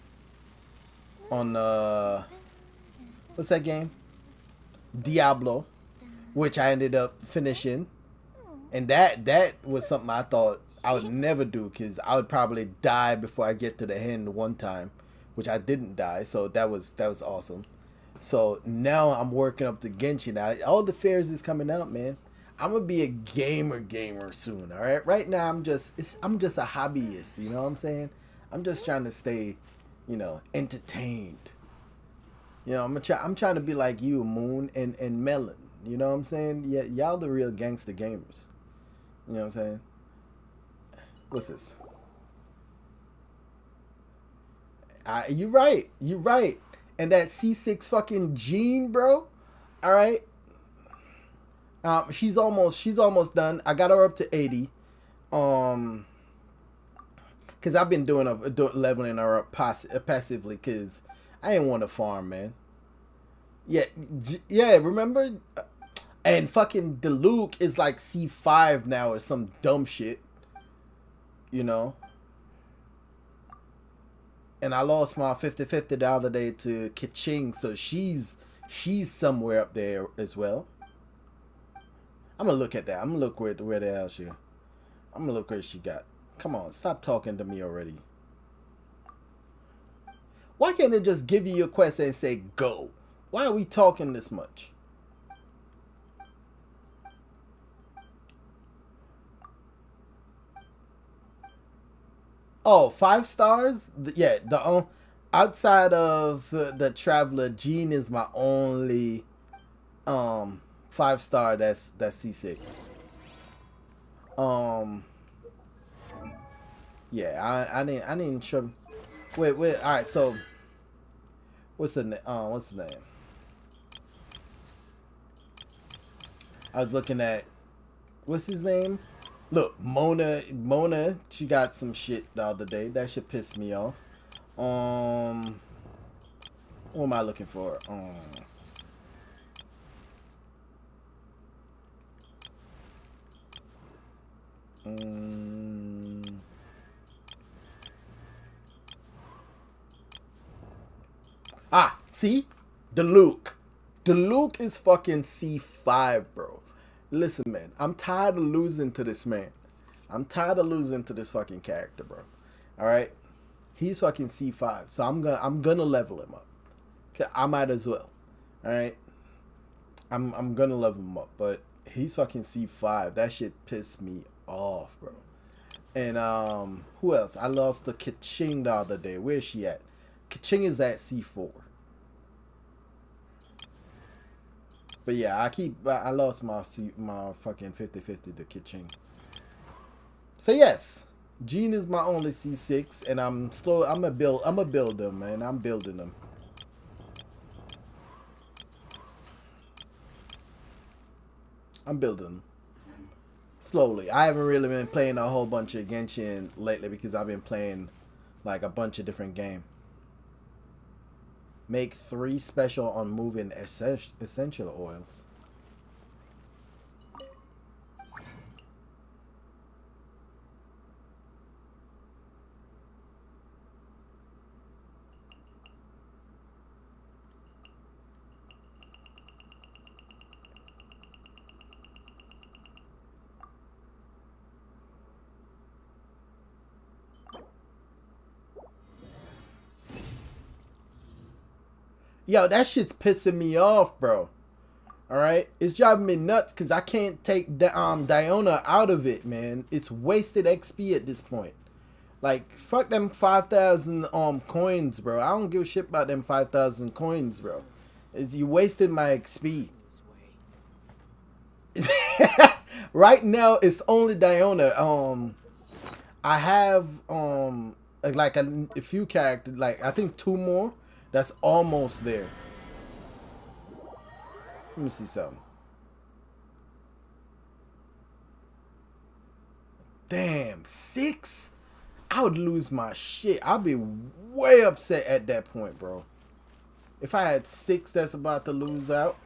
what's that game? Diablo, which I ended up finishing, and that was something I thought I would never do because I would probably die before I get to the end one time, which I didn't die, so that was awesome. So now I'm working up to Genshin. Now all the fairs is coming out, man. I'm gonna be a gamer soon. All right. Right now I'm just a hobbyist. You know what I'm saying? I'm just trying to stay, you know, entertained. You know, I'm trying to be like you, Moon and Melon. You know what I'm saying? Yeah, y'all the real gangster gamers. You know what I'm saying? What's this? You right. You right. And that C6 fucking Jean, bro. All right. She's almost done. I got her up to 80. Cause I've been leveling her up passively, cause I didn't want to farm, man. Yeah. Remember? And fucking Diluc is like C5 now or some dumb shit. You know. And I lost my 50-50 the other day to Kaching, so she's somewhere up there as well. I'm gonna look at that. I'm gonna look where the hell she. I'm gonna look where she got. Come on, stop talking to me already. Why can't it just give you your quest and say go? Why are we talking this much? Oh, 5 stars? Yeah, the outside of the Traveler, Jean is my only 5-star that's C6. Yeah, I didn't show. Wait, all right, so what's the name? I was looking at what's his name? Look, Mona, she got some shit the other day. That shit pissed me off. What am I looking for? See? Diluc is fucking C5, bro. Listen, man, I'm tired of losing to this man. I'm tired of losing to this fucking character, bro. All right, he's fucking C5, so I'm gonna level him up. I might as well. All right, I'm gonna level him up, but he's fucking C5. That shit pissed me off, bro. And who else? I lost to Kaching the other day. Where's she at? Kaching is at C4. But yeah, I lost my fucking 50-50 to Kaching. So yes, Jean is my only C6, and I'm a build them, man. I'm building them. I'm building them slowly. I haven't really been playing a whole bunch of Genshin lately because I've been playing like a bunch of different games. Make 3 special on moving essential oils. Yo, that shit's pissing me off, bro. Alright? It's driving me nuts because I can't take Diona out of it, man. It's wasted XP at this point. Like, fuck them 5,000 coins, bro. I don't give a shit about them 5,000 coins, bro. You wasted my XP. Right now, it's only Diona. I have like a few characters, like I think 2 more. That's almost there. Let me see something. Damn, 6? I would lose my shit. I'd be way upset at that point, bro. If I had 6 that's about to lose out,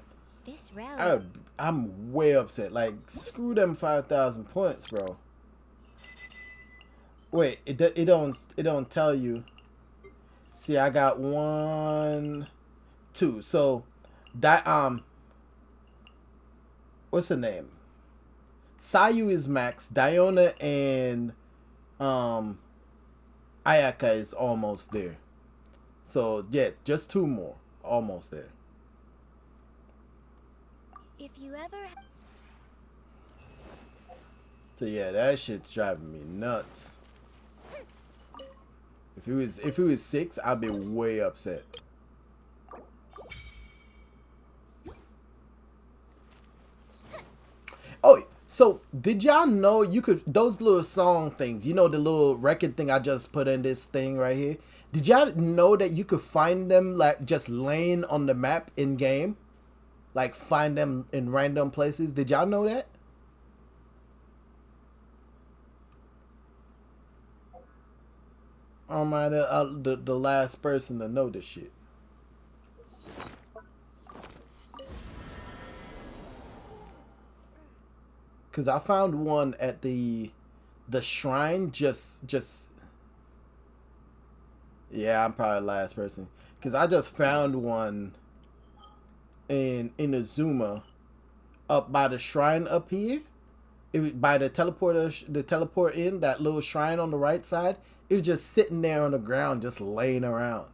this road. I'm way upset. Like, screw them 5,000 points, bro. Wait, it don't tell you. See, I got 1, 2. So that what's the name? Sayu is max. Diona and Ayaka is almost there. So yeah, just 2 more, almost there. If you ever. So yeah, that shit's driving me nuts. If it was 6, I'd be way upset. Oh, so did y'all know you could, those little song things, you know, the little record thing I just put in this thing right here? Did y'all know that you could find them like just laying on the map in game? Like find them in random places? Did y'all know that? Am I the last person to know this shit? Cause I found one at the shrine. Just yeah, I'm probably the last person. Cause I just found one in Azuma up by the shrine up here. By the teleport in that little shrine on the right side. It was just sitting there on the ground, just laying around.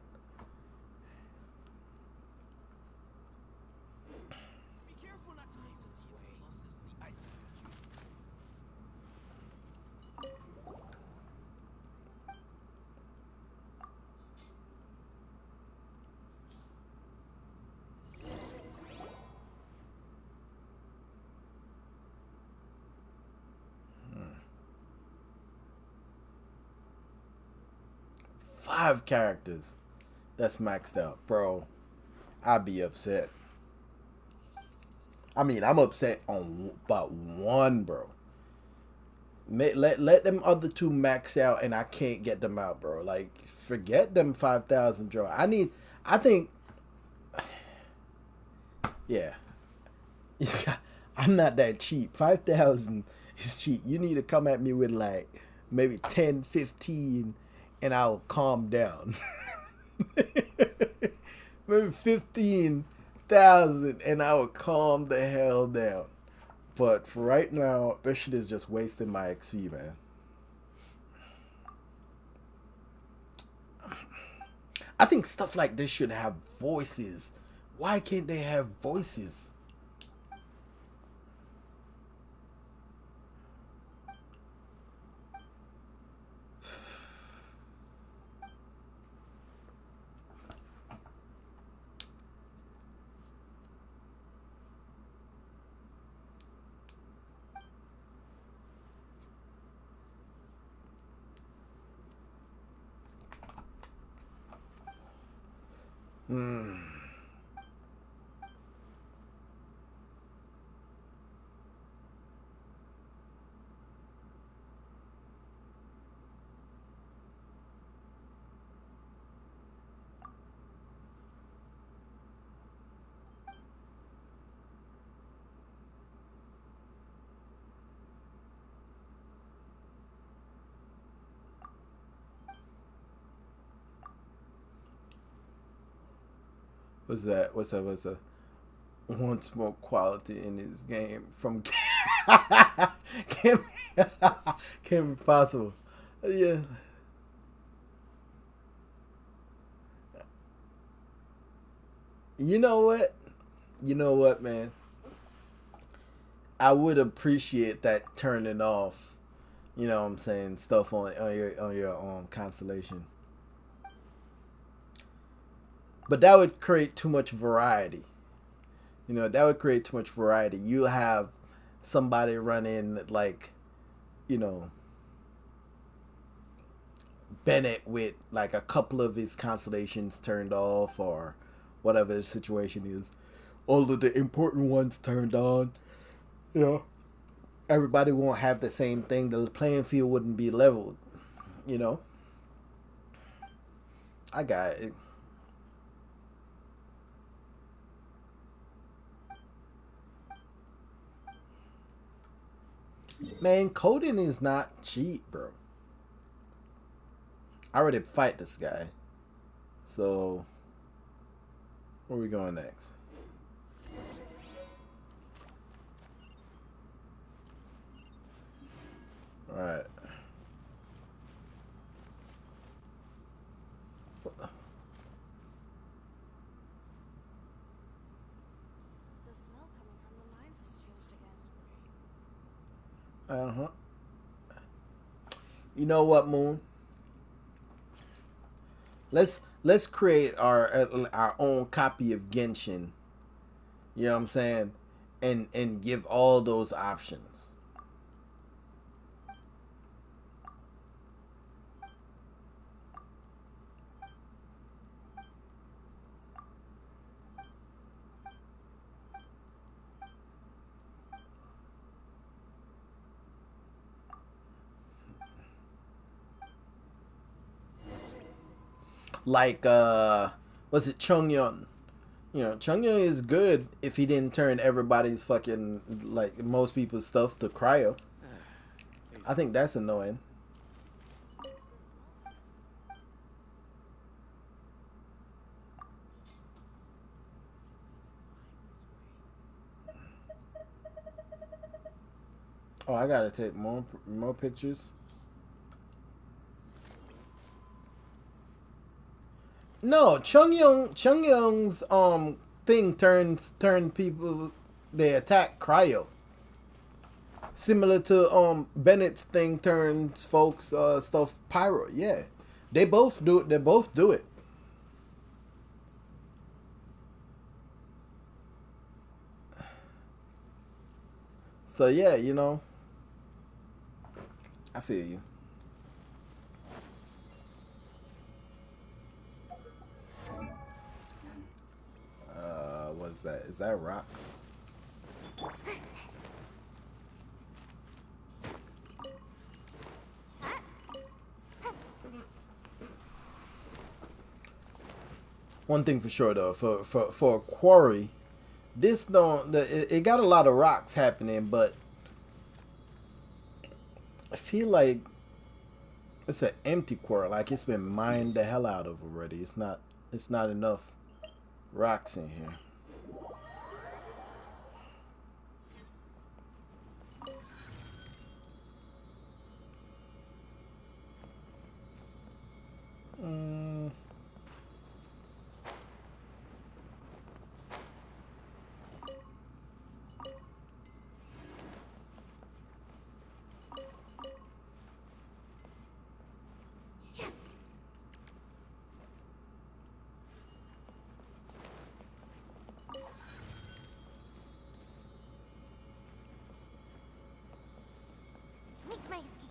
Five characters. That's maxed out, bro. I'd be upset. I mean, I'm upset on about one, bro. Let them other two max out, and I can't get them out, bro. Like, forget them 5,000 draw. I think, yeah. I'm not that cheap. 5,000 is cheap. You need to come at me with like maybe 10, 15, and I'll calm down. Maybe 15,000 and I will calm the hell down. But for right now, this shit is just wasting my XP, man. I think stuff like this should have voices. Why can't they have voices? What's that? What's that? Wants more quality in his game from can't be possible. Yeah. You know what? You know what, man? I would appreciate that turning off. You know what I'm saying? Stuff on your constellation. But that would create too much variety. You know, that would create too much variety. You have somebody running like, you know, Bennett with like a couple of his constellations turned off or whatever the situation is. All of the important ones turned on. You know, everybody won't have the same thing. The playing field wouldn't be leveled. You know, I got it. Man, coding is not cheap, bro. I already fight this guy. So, where are we going next? Alright. Uh-huh. You know what, Moon? Let's create our own copy of Genshin. You know what I'm saying? And give all those options. Like was it Chongyun? You know, Chongyun is good if he didn't turn everybody's fucking, like, most people's stuff to cryo. I think that's annoying. Oh, I gotta take more pictures. No, Chungyung's thing turn people, they attack cryo. Similar to Bennett's thing turns folks stuff pyro. Yeah. They both do it. So yeah, you know, I feel you. What is that? Is that rocks? One thing for sure though, for a quarry, this it got a lot of rocks happening, but I feel like it's an empty quarry, like it's been mined the hell out of already. It's not enough rocks in here. Make my escape.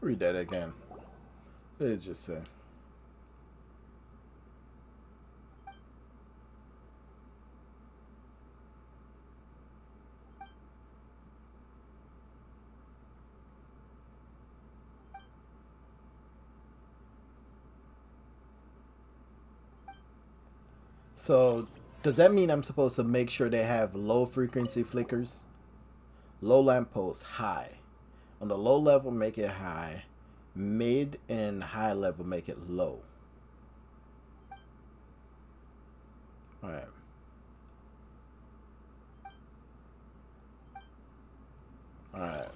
Read that again. What did it just say? So, does that mean I'm supposed to make sure they have low frequency flickers? Low lamppost, high. On the low level, make it high. Mid and high level, make it low. Alright. Alright.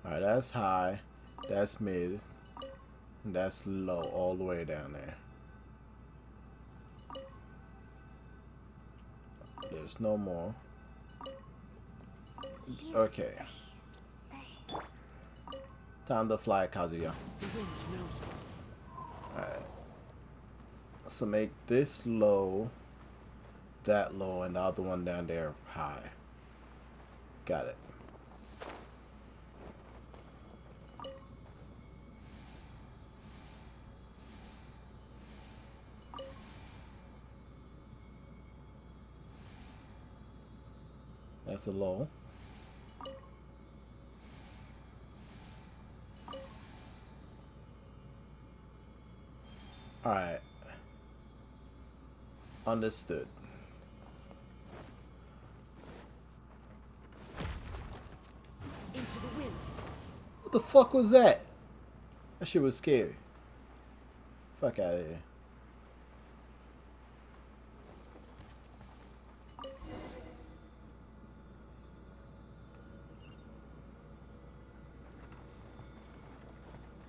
Alright, that's high. That's mid. And that's low all the way down there. There's no more. Okay. Time to fly, Kazuya. Alright. So make this low, that low, and the other one down there high. Got it. That's a low. Alright. Understood. Into the wind. What the fuck was that? That shit was scary. Fuck out of here.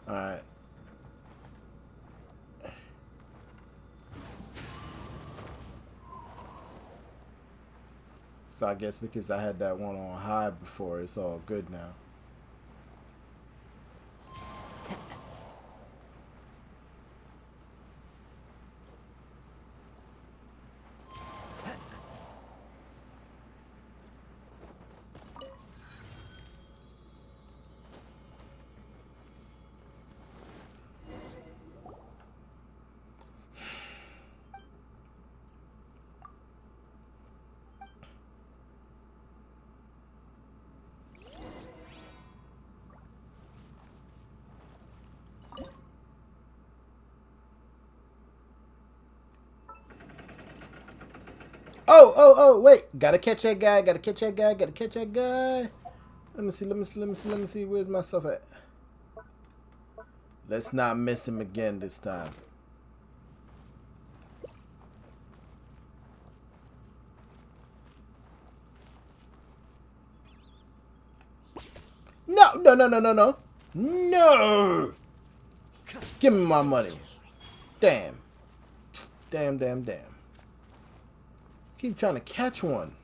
Alright. So I guess because I had that one on high before, it's all good now. Oh, wait. Gotta catch that guy. Gotta catch that guy. Gotta catch that guy. Let me see. Where's my stuff at? Let's not miss him again this time. No. No! Give me my money. Damn. Damn. Keep trying to catch one.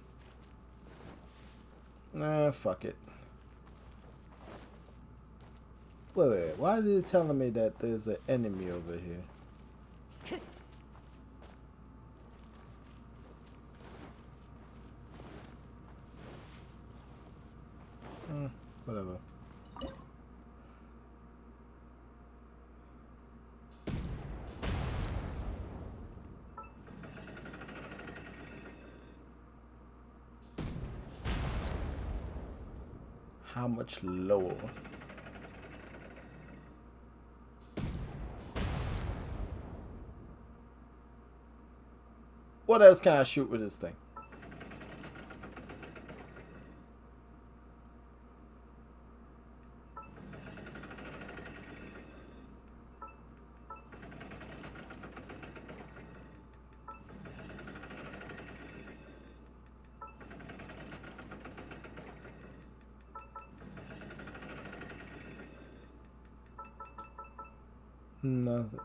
Nah, fuck it. Wait. Why is it telling me that there's an enemy over here? Whatever. How much lower? What else can I shoot with this thing? Nothing.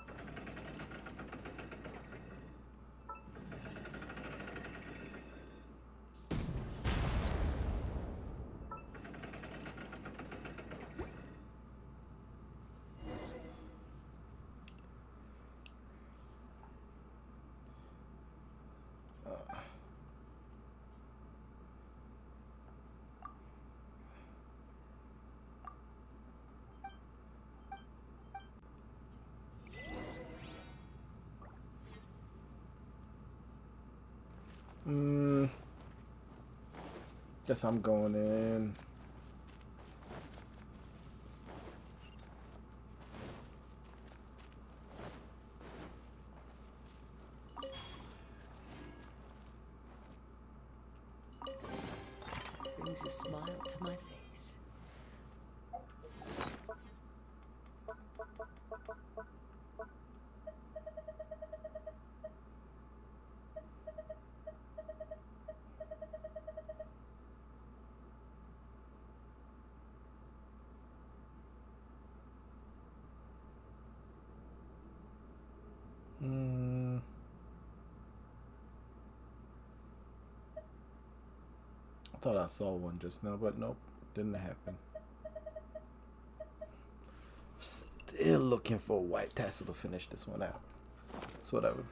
Guess I'm going in. Brings a smile to my face. I thought I saw one just now, but nope, didn't happen. Still looking for a white tassel to finish this one out. It's whatever.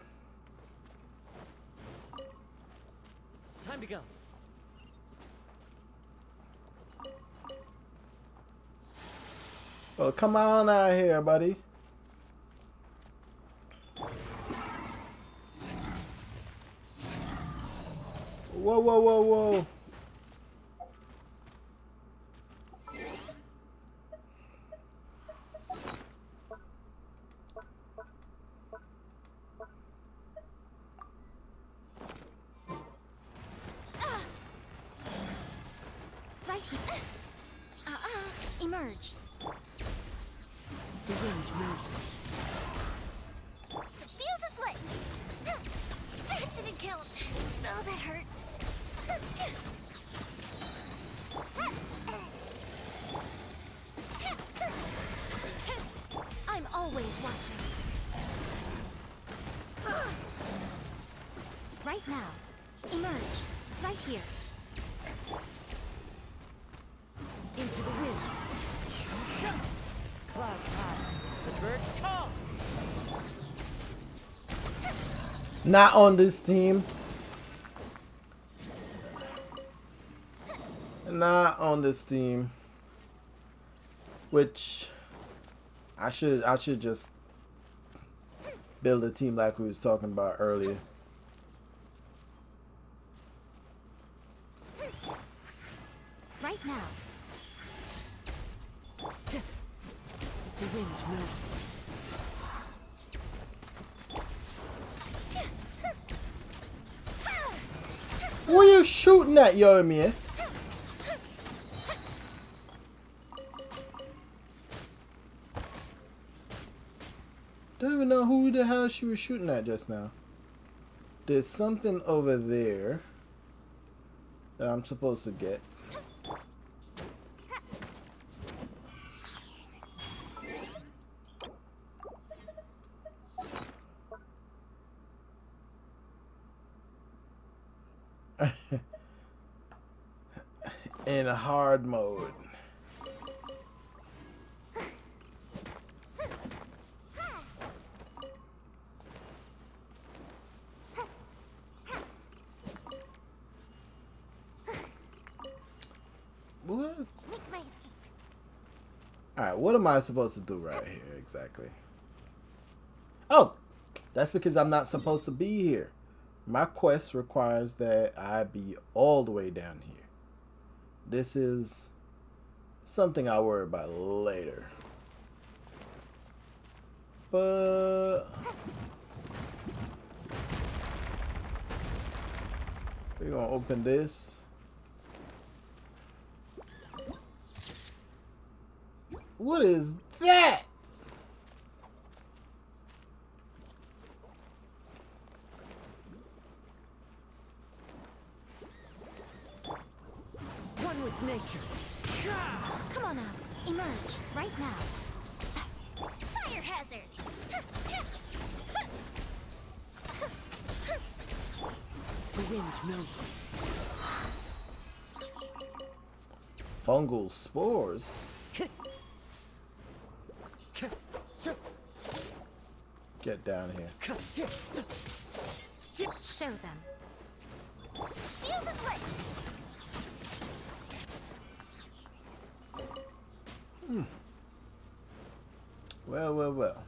Time to go. Well, come on out here, buddy. Whoa. Right. Emerge. The wind knows me. The fuse is lit! That didn't count. Oh, that hurt. I'm always watching. Right now. Emerge. Right here. Into the wind. Clouds high. The birds call. Not on this team. Not on this team. Which I should just build a team like we was talking about earlier. Right now. The wind knows me. What are you shooting at, Yomi? Don't even know who the hell she was shooting at just now. There's something over there that I'm supposed to get. In hard mode. What? Alright, what am I supposed to do right here exactly? Oh! That's because I'm not supposed to be here. My quest requires that I be all the way down here. This is something I'll worry about later. But we're gonna open this. What is that? One with nature. Come on out. Emerge. Right now. Fire hazard. The wind knows me. Fungal spores. Get down here. Show them. Fuse is lit. Well, well, well.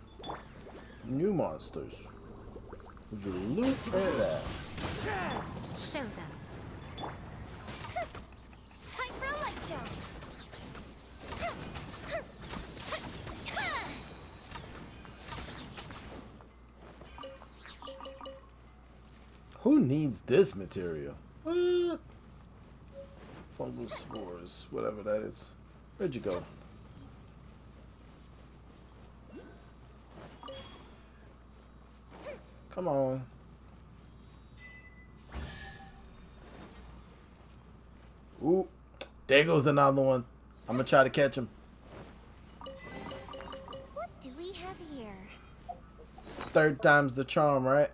New monsters. Would you look at that? Show them. Time for a light show. Who needs this material? What? Fungal spores, whatever that is. Where'd you go? Come on. Ooh, there goes another one. I'm gonna try to catch him. What do we have here? Third time's the charm, right?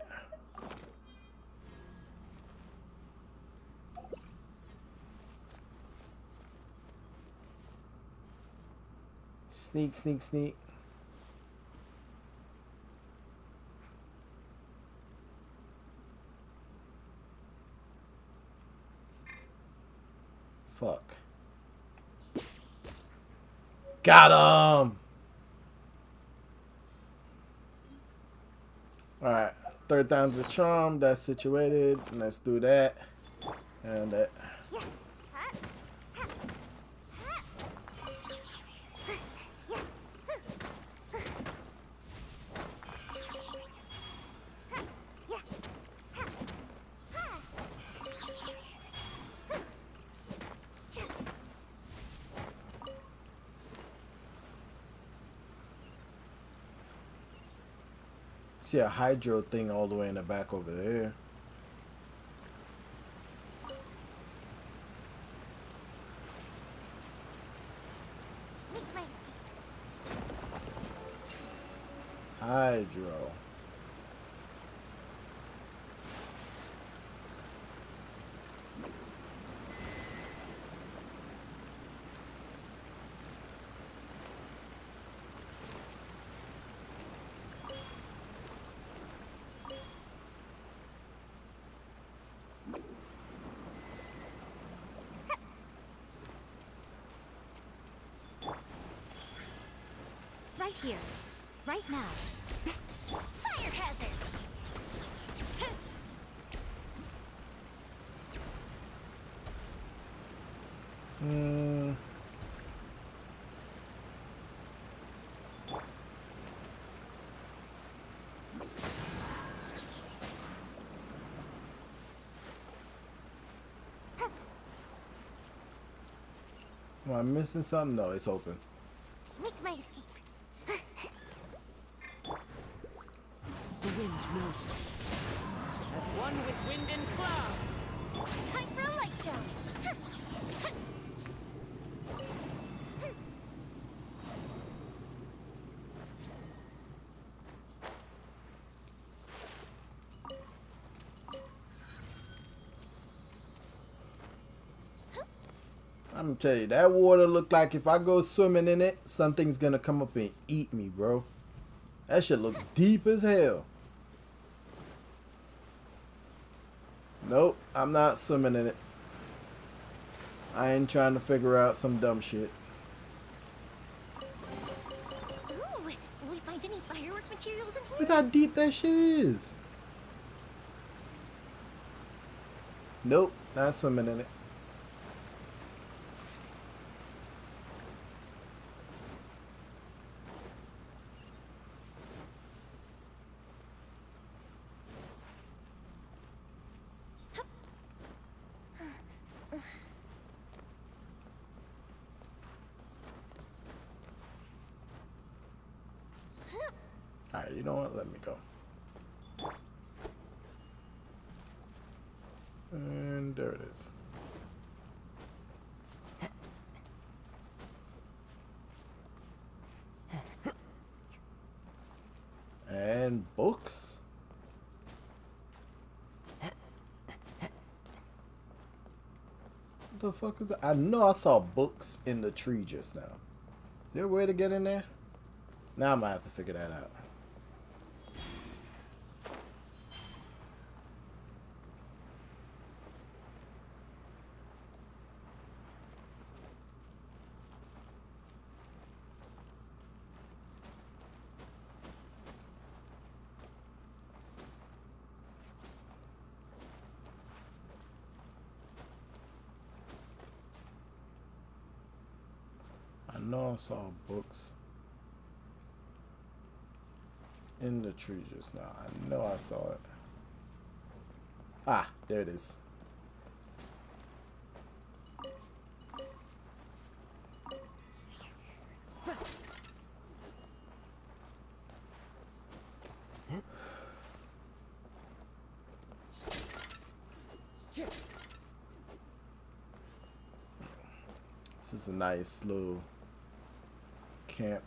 Sneak, sneak, sneak. Fuck. Got him! Alright. Third time's a charm. That's situated. Let's do that. And that. See a hydro thing all the way in the back over there. Hydro. Right here. Right now. Fire hazard! Am I missing something? No, it's open. Make my escape. The wind knows me. As one with wind and cloud. Time for a light show. I'm gonna tell you, that water look like if I go swimming in it, something's gonna come up and eat me, bro. That shit look deep as hell. Nope, I'm not swimming in it. I ain't trying to figure out some dumb shit. Ooh, will we find any firework materials in here? Look how deep that shit is. Nope, not swimming in it. Alright, you know what? Let me go. And there it is. And books? What the fuck is that? I know I saw books in the tree just now. Is there a way to get in there? Now I'm gonna have to figure that out. I know I saw books in the tree just now. I know I saw it. Ah, there it is. This is a nice little camp.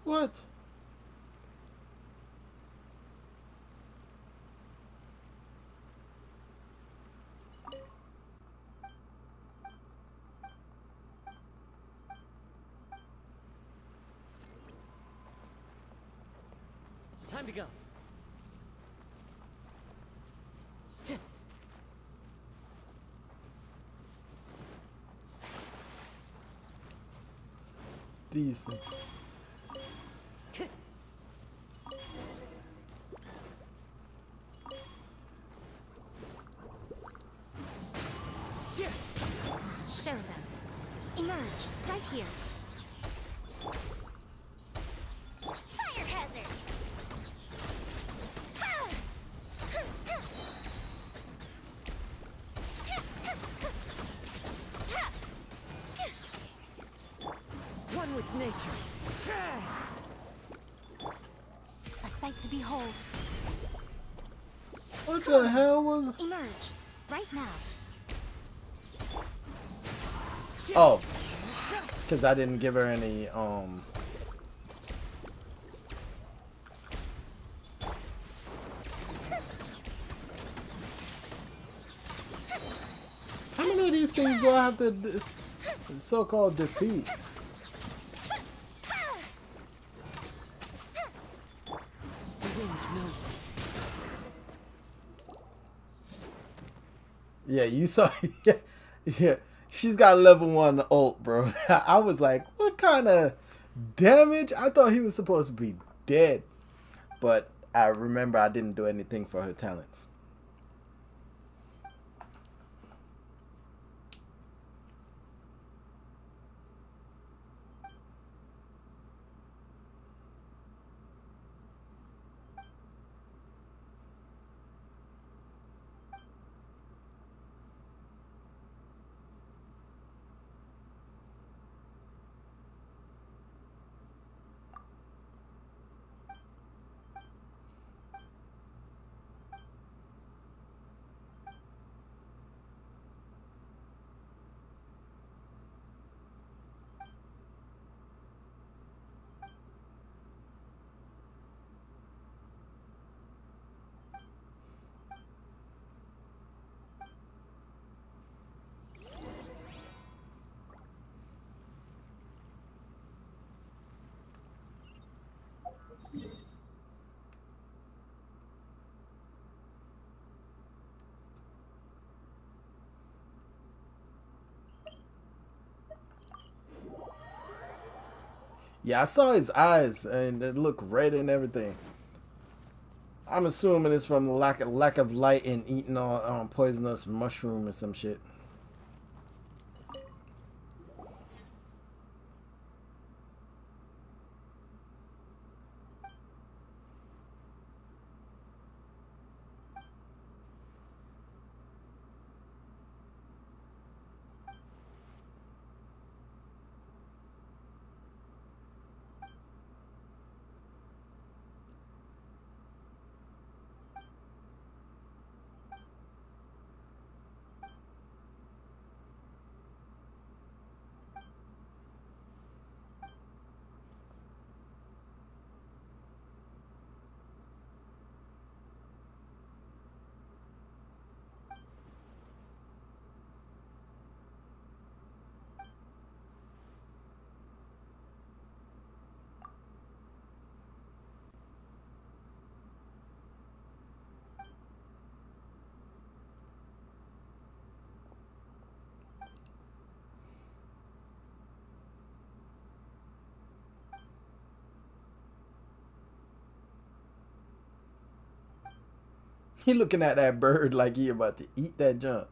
What? Time to go. These things. Show them. Emerge, right here. Fire hazard! One with nature. A sight to behold. What the hell was? Emerge, right now. Oh, because I didn't give her any How many of these things do I have to so-called defeat? The wind knows me. Yeah, you saw. Yeah, yeah. She's got level 1 ult, bro. I was like, what kind of damage? I thought he was supposed to be dead. But I remember I didn't do anything for her talents. Yeah, I saw his eyes and it looked red and everything. I'm assuming it's from the lack of light and eating all poisonous mushroom or some shit. He looking at that bird like he about to eat that junk.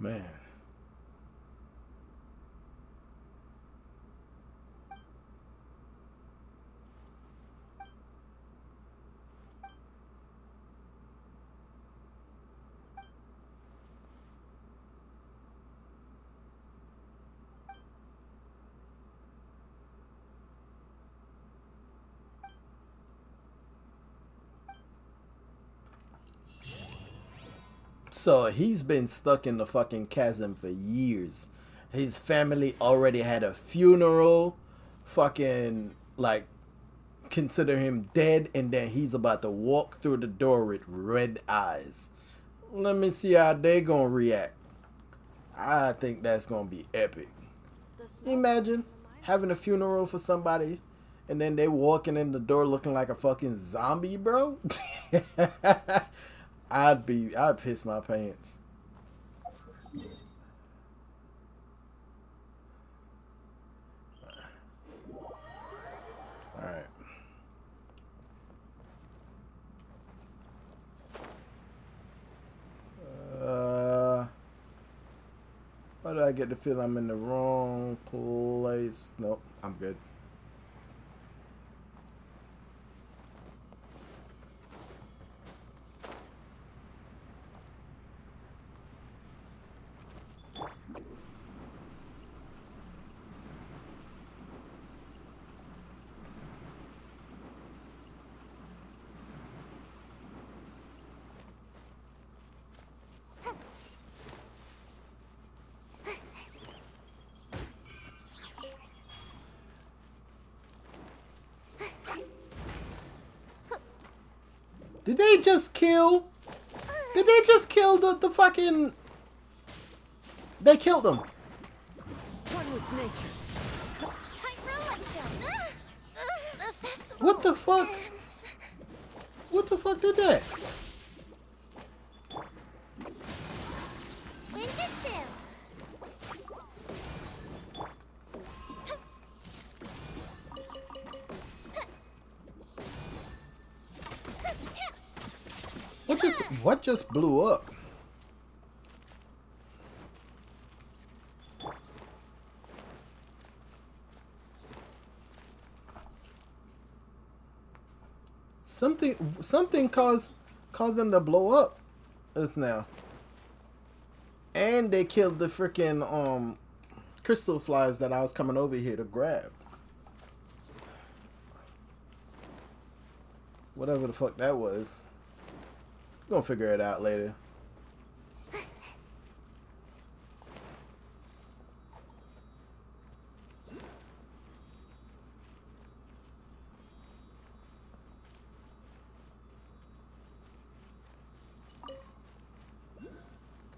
Man. So he's been stuck in the fucking chasm for years. His family already had a funeral, fucking like consider him dead, and then he's about to walk through the door with red eyes. Let me see how they gonna react. I think that's gonna be epic. Imagine having a funeral for somebody and then they walking in the door looking like a fucking zombie, bro. I'd piss my pants. All right. Why do I get the feel I'm in the wrong place? Nope, I'm good. Did they just kill? Did they just kill the fucking? They killed them. One with nature. What the fuck? What the fuck did that? What just blew up? Something caused them to blow up just now. And they killed the freaking crystal flies that I was coming over here to grab. Whatever the fuck that was. We're gonna figure it out later. Come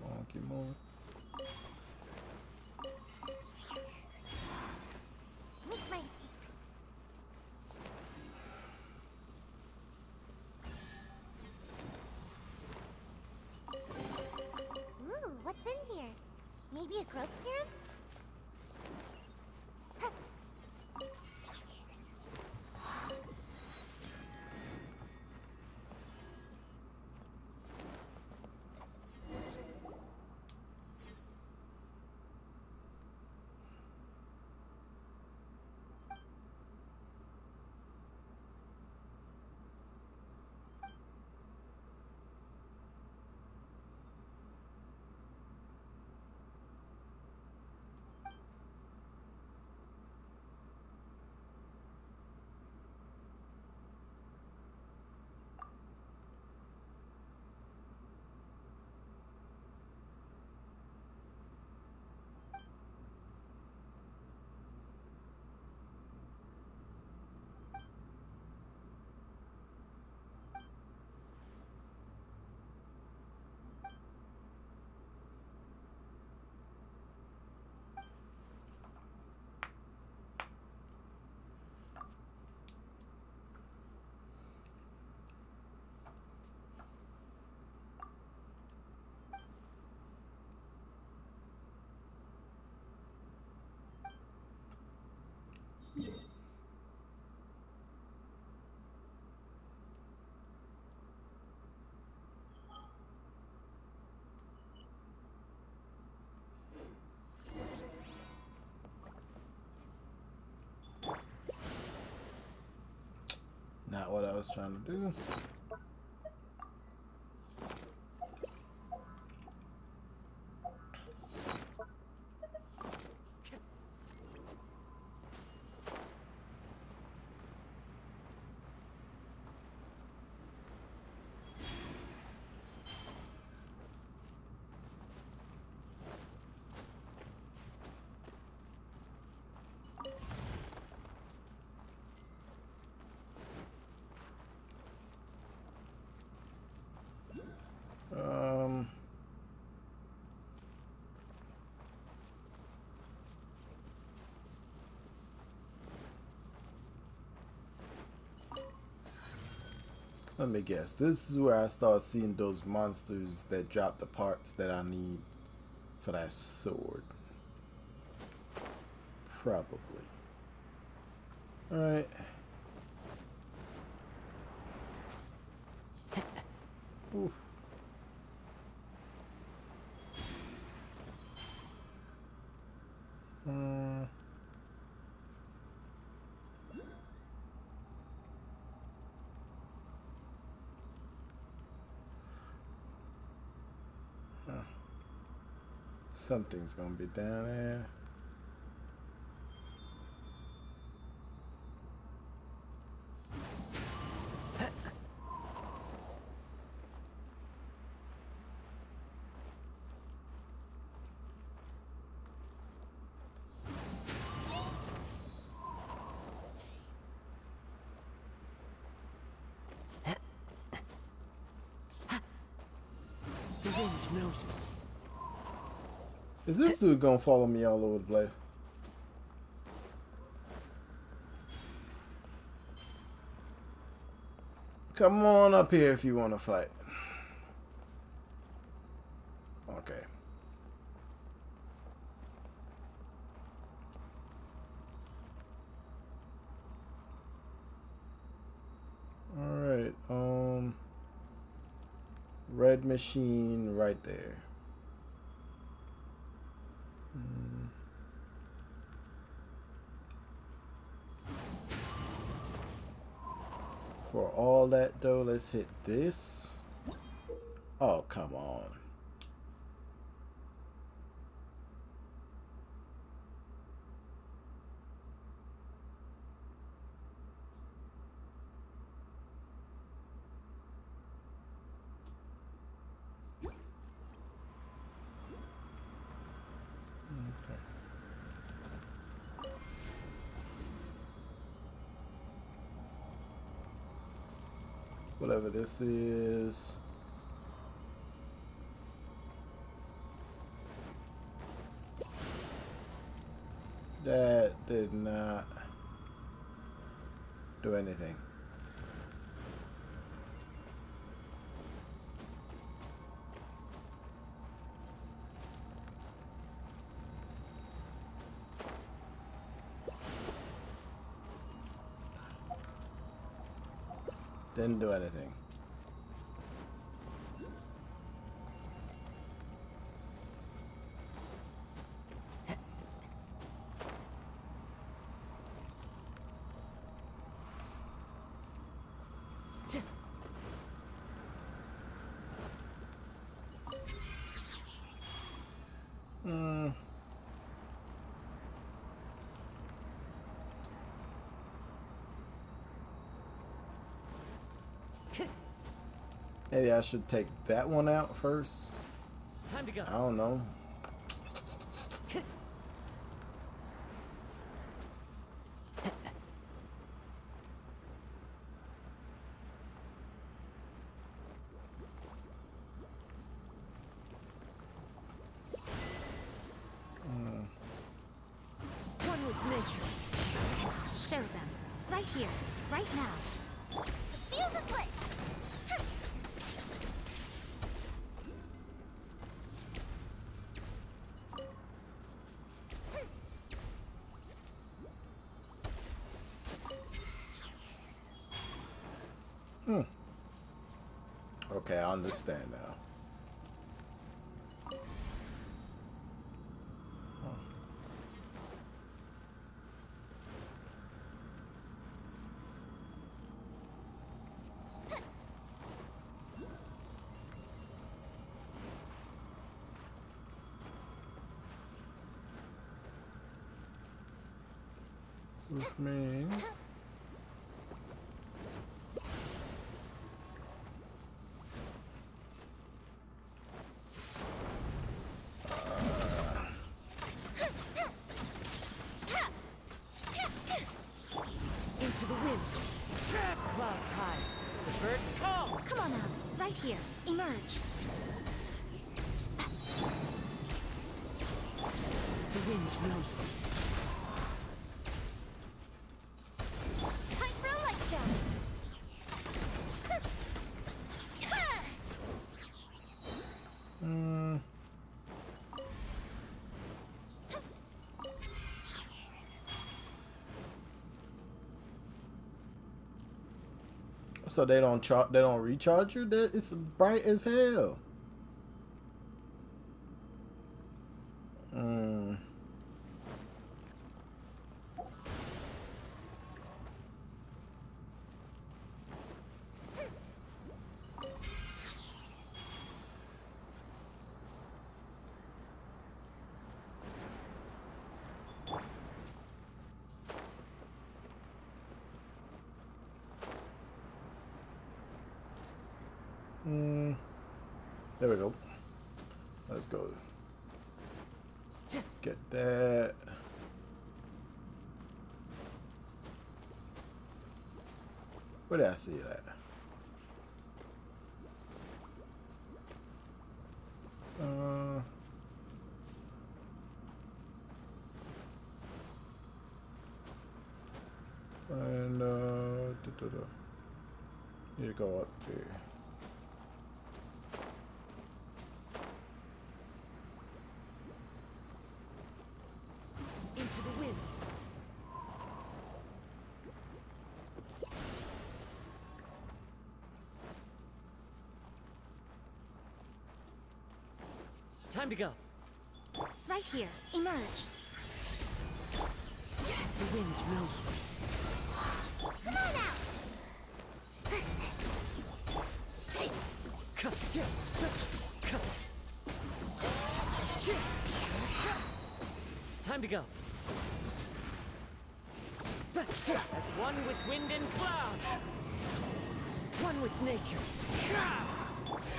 on, keep moving. What's in here? Maybe a growth serum? what I was trying to do. Let me guess. This is where I start seeing those monsters that drop the parts that I need for that sword. Probably. Alright. Oof. Something's gonna be down there. The wind knows me. Is this dude gonna follow me all over the place? Come on up here if you want to fight. Okay. Alright, red machine right there. For all that though, let's hit this. Oh, come on. Whatever this is. That did not do anything. Didn't do anything. Maybe I should take that one out first. Time to go. I don't know. One with nature. Show them. Right here. Right now. The fuse is lit! Okay, I understand now. Which means Into the wind. Clouds high. The birds come. Come on out. Right here. Emerge. The wind knows me. Tight row like jump. So they don't recharge you? It's bright as hell. There we go. Let's go. Get that. Where did I see that? Need to go up there. Into the wind. Time to go. Right here. Emerge. The wind knows me. Come on out. Time to go. As one with wind and cloud. One with nature.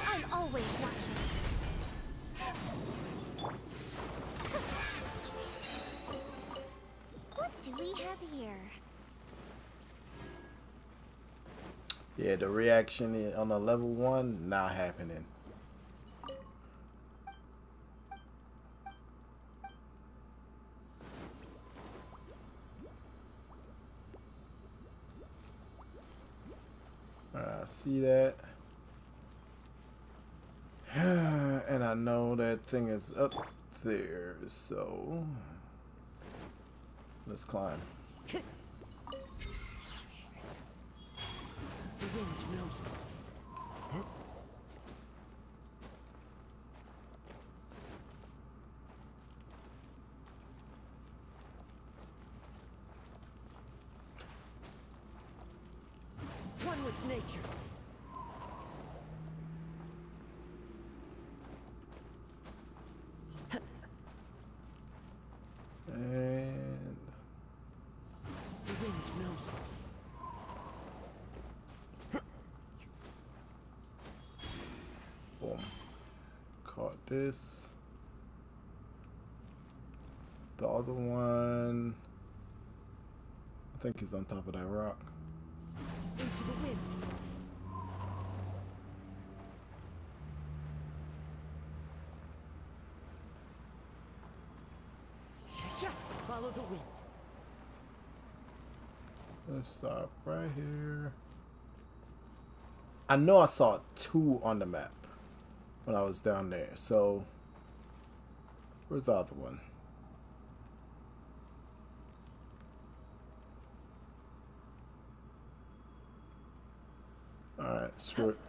I'm always watching. What do we have here? Yeah, the reaction on a level 1 not happening. I see that. And I know that thing is up there, so let's climb. The wind knows me. One with nature. And the wind knows me. boom. Caught this. The other one, I think he's on top of that rock. Into the wind. Follow the wind. Let's stop right here. I know I saw 2 on the map when I was down there. So where's the other one? Alright, screw it.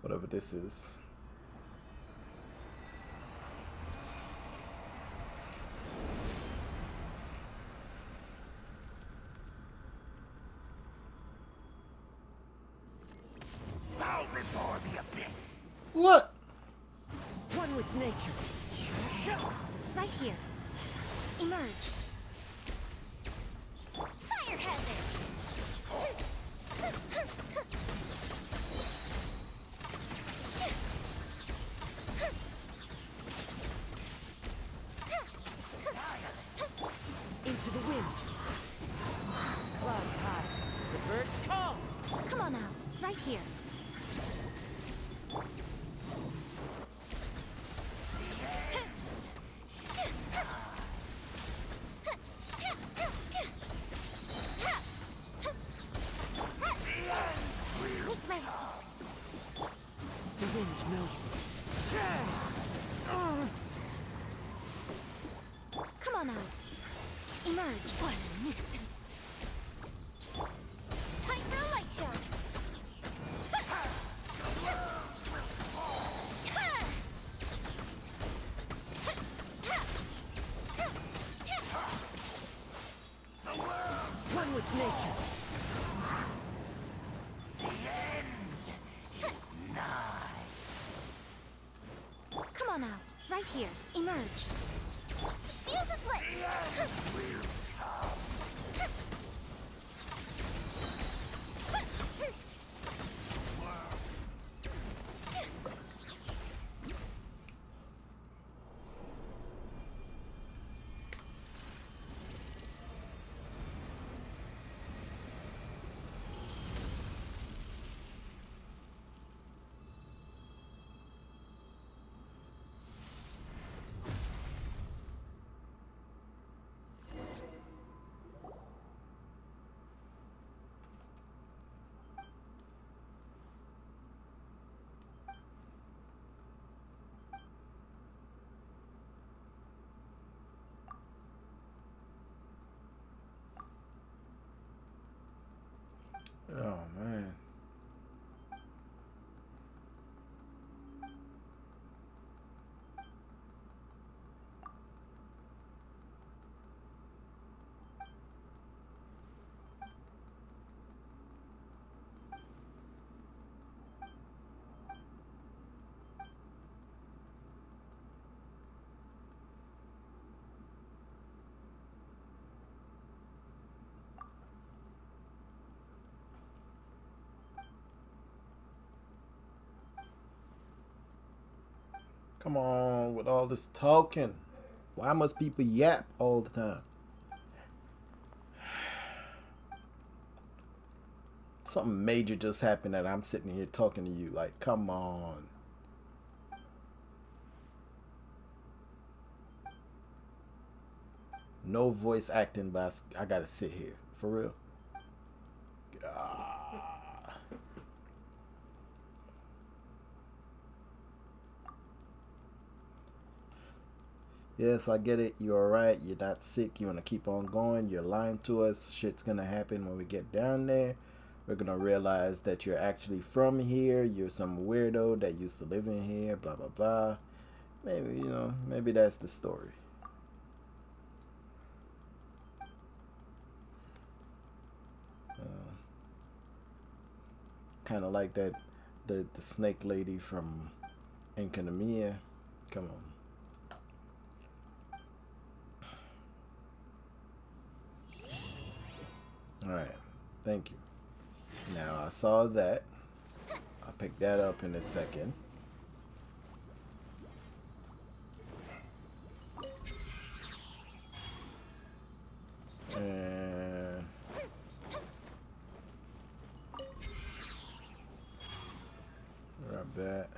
Whatever this is. Bow before the abyss. What? One with nature. Right here. Emerge. Fire hazard. Into the wind. Clouds high. The birds call. Come on out. Right here. The wind knows me. Come on out. Emerge. What a nuisance. Time for a light shot. One with nature. Come on out. Right here. Emerge. Fuse is lit. Oh man. Come on with all this talking. Why must people yap all the time? Something major just happened that I'm sitting here talking to you. Like, come on. No voice acting, but I gotta sit here. For real. Yes, I get it. You're alright. You're not sick. You want to keep on going. You're lying to us. Shit's going to happen when we get down there. We're going to realize that you're actually from here. You're some weirdo that used to live in here. Blah, blah, blah. Maybe, you know, maybe that's the story. Kind of like that, the snake lady from Enkanomiya. Come on. Alright, thank you. Now I saw that. I'll pick that up in a second. And grab that.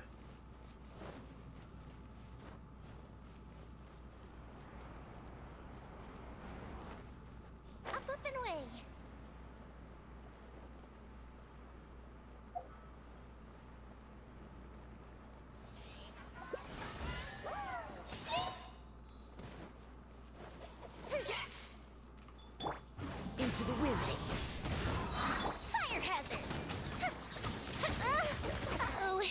Up and away. Into the wind. Fire hazard. Uh-oh.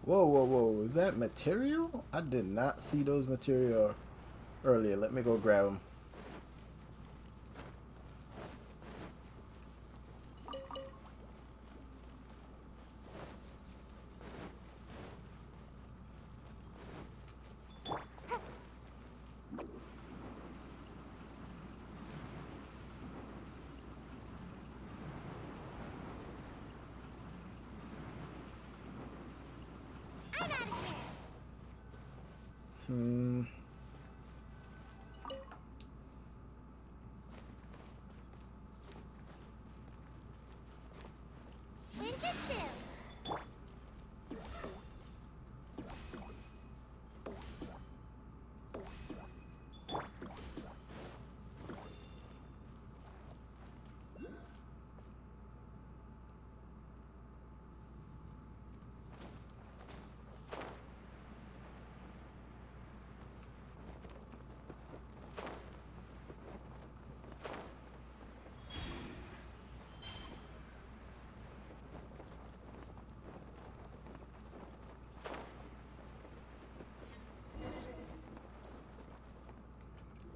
Whoa, whoa, whoa. Is that material? I did not see those material earlier. Let me go grab them.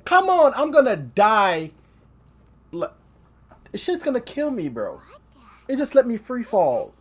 Come on, I'm gonna die. This shit's gonna kill me, bro. It just let me free fall.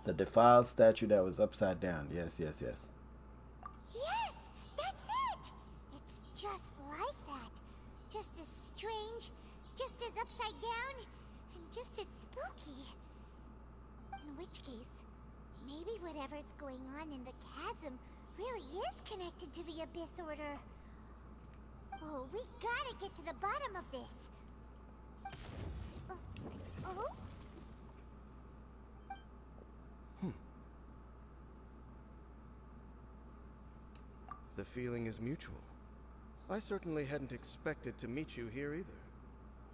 The defiled statue that was upside down. Yes, yes, yes. Yes, that's it. It's just like that. Just as strange, just as upside down, and just as spooky. In which case, maybe whatever's going on in the chasm really is connected to the Abyss Order. Oh, we gotta get to the bottom of this. Oh? The feeling is mutual. I certainly hadn't expected to meet you here either.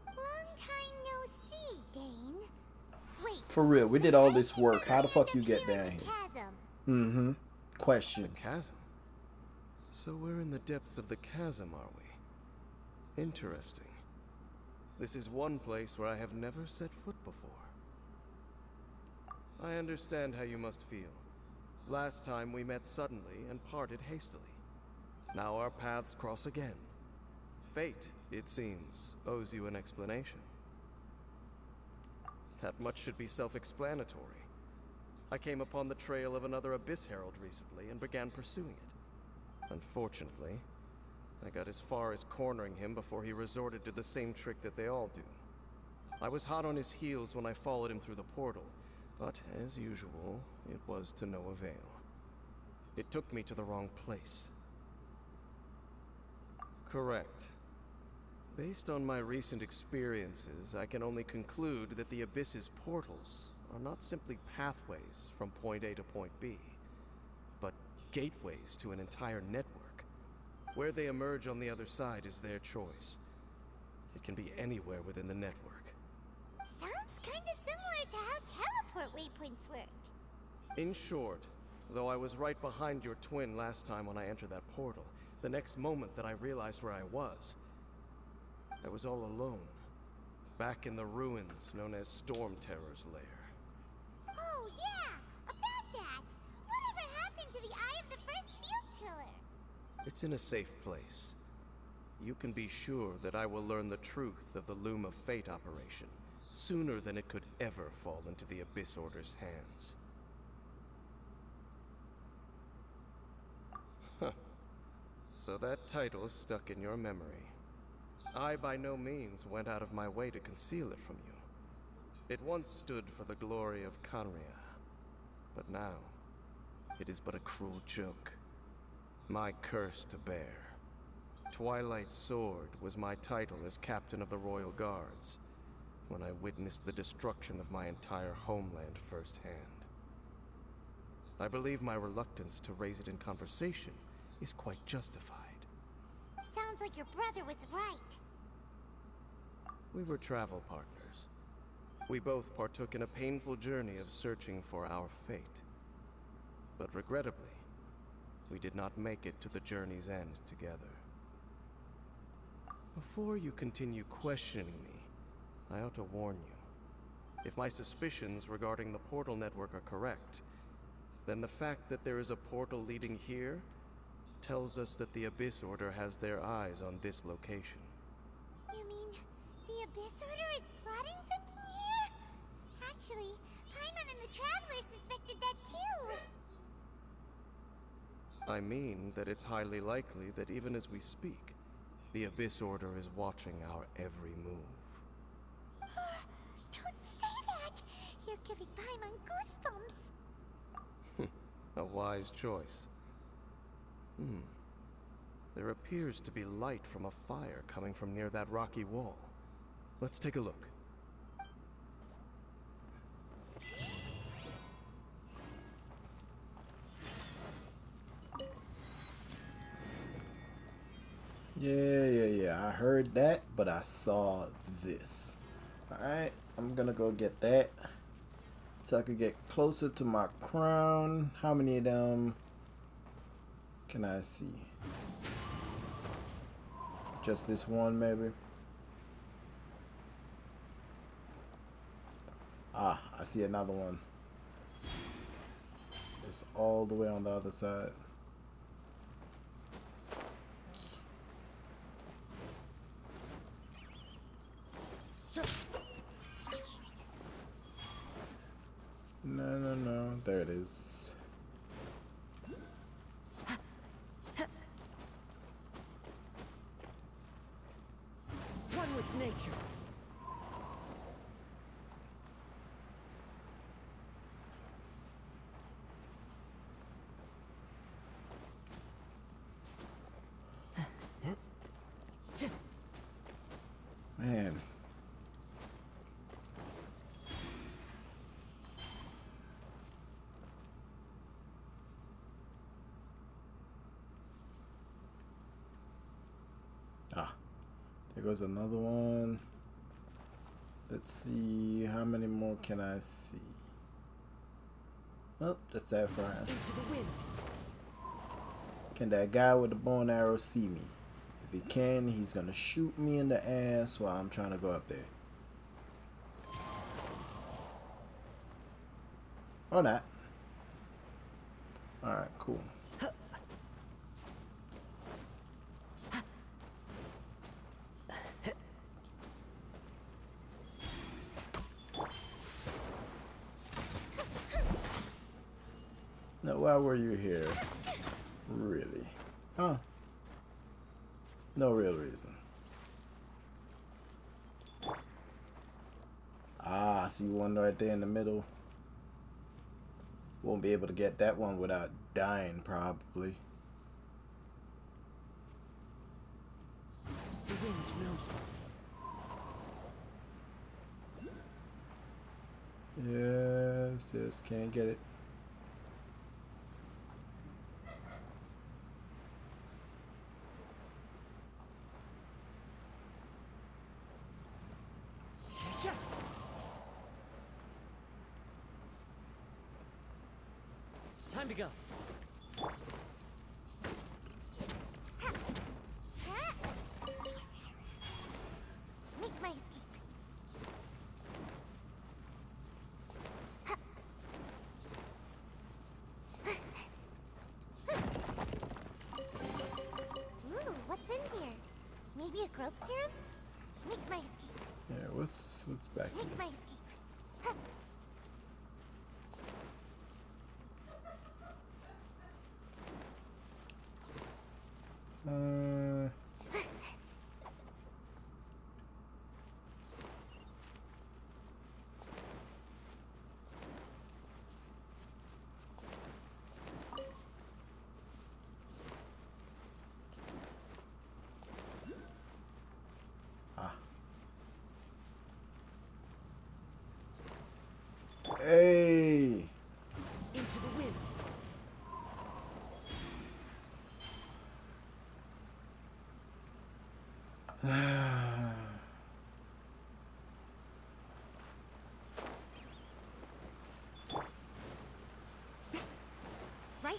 Long time no see, Dane. Wait. For real, we did all this work. How the fuck you get down here? Mm-hmm. Questions. The chasm? So we're in the depths of the chasm, are we? Interesting. This is one place where I have never set foot before. I understand how you must feel. Last time we met suddenly and parted hastily. Now our paths cross again. Fate, it seems, owes you an explanation. That much should be self-explanatory. I came upon the trail of another Abyss Herald recently and began pursuing it. Unfortunately, I got as far as cornering him before he resorted to the same trick that they all do. I was hot on his heels when I followed him through the portal, but as usual, it was to no avail. It took me to the wrong place. Correct. Based on my recent experiences, I can only conclude that the Abyss's portals are not simply pathways from point A to point B, but gateways to an entire network. Where they emerge on the other side is their choice. It can be anywhere within the network. Sounds kinda similar to how teleport waypoints work. In short, though I was right behind your twin last time when I entered that portal, the next moment that I realized where I was all alone, back in the ruins known as Storm Terror's lair. Oh yeah, about that. Whatever happened to the Eye of the First Field Tiller? It's in a safe place. You can be sure that I will learn the truth of the Loom of Fate operation sooner than it could ever fall into the Abyss Order's hands. Huh. So that title stuck in your memory. I by no means went out of my way to conceal it from you. It once stood for the glory of Conria, but now it is but a cruel joke. My curse to bear. Twilight Sword was my title as captain of the Royal Guards when I witnessed the destruction of my entire homeland firsthand. I believe my reluctance to raise it in conversation is quite justified. Sounds like your brother was right. We were travel partners. We both partook in a painful journey of searching for our fate. But regrettably, we did not make it to the journey's end together. Before you continue questioning me, I ought to warn you. If my suspicions regarding the portal network are correct, then the fact that there is a portal leading here tells us that the Abyss Order has their eyes on this location. You mean the Abyss Order is plotting something here? Actually, Paimon and the Traveler suspected that too. I mean that it's highly likely that even as we speak, the Abyss Order is watching our every move. Don't say that! You're giving Paimon goosebumps. A wise choice. There appears to be light from a fire coming from near that rocky wall. Let's take a look. Yeah. I heard that, but I saw this. Alright, I'm gonna go get that so I could get closer to my crown. How many of them can I see? Just this one, maybe? Ah, I see another one. It's all the way on the other side. No. There it is. One with nature. Man. Ah, there goes another one. Let's see, how many more can I see? Oh, just that far. Into the wind. Can that guy with the bow and arrow see me? If he can, he's gonna shoot me in the ass while I'm trying to go up there. Or not. Alright, cool. Now, why were you here? Really? Huh? No real reason. Ah, I see one right there in the middle. Won't be able to get that one without dying, probably. The wind knows me. Yes, just can't get it. Time to go. Make my escape. Ooh, what's in here? Maybe a growth serum? Make my escape. Yeah, what's back here? Make my escape. Right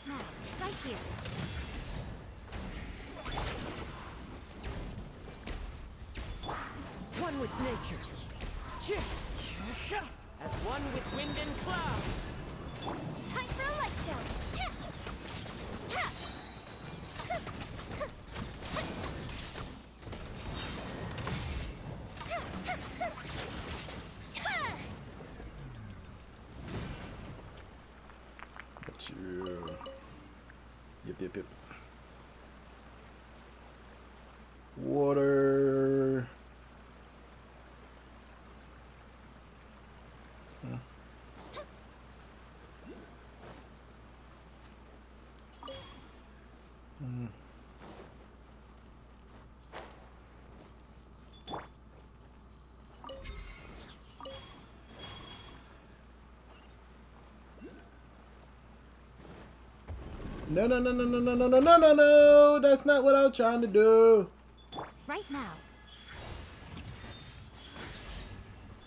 now, right here. One with nature. As one with wind and cloud. Time for a light show. But you. Yep. Water. No. That's not what I was trying to do. Right now.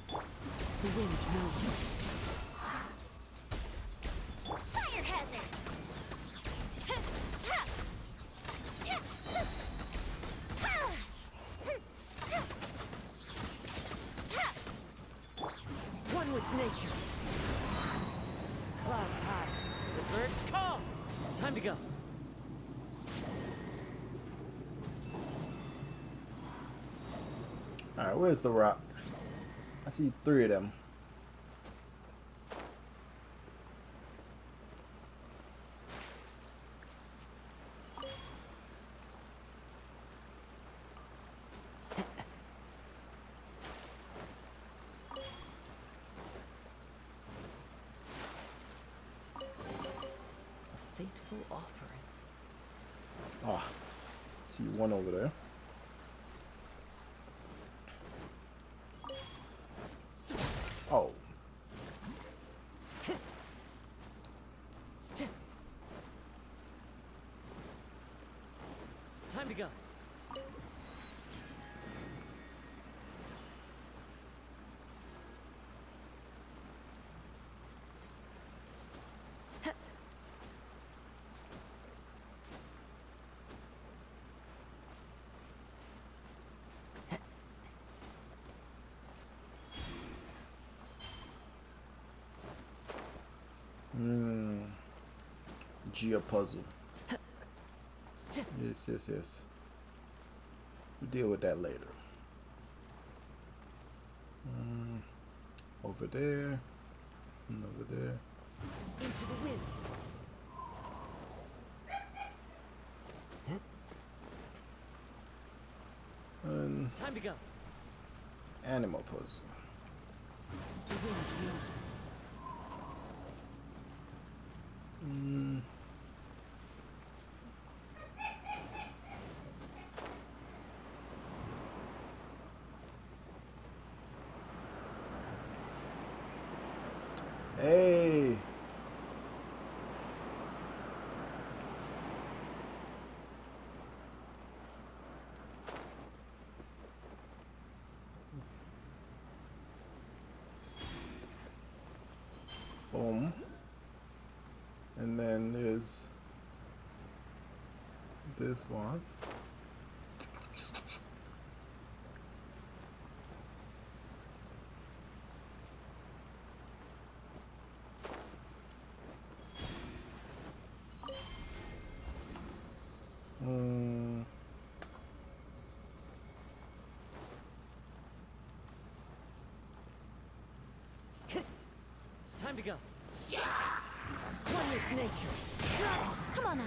The wind knows me. Fire hazard. One with nature. Clouds high. The birds call. Time to go. Alright, where's the rock? I see 3 of them. A fateful offering. Ah, see one over there. Oh. Time to go. Geo puzzle. Yes. We'll deal with that later. Over there. And over there. Into the wind. And time to go. Animal puzzle. The wind knows me. Hey. Boom. And then there's this one. Time to go. One with nature. Come on out.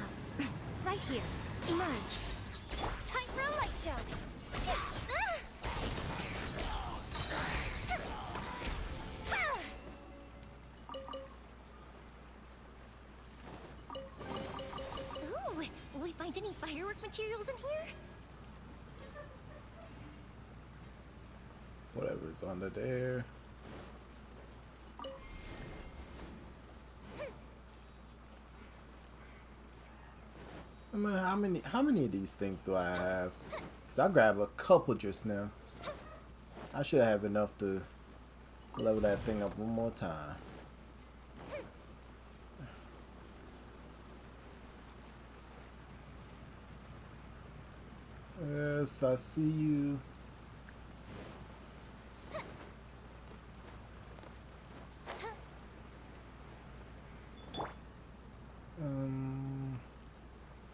Right here. Emerge. Time for a light show. Ooh, will we find any firework materials in here? Whatever's under there. I mean, how many of these things do I have? Cause I grabbed a couple just now. I should have enough to level that thing up one more time. Yes, I see you.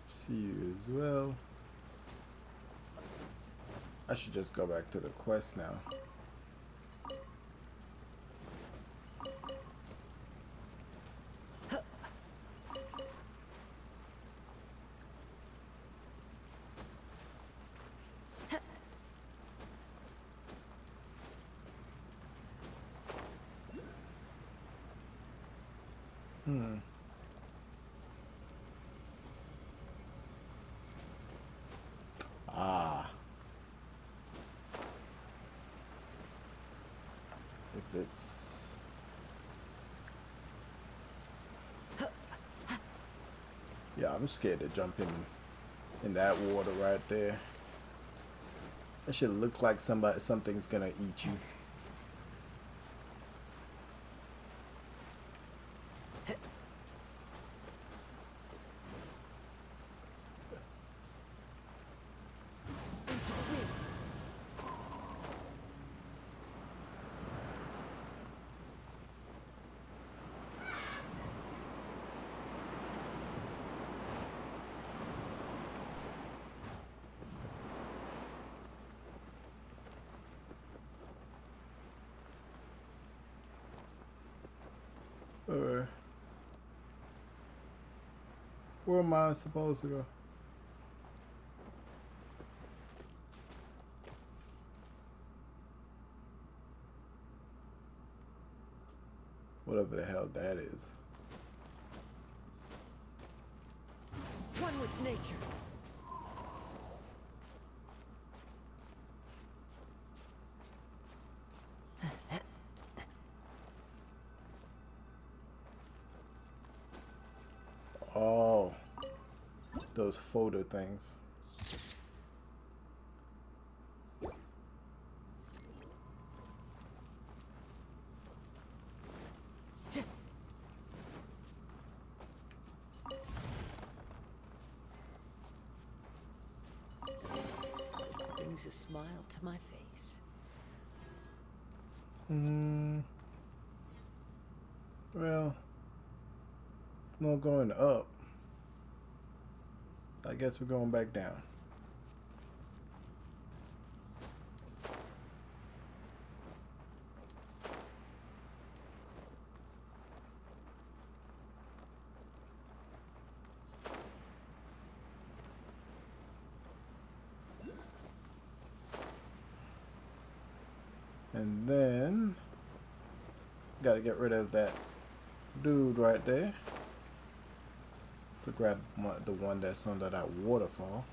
See you as well. I should just go back to the quest now. Ah. If it's... Yeah, I'm scared to jump in that water right there. It should look like something's gonna eat you. Where am I supposed to go? Whatever the hell that is. One with nature. Oh, those photo things. Brings a smile to my face. Well, it's not going up. I guess we're going back down. And then gotta get rid of that dude right there. To grab the one that's under that waterfall.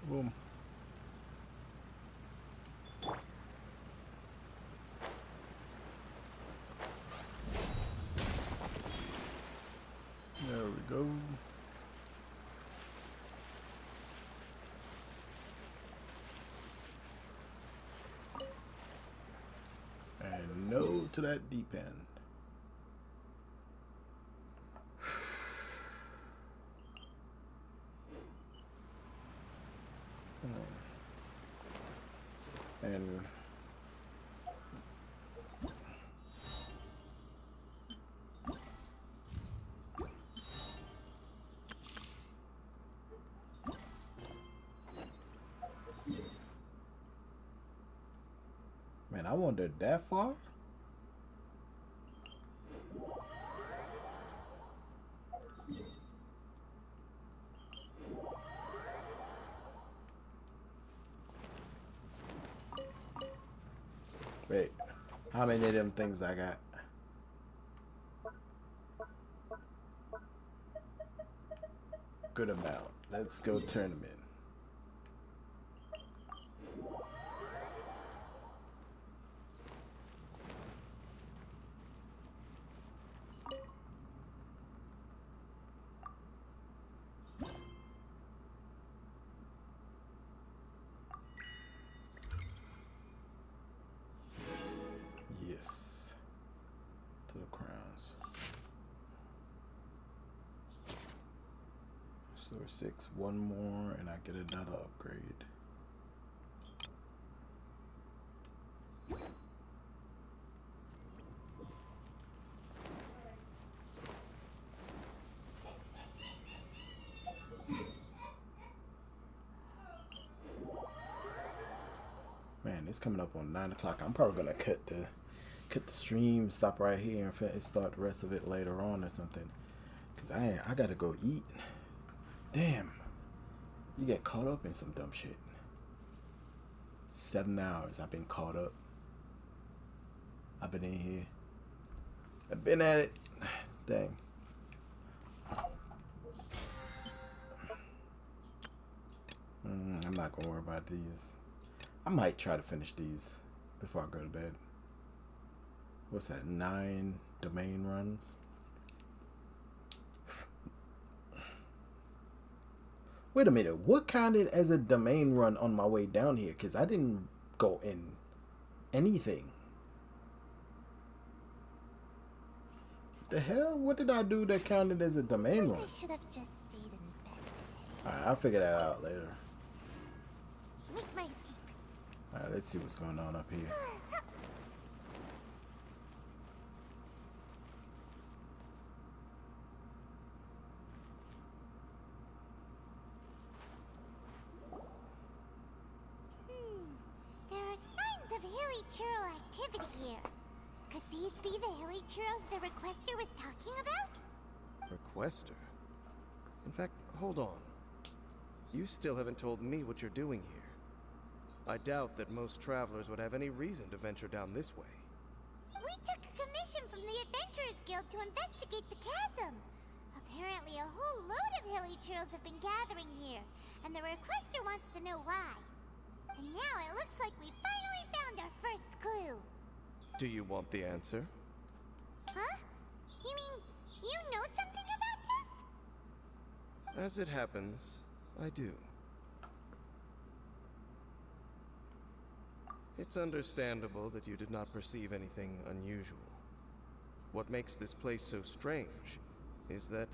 Boom. There we go. And no to that deep end. And man, I wandered that far? Wait, how many of them things I got? Good amount. Let's go turn them in. Yes. To the crowns. So 6, one more, and I get another upgrade. Man, it's coming up on 9 o'clock. I'm probably gonna cut the stream, stop right here, and start the rest of it later on or something. Cause I gotta go eat. Damn, you get caught up in some dumb shit. 7 hours I've been caught up. I've been in here. I've been at it. Dang. I'm not gonna worry about these. I might try to finish these before I go to bed. What's that? 9 domain runs? Wait a minute. What counted as a domain run on my way down here? Because I didn't go in anything. The hell? What did I do that counted as a domain run? I should have just stayed in bed today. Alright, I'll figure that out later. Make my escape. Alright, let's see what's going on up here. There are signs of hilly churl activity here. Could these be the hilly churls the requester was talking about? Requester? In fact, hold on. You still haven't told me what you're doing here. I doubt that most travelers would have any reason to venture down this way. We took a commission from the Adventurers Guild to investigate the chasm. Apparently a whole load of hilly churls have been gathering here, and the requester wants to know why. And now it looks like we finally found our first clue. Do you want the answer? Huh? You mean, you know something about this? As it happens, I do. It's understandable that you did not perceive anything unusual. What makes this place so strange is that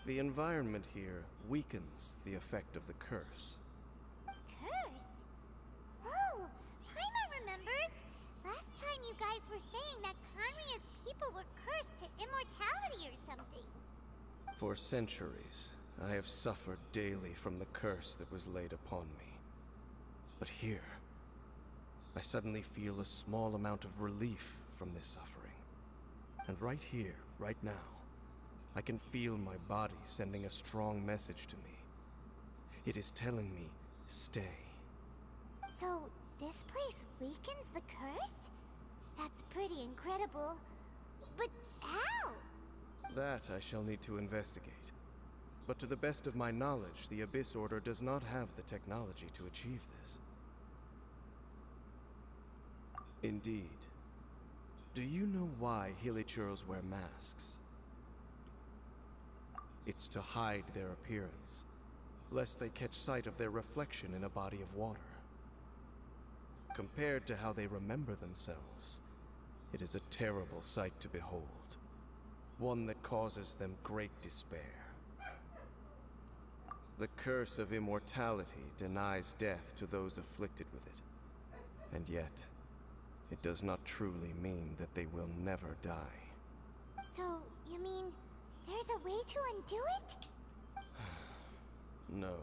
the environment here weakens the effect of the curse. Curse? Oh, Paimon remembers. Last time you guys were saying that Conria's people were cursed to immortality or something. For centuries, I have suffered daily from the curse that was laid upon me. But here, I suddenly feel a small amount of relief from this suffering. And right here, right now, I can feel my body sending a strong message to me. It is telling me, stay. So, this place weakens the curse? That's pretty incredible. But how? That I shall need to investigate. But to the best of my knowledge, the Abyss Order does not have the technology to achieve this. Indeed. Do you know why Hilichurls wear masks? It's to hide their appearance, lest they catch sight of their reflection in a body of water. Compared to how they remember themselves, it is a terrible sight to behold. One that causes them great despair. The curse of immortality denies death to those afflicted with it. And yet, it does not truly mean that they will never die. So, you mean there's a way to undo it? No.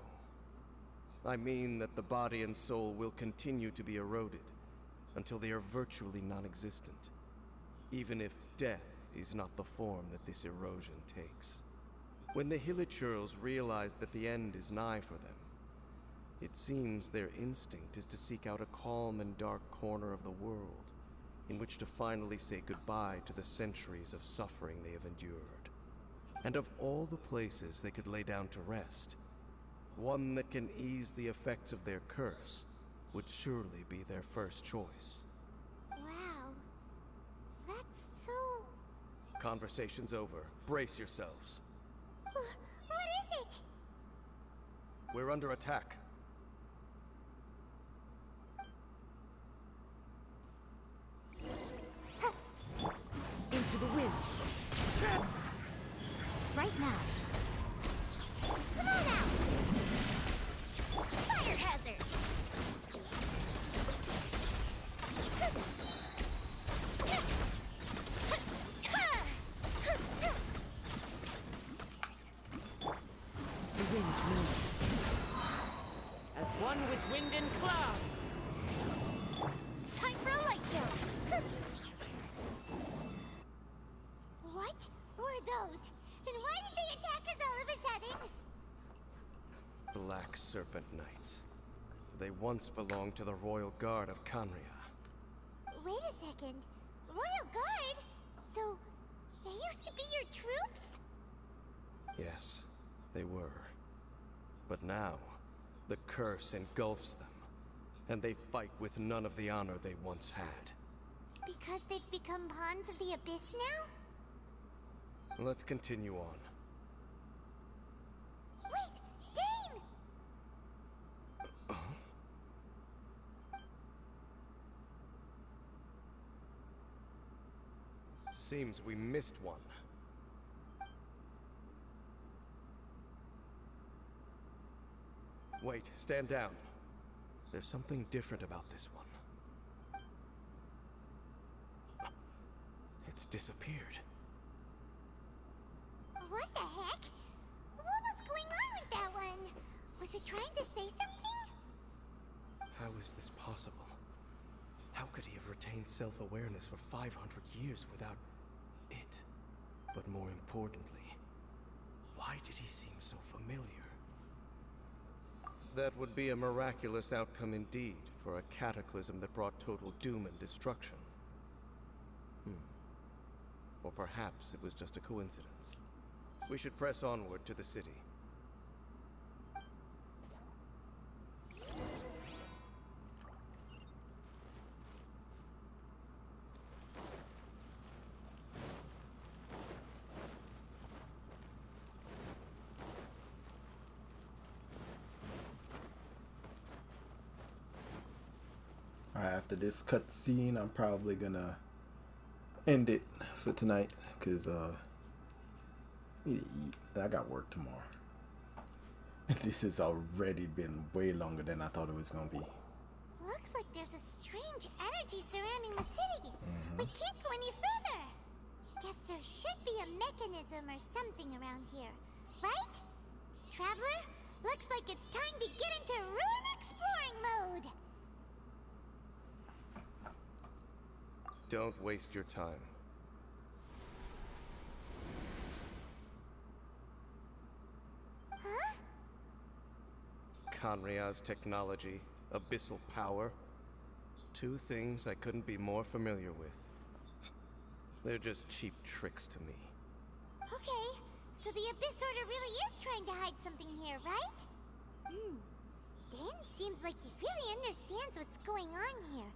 I mean that the body and soul will continue to be eroded until they are virtually non-existent, even if death is not the form that this erosion takes. When the Hilichurls realize that the end is nigh for them, It seems their instinct is to seek out a calm and dark corner of the world, in which to finally say goodbye to the centuries of suffering they have endured. And of all the places they could lay down to rest, one that can ease the effects of their curse would surely be their first choice. Wow. That's so... Conversation's over. Brace yourselves. What is it? We're under attack. Into the wind. Right now. Come on out! Fire hazard! The wind's losing. As one with wind and cloud. Time for a light show. What were those? And why did they attack us all of a sudden? Black Serpent Knights. They once belonged to the Royal Guard of Canria. Wait a second. Royal Guard? So, they used to be your troops? Yes, they were. But now, the curse engulfs them, and they fight with none of the honor they once had. Because they've become pawns of the Abyss now? Let's continue on. Wait! Dane! Seems we missed one. Wait, stand down. There's something different about this one. It's disappeared. What the heck? What was going on with that one? Was it trying to say something? How is this possible? How could he have retained self-awareness for 500 years without it? But more importantly, why did he seem so familiar? That would be a miraculous outcome indeed for a cataclysm that brought total doom and destruction. Or perhaps it was just a coincidence. We should press onward to the city. Alright, after this cutscene, I'm probably gonna end it for tonight, because I need to eat. I got work tomorrow. This has already been way longer than I thought it was gonna be. Looks like there's a strange energy surrounding the city. We can't go any further. Guess there should be a mechanism or something around here, right? Traveler, looks like it's time to get into ruin exploring mode. Don't waste your time. Huh? Canria's technology, abyssal power. Two things I couldn't be more familiar with. They're just cheap tricks to me. Okay, so the Abyss Order really is trying to hide something here, right? Dan seems like he really understands what's going on here.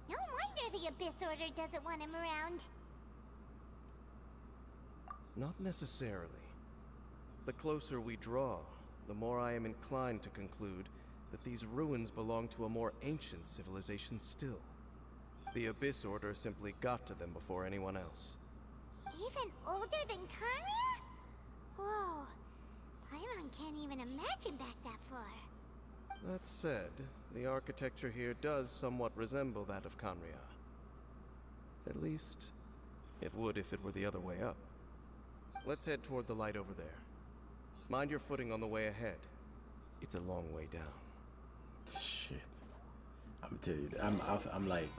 No wonder the Abyss Order doesn't want him around. Not necessarily. The closer we draw, the more I am inclined to conclude that these ruins belong to a more ancient civilization still. The Abyss Order simply got to them before anyone else. Even older than Canria? Whoa. Paimon can't even imagine back that far. That said, the architecture here does somewhat resemble that of Canria. At least, it would if it were the other way up. Let's head toward the light over there. Mind your footing on the way ahead. It's a long way down. Shit. I'm gonna tell you, I'm like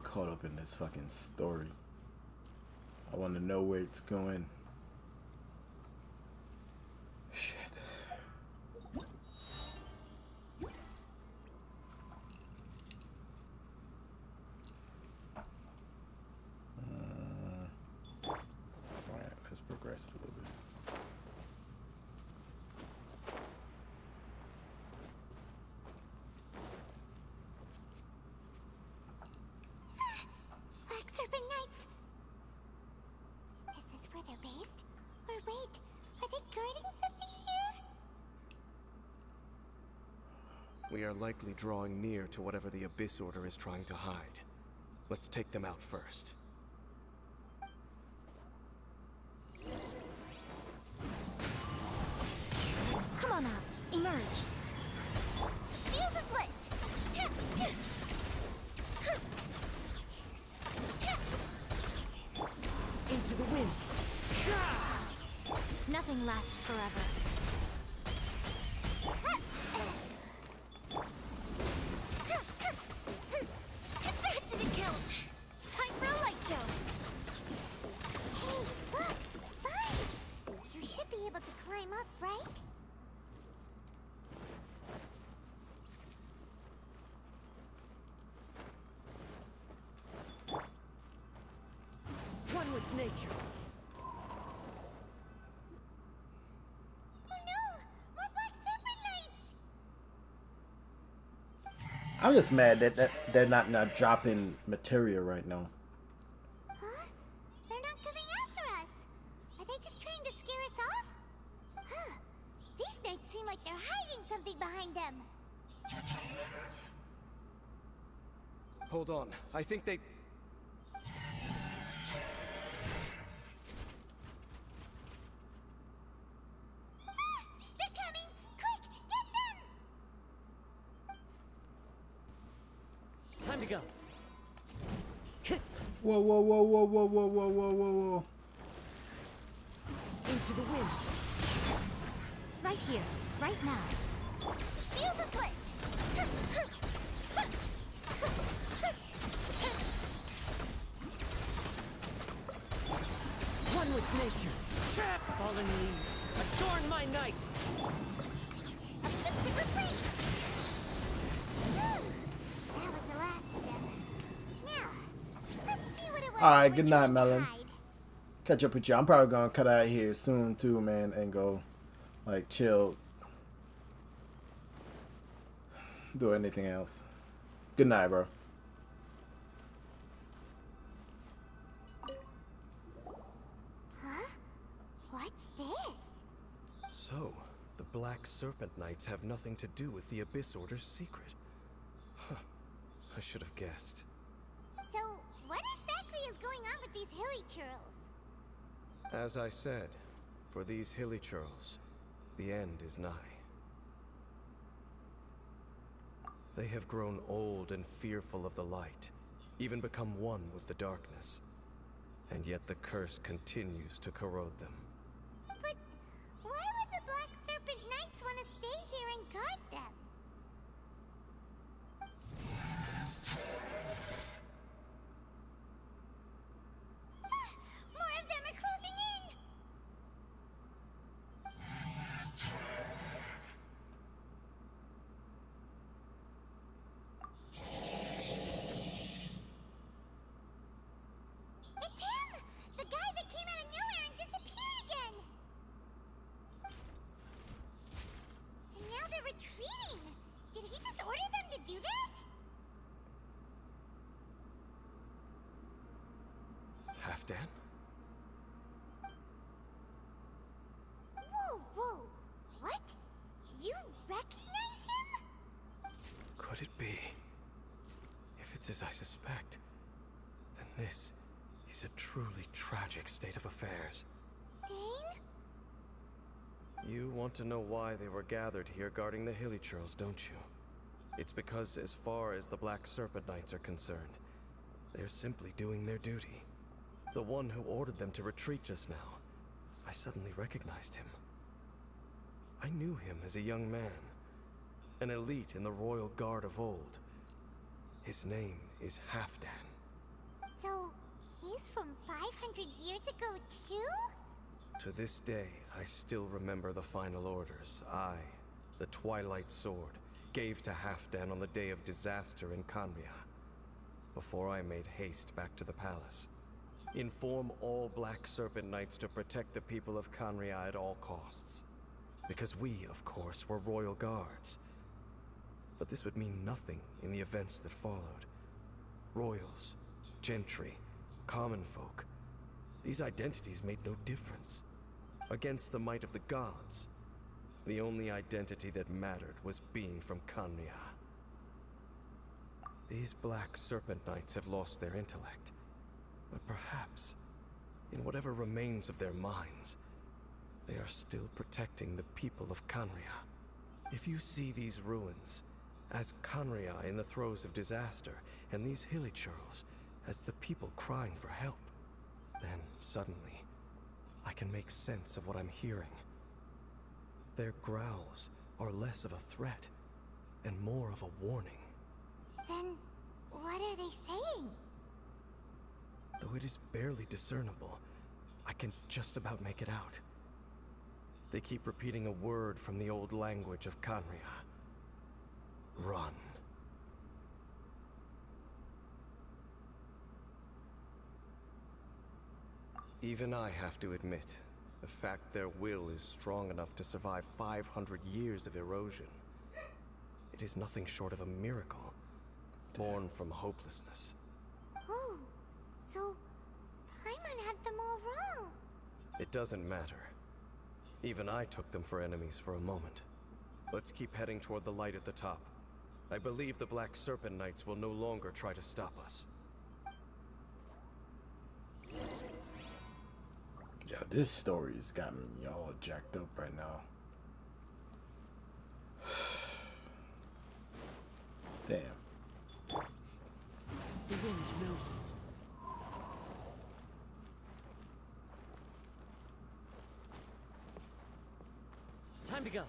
caught up in this fucking story. I want to know where it's going. Shit. We are likely drawing near to whatever the Abyss Order is trying to hide. Let's take them out first. Come on out. Emerge. Fuse is lit. Into the wind. Nothing lasts forever. That didn't count. Time for a light show. Hey, look! Vines! You should be able to climb up, right? One with nature. Oh no! More Black Serpent Knights! I'm just mad that they're not dropping materia right now. Huh? They're not coming after us. Are they just trying to scare us off? Huh. These knights seem like they're hiding something behind them. Hold on. I think they... They're coming! Quick, get them! Time to go. Whoa, whoa, whoa, whoa, whoa, whoa, whoa, whoa, whoa, whoa. Into the wind. Right here, right now. Fuse is lit! One with nature. Fallen leaves. Adorn my night. A mystic retreat! That was the last of them. Now, let's see what it was. Alright, we good were night, trying to Melon. hide. Catch up with you. I'm probably gonna cut out here soon too, man, and go like chill. Do anything else. Good night, bro. Huh? What's this? So, the Black Serpent Knights have nothing to do with the Abyss Order's secret. Huh. I should have guessed. So, what exactly is going on with these hilly churls? As I said, for these hilly churls, the end is nigh. They have grown old and fearful of the light, even become one with the darkness. And yet the curse continues to corrode them. But why would the Black Serpent Knights want to stay here and guard them? More of them are closing in! It's him! The guy that came out of nowhere and disappeared again! And now they're retreating! Did he just order them to do that? Halfdan? Whoa, whoa! What? You recognize him? Could it be? If it's as I suspect, then this is a truly tragic state of affairs. Dane? You want to know why they were gathered here guarding the hilly churls, don't you? It's because as far as the Black Serpent Knights are concerned, they're simply doing their duty. The one who ordered them to retreat just now, I suddenly recognized him. I knew him as a young man, an elite in the royal guard of old. His name is Halfdan. So, he's from 500 years ago too? To this day, I still remember the final orders I, the Twilight Sword, gave to Halfdan on the day of disaster in Kanria, before I made haste back to the palace. Inform all Black Serpent Knights to protect the people of Kanria at all costs. Because we, of course, were royal guards. But this would mean nothing in the events that followed. Royals, gentry, common folk. These identities made no difference. Against the might of the gods, The only identity that mattered was being from Canria. These Black Serpent Knights have lost their intellect, but perhaps, in whatever remains of their minds, they are still protecting the people of Canria. If you see these ruins as Canria in the throes of disaster, and these hilly churls as the people crying for help, then suddenly I can make sense of what I'm hearing. Their growls are less of a threat and more of a warning. Then, what are they saying? Though it is barely discernible, I can just about make it out. They keep repeating a word from the old language of Canria. Run. Even I have to admit, the fact their will is strong enough to survive 500 years of erosion. It is nothing short of a miracle, born from hopelessness. Oh, so Paimon had them all wrong. It doesn't matter. Even I took them for enemies for a moment. Let's keep heading toward the light at the top. I believe the Black Serpent Knights will no longer try to stop us. Yeah, this story's got me all jacked up right now. Damn. The wind knows me. Time to go.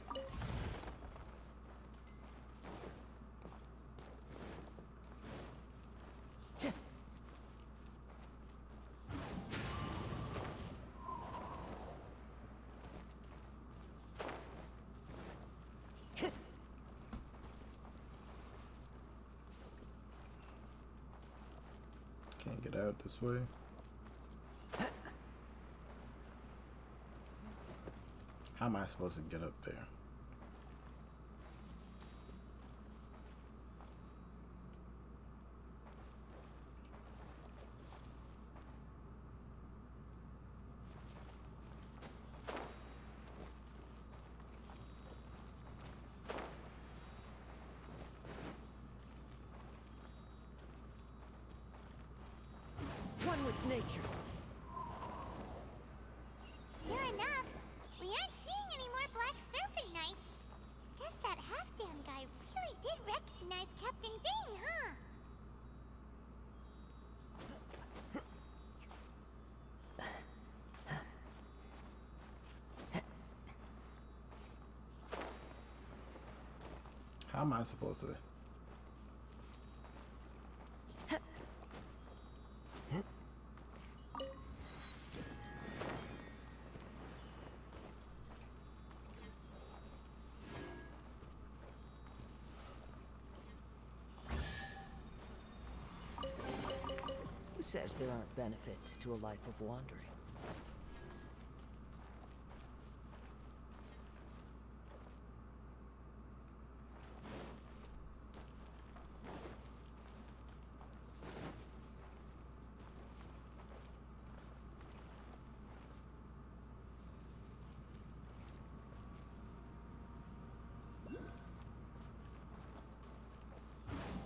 Can't get out this way. How am I supposed to get up there? One with nature. Sure enough, we aren't seeing any more Black Serpent Knights. Guess that half-damn guy really did recognize Captain Dane, huh? How am I supposed to? Who says there aren't benefits to a life of wandering?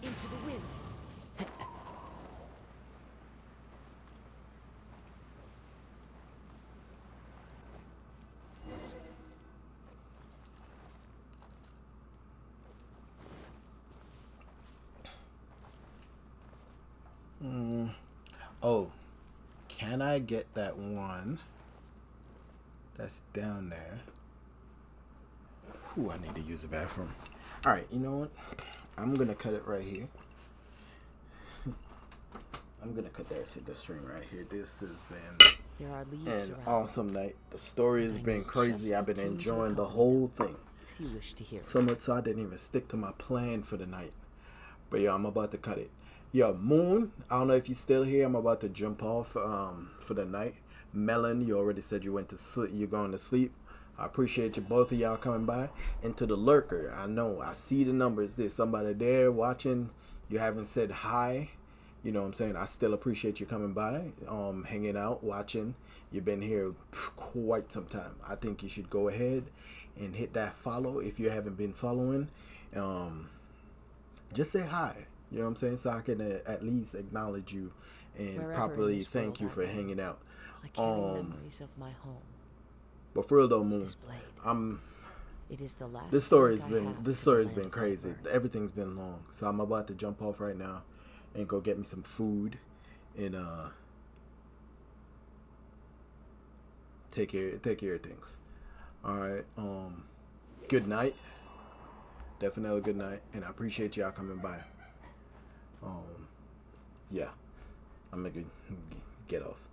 Into the wind. Oh, can I get that one that's down there? Whew, I need to use the bathroom. All right, you know what? I'm gonna cut it right here. I'm gonna cut the stream right here. This has been an awesome night. The story has been crazy. I've been enjoying the whole thing. If you wish to hear. So much so I didn't even stick to my plan for the night. But yeah, I'm about to cut it. Yo, Moon, I don't know if you're still here. I'm about to jump off for the night. Melon, you already said you went to sleep. You're going to sleep. I appreciate you, both of y'all coming by. And to the lurker, I know, I see the numbers. There's somebody there watching. You haven't said hi. You know what I'm saying? I still appreciate you coming by, hanging out, watching. You've been here quite some time. I think you should go ahead and hit that follow if you haven't been following. Just say hi. You know what I'm saying? So I can at least acknowledge you and Wherever properly in this thank you world for I go, hanging out. I carry memories of my home. But for real though, Moon, It is the last this story's link I been have this to the story's land been of crazy. Melbourne. Everything's been long, so I'm about to jump off right now and go get me some food and take care of things. All right. Good night. Definitely good night, and I appreciate y'all coming by. Yeah, I'm gonna get off.